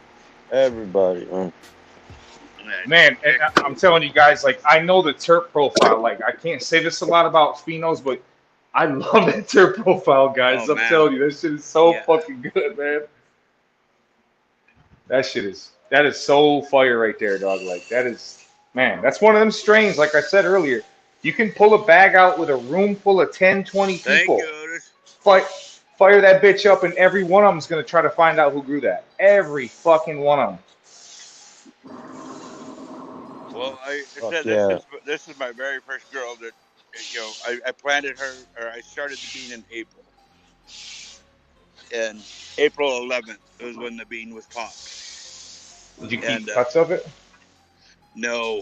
Everybody, man. Man, and I'm telling you guys, like, I know the terp profile. Like, I can't say this a lot about phenos, but I love that terp profile, guys. Oh, I'm man. telling you, that shit is so fucking good, man. That is so fire right there, dog. Like, that is, man, that's one of them strains, like I said earlier. You can pull a bag out with a room full of 10, 20 people. Fire that bitch up, and every one of them is going to try to find out who grew that. Every fucking one of them. Well, I Fuck said yeah. this is my very first girl that, you know, I planted her, or I started the bean in April. And April 11th was when the bean was popped. Did you keep cuts of it? No.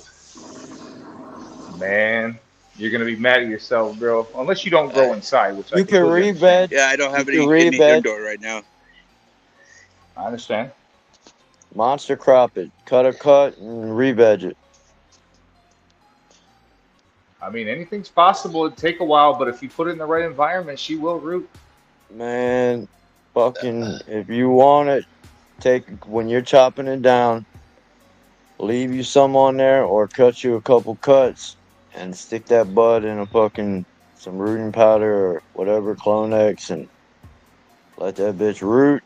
Man, you're going to be mad at yourself, bro. Unless you don't grow inside, which I You can completely rebed. understand. Yeah, I don't have You any can rebed. indoor right now. I understand. Monster crop it. Cut a cut and rebed it. I mean, anything's possible. It'd take a while, but if you put it in the right environment, she will root. Man, fucking, if you want it, when you're chopping it down, leave you some on there or cut you a couple cuts and stick that bud in a fucking, some rooting powder or whatever, Clonex, and let that bitch root.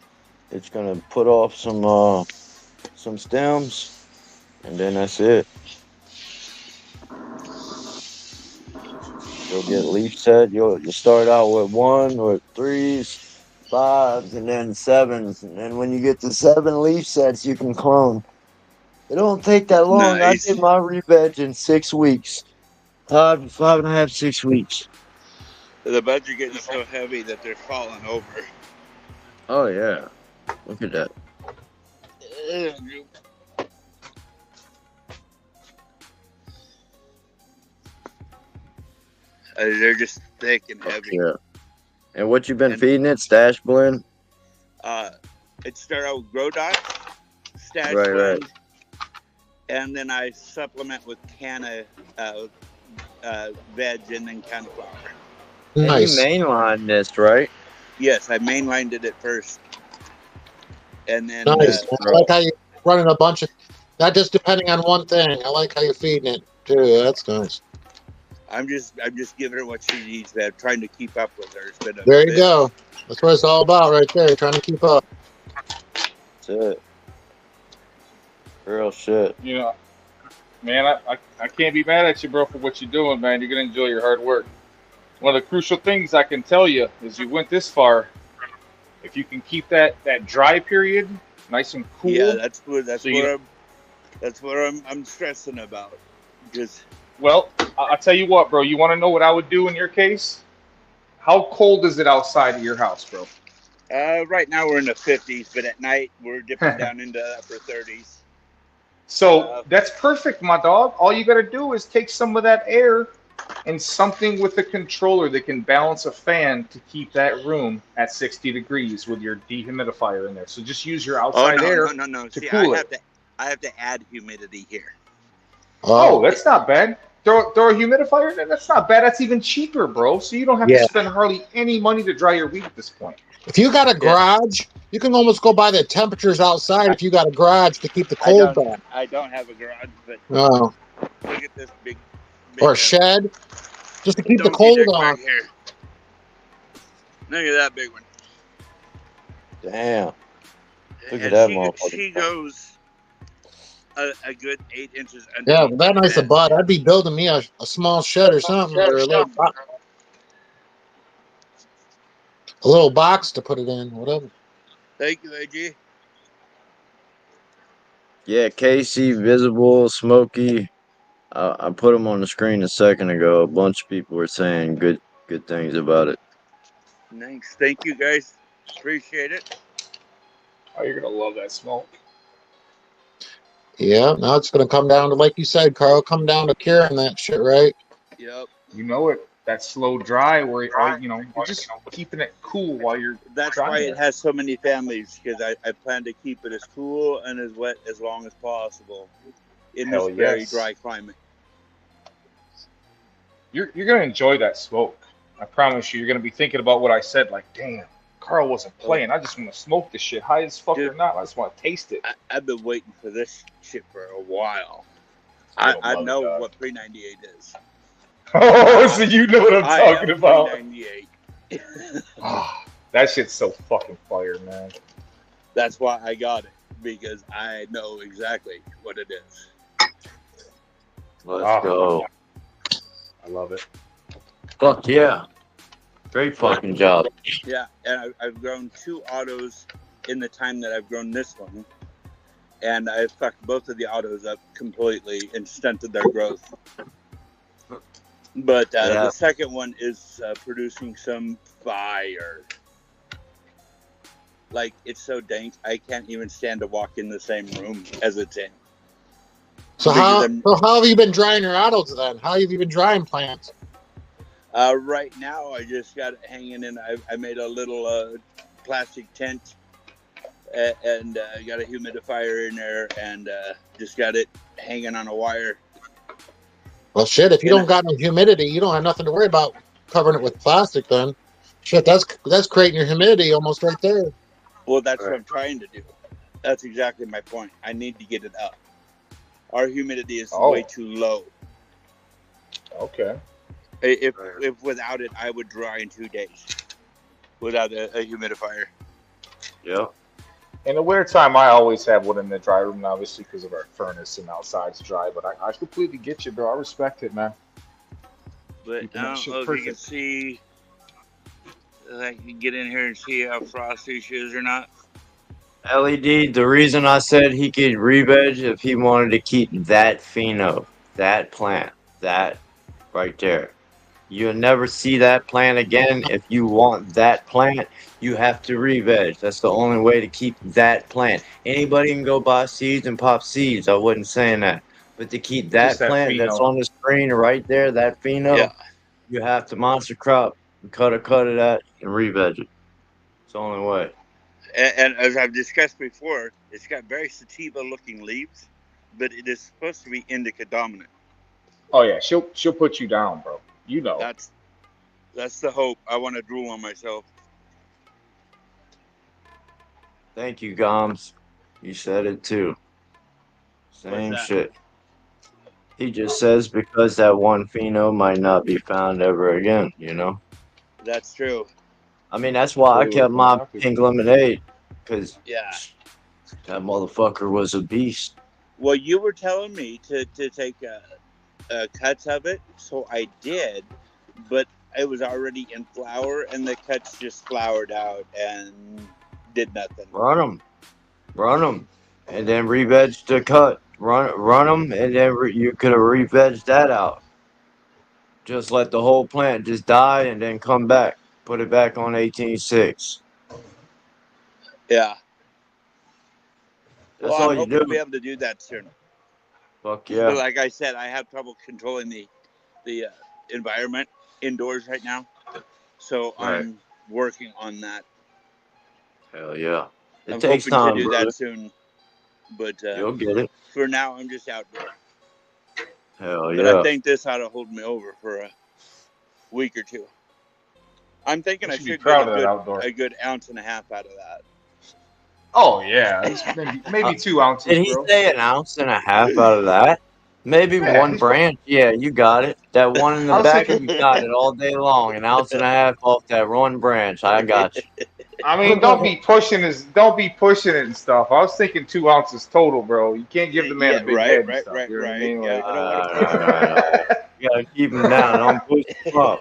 It's gonna put off some stems, and then that's it. You'll get leaf set. You'll start out with 1 with 3s, 5s, and then 7s. And then when you get to 7 leaf sets, you can clone. It don't take that long. Nice. I did my rebed in 6 weeks. 5.5, 6 weeks. The buds are getting so heavy that they're falling over. Oh yeah. Look at that. They're just thick and heavy. Yeah. And what you been feeding it? Stash blend? It started out with Grow Dots, Stash Right, Blend, and then I supplement with canna veg and then canna flour. Nice. And you mainline this, right? Yes, I mainlined it at first. And then Nice. I like how you're running a bunch of, not just depending on one thing. I like how you're feeding it too. That's nice. I'm just giving her what she needs, man. Trying to keep up with her. It's been a There you bit. go. That's what it's all about right there, trying to keep up. That's it. Real shit. You know, man, I can't be mad at you, bro, for what you're doing, man. You're gonna enjoy your hard work. One of the crucial things I can tell you is you went this far. If you can keep that dry period nice and cool. Yeah, that's what so I'm stressing about. Because well, I'll tell you what, bro. You want to know what I would do in your case? How cold is it outside of your house, bro? right now we're in the 50s, but at night we're dipping down into the upper 30s. So that's perfect, my dog. All you got to do is take some of that air and something with a controller that can balance a fan to keep that room at 60 degrees with your dehumidifier in there. So just use your outside air No. to See, cool I have to add humidity here. Oh, that's not bad. Throw a humidifier in there. That's not bad. That's even cheaper, bro. So you don't have to spend hardly any money to dry your weed at this point. If you got a garage, you can almost go by the temperatures outside if you got a garage to keep the cold back. I don't have a garage, but Oh. look at this big Or a shed, just to keep the donkey cold dick on. back here. Look at that big one. Damn. Look at And that motherfucker. she goes a good 8 inches underneath. Yeah, with that nice a butt, I'd be building me a small shed or something, or a little box to put it in, whatever. Thank you, AG. Yeah, Casey, Visible, Smokey. I put them on the screen a second ago. A bunch of people were saying good things about it. Thanks. Thank you, guys. Appreciate it. Oh, you're gonna love that smoke. Yeah, now it's going to come down to, like you said, Carl, come down to curing that shit, right? Yep. You know it. That slow dry where you're just keeping it cool while you're That's drying why it. it has so many families, because I plan to keep it as cool and as wet as long as possible in Hell this very yes. dry climate. You're gonna enjoy that smoke. I promise you. You're gonna be thinking about what I said. Like, damn, Carl wasn't playing. I just want to smoke this shit, high as fuck or not. I just want to taste it. I've been waiting for this shit for a while. I I know what pre-98 is. Oh, so you know what I'm talking about. Pre-98. That shit's so fucking fire, man. That's why I got it, because I know exactly what it is. Let's go. I love it. Fuck yeah. Great fucking job. Yeah, and I've grown 2 autos in the time that I've grown this one. And I fucked both of the autos up completely and stunted their growth. But the second one is producing some fire. Like, it's so dank, I can't even stand to walk in the same room as it's in. So how have you been drying your autos then? How have you been drying plants? Right now, I just got it hanging in. I made a little plastic tent and got a humidifier in there and just got it hanging on a wire. Well, shit, if you don't got no humidity, you don't have nothing to worry about covering it with plastic then. Shit, that's creating your humidity almost right there. Well, that's what I'm trying to do. That's exactly my point. I need to get it up. Our humidity is way too low. Okay. If without it, I would dry in 2 days without a humidifier. Yeah. In the wintertime, I always have one in the dry room, obviously, because of our furnace and outside's dry. But I completely get you, bro. I respect it, man. But I don't know if you can see, I can get in here and see how frosty she is or not. LED, the reason I said he could re-veg if he wanted to keep that pheno, that plant, that right there. You'll never see that plant again. If you want that plant, you have to re-veg. That's the only way to keep that plant. Anybody can go buy seeds and pop seeds. I wasn't saying that. But to keep that plant that's on the screen right there, that pheno, you have to monster crop and cut it out and re-veg it. It's the only way. And as I've discussed before, it's got very sativa-looking leaves, but it is supposed to be indica dominant. Oh yeah, she'll put you down, bro. You know. That's the hope. I want to drool on myself. Thank you, Goms. You said it too. Same shit. He just says because that one pheno might not be found ever again, you know? That's true. I mean, that's why I kept my pink lemonade, because Yeah. that motherfucker was a beast. Well, you were telling me to take cuts of it, so I did, but it was already in flour, and the cuts just floured out and did nothing. Run them, and then re-veg the cut. Run them, and then you could have re-vegged that out. Just let the whole plant just die, and then come back. Put it back on 18.6. Yeah. That's Well, all I'm you hoping to do. be able to do that soon. Fuck yeah. But like I said, I have trouble controlling the environment indoors right now, so Right. I'm working on that. Hell yeah. It I'm takes hoping time, to do brother. that soon, but You'll get it. for now, I'm just outdoor. Hell But I yeah. think this ought to hold me over for a week or two. I'm thinking You I should be should proud get of that outdoor. a good ounce and a half out of that. Oh yeah, it's maybe 2 ounces, Did he bro. say an ounce and a half out of that? Maybe Yeah, one branch. Yeah, you got it. That one in the I was back, thinking. you got it all day long. An ounce and a half off that one branch. I got you. I mean, don't be pushing it and stuff. I was thinking 2 ounces total, bro. You can't give the man a big head and stuff. You know what I mean? Yeah, Like, I don't want to push him up. You gotta keep him down. Don't push him up.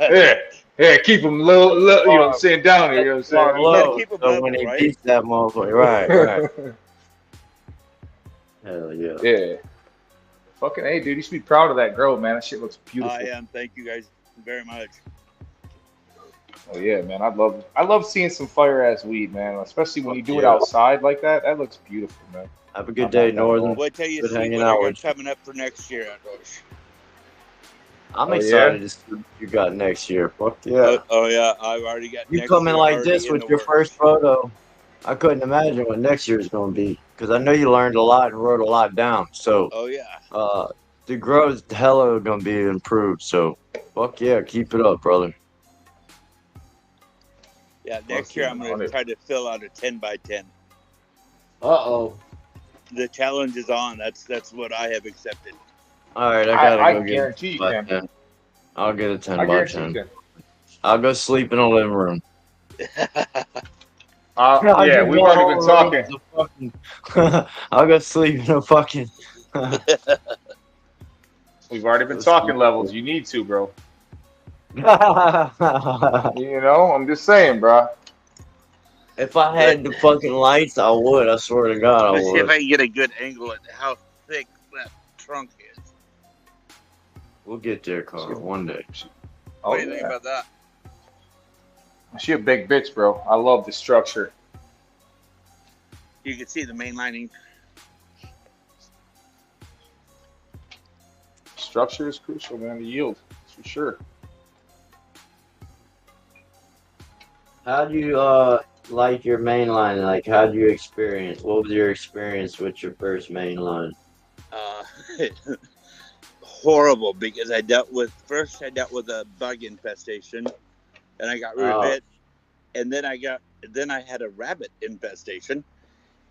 yeah, keep him low, you know what I'm saying, down here. You know what I'm saying? Bar low. So when he beats that motherfucker, right. Hell yeah. Yeah. Fucking hey, dude, you should be proud of that grow, man. That shit looks beautiful. I am. Thank you guys very much. Oh yeah, man. I love seeing some fire ass weed, man. Especially when you do it yeah. outside like that. That looks beautiful, man. Have a good day, Northern. Wait till you Good see hanging what I out got with you. coming up for next year outdoors. I'm Oh, excited yeah? to see what you got next year. Fuck yeah. Oh yeah, I've already got. You next coming year like already this in with the your works. first photo. I couldn't imagine what next year is going to be, because I know you learned a lot and wrote a lot down. So, Oh yeah. the grow's hella going to be improved. So, fuck yeah, keep it up, brother. Yeah, next year I'm going to try to fill out a 10 by 10. Uh-oh. The challenge is on. That's what I have accepted. All right, I gotta go guarantee you get a 10 by can. 10. I'll get a 10 I by guarantee you 10. can. I'll go sleep in a living room. Yeah, we've already been talking. I'll go sleep in a fucking. We've already been talking levels. You need to, bro. You know, I'm just saying, bro. If I had the fucking lights, I would. I swear to God, I Let's see if would. I can get a good angle at how thick that trunk is. We'll get there, Carl, one day. Oh, What do you think about that? She a big bitch, bro. I love the structure. You can see the main lining. Structure is crucial, man. The yield, for sure. How do you like your main line? Like, how do you experience? What was your experience with your first main line? Horrible, because I dealt with a bug infestation, and I got rid of it, and then I had a rabbit infestation,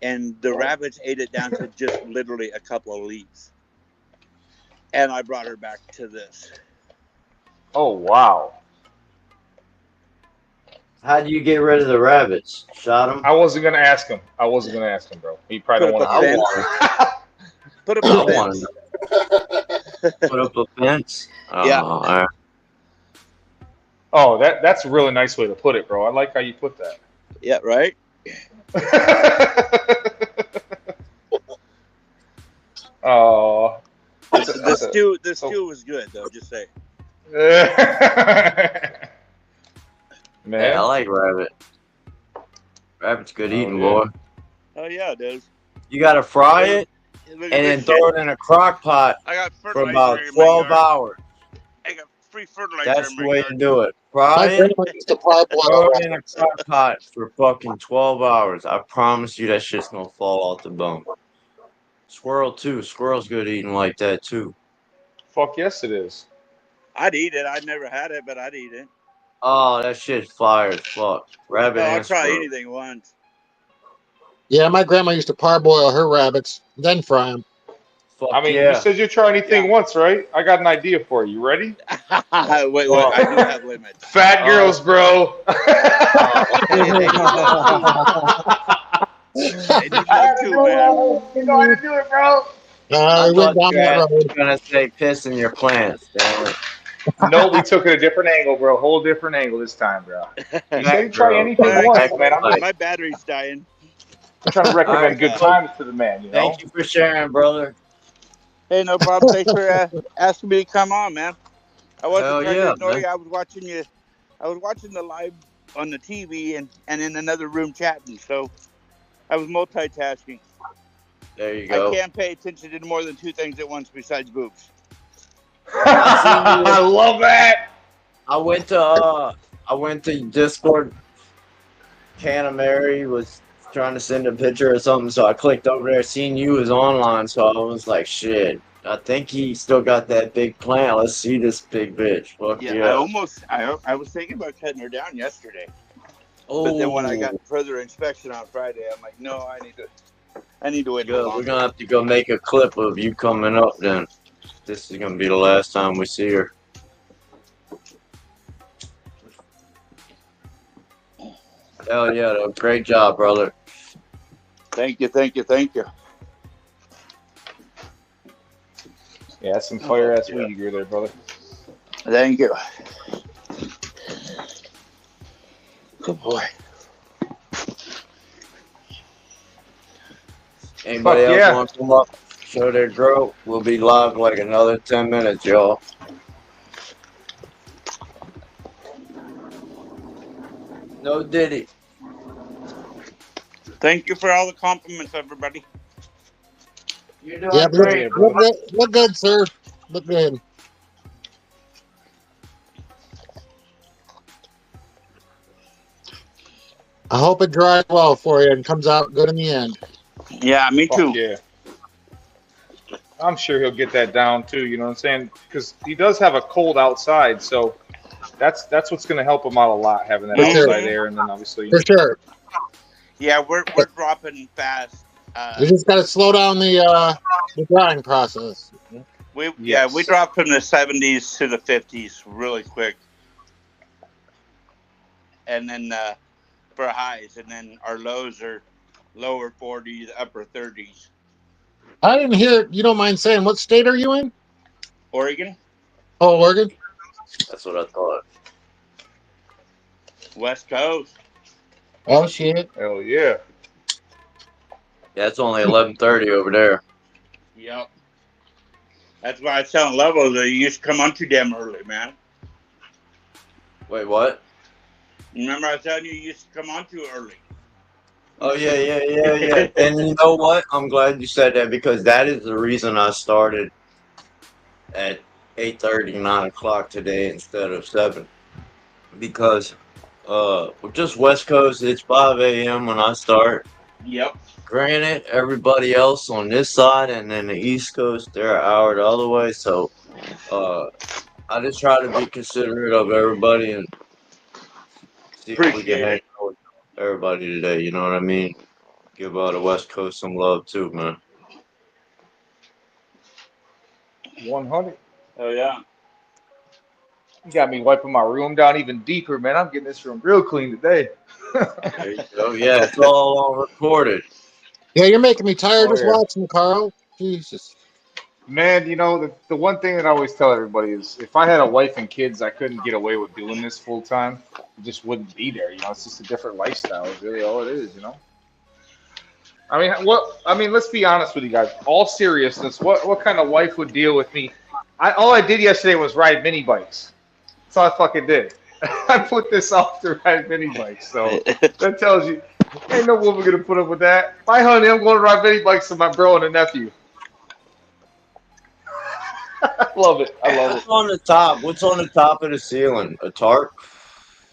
and the rabbits ate it down to just literally a couple of leaves, and I brought her back to this. Oh wow! How do you get rid of the rabbits? Shot them? I wasn't gonna ask him. Bro. He probably don't want to. Put up a fence. Put up a fence. Yeah. All right. Oh, that's a really nice way to put it, bro. I like how you put that. Yeah. Right. Oh. The stew was good though. Just say. Man, Hey, I like rabbit. Rabbit's good eating, yeah. boy. Oh yeah, it is. You gotta fry it Look and at then this throw shit. it in a crock pot I got for fertilizer about in my 12 yard. hours. I got free fertilizer That's in the my way yard. to do it. Fry My it, grandma used to parboil throw it in a rabbits. crock pot for fucking 12 hours. I promise you that shit's gonna fall off the bone. Squirrel too. Squirrel's good eating like that too. fuck yes, it is. I'd eat it. I'd never had it, but I'd eat it. Oh, that shit's fire as fuck. Rabbit Oh, I'll and try squirrel. anything once. Yeah, my grandma used to parboil her rabbits, then fry them. Fuck I mean, yeah. you said you'd try anything once, right? I got an idea for you. Ready? Wait, I do have limits. Fat girls, bro. They need love too, man. You know how to do it, bro. I We went thought down your that ass was road. gonna say piss in your plants. Damn it. No, we took it a different angle, bro. A whole different angle this time, bro. You said Fat try girls. anything once, man. My battery's dying. I'm trying to All recommend right, good guys. times to the man, you know? Thank you for sharing, brother. Hey, no problem. Thanks for asking me to come on, man. I wasn't Hell trying to yeah, ignore man. you. I was watching you. I was watching the live on the TV and in another room chatting. So I was multitasking. There you go. I can't pay attention to more than two things at once besides boobs. I love that. I went to Discord. Canna Mary was trying to send a picture or something, so I clicked over there. Seen you was online, so I was like, shit. I think he still got that big plant. Let's see this big bitch. Fuck Yeah, yeah. I was thinking about cutting her down yesterday. But then when I got further inspection on Friday, I'm like, no, I need to wait a little We're longer. gonna have to go make a clip of you coming up then. This is gonna be the last time we see her. Hell yeah, though. Great job, brother. Thank you. Yeah, that's some fire ass weed you grew there, brother. Thank you. Good boy. Anybody Fuck else yeah. want to come up, show their grow? We'll be live in like another 10 minutes, y'all. No Diddy. Thank you for all the compliments, everybody. You're doing Yeah, great, bro. look good, sir. Look good. I hope it dries well for you and comes out good in the end. Yeah, me too. Fuck yeah. I'm sure he'll get that down too, you know what I'm saying? Because he does have a cold outside, so that's what's going to help him out a lot, having that For sure. outside air, and then obviously. For sure. Yeah, we're dropping fast. You just got to slow down the drying process. We Yes. we dropped from the 70s to the 50s really quick, and then for highs, and then our lows are lower 40s, upper 30s. I didn't hear. You don't mind saying what state are you in? Oregon, Oh, Oregon. That's what I thought. West Coast. Oh shit. Hell yeah. Yeah, it's only 11:30 over there. Yep. That's why I was telling Levels that you used to come on too damn early, man. Wait, what? Remember I was telling you used to come on too early. Oh yeah. And you know what? I'm glad you said that because that is the reason I started at 8:30, 9 o'clock today instead of 7. Because with just West Coast, it's 5 a.m. when I start. Yep. Granted, everybody else on this side and then the East Coast, they're an hour the other way. So I just try to be considerate of everybody and see if we can hang out with everybody today. You know what I mean? Give the West Coast some love too, man. 100. Oh yeah. You got me wiping my room down even deeper, man. I'm getting this room real clean today. There you go. Yeah, it's all on recorded. Yeah, you're making me tired Oh, just yeah. watching, Carl. Jesus. Man, you know, the one thing that I always tell everybody is if I had a wife and kids, I couldn't get away with doing this full time. It just wouldn't be there. You know, it's just a different lifestyle. It's really all it is, you know? I mean, let's be honest with you guys. All seriousness, what kind of wife would deal with me? All I did yesterday was ride mini bikes. That's all I fucking did. I put this off to ride mini bikes. So that tells you, ain't no woman gonna put up with that. My honey, I'm going to ride mini bikes with my bro and a nephew. I love it. What's on the top? What's on the top of the ceiling? A tarp?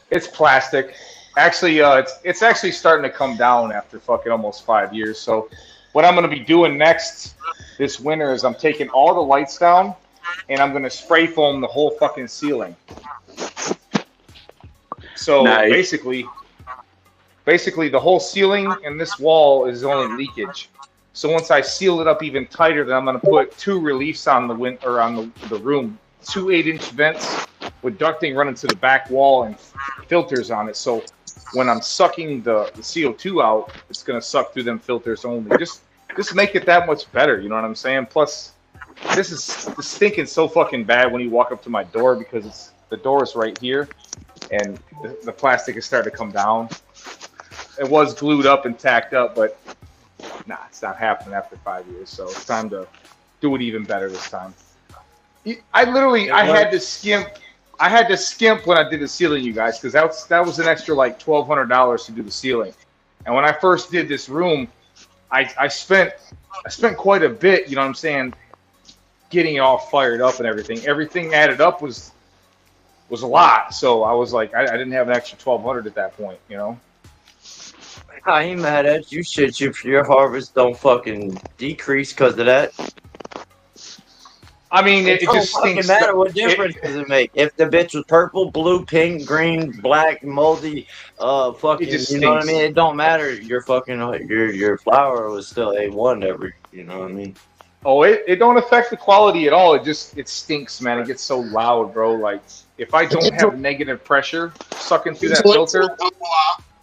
It's plastic. Actually, it's actually starting to come down after fucking almost 5 years. So what I'm going to be doing next this winter is I'm taking all the lights down and I'm going to spray foam the whole fucking ceiling. So Nice. basically the whole ceiling and this wall is only leakage. So once I seal it up even tighter, then I'm going to put 2 reliefs on the room, 2 8-inch vents with ducting running to the back wall and filters on it. So when I'm sucking the CO2 out, it's going to suck through them filters only. Just make it that much better. You know what I'm saying? Plus, this is stinking so fucking bad when you walk up to my door because the door is right here, and the plastic is starting to come down. It was glued up and tacked up, but nah, it's not happening after 5 years. So it's time to do it even better this time. I had to skimp. I had to skimp when I did the ceiling, you guys, because that was an extra like $1,200 to do the ceiling. And when I first did this room, I spent quite a bit. You know what I'm saying? Getting it all fired up and everything. Everything added up was a lot. So I was like, I didn't have an extra $1,200 at that point. You know. I ain't mad at you. Shit, your harvest don't fucking decrease because of that. I mean, it don't just fucking stinks. matter. What difference does it make? If the bitch was purple, blue, pink, green, black, moldy, fucking, It just you know what I stinks. mean? It don't matter. Your fucking your flower was still A1 every. You know what I mean? Oh, it don't affect the quality at all. It stinks, man. It gets so loud, bro. Like if I don't have negative pressure sucking through that filter.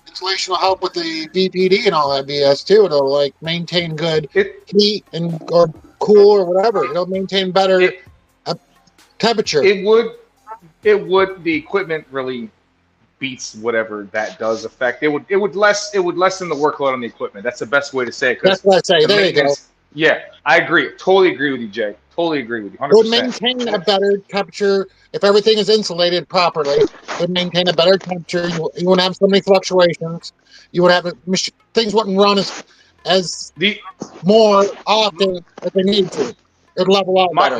Insulation will help with the BPD and all that BS too. It'll like maintain good heat or cool or whatever. It'll maintain better temperature. It would. The equipment really beats whatever that does affect. It would lessen the workload on the equipment. That's the best way to say it. That's what I say. There you go. Yeah, I agree. Totally agree with you, Jay. Totally agree with you. 100%. It would maintain a better temperature if everything is insulated properly. It would maintain a better temperature. You wouldn't have so many fluctuations. You would have things wouldn't run as more often if they need to. It'd level out better.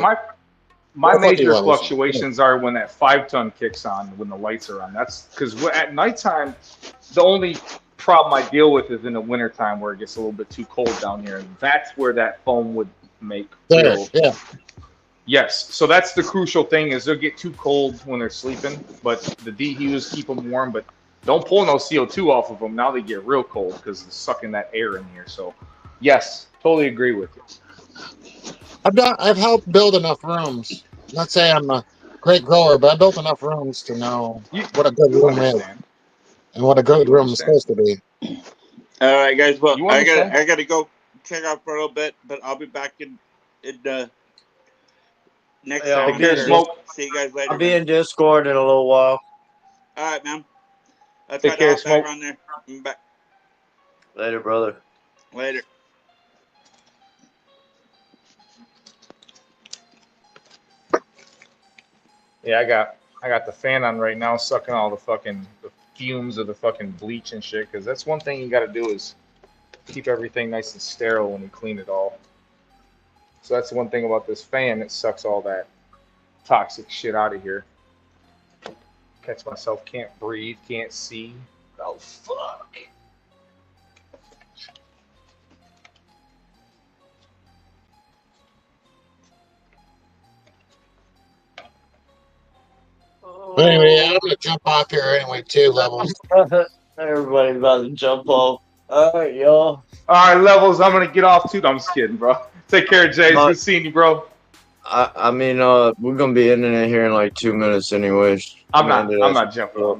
My major fluctuations are when that 5-ton kicks on, when the lights are on. That's because at nighttime, the only problem I deal with is in the wintertime where it gets a little bit too cold down here. And that's where that foam would make yeah. Yes, so that's the crucial thing is they'll get too cold when they're sleeping, but the dehues keep them warm, but don't pull no CO2 off of them. Now they get real cold because it's sucking that air in here. So yes, totally agree with you. I've helped build enough rooms. Not saying I'm a great grower, but I built enough rooms to know what a good room is and what a good room is supposed to be. All right, guys. Well, I got to go check out for a little bit, but I'll be back in next time. See you guys later. I'll be in Discord in a little while. All right, man. I'll Take care, to Smoke. back on there. I'm back. Later, brother. Later. Yeah, I got the fan on right now, sucking all the fumes of the fucking bleach and shit. Because that's one thing you got to do is keep everything nice and sterile when you clean it all. So that's one thing about this fan. It sucks all that toxic shit out of here. Catch myself, can't breathe, can't see. Oh, fuck. But anyway, I'm going to jump off here anyway, too, Levels. Everybody's about to jump off. All right, y'all. All right, Levels, I'm going to get off, too. No, I'm just kidding, bro. Take care, Jay. It's good seeing you, bro. I mean, we're going to be ending it here in like 2 minutes anyways. I'm not jumping off.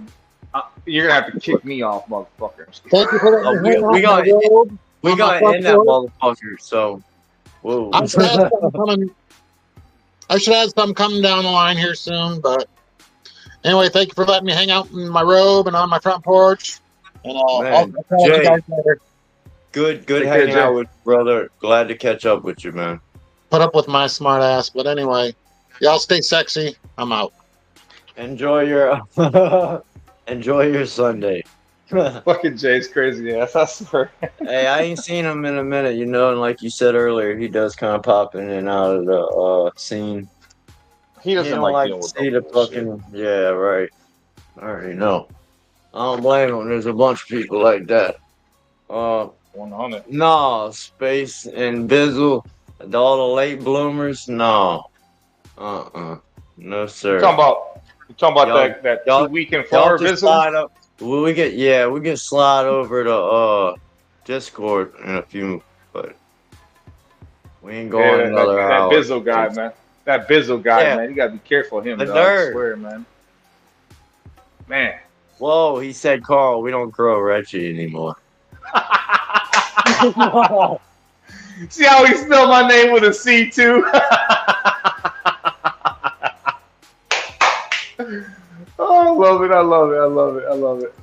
You're going to have to kick me off, motherfucker. Thank you for letting me we got to end that road. motherfucker, so. Whoa. I should have some coming down the line here soon, but anyway, thank you for letting me hang out in my robe and on my front porch. And I'll tell you guys later. Good hanging out with you, brother. Glad to catch up with you, man. Put up with my smart ass, but anyway, y'all stay sexy. I'm out. Enjoy your Sunday. Fucking Jay's crazy ass, I swear. Hey, I ain't seen him in a minute, you know, and like you said earlier, he does kind of pop in and out of the scene. He doesn't like dealing with see the fucking yeah, right. I already know. I don't blame him. There's a bunch of people like that. 100. No, Space and Bizzle, all the late bloomers. No, no sir. You're talking about that 2 week in flower Bizzle. We can slide over to Discord in a few, but We ain't going another that hour. Bizzle guy, man. That Bizzle guy, Yeah. man. You gotta be careful of him, The dog. I nerd. swear, man. Man. Whoa, he said, Carl, we don't grow Reggie anymore. See how he spelled my name with a C too? Oh, I love it. I love it. I love it. I love it.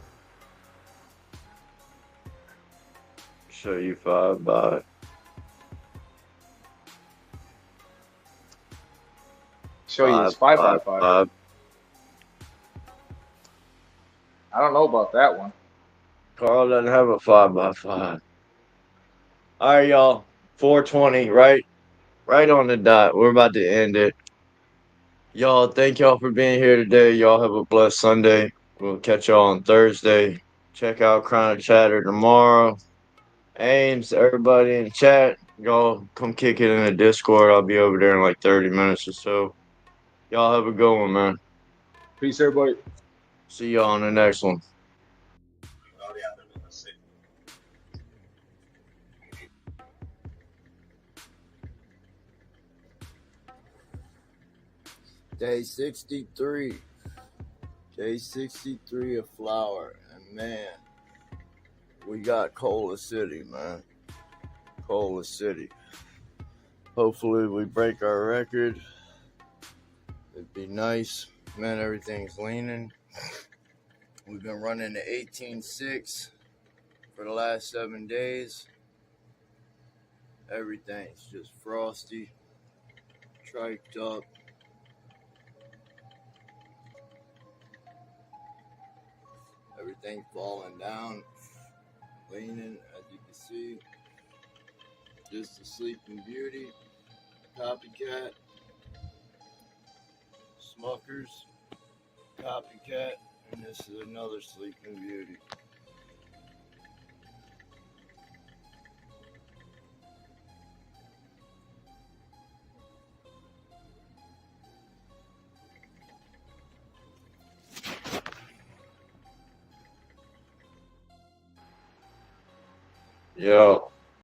Show you 5 by. Show you his 5x5. I don't know about that one. Carl doesn't have a 5x5. All right, y'all. 420, right on the dot. We're about to end it. Y'all, thank y'all for being here today. Y'all have a blessed Sunday. We'll catch y'all on Thursday. Check out Crown of Chatter tomorrow. Ames, everybody in the chat, y'all come kick it in the Discord. I'll be over there in like 30 minutes or so. Y'all have a good one, man. Peace, everybody. See y'all on the next one. Day 63. Day 63 of flower. And man, we got Cola City, man. Cola City. Hopefully we break our record. It'd be nice. Man, everything's leaning. We've been running the 18.6 for the last 7 days. Everything's just frosty, triked up. Everything falling down, leaning, as you can see. Just a Sleeping Beauty, Copycat, Smuckers, Copycat, and this is another Sleeping Beauty. Yo.